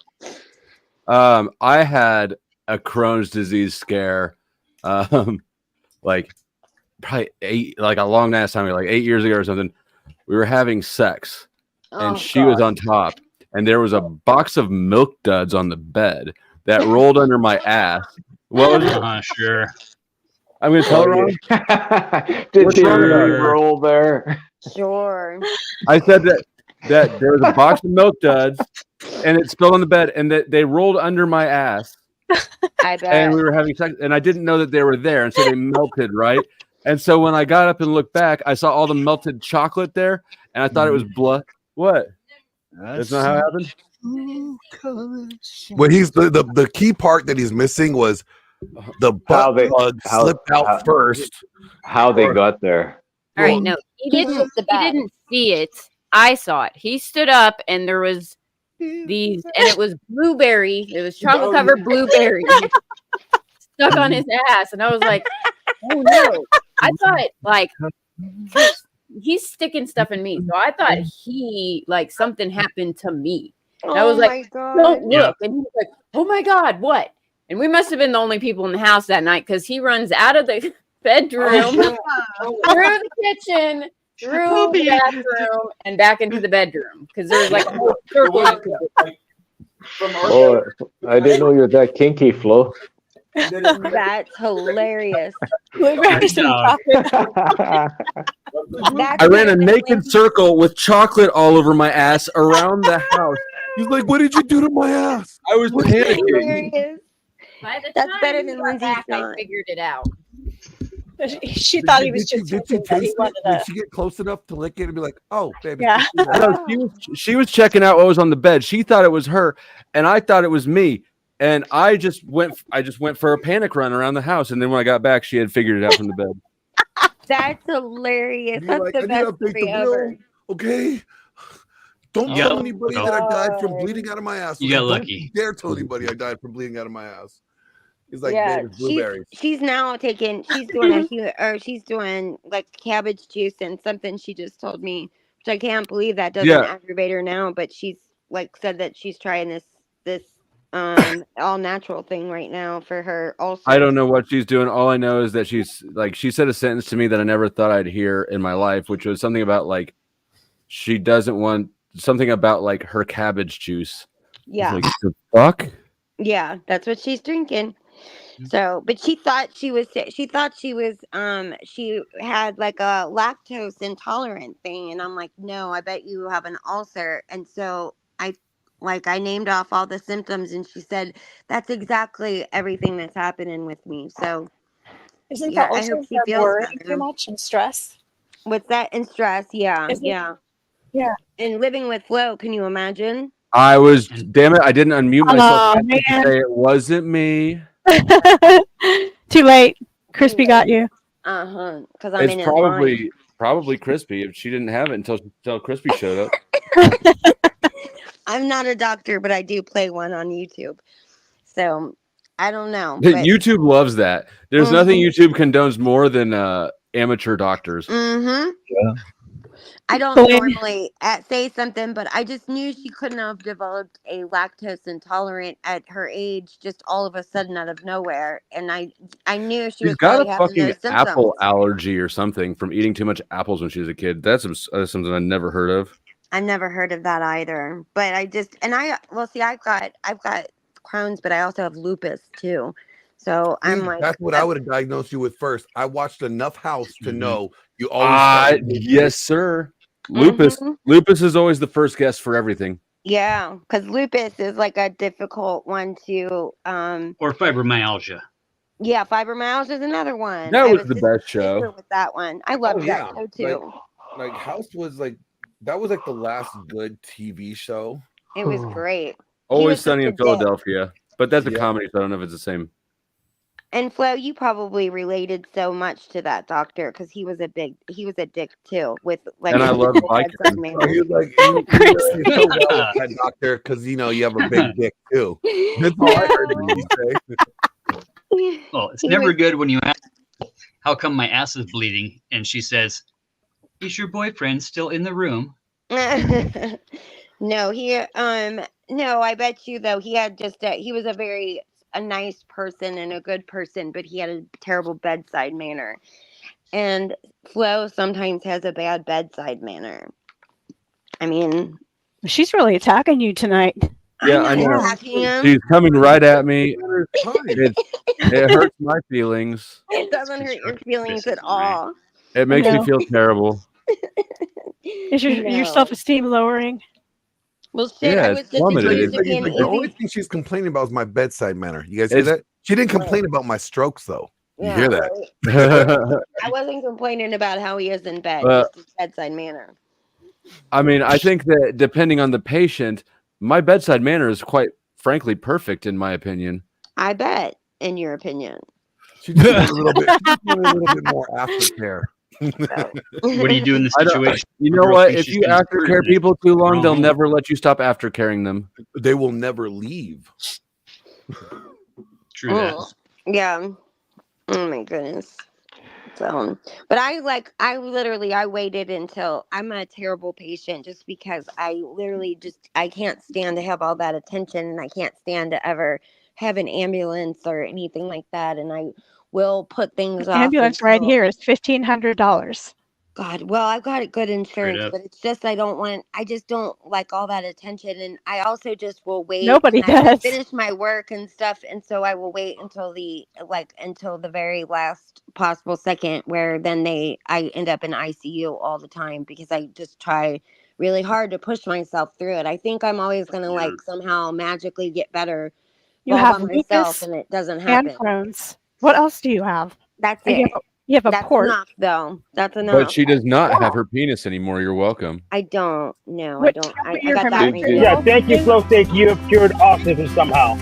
I had a Crohn's disease scare, like probably a long ass time ago, like 8 years ago or something. We were having sex, and she was on top, and there was a box of Milk Duds on the bed that rolled under my ass. What was it? Sure. I'm gonna tell her wrong. Did she roll there? Sure. I said that there was a box of Milk Duds, and it's still on the bed, and that they rolled under my ass. I bet. And we were having sex, and I didn't know that they were there, and so they melted, right? And so when I got up and looked back, I saw all the melted chocolate there, and I thought it was blood. What? That's not how it happened. Well, the key part that he's missing was the butt plug slipped out first. How they got there? All right, no, he didn't see it. I saw it. He stood up, and there was these, and it was blueberry. It was chocolate covered blueberry stuck on his ass, and I was like, "Oh no!" I thought like he's sticking stuff in me, so I thought he something happened to me. And I was like, "Don't look," and he was like, "Oh my god, what?" And we must have been the only people in the house that night because he runs out of the bedroom, through the kitchen, through the bathroom, and back into the bedroom because there was like a whole circle. Oh, I didn't know you're that kinky, Flo. That's hilarious. I ran a naked circle with chocolate all over my ass around the house. He's like, "What did you do to my ass?" I was panicking. That's better than Lindsay's I figured it out. She thought he was just Did she hoping that he taste it? wanted Did to. she get close enough to lick it and be like, "Oh, baby"? Yeah. No, she was checking out what was on the bed. She thought it was her, and I thought it was me. And I just went for a panic run around the house. And then when I got back, she had figured it out from the bed. That's hilarious. Be That's like, the I need best to update story the ever. will. Okay. Don't You tell got- anybody oh. that I died from bleeding out of my ass. You got Don't lucky. dare tell anybody I died from bleeding out of my ass. He's like, Yeah, babe, it's blueberries. she's now taking. She's doing she's doing like cabbage juice and something. She just told me, which I can't believe that doesn't Yeah. aggravate her now. But she's like said that she's trying this all natural thing right now for her ulcer. I don't know what she's doing. All I know is that she's like, she said a sentence to me that I never thought I'd hear in my life, which was something about like, she doesn't want something about like her cabbage juice. Yeah. Like, the fuck? Yeah, that's what she's drinking. So, but she thought she was she had like a lactose intolerant thing, and I'm like, no, I bet you have an ulcer. And so I named off all the symptoms, and she said that's exactly everything that's happening with me. So Isn't yeah, the I hope ulcer she from feels worrying better. too much and stress? What's that? And stress, yeah, Isn't- yeah. Yeah. And living with Flo, can you imagine? I was, damn it, I didn't unmute myself. Oh, I had to man. say it wasn't me. Too late. Crispy got you. Because I'm It's in his mind. probably Crispy. If she didn't have it until Crispy showed up. I'm not a doctor, but I do play one on YouTube. So I don't know. But YouTube loves that. There's nothing YouTube condones more than amateur doctors. Yeah. I don't Blame- normally say something, but I just knew she couldn't have developed a lactose intolerant at her age, just all of a sudden out of nowhere. And I knew she She's was got probably a having fucking those symptoms. apple allergy or something from eating too much apples when she was a kid. That's something I never heard of. I never heard of that either. But I've got Crohn's, but I also have lupus too. So I'm like, that's what I would have diagnosed you with first. I watched enough House to know you always. Yes, sir. Lupus is always the first guess for everything. yeah, because lupus is like a difficult one to Or fibromyalgia. Yeah, fibromyalgia is another one. That I was have the a best sister show. with that one. I loved that show too. Like House was like that was like the last good TV show. It was great. Always was Sunny such in a dick. Philadelphia, but that's a comedy, so I don't know if it's the same. And Flo, you probably related so much to that doctor because he was a dick too. With like, And I love bedside biking. manner. You're like you so well with that doctor because you know you have a big dick too. That's all I heard you say. Well, it's never good when you ask, how come my ass is bleeding? And she says, is your boyfriend still in the room? No, I bet you though he had he was a nice person and a good person, but he had a terrible bedside manner. And Flo sometimes has a bad bedside manner. I mean, she's really attacking you tonight. Yeah, I know. She's coming right at me. It hurts my feelings. It doesn't hurt your feelings at all. It makes me feel terrible. Is your self-esteem lowering? Well, shit, Yeah, I was it's just plummeted. accused of being The only easy. thing she's complaining about is my bedside manner. You guys hear that? She didn't complain about my strokes though. You Yeah, hear that? I wasn't complaining about how he is in bed, just his bedside manner. I mean, I think that depending on the patient, my bedside manner is quite frankly perfect in my opinion. I bet, in your opinion. She just wants a little bit more aftercare. What do you do in this I don't- situation? You A know girl what? thinks If she's you been aftercare screwed, people too long, wrong they'll home. never let you stop aftercaring them. They will never leave. True that. Yeah. Oh my goodness. So, but I waited until I'm a terrible patient just because I can't stand to have all that attention and I can't stand to ever have an ambulance or anything like that. And I will put things off. Ambulance right here is $1,500. God, well, I've got good insurance, up. but it's just I just don't like all that attention, and I also just will wait. Nobody and I will does. finish my work and stuff, and so I will wait until the very last possible second, where then I end up in ICU all the time because I just try really hard to push myself through it. I think I'm always gonna like somehow magically get better You all have by myself, lupus and it doesn't and happen. Crohn's. What else do you have? That's And you it. have You have a That's port. enough, though. That's enough. But she does not have her penis anymore. You're welcome. I don't. No, What I don't. I you're got that. hemorrhaging? Yeah, thank you, Flow Steak. You have cured autism somehow.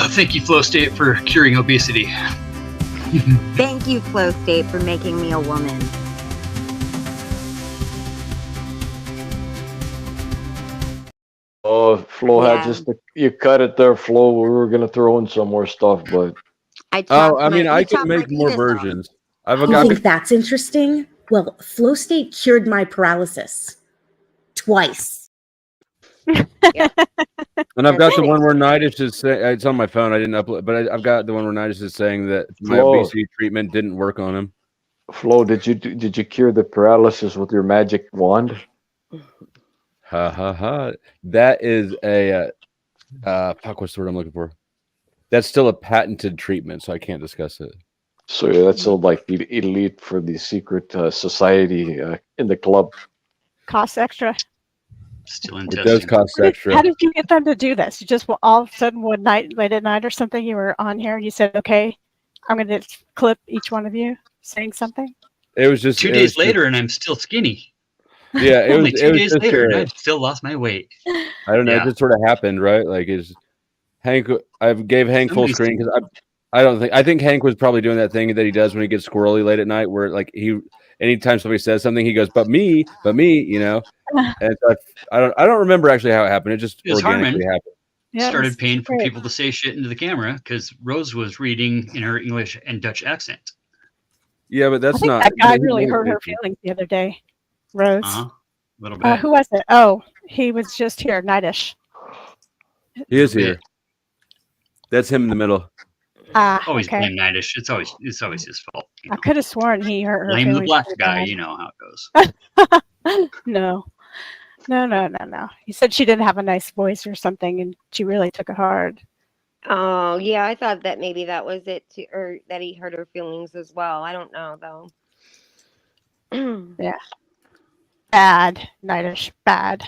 Thank you, Flow State, for curing obesity. Thank you, Flow State, for making me a woman. Oh, Flo Yeah. had just you cut it there, Flo. We were gonna throw in some more stuff, but I I can make more versions. You think that's interesting? Well, Flow State cured my paralysis twice. And I've got the one where Nidus is saying, it's on my phone. I didn't upload, but I've got the one where Nidus is saying that my Flo. obesity treatment didn't work on him. Flo, did you cure the paralysis with your magic wand? Ha ha ha. That is a fuck, what's the word I'm looking for? That's still a patented treatment, so I can't discuss it. So yeah, that's all like the elite for the secret society in the club. Costs extra. Still It does cost extra. How did you get them to do this? You just all of a sudden one night, late at night or something, you were on here and you said, okay, I'm going to clip each one of you saying something? It was just 2 days later, and I'm still skinny. Yeah, it Only was 2 days just later, and I've still lost my weight. I don't know. Yeah. It just sort of happened, right? Like, is Hank? I gave Hank full Somebody's- screen because I think Hank was probably doing that thing that he does when he gets squirrely late at night, where like anytime somebody says something, he goes, but me, you know. And so I don't remember actually how it happened. It just Because organically Harmon happened. started paying for people to say shit into the camera because Rose was reading in her English and Dutch accent. Yeah, but that's I think not. that guy he really made hurt it. her feelings the other day, Rose. A little bit. Who was it? Oh, he was just here, Nightish. He is here. That's him in the middle. Always okay. blame Nightish. It's always his fault. I could have sworn he hurt her Blame the feelings black pretty guy. bad. You know how it goes. No. He said she didn't have a nice voice or something, and she really took it hard. Oh, yeah, I thought that maybe that was it too, or that he hurt her feelings as well. I don't know though. Yeah. Bad, Nightish, bad.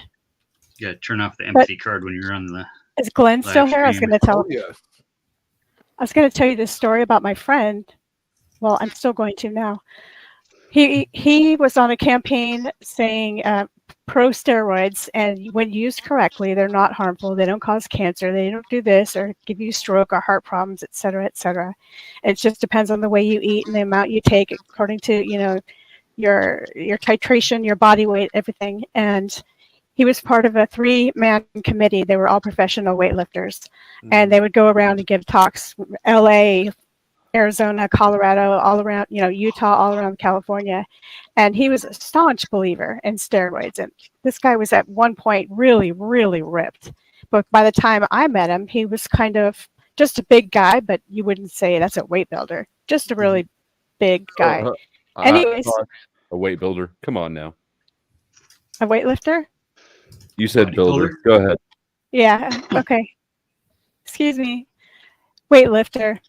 You gotta turn off the empathy card when you're on the. Is Glenn still live here? I was stream. going to tell. Yeah. I was going to tell you this story about my friend. Well, I'm still going to now. He was on a campaign saying pro steroids, and when used correctly, they're not harmful. They don't cause cancer. They don't do this or give you stroke or heart problems, et cetera, et cetera. It just depends on the way you eat and the amount you take according to your titration, your body weight, everything. And he was part of a 3-man committee. They were all professional weightlifters, and they would go around and give talks, LA, Arizona, Colorado, all around, Utah, all around California. And he was a staunch believer in steroids. And this guy was at one point really, really ripped. But by the time I met him, he was kind of just a big guy, but you wouldn't say that's a weight builder. Just a really big guy. Anyways, a weight builder. Come on now. a weightlifter? You said builder. Go ahead. Yeah. Okay. Excuse me. Weightlifter.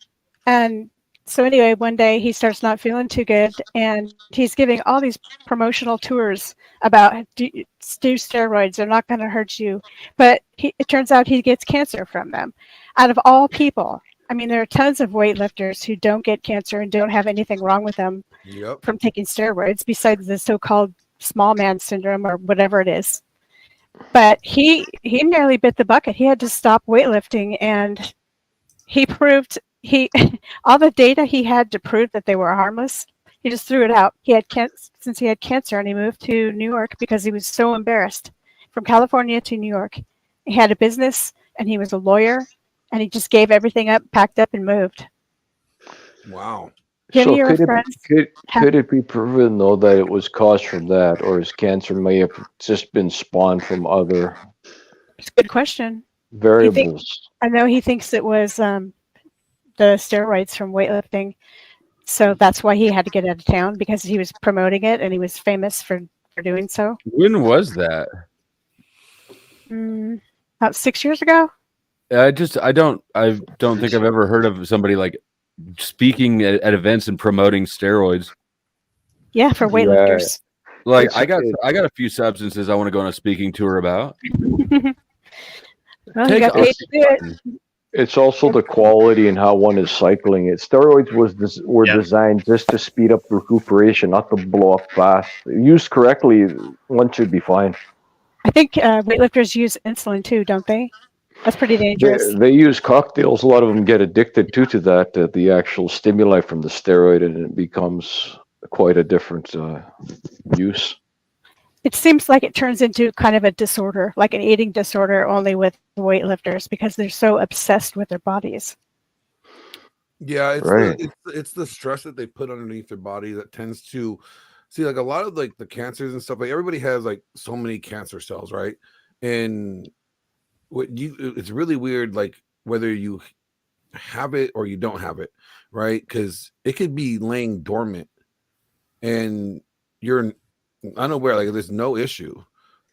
And so anyway, one day he starts not feeling too good, and he's giving all these promotional tours about do steroids. They're not going to hurt you. But it turns out he gets cancer from them. Out of all people, I mean, there are tons of weightlifters who don't get cancer and don't have anything wrong with them from taking steroids, besides the so-called small man syndrome or whatever it is. But he nearly bit the bucket. He had to stop weightlifting, and he proved all the data he had to prove that they were harmless. He just threw it out. He had since he had cancer, and he moved to New York because he was so embarrassed. From California to New York, he had a business, and he was a lawyer, and he just gave everything up, packed up, and moved. Wow. Give So me your could friends. could it be proven though that it was caused from that, or his cancer may have just been spawned from other Good question. variables? I know he thinks it was the steroids from weightlifting. So that's why he had to get out of town, because he was promoting it and he was famous for doing so. When was that? About 6 years ago. I don't think I've ever heard of somebody like speaking at events and promoting steroids. Yeah, for weightlifters. Like I got a few substances I want to go on a speaking tour about. Well, you got paid to do it. It's also the quality and how one is cycling it. Steroids were designed just to speed up recuperation, not to blow up fast. Used correctly, one should be fine. I think weightlifters use insulin too, don't they? That's pretty dangerous. They use cocktails. A lot of them get addicted to that, the actual stimuli from the steroid, and it becomes quite a different use. It seems like it turns into kind of a disorder, like an eating disorder, only with weightlifters because they're so obsessed with their bodies. Yeah, it's Right. it's the stress that they put underneath their body that tends to see, like a lot of like the cancers and stuff. Like everybody has like so many cancer cells, right? And it's really weird, like whether you have it or you don't have it, right? Because it could be laying dormant, and you're unaware, like there's no issue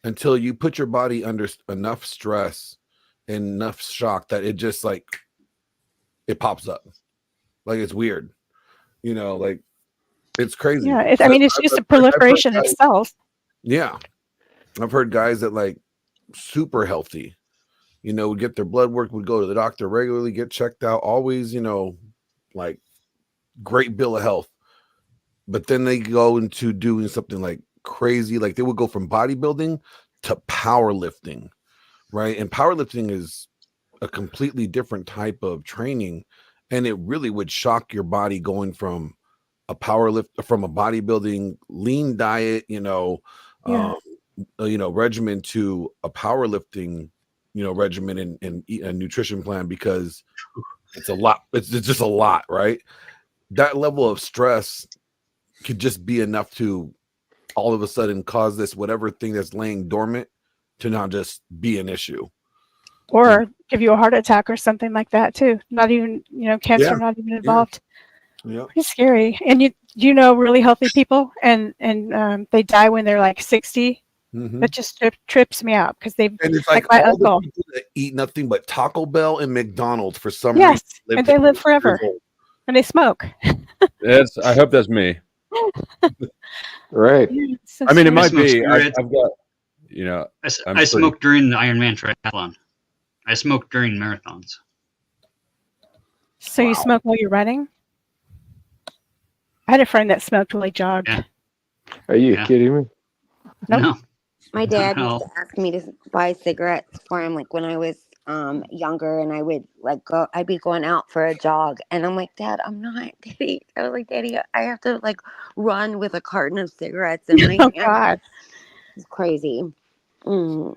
until you put your body under enough stress and enough shock that it just like it pops up. Like it's weird, like it's crazy. Yeah, it's just a proliferation of cells. Yeah, I've heard guys that like super healthy, would get their blood work, would go to the doctor regularly, get checked out, always, like great bill of health. But then they go into doing something like crazy, like they would go from bodybuilding to powerlifting, right? And powerlifting is a completely different type of training, and it really would shock your body going from a bodybuilding lean diet, regimen to a powerlifting, regimen and a nutrition plan, because it's a lot. It's just a lot, right? That level of stress could just be enough to all of a sudden cause this whatever thing that's laying dormant to not just be an issue, Or give you a heart attack or something like that too. Not even, cancer not even involved. Yeah. Pretty scary. And you know really healthy people and they die when they're like 60. Mm-hmm. That just trips me out because they've, and it's like my all uncle. the people that eat nothing but Taco Bell and McDonald's for some Yes, reason. and they live forever. And they smoke. I hope that's me. Right. Yeah, it's so I mean, it scary. might be. cigarettes. I've got, I smoked during the Ironman triathlon. I smoked during marathons. So you smoke while you're running? I had a friend that smoked while he jogged. Yeah. Are you kidding me? Nope. No. My dad No. used to ask me to buy cigarettes for him, like when I was younger, and I would I'd be going out for a jog, and I'm like, Dad, I'm not, Daddy. I was like, Daddy, I have to run with a carton of cigarettes in my Oh hand. God. It's crazy. I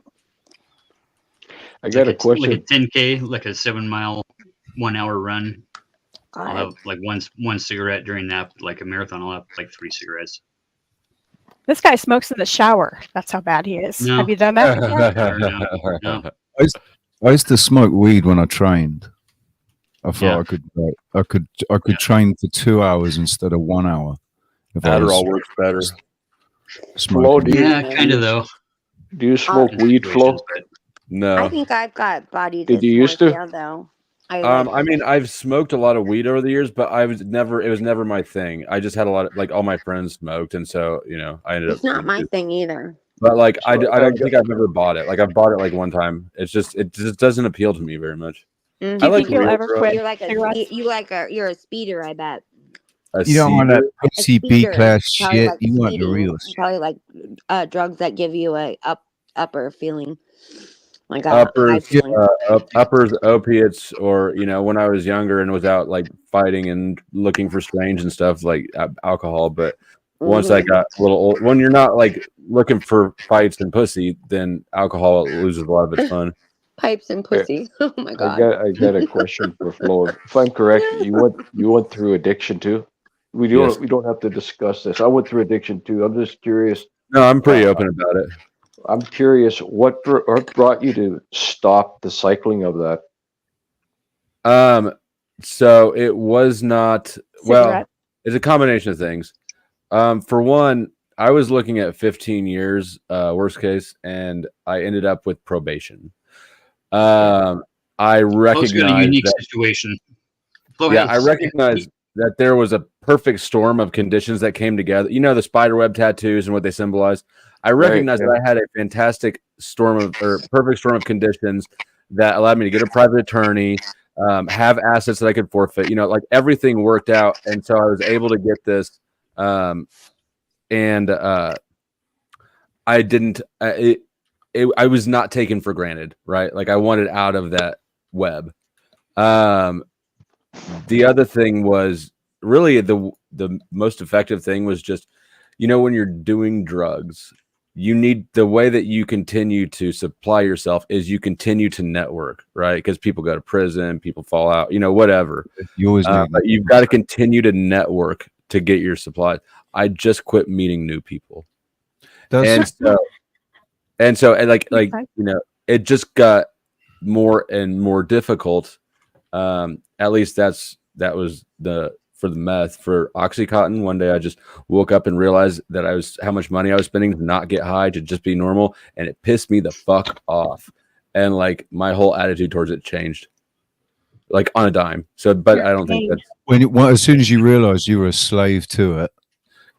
got a question. Like a 10K, like a 7-mile, 1 hour run. I'll have like one cigarette during that. Like a marathon, I'll have like 3 cigarettes. This guy smokes in the shower. That's how bad he is. No. Have you done that before? No. I used to smoke weed when I trained. I thought I could train for 2 hours instead of 1 hour. If I was Adderall works better. Flo, smoking. Yeah, kind of though. Do you smoke weed, Flo? No. I think I've got body Did you used to? dysmorphia, though. I mean, I've smoked a lot of weed over the years, but it was never my thing. I just had a lot of, like, all my friends smoked, and so, I ended It's up. not my thing either. But like, I don't think I've ever bought it. Like, I've bought it like one time. It just doesn't appeal to me very much. Do I you like think you'll real ever drugs. quit? You're a speeder, I bet. You don't want that PCB speeder. class Probably shit. like You want the speeding. realest. Probably like drugs that give you a upper feeling, like a uppers, high feeling. uppers, opiates, or when I was younger and was out like fighting and looking for strange and stuff, like alcohol. But once I got a little old, when you're not like looking for fights and pussy, then alcohol loses a lot of its fun. Pipes and pussy. Oh my god. I got a question for Flo. If I'm correct, you went through addiction too. We don't have to discuss this. I went through addiction too. I'm just curious. No, I'm pretty open about it. I'm curious, what brought you to stop the cycling of that? So it was not Cigarette. it's a combination of things. For one, I was looking at 15 years, worst case, and I ended up with probation. I Flo's got a unique recognize situation. I recognize that there was a perfect storm of conditions that came together. The spiderweb tattoos and what they symbolize. I recognize that I had a fantastic perfect storm of conditions that allowed me to get a private attorney, have assets that I could forfeit. You know, like everything worked out, and so I was able to get this. And I didn't. I was not taken for granted, right? Like I wanted out of that web. The other thing was really the most effective thing was just, you know, when you're doing drugs, you need the way that you continue to supply yourself is you continue to network, right? Because people go to prison, people fall out, you know, whatever. You always need but you've got to continue to network to get your supplies. I just quit meeting new people, and so like you know, it just got more and more difficult. At least that was for the meth. For Oxycontin, one day I just woke up and realized that how much money I was spending to not get high, to just be normal, and it pissed me the fuck off. And like my whole attitude towards it changed, like on a dime. So, but I don't think that's as soon as you realized you were a slave to it,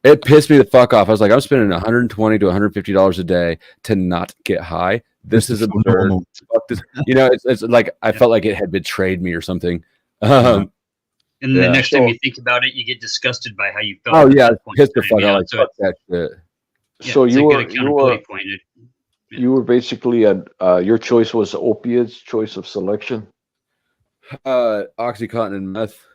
it pissed me the fuck off. I was like, I'm spending $120 to $150 a day to not get high. This is absurd. Fuck this. You know, it's like I felt like it had betrayed me or something. And the next time you think about it, you get disgusted by how you felt. Oh yeah, pissed the fuck out. Like, fuck that shit. So you were basically your choice was opiates, choice of selection. Oxycontin and meth.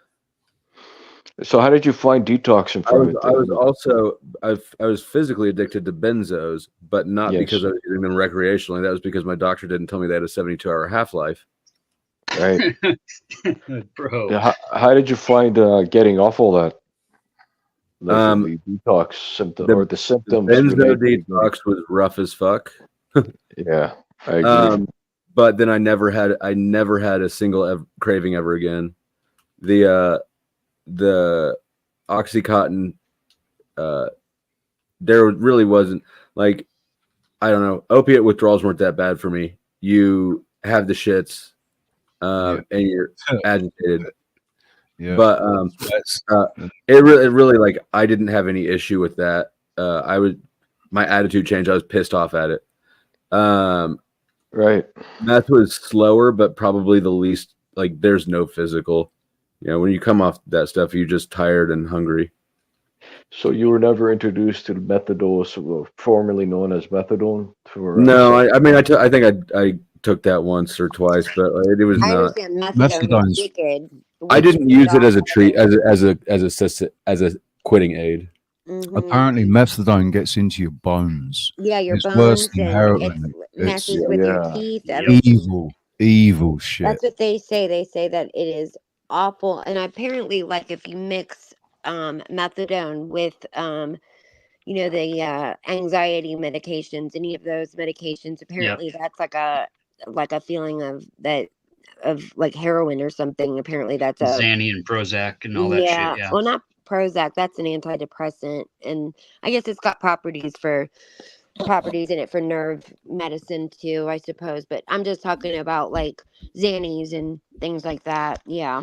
So how did you find detoxing from it? I was also I was physically addicted to benzos, but not because I was using them recreationally. That was because my doctor didn't tell me they had a 72-hour half-life. Right, bro. How did you find getting off all that? The detox symptom or the symptoms. Benzo detox was rough as fuck. Yeah, I agree. But then I never had a single craving ever again. The Oxycontin, there really wasn't, like, I don't know, opiate withdrawals weren't that bad for me. You have the shits, and you're agitated. Yeah. But it really like I didn't have any issue with that. My attitude changed. I was pissed off at it. Right. Meth was slower, but probably the least, like, there's no physical. You know, when you come off that stuff, you're just tired and hungry. So you were never introduced to the methadone, formerly known as methadone? No, I mean, I think I took that once or twice, but it was not. I didn't use it as a treat, as a quitting aid. Mm-hmm. Apparently, methadone gets into your bones. Yeah, your it's bones. Worse than heroin. It messes with your teeth. Evil shit. That's what they say. They say that it is awful. And apparently, like, if you mix methadone with the anxiety medications, any of those medications, apparently that's like a feeling of like heroin or something. Apparently that's a Xanny and Prozac and all that shit. Yeah. Well, not Prozac. That's an antidepressant, and I guess it's got properties in it for nerve medicine too, I suppose. But I'm just talking about like Xannies and things like that. Yeah.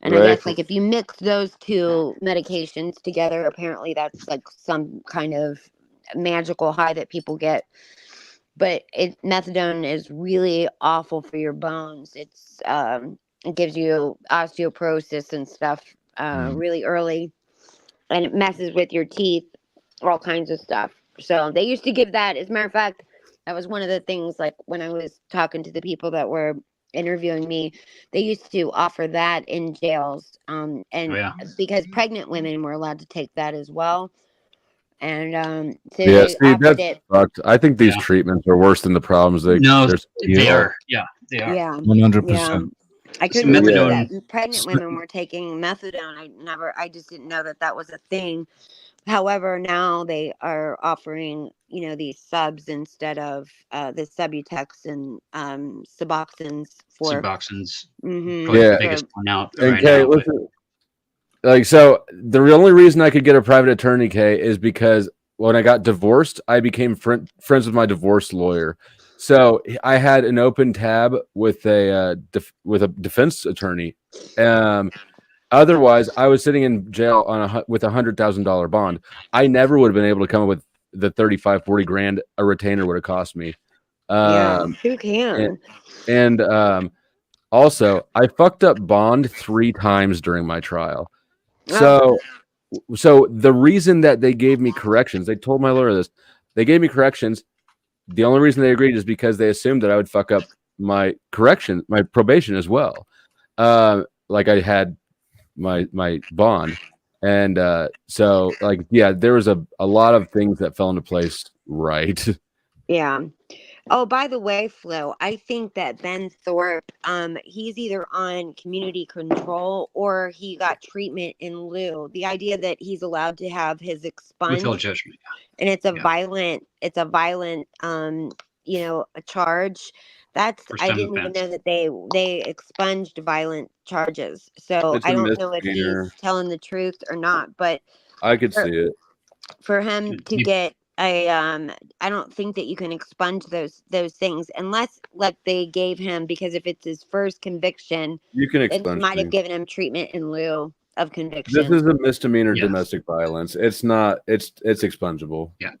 And I guess like if you mix those two medications together, apparently that's like some kind of magical high that people get. But methadone is really awful for your bones. It gives you osteoporosis and stuff really early, and it messes with your teeth, all kinds of stuff. So they used to give that. As a matter of fact, that was one of the things, like when I was talking to the people that were interviewing me, they used to offer that in jails, because pregnant women were allowed to take that as well. And that's fucked. I think these treatments are worse than the problems they are. Yeah, they are. Yeah, 100%. I couldn't believe that pregnant women were taking methadone. I just didn't know that was a thing. However, now they are offering, these subs instead of the Subutex and Suboxones for Suboxones. Mm-hmm. Probably the biggest one out right now. Listen, like, so the only reason I could get a private attorney, Kay, is because when I got divorced, I became friends with my divorce lawyer. So I had an open tab with a defense attorney. Otherwise, I was sitting in jail with $100,000 bond. I never would have been able to come up with the 35, 40 grand a retainer would have cost me. Who can? And Also, I fucked up bond 3 times during my trial. Oh. So the reason that they gave me corrections, they told my lawyer this, they gave me corrections. The only reason they agreed is because they assumed that I would fuck up my probation as well. Like I had my bond. And so like, yeah, there was a lot of things that fell into place. Right. Yeah. Oh, by the way, Flo, I think that Ben Thorpe, he's either on community control or he got treatment in lieu. The idea that he's allowed to have his expunged, Without judgment. and it's a violent, a charge. That's For I some didn't even offense. know that they expunged violent charges. So It's I a don't know if misdemeanor. he's telling the truth or not. But I could see it. for him to get I don't think that you can expunge those things unless like they gave him, because if it's his first conviction, You can then they expunge might have things. given him treatment in lieu of This conviction. is a misdemeanor domestic violence. It's not. It's expungible. Yeah.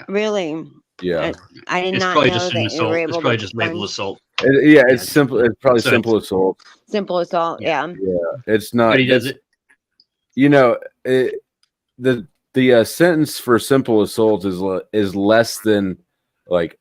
Really? Yeah. I did It's not probably know just an that you were assault. It's able to probably just labeled expunge. assault. Yeah, it's simple. It's probably So simple assault. Simple assault. Yeah. Yeah, it's not. But he does it's- it. You know, the sentence for simple assault is less than like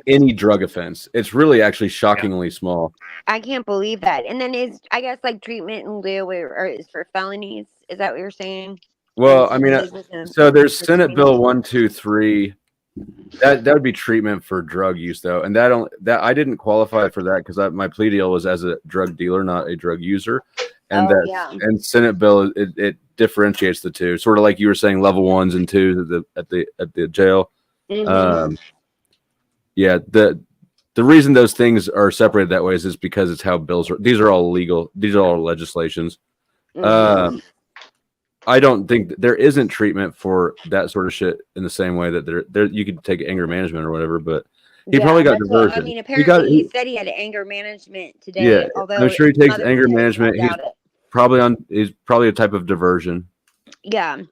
any drug offense. It's really actually shockingly small. I can't believe that. And then I guess like treatment in lieu or is for felonies. Is that what you're saying? Well, I mean, so there's Senate Bill 123. That would be treatment for drug use, though, and that I didn't qualify for that because my plea deal was as a drug dealer, not a drug user, and and Senate Bill it differentiates the two, sort of like you were saying, level 1s and 2s at the jail. Mhm. Yeah, the reason those things are separated that way is because it's how bills are. These are all legal. These are all legislations. Mhm. I don't think there isn't treatment for that sort of shit in the same way that there you could take anger management or whatever, but he probably got that's what- diversion. I mean, apparently he said he had anger management today. Yeah, Although I'm sure he his takes mother anger says, management. I doubt it. He's probably a type of diversion. Yeah.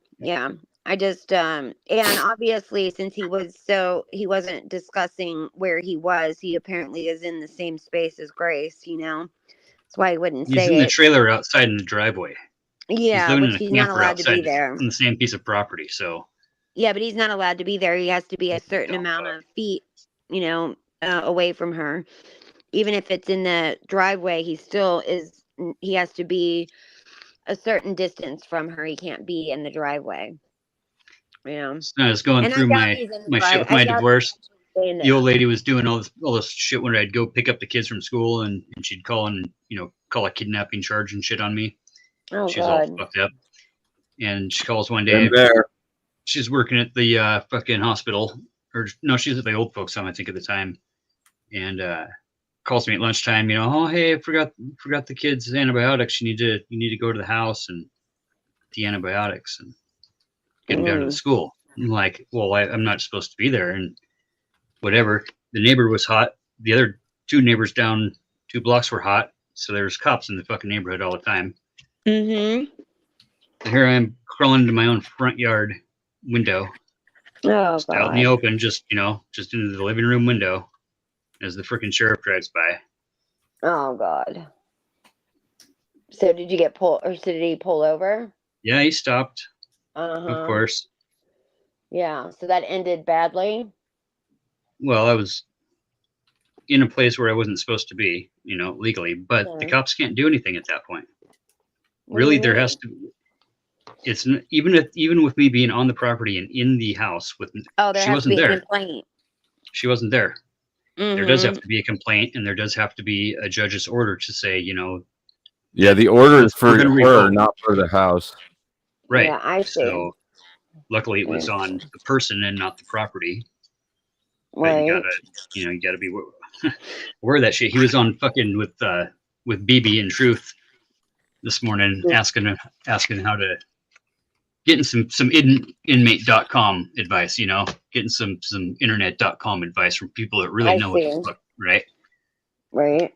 I just and obviously since he wasn't discussing where he was, he apparently is in the same space as Grace, That's why he wouldn't He's say in the it. trailer outside in the driveway. Yeah, he's living which in a he's not camper allowed to be outside there. in the same piece of property. So Yeah, but he's not allowed to be there. He has to be a certain amount of feet, away from her. Even if it's in the driveway, he has to be a certain distance from her. He can't be in the driveway. I was going And I through doubt my he's in the shit with I my doubt divorce. he's staying The there. old lady was doing all this shit when I'd go pick up the kids from school, and she'd call and call a kidnapping charge and shit on me. Oh, She's all God. fucked up. And she calls one Been day. there. She's working at the fucking hospital, or no, she's at the old folks home, I think, at the time. And calls me at lunchtime. Oh, hey, I forgot the kids' antibiotics. You need to go to the house and the antibiotics and get them down to the school. I'm like, well, I'm not supposed to be there, and whatever. The neighbor was hot. The other 2 neighbors down 2 blocks were hot. So there's cops in the fucking neighborhood all the time. Mm-hmm. And here I am crawling into my own front yard window. Oh, Just out in the open, just into the living room window as the freaking sheriff drives by. Oh, God. So did you get pulled, or did he pull over? Yeah, he stopped. Uh-huh. Of course. Yeah, so that ended badly. Well, I was in a place where I wasn't supposed to be, legally, but the cops can't do anything at that point. Really, there has to. It's even with me being on the property and in the house with. There she has wasn't to be a there. complaint. She wasn't there. There does Mm-hmm. have to be a complaint, and there does have to be a judge's order to say, Yeah, the order is for We're gonna her, revoke. not for the house. right. Yeah, I see. So, luckily, it was on the person and not the property. But Right. you gotta be aware of that shit. He was on fucking with BB and Truth this morning, asking how to getting some inmate.com advice, getting some internet.com advice from people that really I know what see. the fuck, right? Right.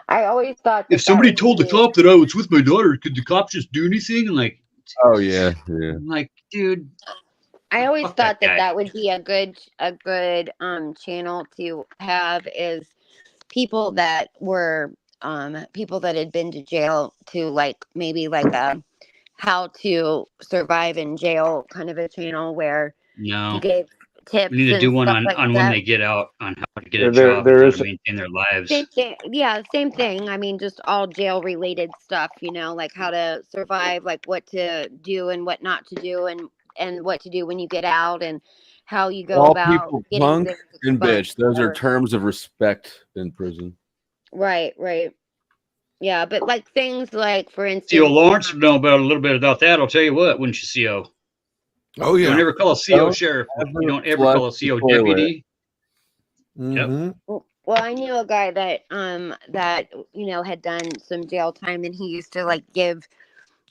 I always thought If somebody told the cop that I was with my daughter, could the cop just do anything? Like, Oh yeah. I'm like, dude. I always Fuck thought that guy. that would be a good channel to have is people that were people that had been to jail to like maybe like a how to survive in jail kind of a channel where No. you gave tips We need to and do one stuff on, like on when that. they get out, on how to get Yeah, a job and there how is to maintain their lives. Same thing. Yeah, same thing. I mean, just all jail related stuff, you know, like how to survive, like what to do and what not to do and what to do when you get out and how you go All about people getting punk things and expunged. bitch. Those are Whatever. terms of respect in prison. Right, right. Yeah, but like things like, for CO instance, Lawrence would know about a little bit about that. I'll tell you what, wouldn't you, CO? Oh You yeah. don't ever call a CO Don't sheriff. You ever don't ever flush call a the CO toilet. deputy. Mm-hmm. well, I knew a guy that you know had done some jail time, and he used to like give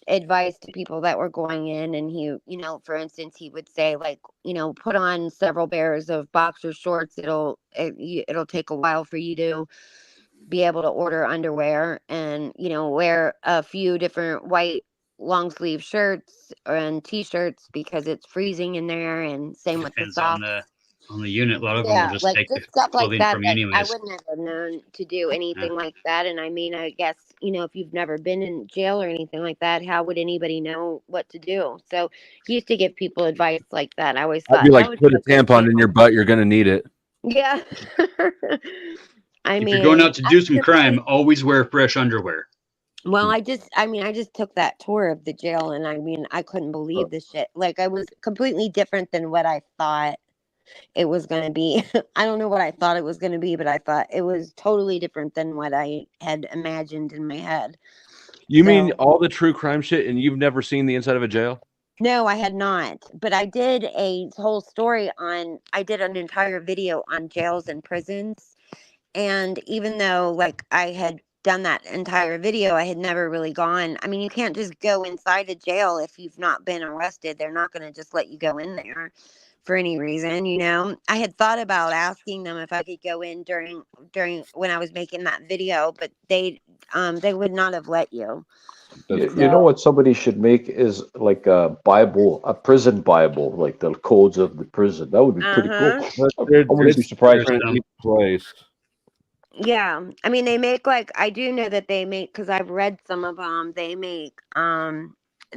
advice to people that were going in, and he, you know, for instance, he would say like, you know, put on several pairs of boxer shorts. It'll take a while for you to be able to order underwear, and you know, wear a few different white long sleeve shirts and t-shirts because it's freezing in there, and same with the Depends socks. on the unit. A lot of them will Yeah, just like take the just stuff like clothing that from you that I anyways. wouldn't have known to do Yeah. anything like that. And I mean, I guess, you know, if you've never been in jail or anything like that, how would anybody know what to do? So he used to give people advice like that. I always I'd be thought that like, would put be a a good tampon in channel. your butt. You're gonna need it. Yeah. I If you're going mean, out to I do some typically, crime, always wear fresh underwear. well, I just took that tour of the jail, and I mean, I couldn't believe the shit. Like, I was completely different than what I thought it was going to be. I don't know what I thought it was going to be, but I thought it was totally different than what I had imagined in my head. You mean So, all the true crime shit, and you've never seen the inside of a jail? no, I had not. But I did a whole story I did an entire video on jails and prisons. And even though, like, I had done that entire video, I had never really gone. I mean, you can't just go inside a jail if you've not been arrested. They're not going to just let you go in there for any reason, you know. I had thought about asking them if I could go in during when I was making that video, but they would not have let you. You know what somebody should make is like a Bible, a prison Bible, like the codes of the prison. That would be pretty cool. I wouldn't be surprised. Place. Yeah, I mean, they make like, I do know that they make, because I've read some of them. They make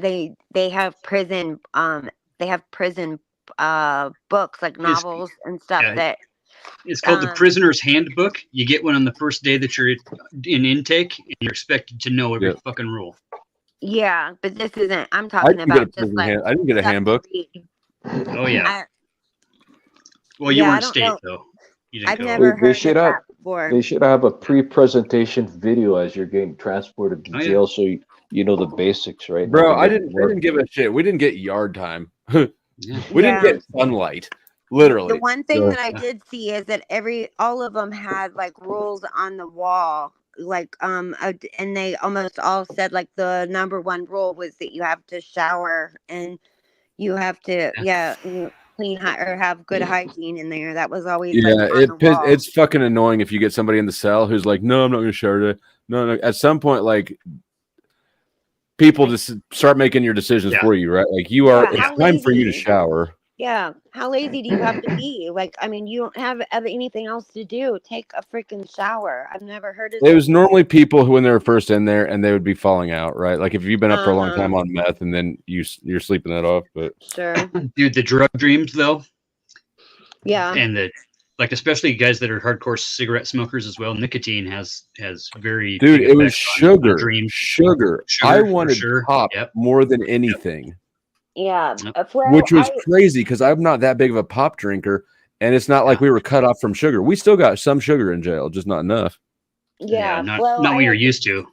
they have prison books, like novels and stuff Yeah, that it's called the Prisoner's Handbook. You get one on the first day that you're in intake, and you're expected to know every fucking rule. yeah, but this isn't. I'm I talking didn't get a about just prison like I didn't get a stuff to handbook. read. Oh yeah. Well, you Yeah, I weren't don't state know. though. You didn't I've go. never They heard should of have. that before. They should have a pre-presentation video as you're getting transported to jail, so you know the basics, right? Bro, Nothing I doesn't didn't work. give a shit. We didn't get yard time. We didn't Yeah. get sunlight. Literally. The one thing So- that I did see is that all of them had like rules on the wall, like and they almost all said like the number one rule was that you have to shower and you have to clean or have good hygiene in there. That was always like Yeah, on the wall. it's fucking annoying if you get somebody in the cell who's like, no, I'm not gonna shower today. No. At some point, like people just start making your decisions for you, right? Like you are. Yeah, how It's time for you to lazy. shower. Yeah, how lazy do you have to be? Like, I mean, you don't have anything else to do. Take a freaking shower. I've never heard of It this. was normally people who, when they were first in there, and they would be falling out, right? Like if you've been up for a long Uh-huh. time on meth, and then you're sleeping that off. But Sure. Dude, the drug dreams though, Yeah. and especially guys that are hardcore cigarette smokers as well. Nicotine has very dude, big it was effects on sugar. dreams. Sugar. I Sugar, for wanted sure. pop Yep. more than anything. Yeah. Which was crazy because I'm not that big of a pop drinker, and it's not like we were cut off from sugar. We still got some sugar in jail, just not enough. Yeah. not well, what I you're had- used to.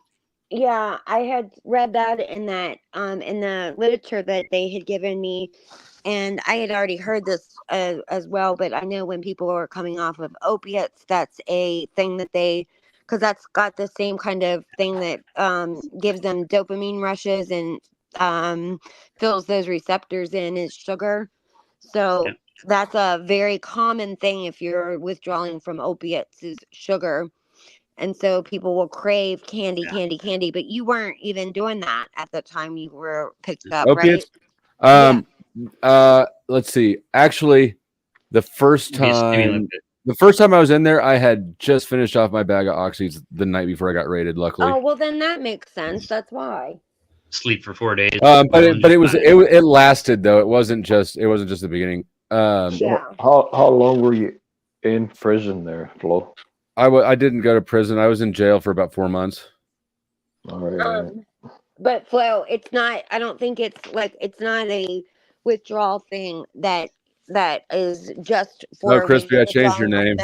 Yeah, I had read that in the literature that they had given me, and I had already heard this as well. But I know when people are coming off of opiates, that's a thing that because that's got the same kind of thing that gives them dopamine rushes and fills those receptors in is sugar. So that's a very common thing if you're withdrawing from opiates is sugar. And so people will crave candy, but you weren't even doing that at the time you were picked up, right? Opiates. Let's see. Actually, the first Maybe a stimulant, time, The first time I was in there, I had just finished off my bag of oxys the night before I got raided. Luckily, Oh well, then that makes sense. That's why. Sleep for 4 days. but it lasted though. It wasn't just the beginning. Yeah. How long were you in prison there, Flo? I didn't go to prison. I was in jail for about 4 months. All right. But Flo, it's not. I don't think it's like it's not a withdrawal thing that is just for. Oh, Crispy, I changed your name.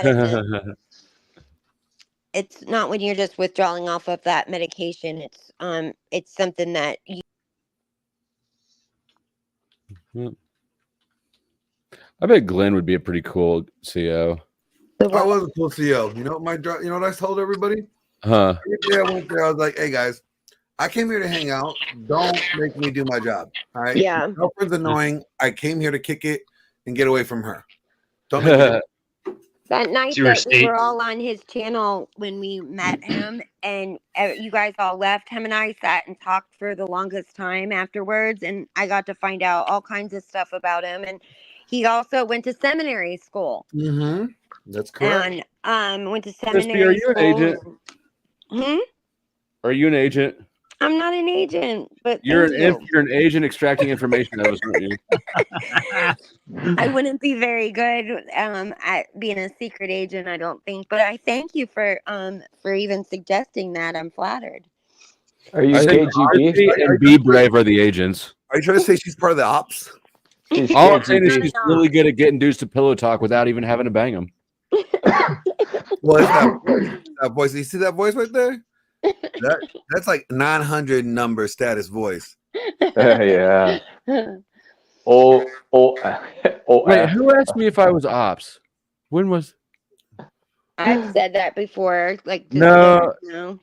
It's not when you're just withdrawing off of that medication. It's something that you. I bet Glenn would be a pretty cool CO. I was a cool CO. You know what I told everybody? Huh? Every day I went there, I was like, "Hey guys, I came here to hang out. Don't make me do my job. All right? Yeah. My girlfriend's annoying. I came here to kick it and get away from her. Don't make me That night It's your that we state. were all on his channel when we met him, and you guys all left, him and I sat and talked for the longest time afterwards, and I got to find out all kinds of stuff about him. And he also went to seminary school. Mm-hmm. That's correct. And went to Crispy, seminary are you an school. agent? Are you an agent? I'm not an agent, but You're thank you're an agent extracting information of us, aren't you? I wouldn't be very good at being a secret agent, I don't think. But I thank you for even suggesting that. I'm flattered. Are you I think KGB? RP and Be Brave are the agents. Are you trying to say she's part of the ops? All I'm saying is she's really good at getting dudes to pillow talk without even having to bang them. Well, it's that voice. You see that voice right there? That's like 900 number status voice. Yeah. Wait, who asked me if I was ops? When was? I've said that before. Like, just No. no.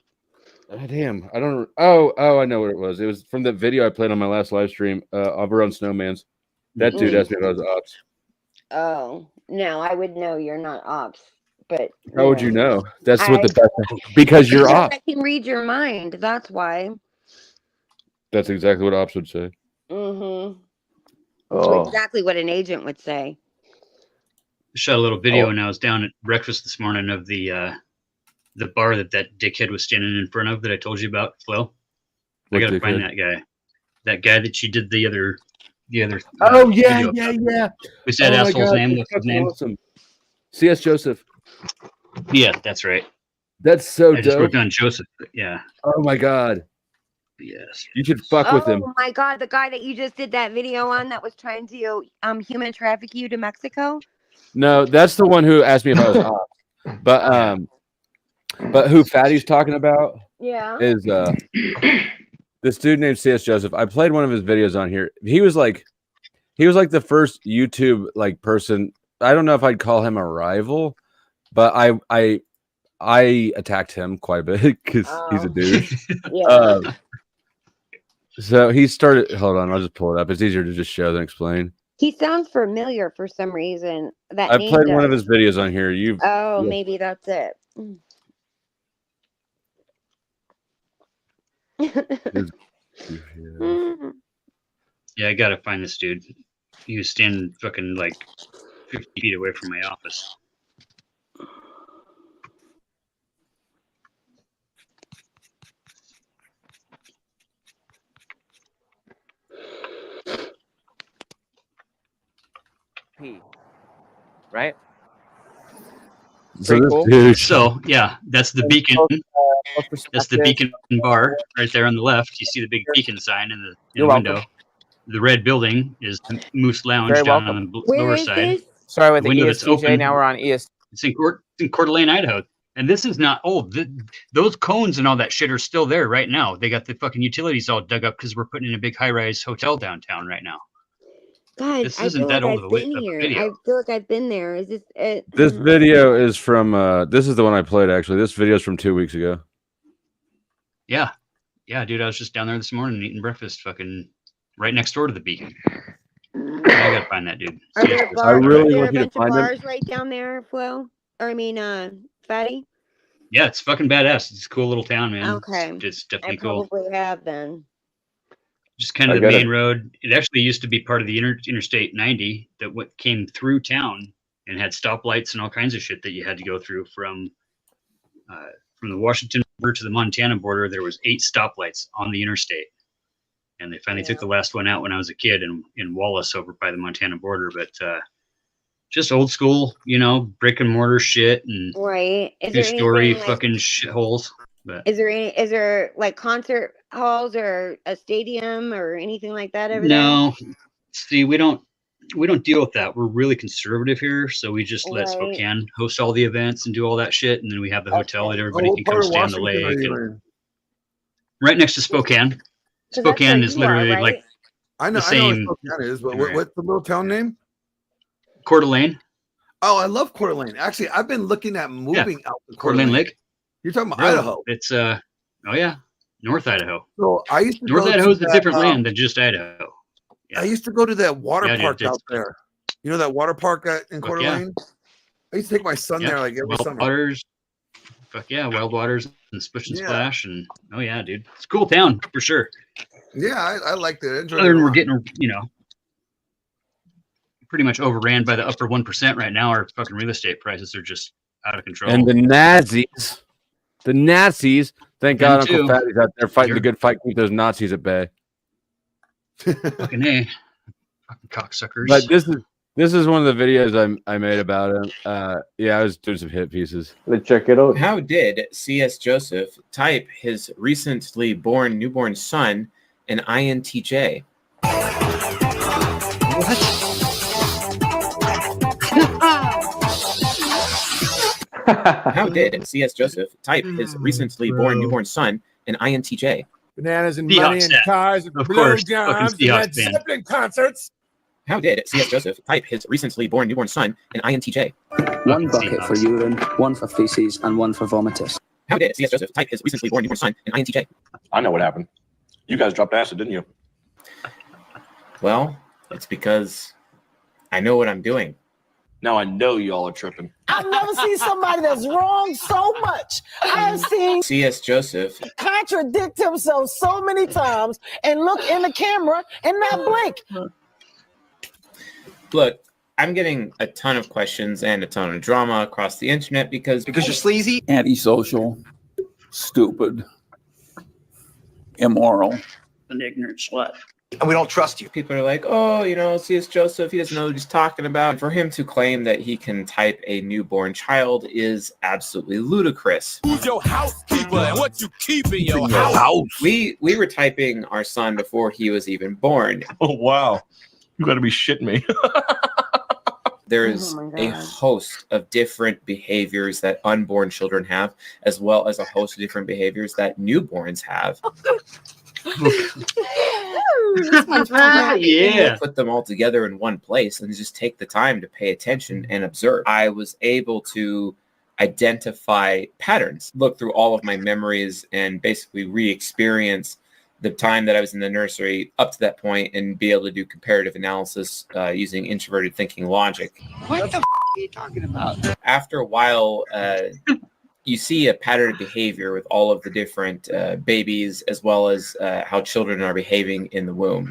Damn, I don't. Oh, I know what it was. It was from the video I played on my last live stream over on Snowman's. That dude asked me if I was ops. Oh no, I would know you're not ops. But How would you know? That's what the because you're ops. I can read your mind. That's why. That's exactly what ops would say. Mm-hmm. Oh. Exactly what an agent would say. Shot a little video when I was down at breakfast this morning of the bar that dickhead was standing in front of that I told you about, Flo. I What gotta find dickhead? that guy. That guy that she did the other. Oh yeah, video yeah, about. yeah. What's that Oh, my asshole's God, name? that's What's his fucking name? awesome. C.S. Joseph. Yeah, that's right. That's so I just wrote dope. down Joseph. But yeah. Oh my God. Yes. You should fuck with him. Oh my God, the guy that you just did that video on that was trying to human traffic you to Mexico. No, that's the one who asked me if I was ops. But who Fatty's talking about Yeah. is this dude named C.S. Joseph. I played one of his videos on here. He was like the first YouTube like person. I don't know if I'd call him a rival, but I attacked him quite a bit because he's a dude. Yeah. So he started. Hold on, I'll just pull it up. It's easier to just show than explain. He sounds familiar for some reason. That I name played one of does. his videos on here. You. Oh, yeah. maybe that's it. Yeah, I gotta find this dude. He was standing fucking like 50 feet away from my office. Right? So Pretty this cool. dude. So yeah, that's the beacon. That's the beacon bar right there on the left. You see the big beacon sign in the You're window. welcome. The red building is the Moose Lounge Very down welcome. on the Where lower is side. this? Sorry with The the window that's ESTJ. open. Now we're on ES. It's in Coeur d'Alene, Idaho. And this is not old. Those cones and all that shit are still there right now. They got the fucking utilities all dug up because we're putting in a big high-rise hotel downtown right now. God, This I isn't feel that like old I've of a been here. video. I feel like I've been there. Is this it? This video is from. This is the one I played actually. This video is from 2 weeks ago. Yeah. Yeah, dude, I was just down there this morning eating breakfast fucking right next door to the beacon. I gotta find that dude. Are there Seriously. bars? really Is there a want you to bunch of find them. bars right down there, Flo? Or I mean, Fatty? Yeah, it's fucking badass. It's a cool little town, man. Okay. It's I definitely cool. probably have then. Just kind I of the got main it. road. It actually used to be part of the Interstate 90 that what came through town and had stoplights and all kinds of shit that you had to go through from the Washington border to the Montana border. There was 8 stoplights on the interstate, and they finally took the last one out when I was a kid in Wallace over by the Montana border. But just old school, brick and mortar shit and Right. Is there 2-story anything like, fucking shitholes. But is there like concert halls or a stadium or anything like that over there? no, see, we don't deal with that. We're really conservative here, so we just let Right. Spokane host all the events and do all that shit, and then we have the hotel that everybody what can part come of stay on the Washington are lake. you And in? right next to Spokane. So that's Spokane where is you are, literally right? like I know the I know same where Spokane is, but area. what's the little town name? Coeur d'Alene. Oh, I love Coeur d'Alene. Actually, I've been looking at moving out to Coeur d'Alene Lake. You're talking about Bro, Idaho. It's oh yeah, North Idaho. So I used to North go Idaho is to a that, different land than just Idaho. I used to go to that water Yeah, dude, park it's- out there. You know that water park in Coeur yeah. d'Alene? I used to take my son there like every Wild summer. Waters. Fuck yeah, Wild Waters and Splish and Yeah. Splash, and oh yeah, dude, it's a cool town for sure. Yeah, I liked it. I enjoyed Other it a than we're lot. getting, pretty much overran by the upper 1% right now. Our fucking real estate prices are just out of control. And the Nazis, thank Them God Uncle too. Fatty's out there fighting the You're- good fight, keep those Nazis at bay. Fucking A. Fucking cocksuckers. But this is one of the videos I made about him. Yeah, I was doing some hit pieces. Let's check it out. How did C.S. Joseph type his recently born newborn son in INTJ? How did C.S. Joseph type his recently born newborn son in INTJ? Bananas and Seahawks money and stat. cars and Of course, blowjobs fucking and Seahawks Led fan. Zeppelin concerts. How did C.S. Joseph type his recently born newborn son in INTJ? One bucket for urine, one for feces, and one for vomitus. How did C.S. Joseph type his recently born newborn son in INTJ? I know what happened. You guys dropped acid, didn't you? Well, it's because I know what I'm doing. Now I know y'all are tripping. I've never seen somebody that's wrong so much. I've seen C.S. Joseph. contradict himself so many times and look in the camera and not blink. Look, I'm getting a ton of questions and a ton of drama across the internet because you're sleazy, antisocial, stupid, immoral, an ignorant slut. And we don't trust you. People are like, oh, C.S. Joseph, he doesn't know what he's talking about. For him to claim that he can type a newborn child is absolutely ludicrous. Who's your housekeeper and what you keep in your house? We were typing our son before he was even born. Oh, wow. You got to be shitting me. There's a host of different behaviors that unborn children have, as well as a host of different behaviors that newborns have. Yeah. Put them all together in one place and just take the time to pay attention and observe. I was able to identify patterns, look through all of my memories, and basically re-experience the time that I was in the nursery up to that point and be able to do comparative analysis using introverted thinking logic. What the are you talking about? After a while, you see a pattern of behavior with all of the different babies, as well as how children are behaving in the womb.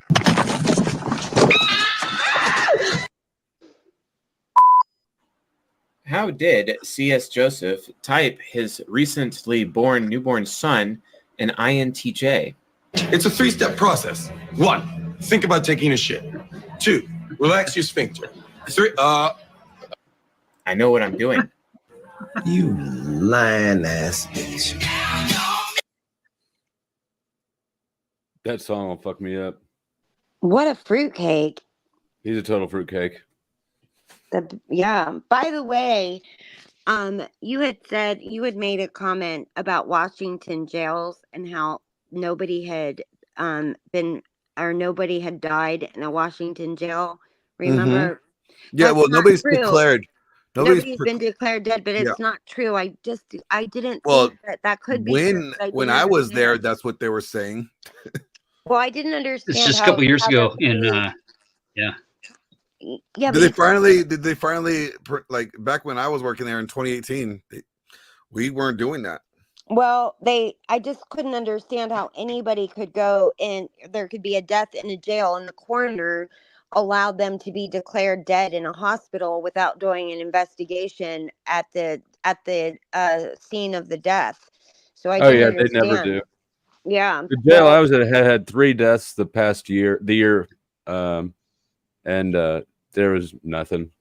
How did C.S. Joseph type his recently born newborn son in INTJ? It's a 3-step process. 1, think about taking a shit. 2, relax your sphincter. 3, I know what I'm doing. You lying ass bitch. That song will fuck me up. What a fruitcake. He's a total fruitcake. Yeah. By the way, you had said you had made a comment about Washington jails and how nobody had nobody had died in a Washington jail. Remember? Yeah, That's well, not nobody's true. declared. Nobody's been declared dead, but it's Yeah. not true. I didn't Well, think that could be true, but when didn't I was there, understand. that's what they were saying. Well, I didn't understand. It's just a how- couple years how ago that in was- yeah. Yeah, Did they but finally like back when I was working there in 2018? We weren't doing that. well, I just couldn't understand how anybody could go and there could be a death in a jail and the coroner allowed them to be declared dead in a hospital without doing an investigation at the scene of the death. So I Oh can yeah, they never understand. do. Yeah. The jail Well, I was at had 3 deaths the year, and there was nothing.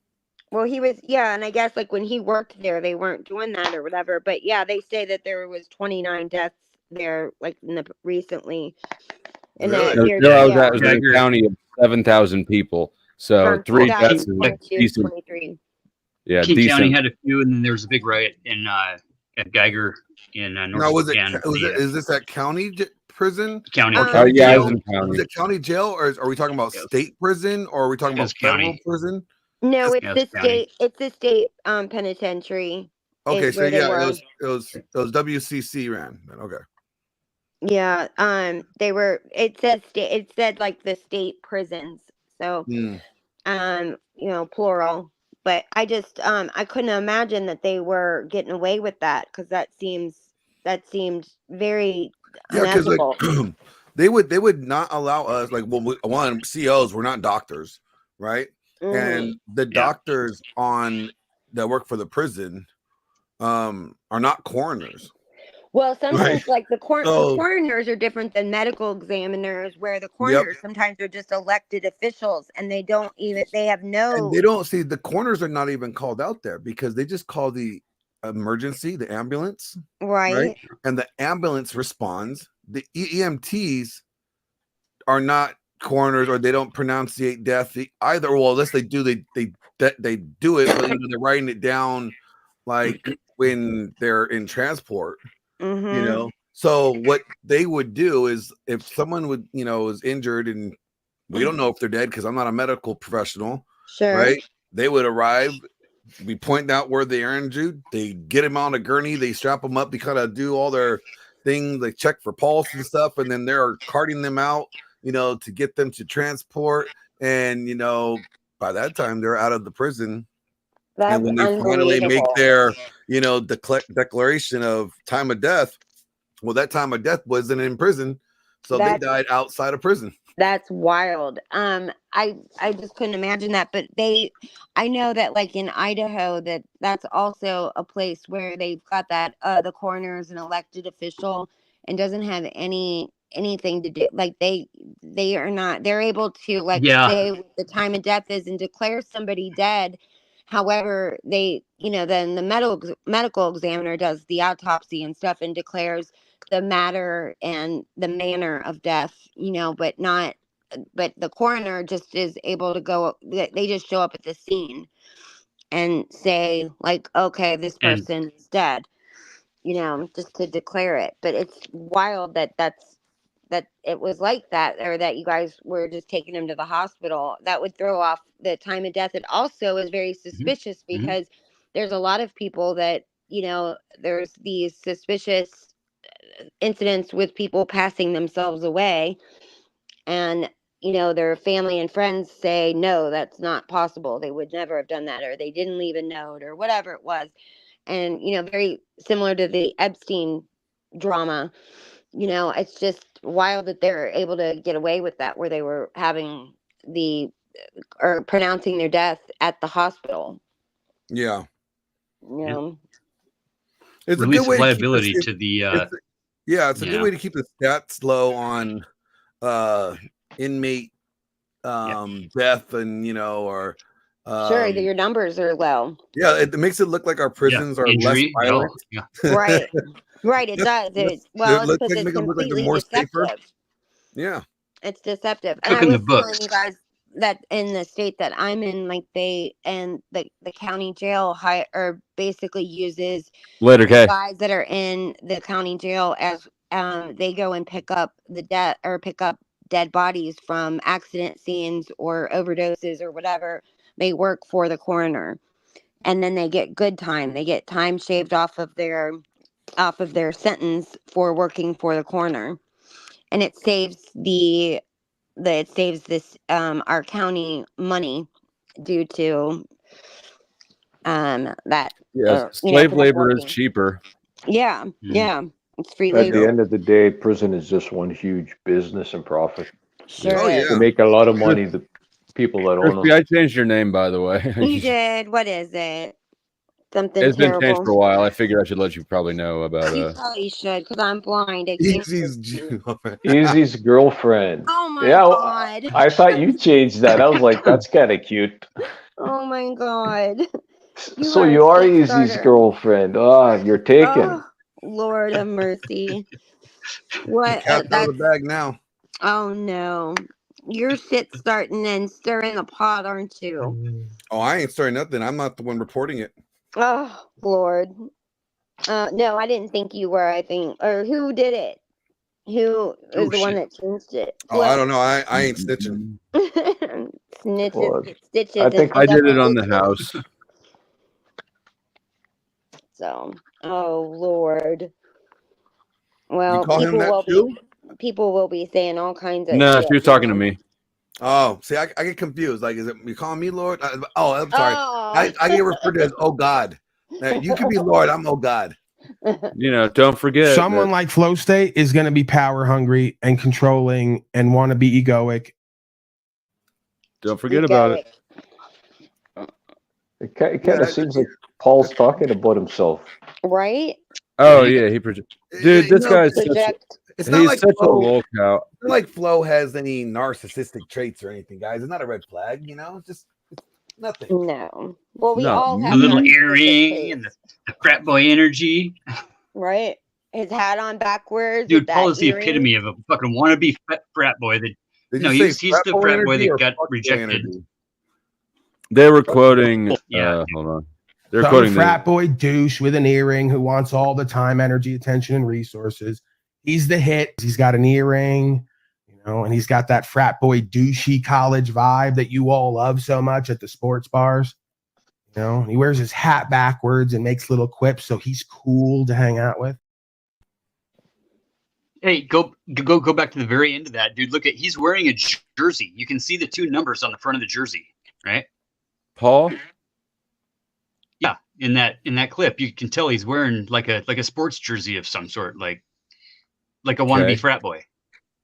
well, he was, yeah, and I guess like when he worked there, they weren't doing that or whatever. But yeah, they say that there was 29 deaths there, like recently. In Really? the year, The jail I was yeah, at was in a county of 7,000 people, so 3 deaths is 2022, decent. 23. Yeah, King County decent. had a few, and then there was a big riot in at Geiger in Now, North was it? Spokane. Is this at county prison? County? Or Yeah, county I was jail? in county. Is it county jail, or are we talking about state prison, or are we talking about federal county. prison? No, It's- it's the state. It's the state penitentiary. Okay, is so where they yeah, were. it was WCC ran. Okay. Yeah, they were. It said state. It said like the state prisons. So, Mm. you know, plural. But I just, I couldn't imagine that they were getting away with that because that seemed very Yeah, because like unethical. they would not allow us, like, well, one COs, we're not doctors, right? And the doctors that work for the prison are not coroners. Well, sometimes Right. like the So- coroners are different than medical examiners, where the coroners sometimes are just elected officials and they have no. And they don't see the corners are not even called out there because they just call the emergency, the ambulance, Right. And the ambulance responds. The EMTs are not coroners, or they don't pronunciate death either. Well, unless they do, they do it, but they're writing it down like when they're in transport. Mm-hmm. You know. So what they would do is, if someone is injured, and we don't know if they're dead because I'm not a medical professional, Sure. right? They would arrive. We point out where they are injured. They get them on a gurney. They strap them up. They kind of do all their things. They check for pulse and stuff, and then they're carting them out, to get them to transport. And by that time they're out of the prison. That's and when they finally make unbelievable. their, declaration of time of death, well, that time of death wasn't in prison, so they died outside of prison. That's wild. I just couldn't imagine that. But I know that like in Idaho, that's also a place where they've got that the coroner is an elected official and doesn't have anything to do. Like they're able to say what the time of death is and declare somebody dead. However, then the medical examiner does the autopsy and stuff and declares the matter and the manner of death, but the coroner just is able to go, they just show up at the scene and say like, okay, this person is dead, just to declare it. But it's wild that it was like that, or that you guys were just taking him to the hospital. That would throw off the time of death. It also is very suspicious because there's a lot of people that, there's these suspicious incidents with people passing themselves away, and their family and friends say no, that's not possible, they would never have done that, or they didn't leave a note, or whatever it was. And very similar to the Epstein drama, it's just wild that they're able to get away with that, where they were having or pronouncing their death at the hospital. Yeah. It's a good way liability to to the it's a good way to keep the stats low on inmate death, and or sure, your numbers are low. Yeah, it makes it look like our prisons are Injury, less violent. Right, it does. It's because it's make them look like they're completely more deceptive. safer. Yeah, it's deceptive. And I Cooking was the telling books. you guys that in the state that I'm in, like the county jail basically uses Letter K. guys that are in the county jail as they go and pick up dead bodies from accident scenes or overdoses or whatever. They work for the coroner, and then they get good time. They get time shaved off of their sentence for working for the coroner, and it saves our county money due to that. Yes, slave labor is cheaper. Yeah, it's free At labor. the end of the day, prison is just one huge business and profit. Sure is. They make a lot of money. The people that own Crispy, them. I changed your name, by the way. You did. What is it? Something It's been terrible. changed for a while. I figured I should let you probably know about You probably should, because I'm blind. I can't. Easy's girlfriend. Oh my Yeah, god. I thought you changed that. I was like, that's kind of cute. Oh my god. So you are Easy's girlfriend. Ah, you're taken. Oh, Lord of mercy. What? Cat's out of the bag now. Oh no. You're shit starting and stirring the pot, aren't you? Oh, I ain't starting nothing. I'm not the one reporting it. Oh, Lord. No, I didn't think you were, I think. Or who did it? Who was the one that changed it? Oh, I don't know. I ain't snitching. Snitches, get stitches. I think I did it on the house. So, oh Lord. Well, You call him that too? People will be saying all kinds of No, shit. she was talking to me. Oh, see, I get confused. Like, is it you calling me Lord? I'm sorry. Oh. I get referred to as Oh God. Now, you can be Lord. I'm Oh God. You know, don't forget. Someone like Flow State is going to be power hungry and controlling and want to be egoic. Don't forget about it. It kind of seems like Paul's talking about himself. Right? Oh yeah, he project. Dude, this guy's such, It's not he's like such a Flo, lol cow. it's not like Flo has any narcissistic traits or anything, guys. It's not a red flag, you know. It's nothing. No. Well, we No, all The have little narcissistic earring traits, and the frat boy energy. right? His hat on backwards. Dude, with Paul that is the earring. epitome of a fucking wannabe frat boy. That Did no, you say he's the boy frat boy energy that or got fuck boy rejected. energy? They were quoting. Yeah. Hold on. They're Some quoting frat boy douche with an earring who wants all the time, energy, attention, and resources. He's the hit. He's got an earring, you know, and he's got that frat boy douchey college vibe that you all love so much at the sports bars. You know, he wears his hat backwards and makes little quips, so he's cool to hang out with. Hey, go back to the very end of that, dude. Look at he's wearing a jersey. You can see the two numbers on the front of the jersey, right? Paul. Yeah, in that clip, you can tell he's wearing like a sports jersey of some sort, like a wannabe frat boy.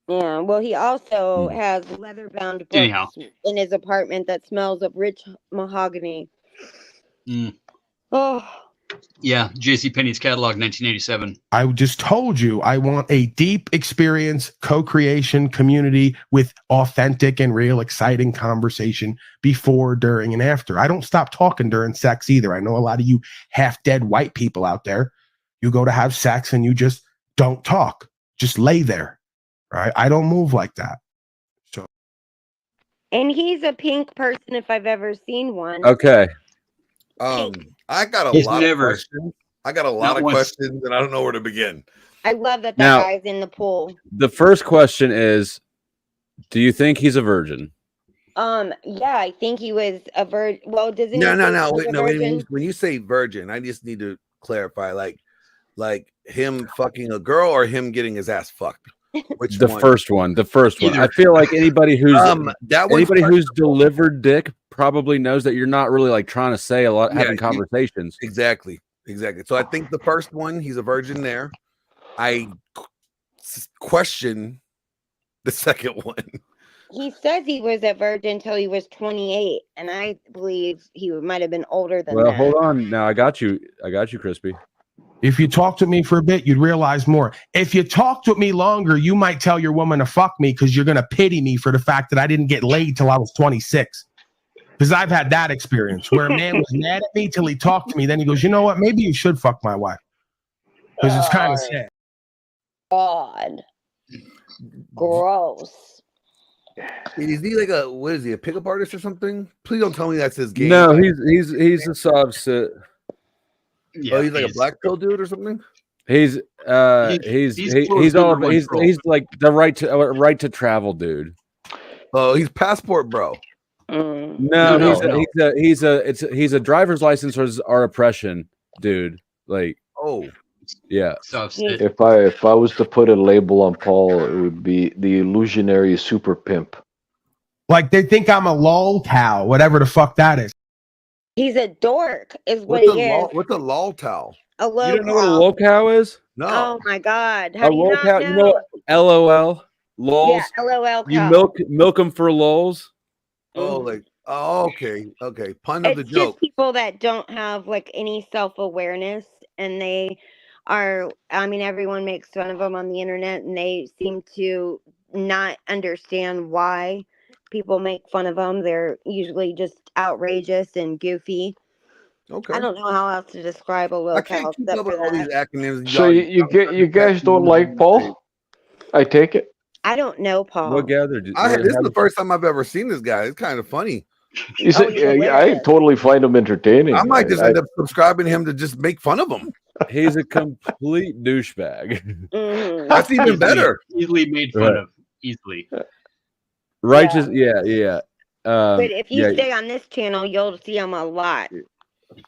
Yeah. Well, he also has leather-bound books Anyhow. in his apartment that smells of rich mahogany. Mm. Oh. Yeah, JCPenney's catalog, 1987. I just told you I want a deep experience, co-creation, community with authentic and real exciting conversation before, during, and after. I don't stop talking during sex either. I know a lot of you half-dead white people out there. You go to have sex and you just don't talk. Just lay there, right? I don't move like that. So, And he's a pink person if I've ever seen one. Okay. I got a He's lot never- of questions. I got a lot of once. questions, and I don't know where to begin. I love that Now- guy's in the pool. The first question is, do you think he's a virgin? Yeah, I think he was a virgin. Well, doesn't No. he say he was Wait, a no. virgin? When you say virgin, I just need to clarify, like him fucking a girl or him getting his ass fucked. Which The one? first one. The first one. Either. I feel like anybody who's that one's anybody who's delivered dick probably knows that you're not really like trying to say a lot, Yeah, having conversations. Exactly. So I think the first one, he's a virgin there. I question the second one. He says he was a virgin until he was 28, and I believe he might have been older than Well, that. hold on. Now I got you, Crispy. if you talked with me for a bit, you'd realize more. If you talked with me longer, you might tell your woman to fuck me because you're going to pity me for the fact that I didn't get laid till I was 26. Because I've had that experience where a man was mad at me till he talked to me. Then he goes, you know what? Maybe you should fuck my wife. Because it's kind of sad. God. Gross. Is he like a pickup artist or something? Please don't tell me that's his game. No, he's a subset. Yeah, he's like a black pill dude or something. He's all he's like the right to travel dude. Oh, he's passport bro. No, he's a driver's license or oppression dude. Like, oh yeah. If I was to put a label on Paul, it would be the illusionary super pimp. Like they think I'm a lol cow, whatever the fuck that is. He's a dork, is what he is. What's a lol towel? A low You don't know what a lol cow is? No. Oh my God! How A do you lol not cow. know? You know LOL lols. Yeah, LOL You cow. milk them for lols. Oh, like okay. Pun of the It's joke. just people that don't have like any self-awareness, and they are, I mean, everyone makes fun of them on the internet, and they seem to not understand why people make fun of them. They're usually just outrageous and goofy. Okay. I don't know how else to describe a I little can't cow keep except up with for all these that. acronyms. So you guys don't like Paul? I take it. I don't know Paul. What gathered? This is the first time I've ever seen this guy. It's kind of funny. Is it, I totally find him entertaining. I might just end up subscribing him to just make fun of him. He's a complete douchebag. Mm-hmm. That's even better. Easily made fun of. Easily. Righteous, yeah. But if you yeah. stay on this channel, you'll see him a lot.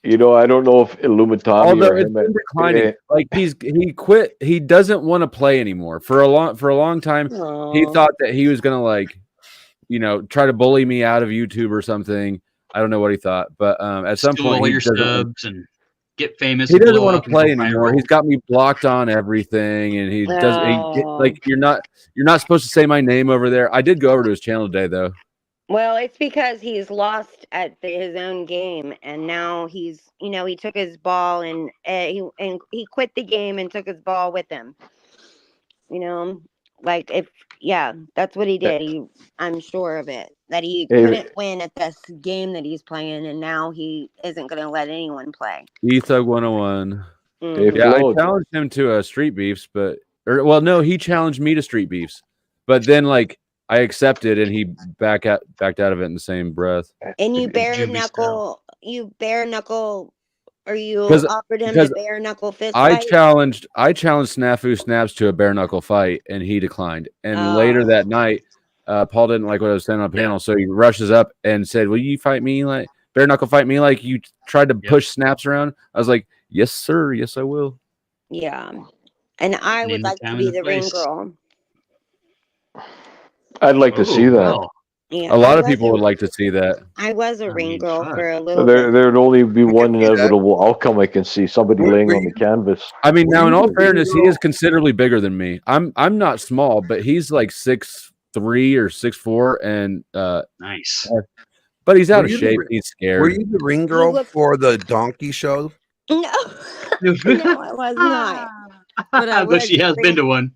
You know, I don't know if Illuminati Although or it's him. been declining, like he quit. He doesn't want to play anymore. For a long time, he thought that he was gonna try to bully me out of YouTube or something. I don't know what he thought, but at some Steal point all he your doesn't. subs and get famous. He and doesn't blow want up to and play go anymore. viral. He's got me blocked on everything, and he does. Oh. Like you're not supposed to say my name over there. I did go over to his channel today, though. Well, it's because he's lost at his own game, and now he took his ball and he quit the game and took his ball with him. That's what he did. I'm sure of it. That he couldn't win at this game that he's playing, and now he isn't going to let anyone play. Ethug 101. Mhm. Yeah, I challenged him to street beefs, no, he challenged me to street beefs, but then I accepted, and he backed out of it in the same breath. And you bare knuckle, or you offered him to bare knuckle fist I fight? challenged Snafu Snaps to a bare knuckle fight, and he declined. And later that night, Paul didn't like what I was saying on the panel, so he rushes up and said, "Will you fight me like bare knuckle fight me like you tried to push Snaps around?" I was like, "Yes, sir. Yes, I will." Yeah, and I would like to be the ring girl. I'd like to see that. Wow. Yeah, a lot of people would like to see that. I was a ring girl for a So little bit. there'd only be one inevitable outcome I can see: somebody laying on the canvas. I mean, now in all fairness, he is considerably bigger than me. I'm not small, but he's like 6'3" or 6'4", and nice. But he's out Were of you shape. the- He's scared. Were you the ring girl for the donkey show? No, no, I was not. But I But was she has been to one.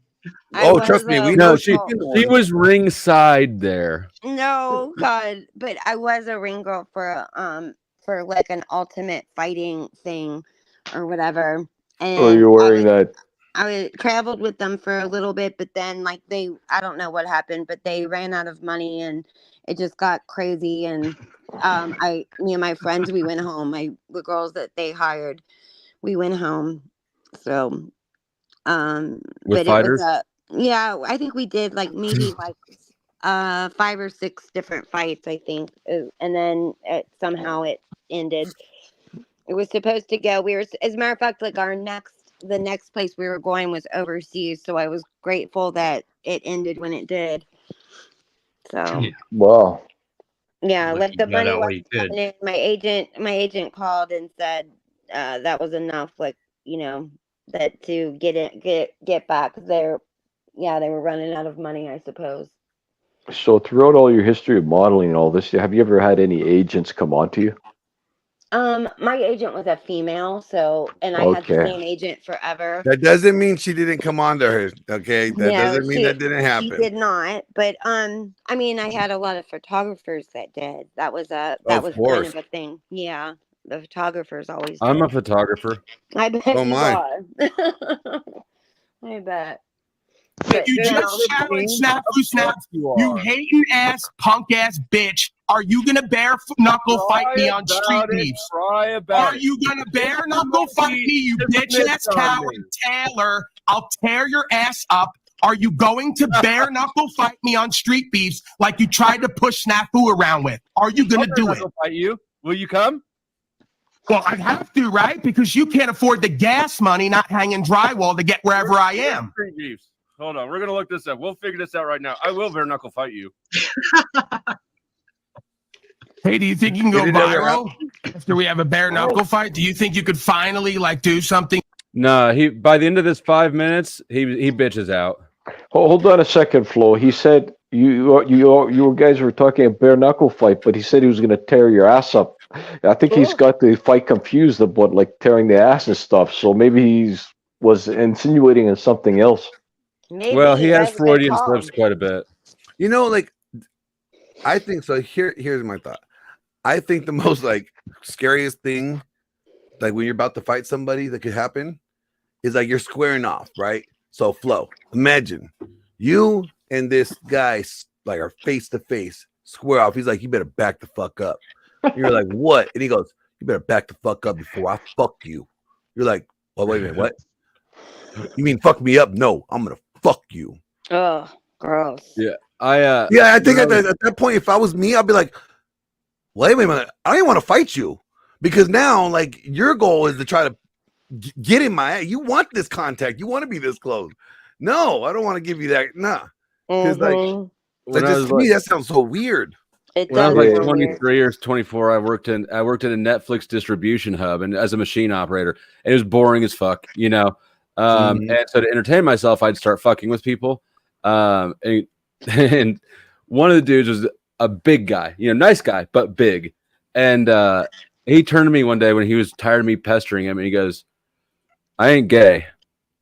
Trust me, we No, know she was ringside there. No, God, but I was a ring girl for like an ultimate fighting thing or whatever. And Or you're wearing that? I traveled with them for a little bit, but then I don't know what happened, but they ran out of money and it just got crazy. And me and my friends, we went home. The girls that they hired, we went home. So, With but fighters? it was I think we did maybe 5 or 6 different fights, I think, and then somehow it ended. It was supposed to go. As a matter of fact, the next place we were going was overseas, so I was grateful that it ended when it did. So Wow. yeah, Look, like you the got money out while wasn't you could. coming in. My agent called and said that was enough. That to get back. They were running out of money, I suppose. So throughout all your history of modeling and all this, have you ever had any agents come on to you? My agent was a female, and I had the Okay. same agent forever. That doesn't mean she didn't come on to her. Okay, that doesn't mean that didn't happen. She did not, but I had a lot of photographers that did. That was kind course. of a thing. Yeah, the photographers always. I'm did. a photographer. I bet Oh, you my. are. I bet. If you just challenge Snaps, you hating ass, punk ass bitch, are you gonna bare knuckle fight me on street beefs? Are you gonna bare knuckle fight me, you bitch ass coward Taylor? I'll tear your ass up. Are you going to bare knuckle fight me on street beefs like you tried to push Snafu around with? Are you gonna do it? Fight you? Will you come? Well, I have to, right? Because you can't afford the gas money not hanging drywall to get wherever I am. Street beefs. Hold on, we're gonna look this up. We'll figure this out right now. I will bare knuckle fight you. Hey, do you think you can go viral after we have a bare knuckle fight? Do you think you could finally do something? No, by the end of this 5 minutes, he bitches out. Hold on a second, Flo. He said You guys were talking a bare knuckle fight, but he said he was going to tear your ass up. I think he's got the fight confused about like tearing the ass and stuff. So maybe was insinuating on something else. Maybe Well, he has that's a good Freudian call. slips quite a bit. You know, like I think so. Here's my thought. I think the most like scariest thing, like when you're about to fight somebody that could happen, is like you're squaring off, right? So Flo, imagine you and this guy like are face to face, square off. He's like, you better back the fuck up. And you're like, what? And he goes, you better back the fuck up before I fuck you. You're like, well, wait a minute, what? You mean fuck me up? No, I'm gonna fuck you. Oh, gross. Yeah, I think at that point, if I was me, I'd be like, wait a minute, I didn't want to fight you because now, like, your goal is to try to get in my. You want this contact, you want to be this close. No, I don't want to give you that. Nah, because like, to me, that sounds so weird. It when I does was like sound 23 or 24, I worked in a Netflix distribution hub and as a machine operator. And it was boring as fuck, you know. And so to entertain myself, I'd start fucking with people. And one of the dudes was a big guy, you know, nice guy, but big. And he turned to me one day when he was tired of me pestering him, and he goes, "I ain't gay,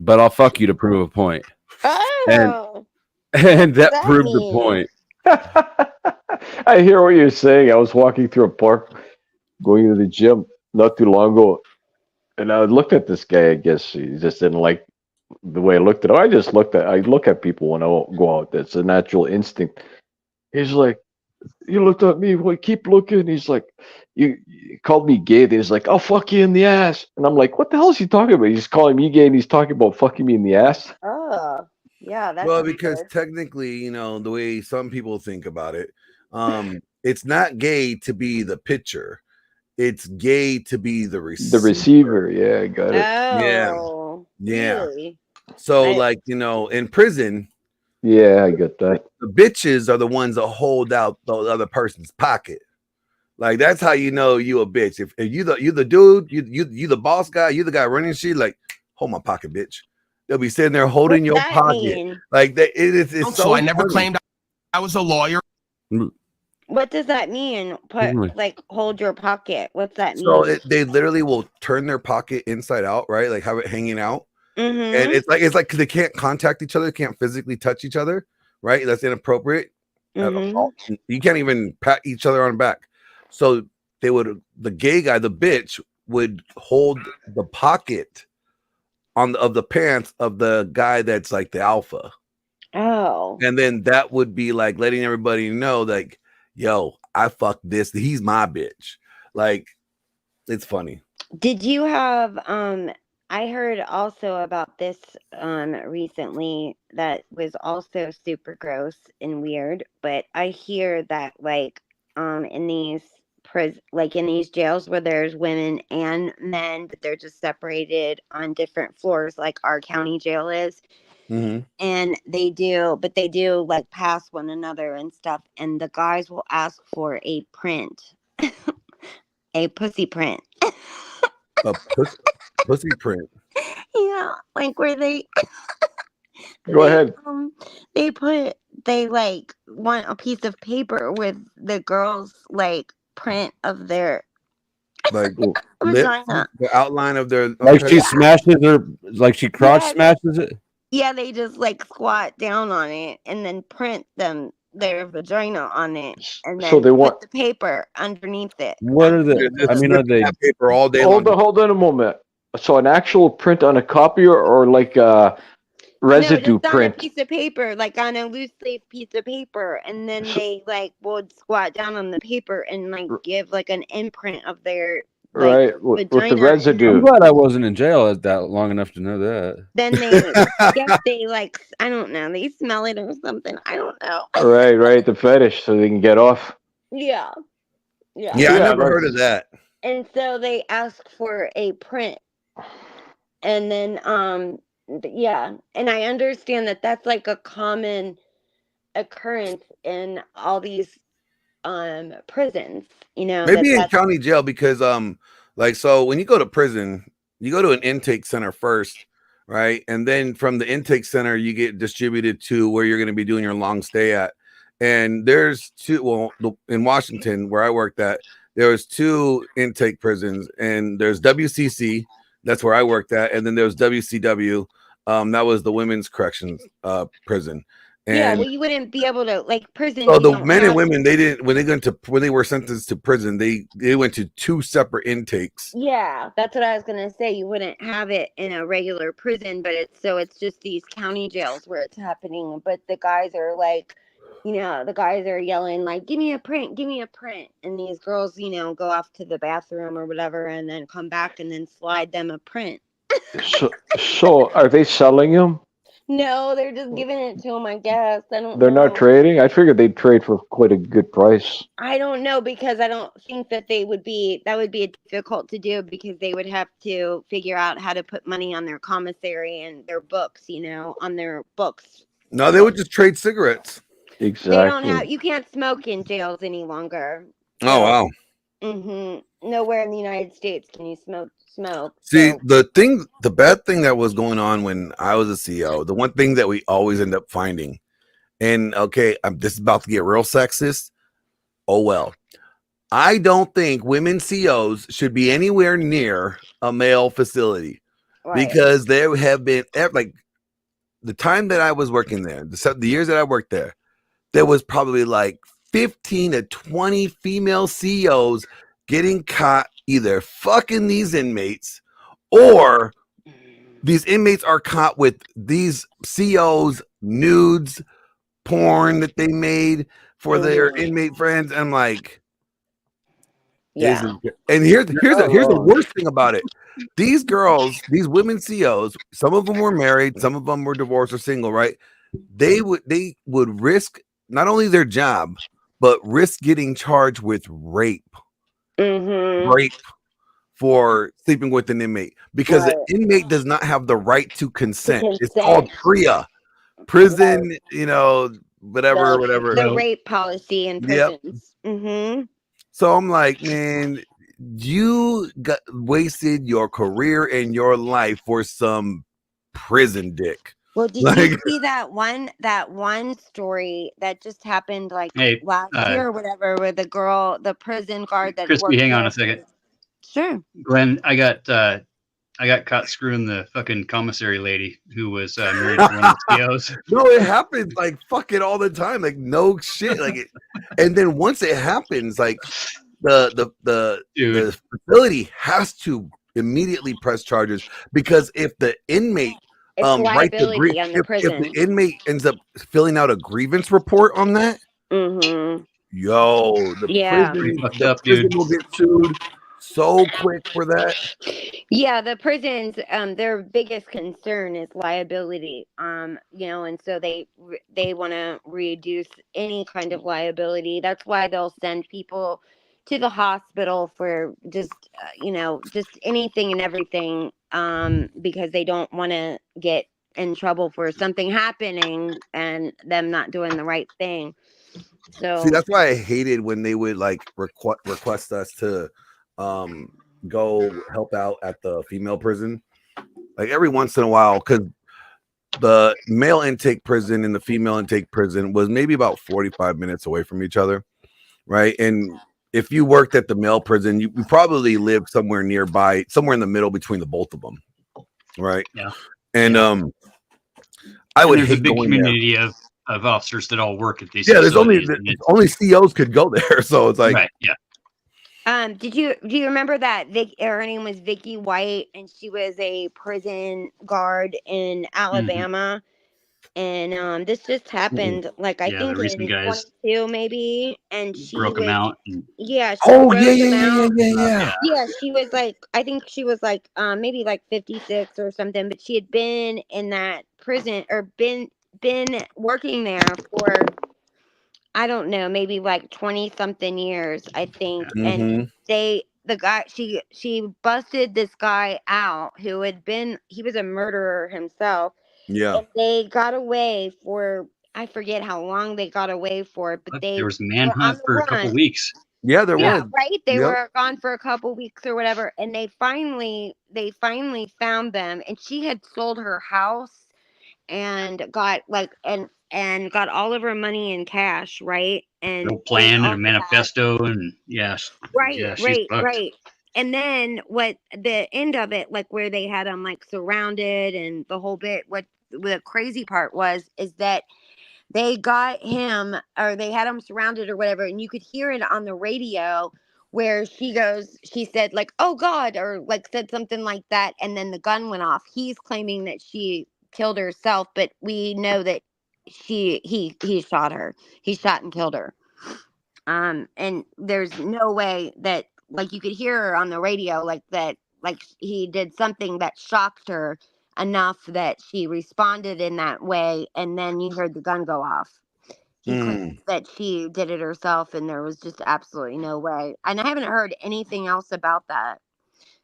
but I'll fuck you to prove a point." Oh, and that proved the point. I hear what you're saying. I was walking through a park, going to the gym not too long ago, and I looked at this guy. I guess he just didn't like the way I looked at him. I look at people when I go out. That's a natural instinct. He's like, he looked at me. Well, keep looking. He's like, you called me gay. Then he's like, I'll fuck you in the ass. And I'm like, what the hell is he talking about? He's calling me gay and he's talking about fucking me in the ass. Oh, yeah. That's Well, because technically, you know, the way some people think about it, it's not gay to be the pitcher. It's gay to be the receiver. The receiver. Yeah, I got it. Oh, Yeah. really? So, like, you know, in prison, yeah, I get that. The bitches are the ones that hold out the other person's pocket. Like, that's how you know you a bitch. If you the dude, you the boss guy, you the guy running shit, like, hold my pocket, bitch. They'll be sitting there holding your pocket. Mean? Like that. It's So so I never funny. claimed I was a lawyer. What does that mean? Like, hold your pocket. What's that mean? So they literally will turn their pocket inside out, right? Like have it hanging out. Mm-hmm. And it's like because they can't contact each other, can't physically touch each other, right? That's inappropriate. Mm-hmm. You can't even pat each other on the back. So the gay guy, the bitch, would hold the pocket of the pants of the guy that's like the alpha. Oh. And then that would be like letting everybody know, like, yo, I fucked this. He's my bitch. Like, it's funny. Did you have I heard also about this recently that was also super gross and weird, but I hear that like in these in these jails where there's women and men, but they're just separated on different floors like our county jail is. Mm-hmm. And they do like pass one another and stuff, and the guys will ask for a print. A pussy print. A pussy print. Yeah, like where they Go ahead. They like want a piece of paper with the girl's like print of their like vagina. The outline of their like she smashes her, like she crotch smashes it. Yeah, they just like squat down on it and then print their vagina on it, and then So they put want- the paper underneath it. What are they? I mean, are they paper all day Hold on a moment. So an actual print on a copier or like a residue no, just print? on a piece of paper, like on a loose leaf piece of paper, and then they like would squat down on the paper and like give like an imprint of their Right, with the vagina. residue. I'm glad I wasn't in jail that long enough to know that. Then they like I don't know, they smell it or something. I don't know. Right, the fetish, so they can get off. Yeah. Yeah, I never right. heard of that. And so they ask for a print, and then yeah, and I understand that that's like a common occurrence in all these prisons, you know. Maybe in that's county jail because like so when you go to prison, you go to an intake center first, right? And then from the intake center you get distributed to where you're going to be doing your long stay at. And there's two. Well, in Washington, where I worked at, there was 2 intake prisons, and there's WCC. That's where I worked at, and then there was WCW. That was the women's corrections prison. Yeah, And well, you wouldn't be able to like prison. so You the don't men have, and women, they didn't when they were sentenced to prison, they went to 2 separate intakes. yeah, that's what I was gonna say. You wouldn't have it in a regular prison, but it's just these county jails where it's happening. But the guys are like, the guys are yelling like, "Give me a print, give me a print," and these girls, go off to the bathroom or whatever, and then come back and then slide them a print. So are they selling them? No, they're just giving it to them, I guess. I don't They're know. not trading? I figured they'd trade for quite a good price. I don't know, because I don't think that that would be difficult to do, because they would have to figure out how to put money on their commissary and their books, on their books. No, they would just trade cigarettes. Exactly. They don't have, you can't smoke in jails any longer. Oh, wow. Nowhere in the United States can you smoke. See, the bad thing that was going on when I was a CEO, the one thing that we always end up finding, and okay, this is about to get real sexist. Oh, well. I don't think women CEOs should be anywhere near a male facility, because there have been, like, the time that I was working there, the years that I worked there, there was probably like 15 to 20 female CEOs getting caught either fucking these inmates, or these inmates are caught with these CEOs nudes, porn that they made for their inmate friends. I'm like, yeah. And here's the worst thing about it. These girls, these women CEOs, some of them were married, some of them were divorced or single, right? They would risk not only their job, but risk getting charged with rape. Rape for sleeping with an inmate, because the inmate does not have the right to consent. It's called PREA, prison, whatever. The rape policy in prisons. So I'm like, man, you got wasted your career and your life for some prison dick. Well, did you see that one story that just happened last year or whatever, where the prison guard that Crispy, hang on a second. Sure. Glenn, I got caught screwing the fucking commissary lady who was married to one of the CEOs. No, it happens like fucking all the time. Like, no shit. And then once it happens, like the facility has to immediately press charges, because if the inmate if the inmate ends up filling out a grievance report on that, the prison will get sued so quick for that. Yeah, the prisons, their biggest concern is liability. And so they want to reduce any kind of liability. That's why they'll send people to the hospital for just anything and everything, because they don't want to get in trouble for something happening and them not doing the right thing. So see, that's why I hated when they would request us to go help out at the female prison, like every once in a while, because the male intake prison and the female intake prison was maybe about 45 minutes away from each other, right? And if you worked at the male prison, you probably lived somewhere nearby, somewhere in the middle between the both of them, right? Yeah. And I would there's hate a big going community of officers that all work at these. there. Yeah, there's only facilities, CEOs could go there, so it's like, right, yeah. do you remember that her name was Vicky White, and she was a prison guard in Alabama? And this just happened, like I think in 22 maybe, and she broke them out. Yeah. Yeah, she was like, I think she was like maybe like 56 or something, but she had been in that prison or been working there for, I don't know, maybe like 20 something years, I think. And she busted this guy out who he was a murderer himself. Yeah. And they got away for, I forget how long they got away for, but there was manhunt for a couple weeks. Yeah, there was. Right? They were gone for a couple weeks or whatever, and they finally found them, and she had sold her house and got like and got all of her money in cash, right? And No plan and a manifesto, and yeah, she's booked. right. And then what the end of it, like where they had him like surrounded and the whole bit, what the crazy part was is that they got him, or they had him surrounded or whatever, and you could hear it on the radio where she said like, "Oh God," or like said something like that, and then the gun went off. He's claiming that she killed herself, but we know that he shot her. He shot and killed her. And there's no way that, like, you could hear her on the radio like that, like he did something that shocked her enough that she responded in that way, and then you heard the gun go off. He claims that she did it herself, and there was just absolutely no way. And I haven't heard anything else about that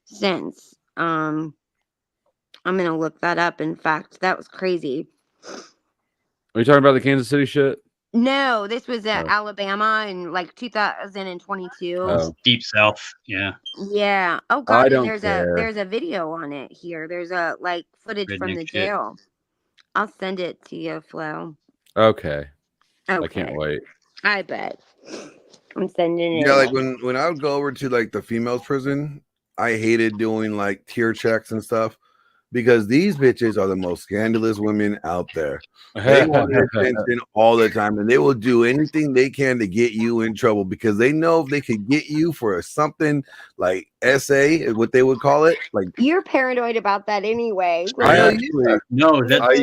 since. I'm gonna look that up. In fact, that was crazy. Are you talking about the Kansas City shit? No, this was Alabama in like 2022. Deep South, yeah. Yeah. Oh God, and there's a video on it here. There's a like footage from the jail. I'll send it to you, Flo. Okay. I can't wait. I bet. I'm sending it. Yeah, like when I would go over to like the females prison, I hated doing like tier checks and stuff because these bitches are the most scandalous women out there. They want your attention all the time, and they will do anything they can to get you in trouble because they know if they could get you for something like SA, what they would call it. Like, you're paranoid about that anyway. Really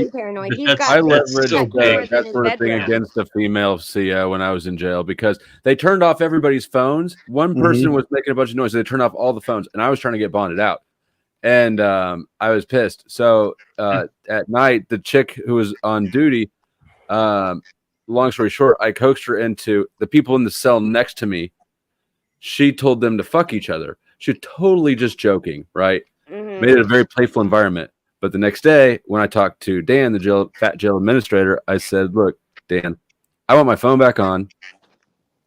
paranoid. I leveraged that sort of thing against a female CO when I was in jail because they turned off everybody's phones. One person was making a bunch of noise. So they turned off all the phones, and I was trying to get bonded out. And I was pissed. So at night, the chick who was on duty, long story short, I coaxed her into the people in the cell next to me. She told them to fuck each other. She was totally just joking, right? Made it a very playful environment. But the next day, when I talked to Dan, the fat jail administrator, I said, "Look, Dan, I want my phone back on.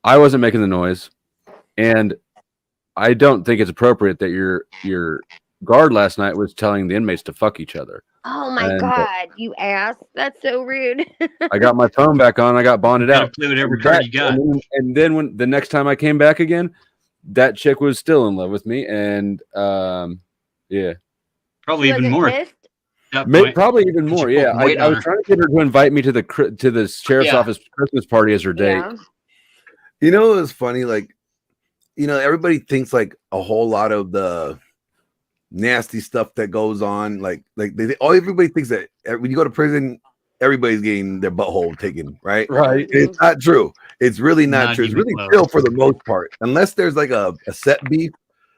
I wasn't making the noise, and I don't think it's appropriate that your guard last night was telling the inmates to fuck each other." Oh my God, you ass! That's so rude. I got my phone back on. I got bonded out. Play whatever card you got. And then when the next time I came back again, that chick was still in love with me, and yeah, probably even more. Probably even more. Yeah, I was trying to get her to invite me to the sheriff's office Christmas party as her date. Yeah. You know, it was funny. Like, you know, everybody thinks like a whole lot of the nasty stuff that goes on. Like everybody thinks that when you go to prison, everybody's getting their butthole taken, right? Right. It's not true. It's really not true. It's really chill for the most part, unless there's like a set beef.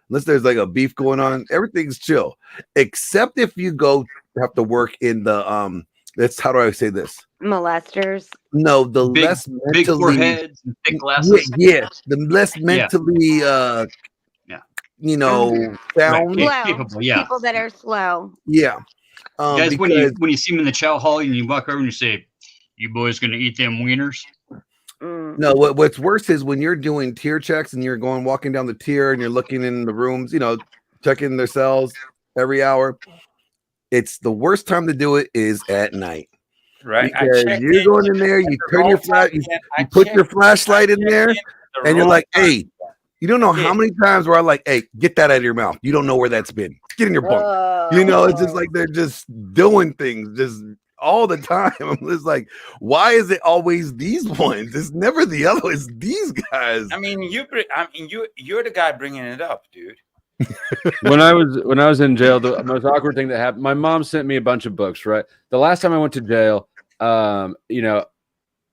Unless there's like a beef going on, everything's chill. Except if you have to work in the how do I say this? Molesters. No, the less mentally big foreheads and thick glasses. Yeah, the less mentally you know, sound. Capable, yeah. People that are slow. Yeah. Guys, when you see them in the chow hall and you walk over and you say, "You boys gonna eat them wieners?" No, what's worse is when you're doing tier checks and you're walking down the tier and you're looking in the rooms, you know, checking their cells every hour. It's the worst time to do it is at night. Right. Because you're going in there, you turn your you put your flashlight in there, and you're like, "Hey, you don't know how many times where I'm like, hey, get that out of your mouth. You don't know where that's been. Get in your bunk." You know, it's just like they're just doing things just all the time. I'm just like, why is it always these ones? It's never the other. It's these guys. I mean, you're the guy bringing it up, dude. when I was in jail, the most awkward thing that happened, my mom sent me a bunch of books, right? The last time I went to jail, you know,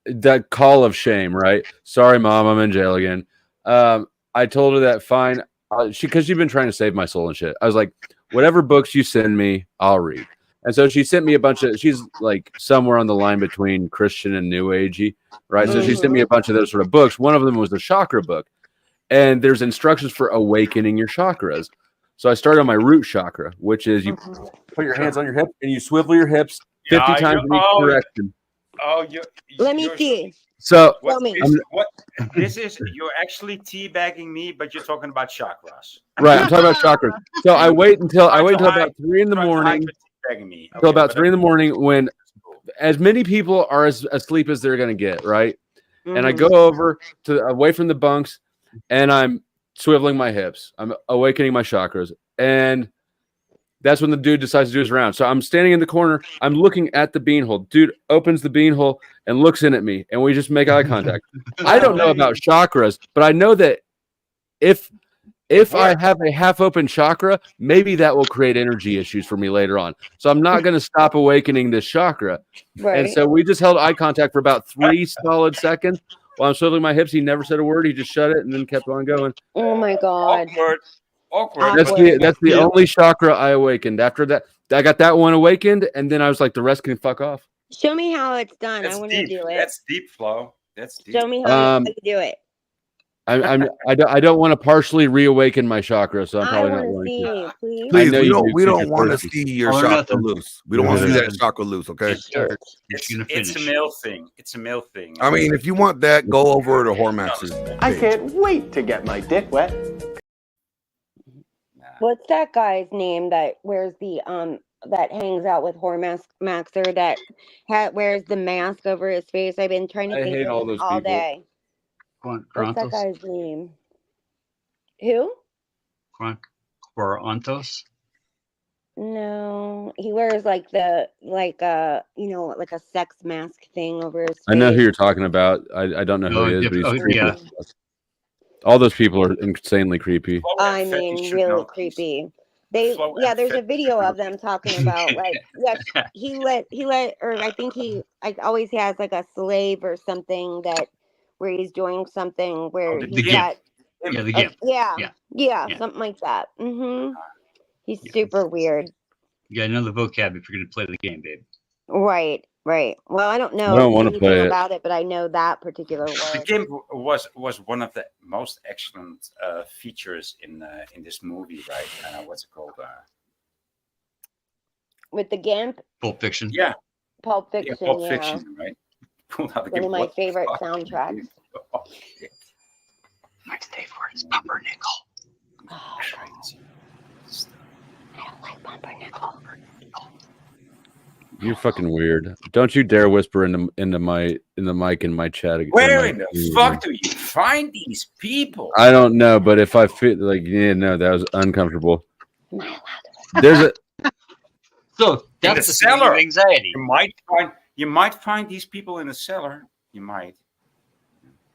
that call of shame, right? Sorry, Mom, I'm in jail again. I told her that fine, because she'd been trying to save my soul and shit. I was like, whatever books you send me, I'll read. And so she sent me a bunch of, she's like somewhere on the line between Christian and New Agey, right? So she sent me a bunch of those sort of books. One of them was the chakra book. And there's instructions for awakening your chakras. So I started on my root chakra, which is you put your hands on your hip and you swivel your hips 50 times in each direction. Let me see. So this is you're actually teabagging me, but you're talking about chakras. Right, I'm talking about chakras. So I wait until about 3 in the morning. Until about 3 in the morning when as many people are as asleep as they're gonna get, right? And I Mhm. go over to away from the bunks, and I'm swiveling my hips. I'm awakening my chakras, and that's when the dude decides to do his round. So I'm standing in the corner. I'm looking at the beanhole. Dude opens the beanhole and looks in at me, and we just make eye contact. I don't know about chakras, but I know that if I have a half-open chakra, maybe that will create energy issues for me later on. So I'm not going to stop awakening this chakra. Right. And so we just held eye contact for about 3 solid seconds while I'm swiveling my hips. He never said a word. He just shut it and then kept on going. Oh my god. Awkward. That's the only chakra I awakened. After that, I got that one awakened, and then I was like, the rest can fuck off. Show me how it's done. That's I want to deep. do it. That's deep, Flo. That's deep. Show me how you do it. I don't want to partially reawaken my chakra, so I'm probably not going See, to. please. Please, I we know don't want to see your chakra loose. We don't want to see that chakra loose, okay? It's a male thing. It's a male thing. I mean, if you want that, go over to Hormax's. I can't wait to get my dick wet. What's that guy's name that wears the that hangs out with Maxer that wears the mask over his face? I've been trying to I think hate of all him those all people. day. What's that guy's name? Who? Quarantos? No, he wears like a sex mask thing over his face. I know who you're talking about. I don't know who he is, but he's creepy. yeah. All those people are insanely creepy. I mean, really creepy. There's a video of them talking about he let or I think he always has like a slave or something where he's doing something where the he's gimp. got Yeah, the gimp. Yeah, something like that. He's super weird. You got another vocab if you're going to play the game, babe. Right. Well, I don't know I don't want to anything play it. about it, but I know that particular The word. game was one of the most excellent features in this movie, right? What's it called? With the GIMP? Pulp Fiction. Yeah. Pulp Fiction, Yeah, Pulp Fiction, right? One of my favorite soundtracks. My safe word is pumpernickel. Oh, I don't like pumpernickel. You're fucking weird. Don't you dare whisper in the mic in my chat. Where in the fuck do you find these people? I don't know, but if I feel like no, that was uncomfortable. There's a So in that's the the cellar cellar. of anxiety. You might find these people in the cellar. You might.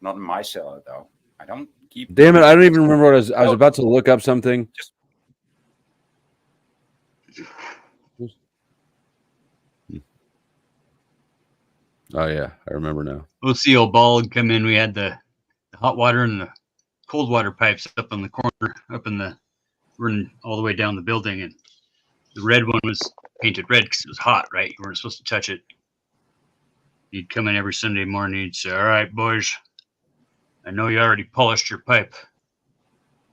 Not in my cellar though. I don't keep. damn it! I don't even remember what I was about to look up something. Oh yeah, I remember now. We'll see old bald come in. We had the hot water and the cold water pipes up on the corner, running all the way down the building, and the red one was painted red because it was hot, right? You weren't supposed to touch it. He'd come in every Sunday morning. He'd say, "All right, boys, I know you already polished your pipe,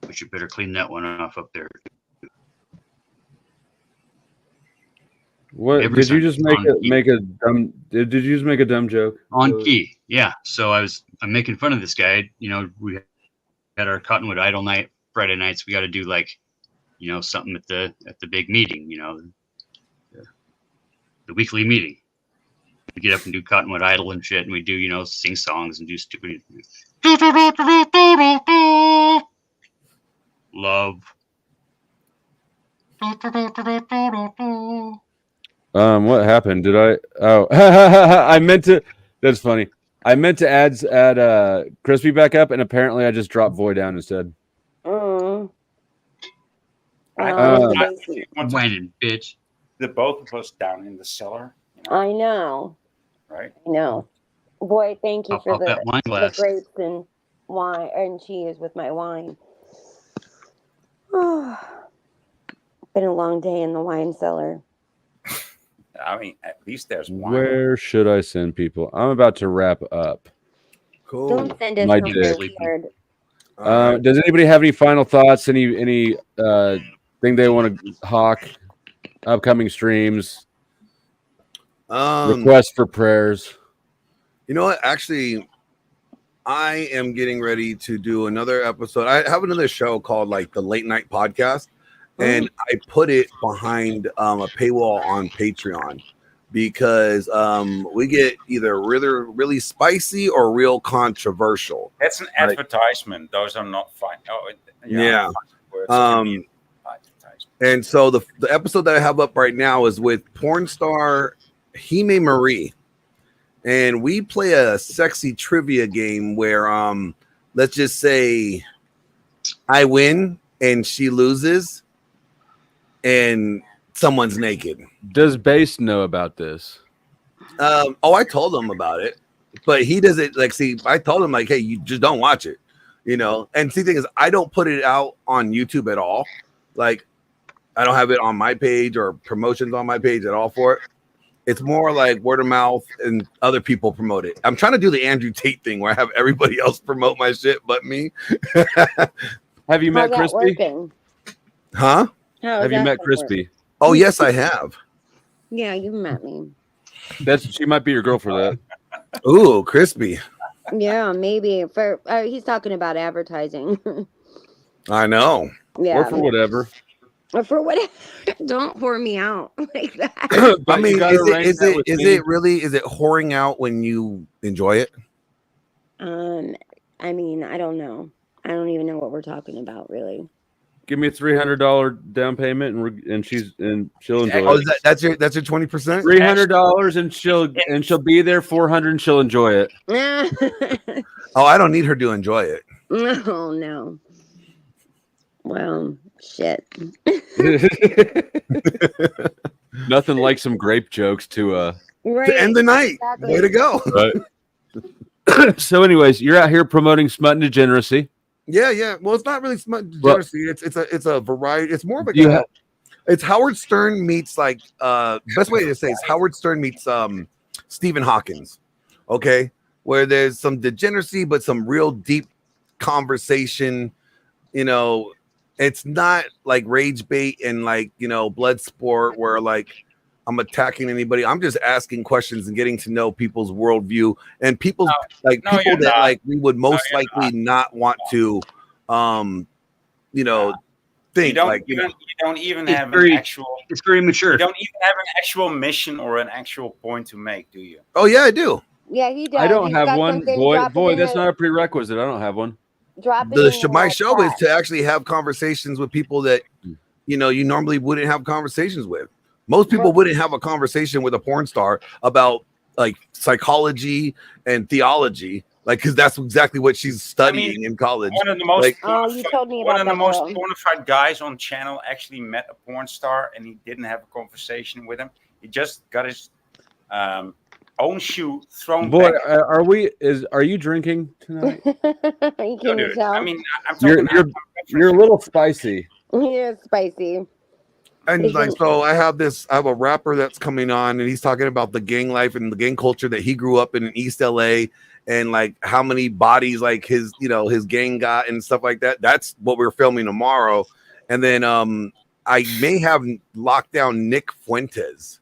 but you better clean that one off up there." What Every did you just make Sunday a dumb? Did you just make a dumb joke on key? Yeah. So I'm making fun of this guy. You know, we had our Cottonwood Idol night Friday nights. We got to do something at the big meeting. The weekly meeting. We get up and do Cottonwood Idol and shit, and we do sing songs and do stupid love. What happened? Did I? Oh, I meant to. That's funny. I meant to add Crispy back up, and apparently I just dropped Void down instead. Whining bitch. The both of us down in the cellar. I know. Right. I know. Boy, thank you I'll for pop that wine the glass. grapes and wine and cheese with my wine. Been a long day in the wine cellar. I mean, at least there's one. Where should I send people? I'm about to wrap up. Cool. Don't send us My no dick. weird. Does anybody have any final thoughts? Any thing they want to hawk? Upcoming streams. Requests for prayers. You know what? Actually, I am getting ready to do another episode. I have another show called like the Late Night Podcast, and I put it behind a paywall on Patreon. because we get either really spicy or real controversial. That's an advertisement. Those are not fine. Oh, Yeah. words can be advertisement. And so the episode that I have up right now is with porn star Hime Marie. And we play a sexy trivia game where let's just say I win and she loses and someone's naked. Does Base know about this? I told him about it, but he doesn't I told him hey, you just don't watch it, and see, the thing is, I don't put it out on YouTube at all. Like, I don't have it on my page or promotions on my page at all for it. It's more like word of mouth and other people promote it. I'm trying to do the Andrew Tate thing where I have everybody else promote my shit but me. Have you met How's that Crispy? working? Huh? Have you met Crispy? Oh, yes, I have. Yeah, you met me. She might be your girl for that. Ooh, Crispy. Yeah, maybe. For he's talking about advertising. I know. Yeah. Or for whatever. Or for whatever. Don't whore me out like that. I mean, is it whoring out when you enjoy it? I mean, I don't know. I don't even know what we're talking about, really. Give me a $300 down payment, and she'll enjoy Oh, it. that's your 20%. $300, and she'll be there. $400, and she'll enjoy it. Oh, I don't need her to enjoy it. Oh no. Well, shit. Nothing like some grape jokes to end the night. Exactly. Way to go. Right. So, anyways, you're out here promoting smut and degeneracy. Yeah. Well, it's not really smut degeneracy. It's a variety. It's more of it's Howard Stern meets best way to say it's Howard Stern meets Stephen Hawkins. Okay, where there's some degeneracy but some real deep conversation. It's not like rage bait and blood sport where I'm attacking anybody. I'm just asking questions and getting to know people's worldview and people's people that we would most likely not want to, think. You don't even have an actual. It's very mature. You don't even have an actual mission or an actual point to make, do you? Oh yeah, I do. Yeah, he does. I don't He's have got one. something, Boy, drop it in that's the- not a prerequisite. I don't have one. Drop it in My the show is chat. to actually have conversations with people that you normally wouldn't have conversations with. Most people wouldn't have a conversation with a porn star about psychology and theology, because that's exactly what she's studying in college. One of the most you told me one about of the that most girl. bona fide guys on channel actually met a porn star, and he didn't have a conversation with him. He just got his own shoe thrown Boy, back. are you drinking tonight? You No, can dude. tell. I mean, I'm talking. You're a little spicy. He is spicy. And so I have a rapper that's coming on, and he's talking about the gang life and the gang culture that he grew up in East LA, and how many bodies his gang got and stuff like that. That's what we're filming tomorrow. And then I may have locked down Nick Fuentes.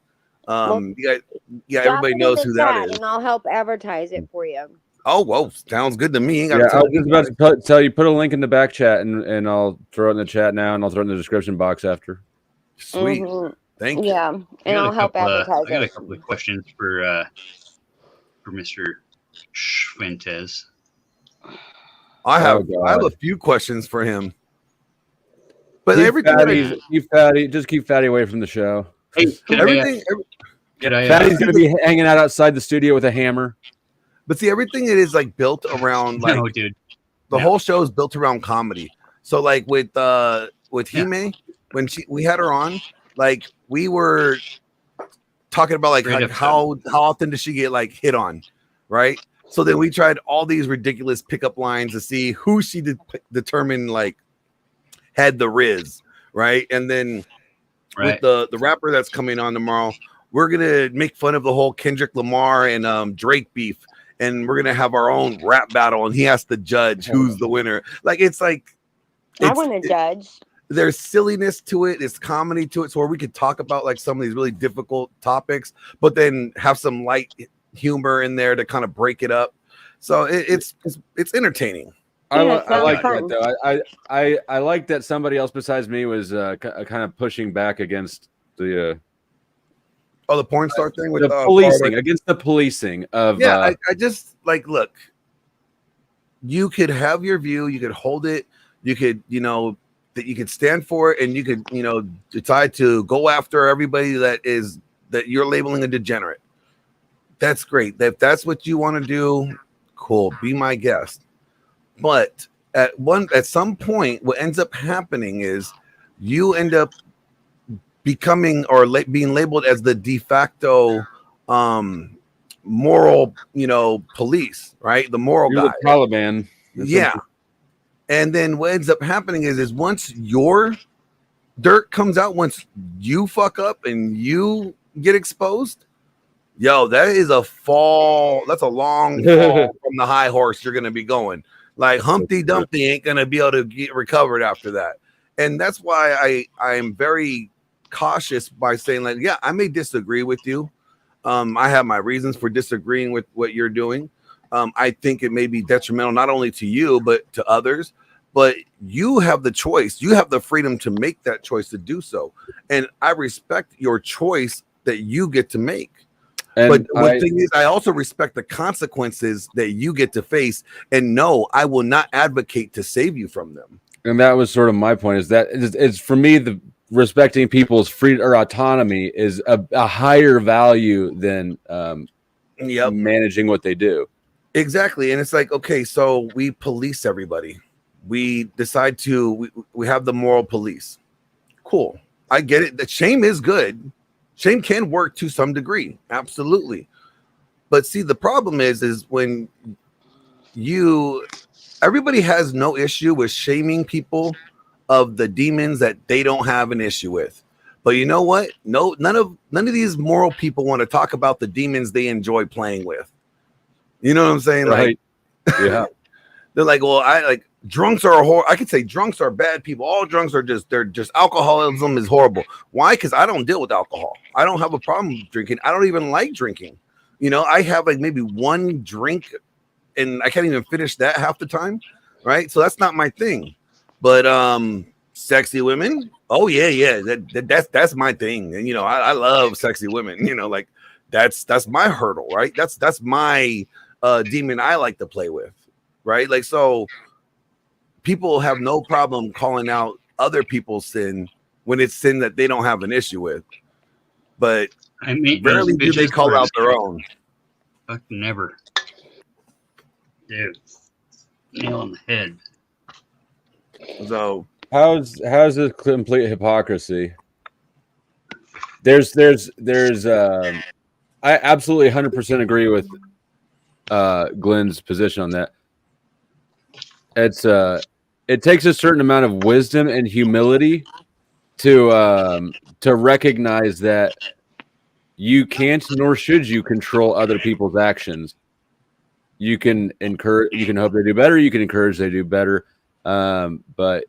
Everybody knows who that is. And I'll help advertise it for you. Oh, whoa, sounds good to me. I was just about to tell you, put a link in the back chat, and I'll throw it in the chat now, and I'll throw it in the description box after. Sweet. Thank you. Yeah, and I'll help advertise I got a it. couple of questions for Mr. Fuentes. I have a few questions for him. But everything keep Fatty away from the show. Hey, Fatty's Fatty's gonna be hanging out outside the studio with a hammer. But see, everything it is built around No, dude. The whole show is built around comedy. So with Hime, when we had her on, we were talking about how often does she get hit on, right? So then we tried all these ridiculous pickup lines to see who she determined had the riz, right? And then with the rapper that's coming on tomorrow, we're gonna make fun of the whole Kendrick Lamar and Drake beef, and we're gonna have our own rap battle, and he has to judge who's the winner. I want to judge. There's silliness to it, there's comedy to it, so where we could talk about some of these really difficult topics, but then have some light humor in there to kind of break it up. So it's entertaining. I like that though. I like that somebody else besides me was kind of pushing back against the Oh, the porn star thing with the Florida? policing, against the policing of. Yeah, I just like look. You could have your view. You could hold it. You could, that you could stand for it, and you could, decide to go after everybody that you're labeling a degenerate. That's great. If that's what you want to do, cool. Be my guest. But at some point, what ends up happening is you end up becoming or being labeled as the de facto moral, police, right? The moral You're guy. the Taliban. Yeah. And then what ends up happening is once your dirt comes out, once you fuck up and you get exposed, that is a fall. That's a long fall from the high horse you're going to be going. Like Humpty Dumpty ain't going to be able to get recovered after that. And that's why I am very cautious by saying, like, yeah, I may disagree with you. I have my reasons for disagreeing with what you're doing. I think it may be detrimental not only to you, but to others. But you have the choice. You have the freedom to make that choice to do so. And I respect your choice that you get to make. And but one thing is, I also respect the consequences that you get to face. And no, I will not advocate to save you from them. And that was sort of my point, is that it's for me, the respecting people's freedom or autonomy is a higher value than managing what they do. Exactly. And it's like, okay, so we police everybody. We decide we have the moral police. Cool. I get it. The shame is good. Shame can work to some degree. Absolutely. But see, the problem is when everybody has no issue with shaming people of the demons that they don't have an issue with. But you know what? No, none of these moral people want to talk about the demons they enjoy playing with. You know what I'm saying? Right. Like, yeah. They're like, well, drunks are I could say drunks are bad people. All drunks are they're just alcoholism is horrible. Why? Because I don't deal with alcohol. I don't have a problem drinking. I don't even like drinking. I have like maybe one drink and I can't even finish that half the time. Right. So that's not my thing. But sexy women. Oh yeah. That's my thing. And I love sexy women. Like that's my hurdle, right? That's my demon I like to play with. Right. Like, so people have no problem calling out other people's sin when it's sin that they don't have an issue with. But rarely do they call out their own. Fuck, never. Dude, nail on the head. So how's this complete hypocrisy? There's I absolutely 100% agree with Glenn's position on that. It takes a certain amount of wisdom and humility to recognize that you can't nor should you control other people's actions. You can hope they do better, you can encourage they do better. But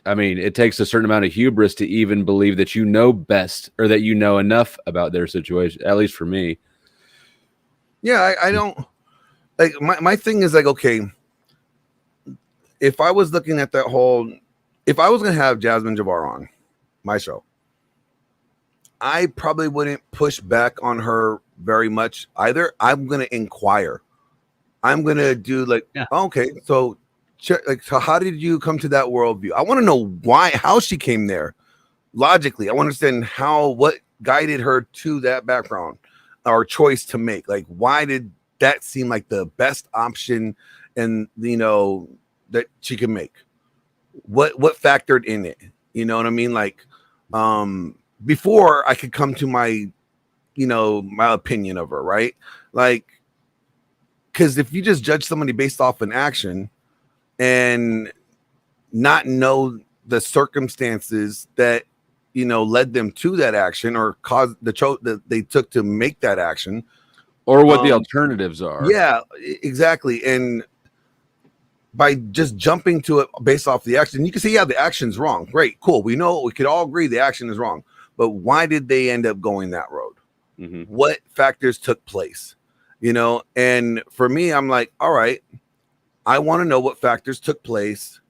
I mean, it takes a certain amount of hubris to even believe that you know best or that you know enough about their situation, at least for me. Yeah, I don't like my thing is like, okay, if I was looking at that if I was going to have Jasmine Jabbar on my show, I probably wouldn't push back on her very much either. I'm going to inquire. I'm going to do like, okay, so how did you come to that worldview? I want to know how she came there logically. I want to understand what guided her to that background or choice to make. Like, why did that seem like the best option and, that she can make? What factored in it? You know what I mean? Like, before I could come to my, my opinion of her, right? Like, because if you just judge somebody based off an action and not know the circumstances that, led them to that action or caused that they took to make that action, or what the alternatives are. Yeah, exactly. And by just jumping to it based off the action, you can say, yeah, the action's wrong. Great, cool. We could all agree the action is wrong. But why did they end up going that road? Mm-hmm. What factors took place? And for me, I'm like, all right, I want to know what factors took place,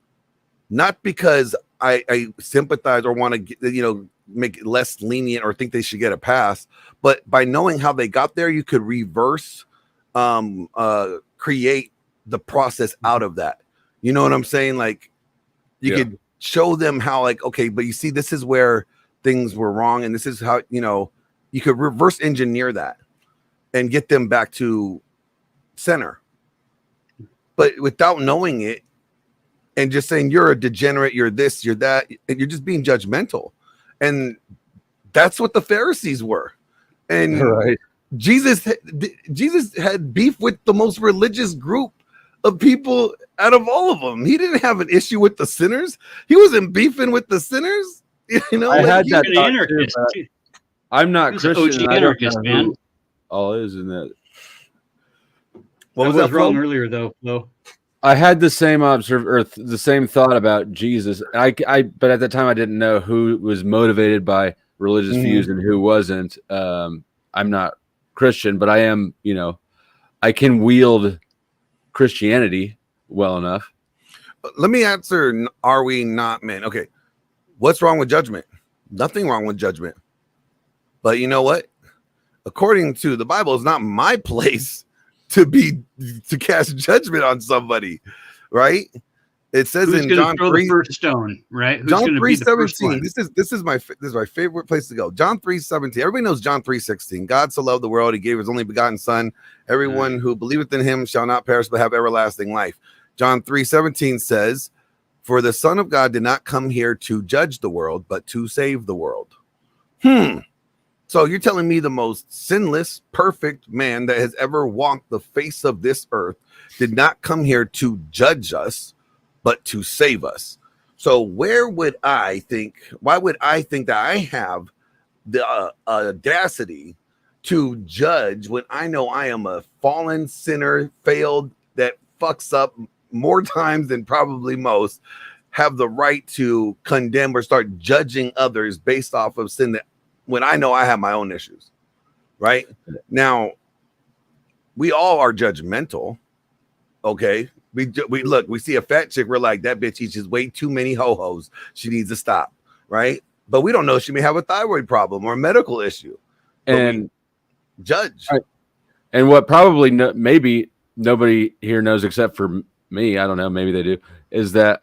not because I sympathize or want to, make it less lenient or think they should get a pass. But by knowing how they got there, you could reverse create the process out of that. You know what I'm saying? Like you could show them how, like, okay, but you see, this is where things were wrong, and this is how, you know, you could reverse engineer that and get them back to center. But without knowing it and just saying you're a degenerate, you're this, you're that, and you're just being judgmental. And that's what the Pharisees were. And Jesus had beef with the most religious group of people out of all of them. He didn't have an issue with the sinners. He wasn't beefing with the sinners. You know, I had that An anarchist. too, I'm not He was an Christian. OG and I don't anarchist, know man. who all is in that. What was I that, was wrong Flo? earlier though, Flo. I had the same the same thought about Jesus. But at the time I didn't know who was motivated by religious views and who wasn't. I'm not Christian, but I am, you know, I can wield Christianity well enough. Let me answer, are we not men? Okay. What's wrong with judgment? Nothing wrong with judgment. But you know what? According to the Bible, it's not my place to cast judgment on somebody, right? It says Who's in gonna John throw 3, the first stone, right? Who's John going to be the first 3:17. one? This is my favorite place to go. John 3:17. Everybody knows John 3:16. God so loved the world, he gave his only begotten son. Everyone who believeth in him shall not perish but have everlasting life. John 3:17 says, for the Son of God did not come here to judge the world, but to save the world. So you're telling me the most sinless, perfect man that has ever walked the face of this earth did not come here to judge us, but to save us. So why would I think that I have the audacity to judge when I know I am a fallen sinner, failed, that fucks up more times than probably most, have the right to condemn or start judging others based off of sin that when I know I have my own issues, right? Now, we all are judgmental, okay? We look, we see a fat chick, we're like, that bitch eats just way too many ho-hos. She needs to stop, right? But we don't know she may have a thyroid problem or a medical issue. And judge. Right. And what probably maybe nobody here knows except for me, I don't know, maybe they do, is that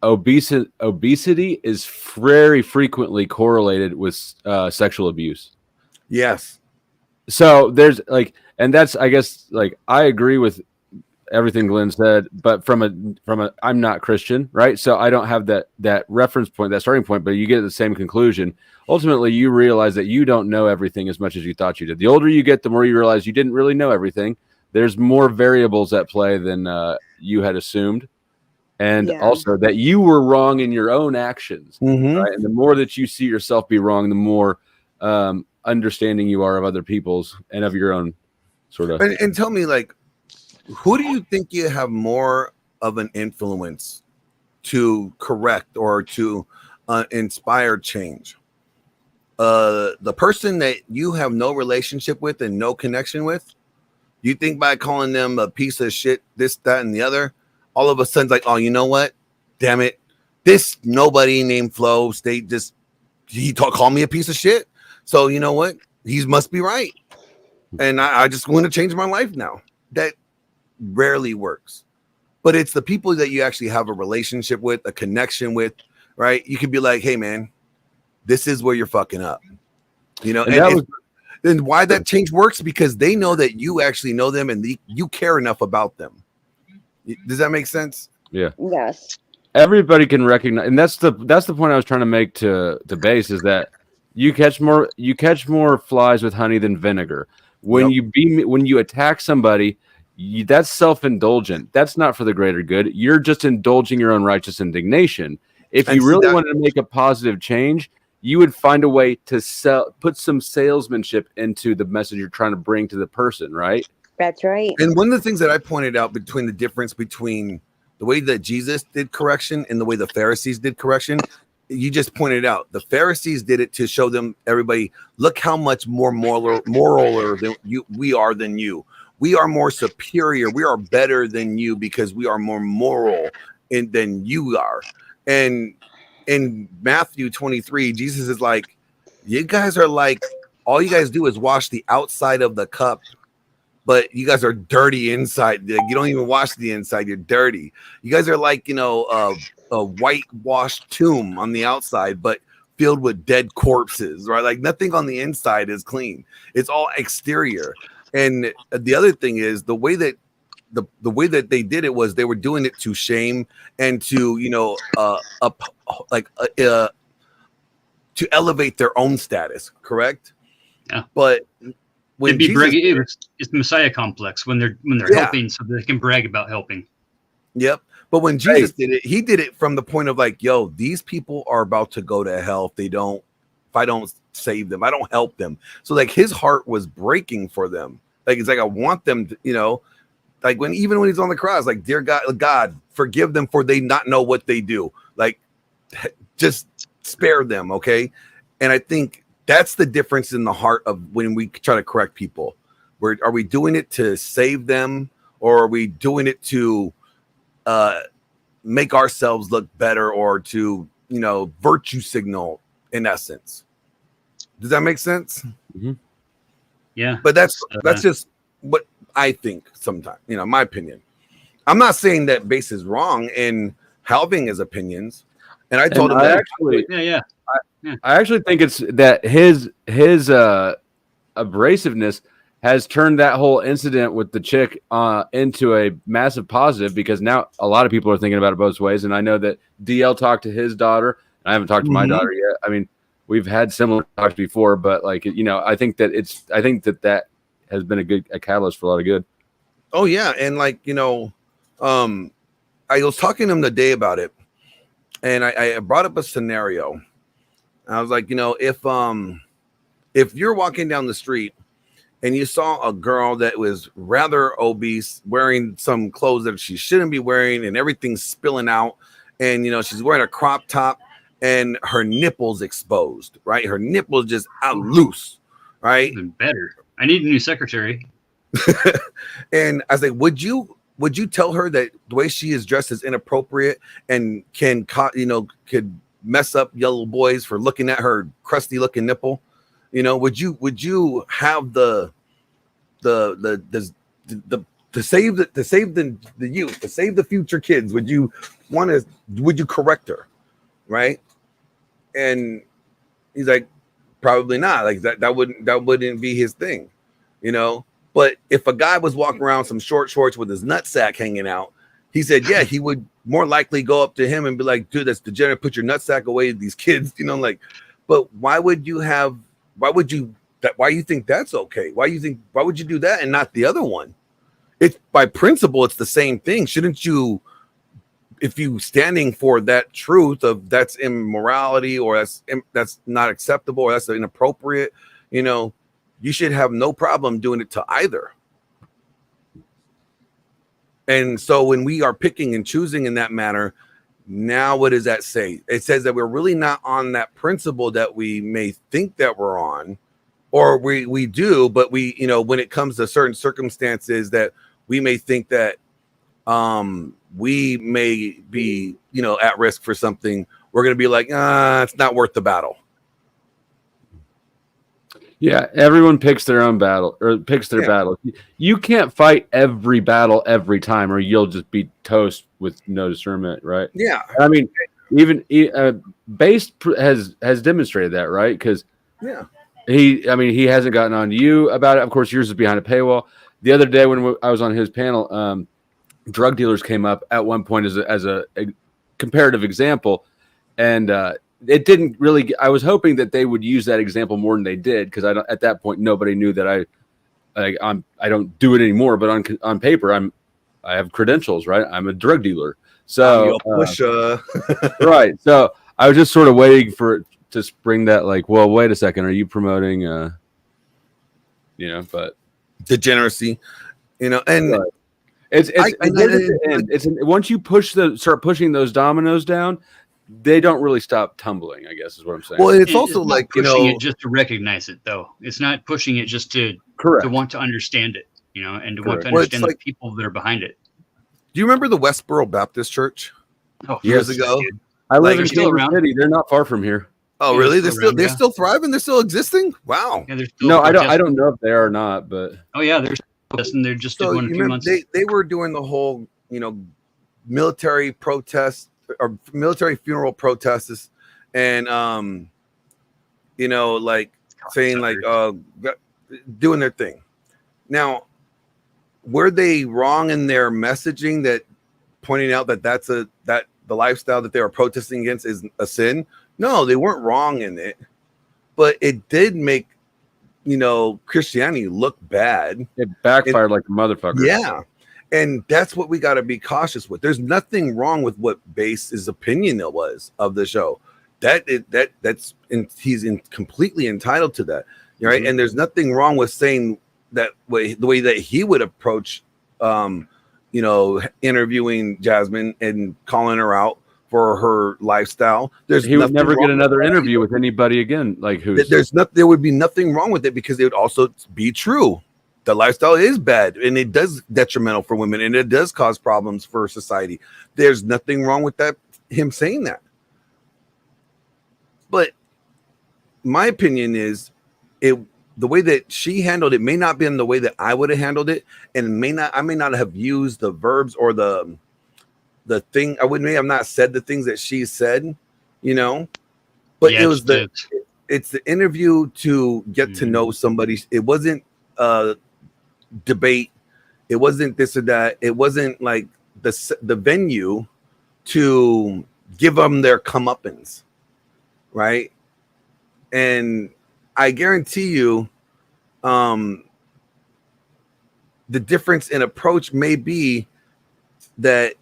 obesity is very frequently correlated with sexual abuse. Yes. So there's like, and that's, I guess, like, I agree with everything Glenn said, but from a I'm not Christian, right? So I don't have that reference point, that starting point, but you get the same conclusion. Ultimately, you realize that you don't know everything as much as you thought you did. The older you get, the more you realize you didn't really know everything. There's more variables at play than you had assumed. And also that you were wrong in your own actions. Right? And the more that you see yourself be wrong, the more understanding you are of other people's and of your own sort of. And tell me, like, who do you think you have more of an influence to correct or to inspire change? The person that you have no relationship with and no connection with? You think by calling them a piece of shit, this, that, and the other, all of a sudden, like, oh, you know what? Damn it. This nobody named Flo State called me a piece of shit. So you know what? He must be right. And I just want to change my life now. That rarely works. But it's the people that you actually have a relationship with, a connection with, right? You could be like, hey, man, this is where you're fucking up. You know, and why that change works, because they know that you actually know them and you care enough about them. Does that make sense? Yeah. Yes. Everybody can recognize, and that's the point I was trying to make to base, is that you catch more flies with honey than vinegar. When you attack somebody, that's self-indulgent. That's not for the greater good. You're just indulging your own righteous indignation. If you really wanted to make a positive change, you would find a way to put some salesmanship into the message you're trying to bring to the person, right? That's right. And one of the things that I pointed out between the difference between the way that Jesus did correction and the way the Pharisees did correction, you just pointed out the Pharisees did it to show them, everybody, look how much more moraler than we are than you. We are more superior. We are better than you because we are more moral than you are. And in Matthew 23, Jesus is like, you guys are like, all you guys do is wash the outside of the cup, but you guys are dirty inside. You don't even wash the inside. You're dirty. You guys are like, you know, a whitewashed tomb on the outside, but filled with dead corpses, right? Like nothing on the inside is clean. It's all exterior. And the other thing is the way that they did it was they were doing it to shame and to, you know, to elevate their own status, correct? Yeah. But when it'd be Jesus, it's the Messiah complex when they're helping, so they can brag about helping. Yep. But when Jesus did it, he did it from the point of like, yo, these people are about to go to hell if I don't save them, I don't help them. So like his heart was breaking for them. Like it's like I want them to, you know, like even when he's on the cross, like, dear God, forgive them for they not know what they do. Like just spare them, okay? And I think that's the difference in the heart of when we try to correct people. Are we doing it to save them, or are we doing it to make ourselves look better, or to, you know, virtue signal in essence? Does that make sense? Mm-hmm. Yeah. But that's just what I think sometimes, you know, my opinion. I'm not saying that Base is wrong in having his opinions. And I told him that I actually think it's that his abrasiveness has turned that whole incident with the chick into a massive positive, because now a lot of people are thinking about it both ways. And I know that DL talked to his daughter. I haven't talked to my daughter yet. I mean, we've had similar talks before, but like, you know, I think that has been a catalyst for a lot of good. Oh yeah. And like, you know, I was talking to him the day about it, and I brought up a scenario. I was like, you know, if you're walking down the street and you saw a girl that was rather obese, wearing some clothes that she shouldn't be wearing, and everything's spilling out, and, you know, she's wearing a crop top and her nipples exposed, right? Her nipples just out loose, right? Even better. I need a new secretary. And I was like, would you tell her that the way she is dressed is inappropriate and could mess up yellow boys for looking at her crusty looking nipple? You know, would you have the to save the youth, to save the future kids? Would you correct her, right? And he's like, probably not. Like that wouldn't be his thing, you know. But if a guy was walking around some short shorts with his nutsack hanging out, he said, yeah, he would more likely go up to him and be like, dude, that's degenerate. Put your nutsack away, these kids, you know, like. But why would you think that's okay? Why would you do that and not the other one? It's by principle, it's the same thing. Shouldn't you, if you standing for that truth of that's immorality, or that's not acceptable, or that's inappropriate, you know, you should have no problem doing it to either. And so when we are picking and choosing in that manner, now what does that say? It says that we're really not on that principle that we may think that we're on, or we do, but we, you know, when it comes to certain circumstances that we may think that we may be, you know, at risk for something, we're going to be like, it's not worth the battle. Yeah, everyone picks their own battle, or picks their battle. You can't fight every battle every time, or you'll just be toast with no discernment, right? Yeah. I mean, even Base has demonstrated that, right? Because he hasn't gotten on to you about it. Of course, yours is behind a paywall. The other day when I was on his panel, drug dealers came up at one point as a comparative example, and it didn't really. I was hoping that they would use that example more than they did, because at that point nobody knew that I don't do it anymore. But on paper, I have credentials, right? I'm a drug dealer, so right. So I was just sort of waiting for it to spring that, like, well, wait a second, are you promoting, but degeneracy, you know, and it's once you start pushing those dominoes down, they don't really stop tumbling, I guess is what I'm saying. Well, it's also like, you know, it just to recognize it, though. It's not pushing it just to want to understand it, you know, and to want to understand the people that are behind it. Do you remember the Westboro Baptist Church years ago? I live in still Kansas around. City. They're not far from here. Oh, Yeah, really? they're They're still still around, thriving. They're still existing. Wow. Yeah, they're still No, I protesting. don't know if they are or not, but Oh yeah, they're still protesting. They just did So one a you few remember months. they were doing the whole military protest or military funeral protests, and like saying like doing their thing. Now, were they wrong in their messaging that pointing out that that the lifestyle that they were protesting against is a sin? No, they weren't wrong in it, but it did make Christianity look bad. It backfired like a motherfucker. Yeah, and that's what we got to be cautious with. There's nothing wrong with what Base's opinion was of the show. He's completely entitled to that, right? And there's nothing wrong with saying that way, the way that he would approach, interviewing Jasmine and calling her out for her lifestyle. He would never get another interview with anybody again. Like there would be nothing wrong with it because it would also be true. The lifestyle is bad and it does detrimental for women and it does cause problems for society. There's nothing wrong with that, him saying that. But my opinion is the way that she handled it may not be in the way that I would have handled it, and I may not have used the verbs or the thing. I may have not said the things that she said, but Yeah, it was it's the interview to get to know somebody. It wasn't a debate. It wasn't this or that. It wasn't like the venue to give them their comeuppance, right? And I guarantee you, the difference in approach may be that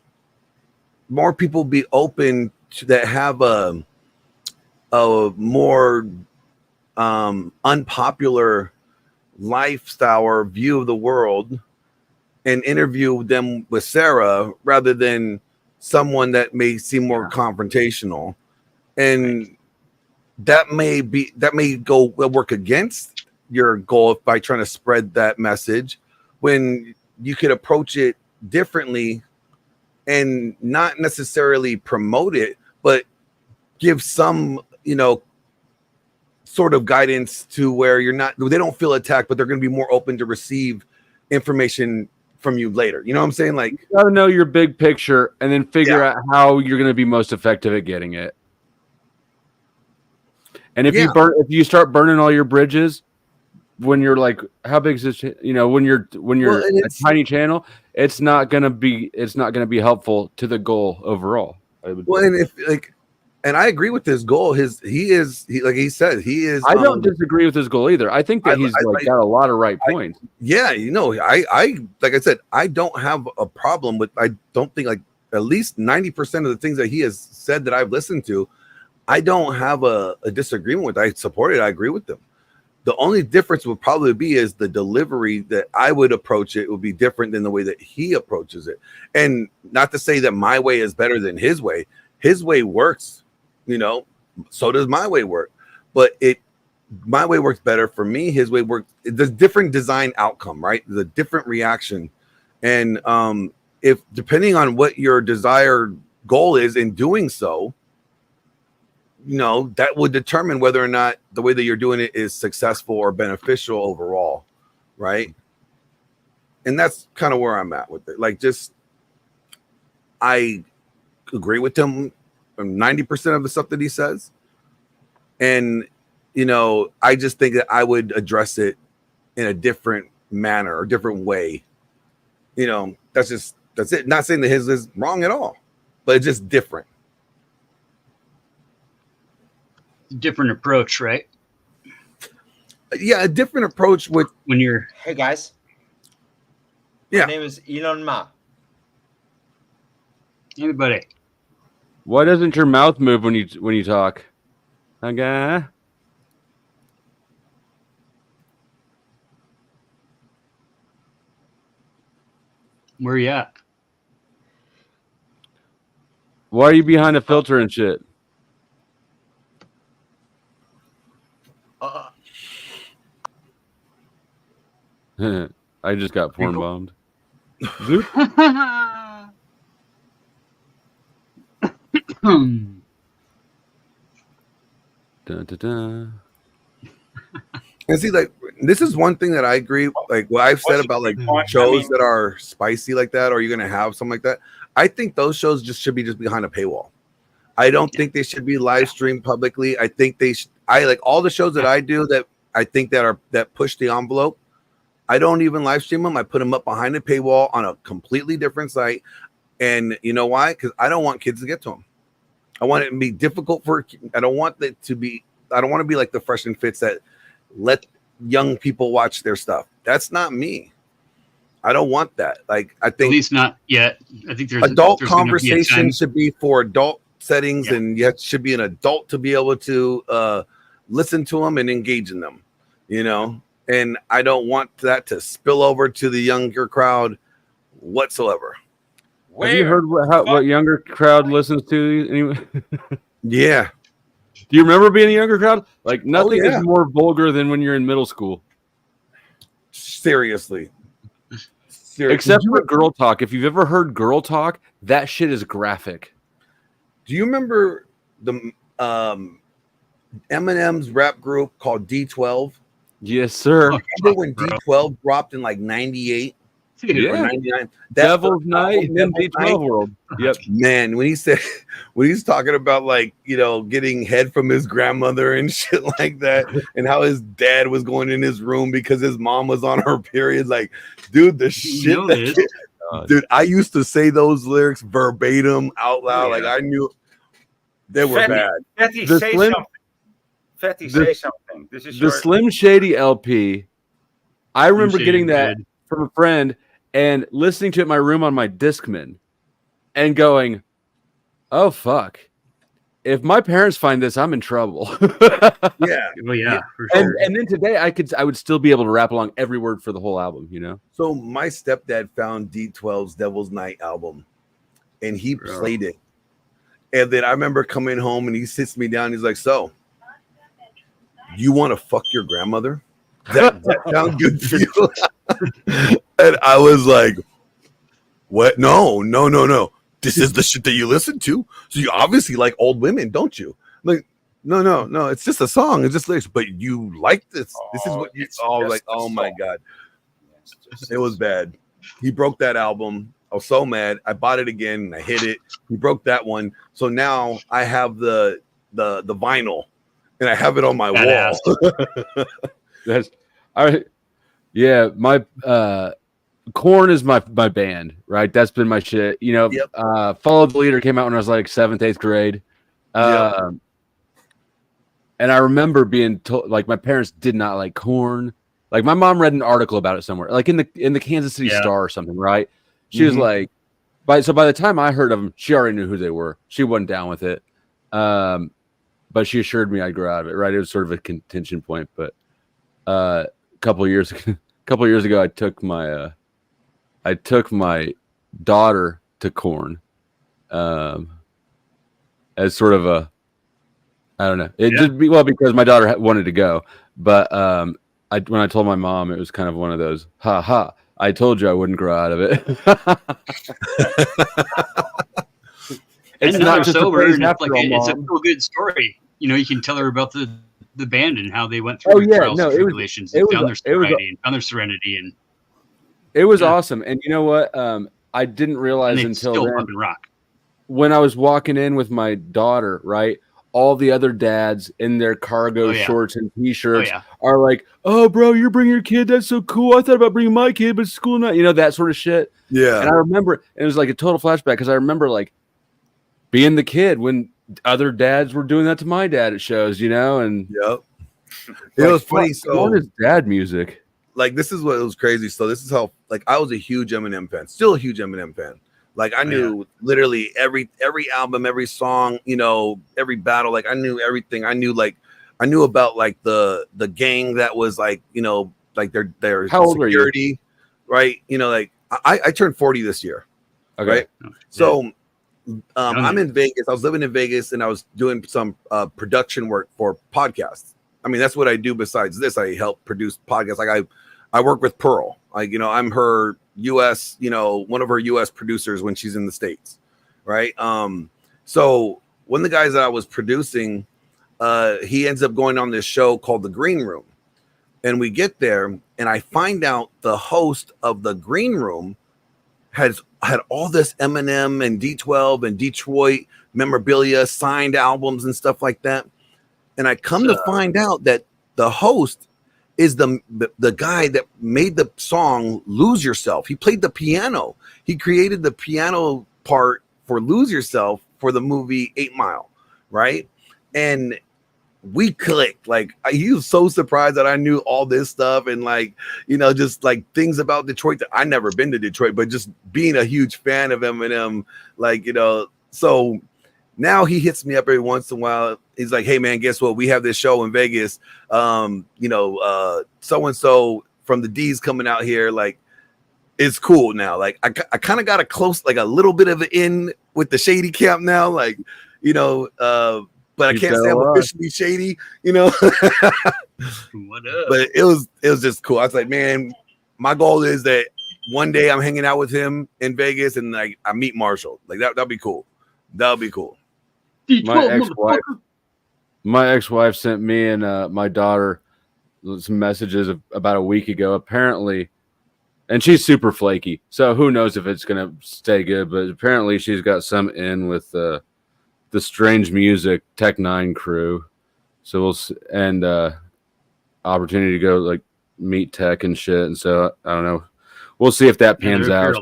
more people be open to that have a more unpopular lifestyle or view of the world and interview them with Sarah rather than someone that may seem more confrontational. And that may work against your goal by trying to spread that message when you could approach it differently and not necessarily promote it, but give some, sort of guidance to where they don't feel attacked, but they're going to be more open to receive information from you later. You know what I'm saying? Like, you gotta know your big picture and then figure out how you're going to be most effective at getting it. And if you start burning all your bridges when you're like, how big is this? When you're a tiny channel, it's not gonna be helpful to the goal overall. And I agree with his goal. He like he said, he is. I don't disagree with his goal either. I think that he's got a lot of right points. I like I said, I don't have a problem with. I don't think like at least 90% of the things that he has said that I've listened to, I don't have a disagreement with. I support it. I agree with them. The only difference would probably be is the delivery that I would approach it would be different than the way that he approaches it. And not to say that my way is better than his way. His way works, so does my way work. But my way works better for me. His way works. There's different design outcome, right? The different reaction. And if depending on what your desired goal is in doing so, that would determine whether or not the way that you're doing it is successful or beneficial overall, right? And that's kind of where I'm at with it. Like, I agree with him 90% of the stuff that he says. And, I just think that I would address it in a different manner or different way. That's it. Not saying that his is wrong at all, but it's just different. Different approach, right? Yeah, a different approach with when you're. Hey guys. Yeah. My name is Elon Ma. Everybody. Why doesn't your mouth move when you talk? Okay. Where are you at? Why are you behind a filter and shit? I just got porn bombed. Dun, dun, dun. And see, like, this is one thing that I agree. Like what I've said about like shows that are spicy like that, or you're gonna have something like that. I think those shows should be just behind a paywall. I don't think they should be live streamed publicly. I think I like all the shows that I do that I think that push the envelope. I don't even live stream them. I put them up behind a paywall on a completely different site. And you know why? Because I don't want kids to get to them. I want it to be difficult I don't want it to be. I don't want to be like the Fresh and Fits that let young people watch their stuff. That's not me. I don't want that. Like, I think at least not yet. I think there's adult there's conversation should be for adult settings, and yet should be an adult to be able to listen to them and engage in them, you know. And I don't want that to spill over to the younger crowd whatsoever. Have you heard what younger crowd listens to? Anyway? Yeah. Do you remember being a younger crowd? Like, nothing is more vulgar than when you're in middle school. Seriously. Except for girl talk. If you've ever heard girl talk, that shit is graphic. Do you remember the Eminem's rap group called D12? Yes, sir. Remember when D12 dropped in like 98? Yeah. Or 99? Devil's Night in D12 world. Yep. Man, when he's talking about, like, you know, getting head from his grandmother and shit like that, and how his dad was going in his room because his mom was on her period. Like, dude, the shit dude, I used to say those lyrics verbatim out loud. Like, I knew they were bad. Fetty, say something. Fetty, say something. This is the Slim Shady LP. I remember getting that from a friend and listening to it in my room on my Discman and going, oh, fuck. If my parents find this, I'm in trouble. Yeah. Well, yeah. For sure. And then today I would still be able to rap along every word for the whole album, you know? So my stepdad found D12's Devil's Night album and he played it. And then I remember coming home and he sits me down. He's like, so you want to fuck your grandmother? That sounds good to you? And I was like, what? No. This is the shit that you listen to. So you obviously like old women, don't you? Like, no. It's just a song. It's just lyrics. But you like this. This is what you like. Oh my God. It was bad. He broke that album. I was so mad. I bought it again and I hit it. He broke that one. So now I have the vinyl and I have it on my wall. That's all right. Yeah, my Korn is my band, right? That's been my shit. You know, Follow the Leader came out when I was like 7th, 8th grade. And I remember being told, like, my parents did not like Korn. Like, my mom read an article about it somewhere, like in the Kansas City Star or something, right? She was like, by the time I heard of them, she already knew who they were. She wasn't down with it. But she assured me I'd grow out of it, right? It was sort of a contention point. But a couple of years ago, I took my daughter to Korn as sort of a, I don't know. It just because my daughter wanted to go. But when I told my mom, it was kind of one of those, ha ha, I told you I wouldn't grow out of it. It's not just sober. It's a real good story. You know, you can tell her about the band and how they went through trials and tribulations and found their sobriety and found their serenity. And it was awesome. And you know what? I didn't realize until then, rock. When I was walking in with my daughter, right? All the other dads in their cargo shorts and t-shirts are like, "Oh, bro, you're bringing your kid. That's so cool. I thought about bringing my kid, but it's school night." You know, that sort of shit. Yeah. And I remember it was like a total flashback because I remember like being the kid when other dads were doing that to my dad at shows, you know, and it was funny. So what is dad music? Like, this is what was crazy. So this is how, like, I was a huge Eminem fan, still a huge Eminem fan. Like, I knew literally every album, every song, you know, every battle. Like, I knew everything. I knew about like the gang that was like, you know, like their how old security, right? You know, like I turned 40 this year. Okay. Right. So I'm in Vegas. I was living in Vegas and I was doing some production work for podcasts. I mean, that's what I do besides this. I help produce podcasts. Like I work with Pearl. Like, you know, I'm her US, you know, one of her US producers when she's in the States. Right. So one of the guys that I was producing, he ends up going on this show called The Green Room. And we get there, and I find out the host of The Green Room had all this Eminem and D12 and Detroit memorabilia, signed albums and stuff like that. And I come to find out that the host is the guy that made the song Lose Yourself. He played the piano. He created the piano part for Lose Yourself for the movie 8 Mile, right? And we clicked. Like, he was so surprised that I knew all this stuff and, like, you know, just like things about Detroit that I never been to Detroit, but just being a huge fan of Eminem, like, you know, so now he hits me up every once in a while. He's like, hey man, guess what? We have this show in Vegas. You know, so-and-so from the D's coming out here. Like, it's cool now. Like, I kind of got a close, like a little bit of an in with the shady camp now. Like, you know, but I can't say I'm officially shady, you know. What up? But it was just cool. I was like, man, my goal is that one day I'm hanging out with him in Vegas and like I meet Marshall. Like that'd be cool. That'll be cool. My ex-wife sent me and my daughter some messages about a week ago, apparently, and she's super flaky, so who knows if it's gonna stay good. But apparently, she's got some in with the Strange Music Tech 9 crew. So opportunity to go like meet Tech and shit. And so I don't know. We'll see if that pans out.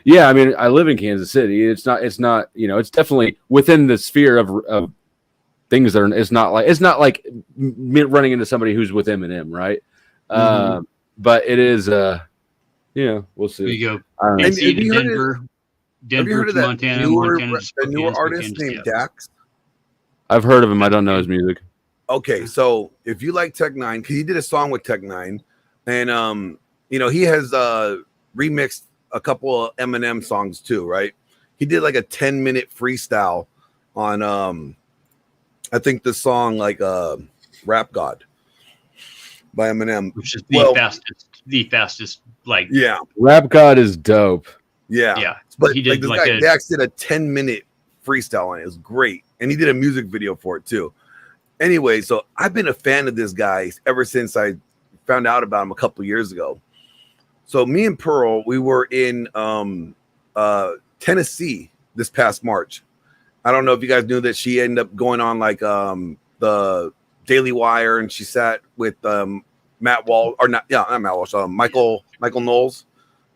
Yeah, I mean, I live in Kansas City. It's not, you know, it's definitely within the sphere of things that are, it's not like me running into somebody who's with Eminem, right? Mm-hmm. But it is, you know, we'll see. There you go. And have you Denver heard of to that Montana, newer artist named Dax? I've heard of him. I don't know his music. Okay, so if you like Tech 9, because he did a song with Tech 9, and you know, he has remixed a couple of Eminem songs too, right? He did like a 10-minute freestyle on I think the song like Rap God by Eminem, which is the fastest like, yeah, Rap God is dope. Yeah. But he did like this guy Dax did a 10-minute freestyle on it. It was great. And he did a music video for it too. Anyway, so I've been a fan of this guy ever since I found out about him a couple years ago. So me and Pearl, we were in Tennessee this past March. I don't know if you guys knew that she ended up going on like the Daily Wire, and she sat with Matt Walsh, or not Matt Walsh, Michael Knowles,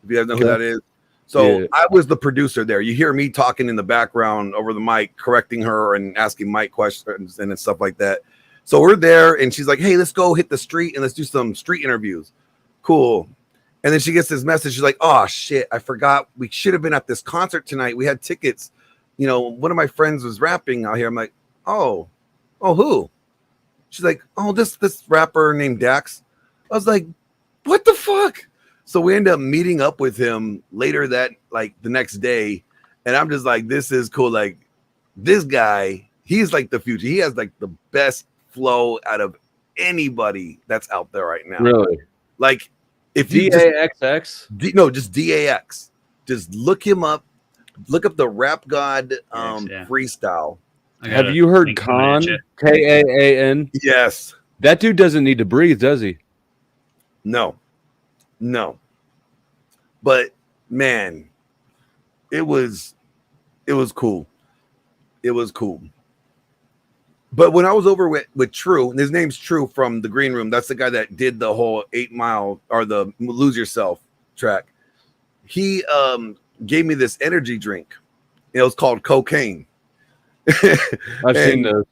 if you guys know who that is. So yeah. I was the producer there. You hear me talking in the background over the mic, correcting her and asking Mike questions and stuff like that. So we're there, and she's like, hey, let's go hit the street and let's do some street interviews. Cool. And then she gets this message. She's like, oh, shit, I forgot. We should have been at this concert tonight. We had tickets. You know, one of my friends was rapping out here. I'm like, oh, who? She's like, oh, this rapper named Dax. I was like, what the fuck? So we end up meeting up with him later that, like, the next day. And I'm just like, this is cool. Like, this guy, he's like the future. He has like the best flow out of anybody that's out there right now. Really? Like, if you DAXX? Just DAX. Just look him up. Look up the Rap God freestyle. Have you heard Khan? Kaan? Yes. That dude doesn't need to breathe, does he? No. But man, it was cool. It was cool. But when I was over with True, and his name's True from the Green Room, that's the guy that did the whole 8 Mile or the Lose Yourself track. He gave me this energy drink. It was called cocaine. I've seen those.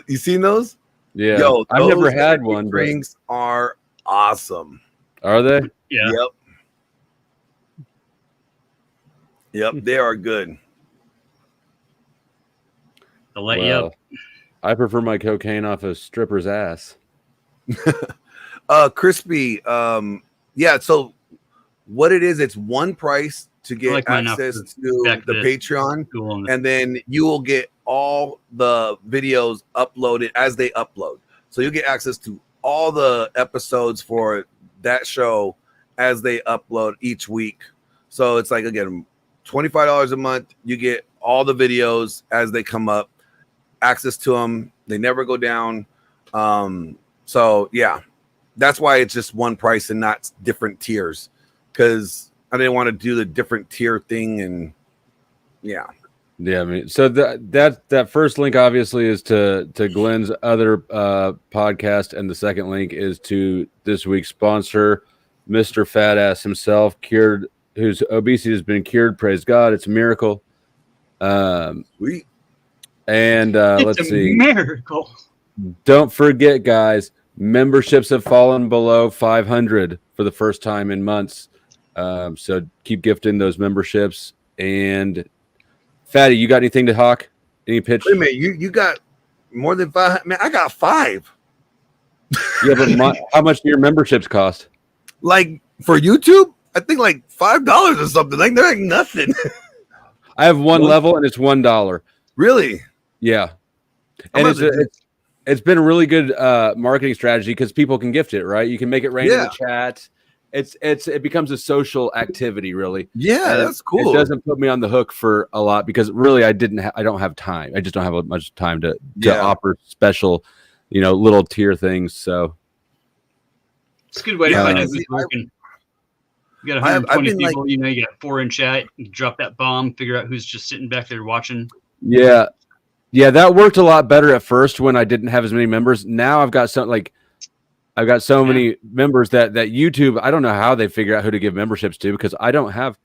You seen those? Yeah. Yo, I've never had one. Drinks are awesome. Are they? Yeah. Yep, they are good. They'll let you up. I prefer my cocaine off a stripper's ass. Crispy. Yeah, so what it is, it's one price to get access to the Patreon, and then you will get all the videos uploaded as they upload. So you'll get access to all the episodes for that show as they upload each week. So it's like, again, $25 a month. You get all the videos as they come up. access to them. They never go down. So yeah, that's why it's just one price and not different tiers, because I didn't want to do the different tier thing. And yeah. Yeah, I mean, so that first link obviously is to Glenn's other podcast, and the second link is to this week's sponsor, Mr. Fat Ass himself, whose obesity has been cured. Praise God, it's a miracle. Sweet. And It's let's a see. miracle. Don't forget, guys, memberships have fallen below 500 for the first time in months. So keep gifting those memberships. And Fatty, you got anything to hawk? Any pitch? Wait a minute, you got more than 5? Man, I got 5. Yeah, but how much do your memberships cost? Like for YouTube, I think like $5 or something. Like they're like nothing. I have one level and it's $1. Really? Yeah. And it's been a really good marketing strategy because people can gift it, right? You can make it rain in the chat. It becomes a social activity, really. Yeah, And that's cool. It doesn't put me on the hook for a lot because really I don't have time. I just don't have much time to offer special, little tier things. So it's a good way to find out who's working. You got 120 people, you got 4 in chat. You drop that bomb, figure out who's just sitting back there watching. Yeah, that worked a lot better at first when I didn't have as many members. Now I've got so many members that YouTube, I don't know how they figure out who to give memberships to because I don't have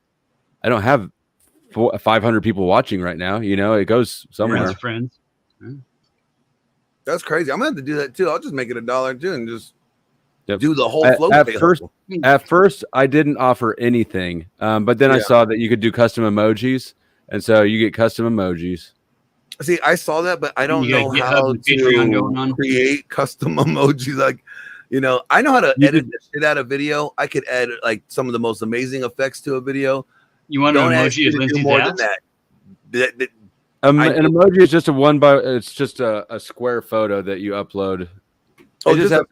500 people watching right now. It goes somewhere. Friends. That's crazy. I'm gonna have to do that too. I'll just make it $1 too and just do the whole flow. At first, I didn't offer anything, but then I saw that you could do custom emojis, and so you get custom emojis. See, I saw that, but I don't know how to create custom emojis. Like, I know how to edit the shit out of video. I could add like some of the most amazing effects to a video. You want an emoji as Lindsay's more ass? than that. An emoji is just it's just a square photo that you upload. Oh, is that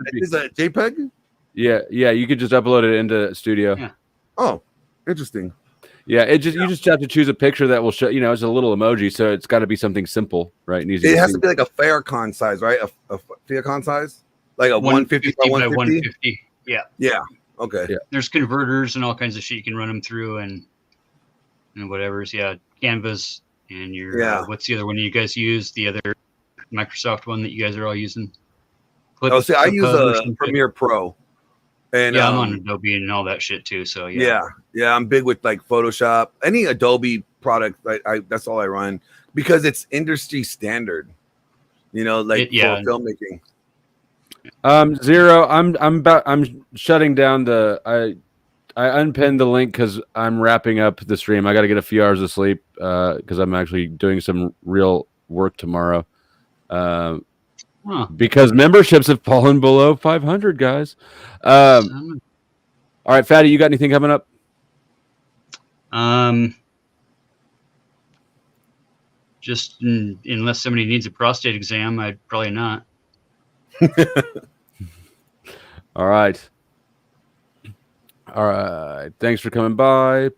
JPEG? Yeah, you could just upload it into Studio. Yeah. Oh, interesting. Yeah, you just have to choose a picture that will show. It's a little emoji, so it's got to be something simple, right? And easy It to has see. to be like a Faircon size, right? A Faircon size, like a 150 by 150. Yeah. Yeah. Okay. Yeah. There's converters and all kinds of shit you can run them through and whatever's Canvas and your what's the other one you guys use? The other Microsoft one that you guys are all using. I use a Premiere Pro. And I'm on Adobe and all that shit too. So yeah, I'm big with like Photoshop, any Adobe product. I that's all I run because it's industry standard. For filmmaking. Zero. I'm shutting down I unpinned the link because I'm wrapping up the stream. I got to get a few hours of sleep because I'm actually doing some real work tomorrow. Because memberships have fallen below 500, guys. All right, Fatty, you got anything coming up? Just unless somebody needs a prostate exam, I'd probably not. All right. Thanks for coming by.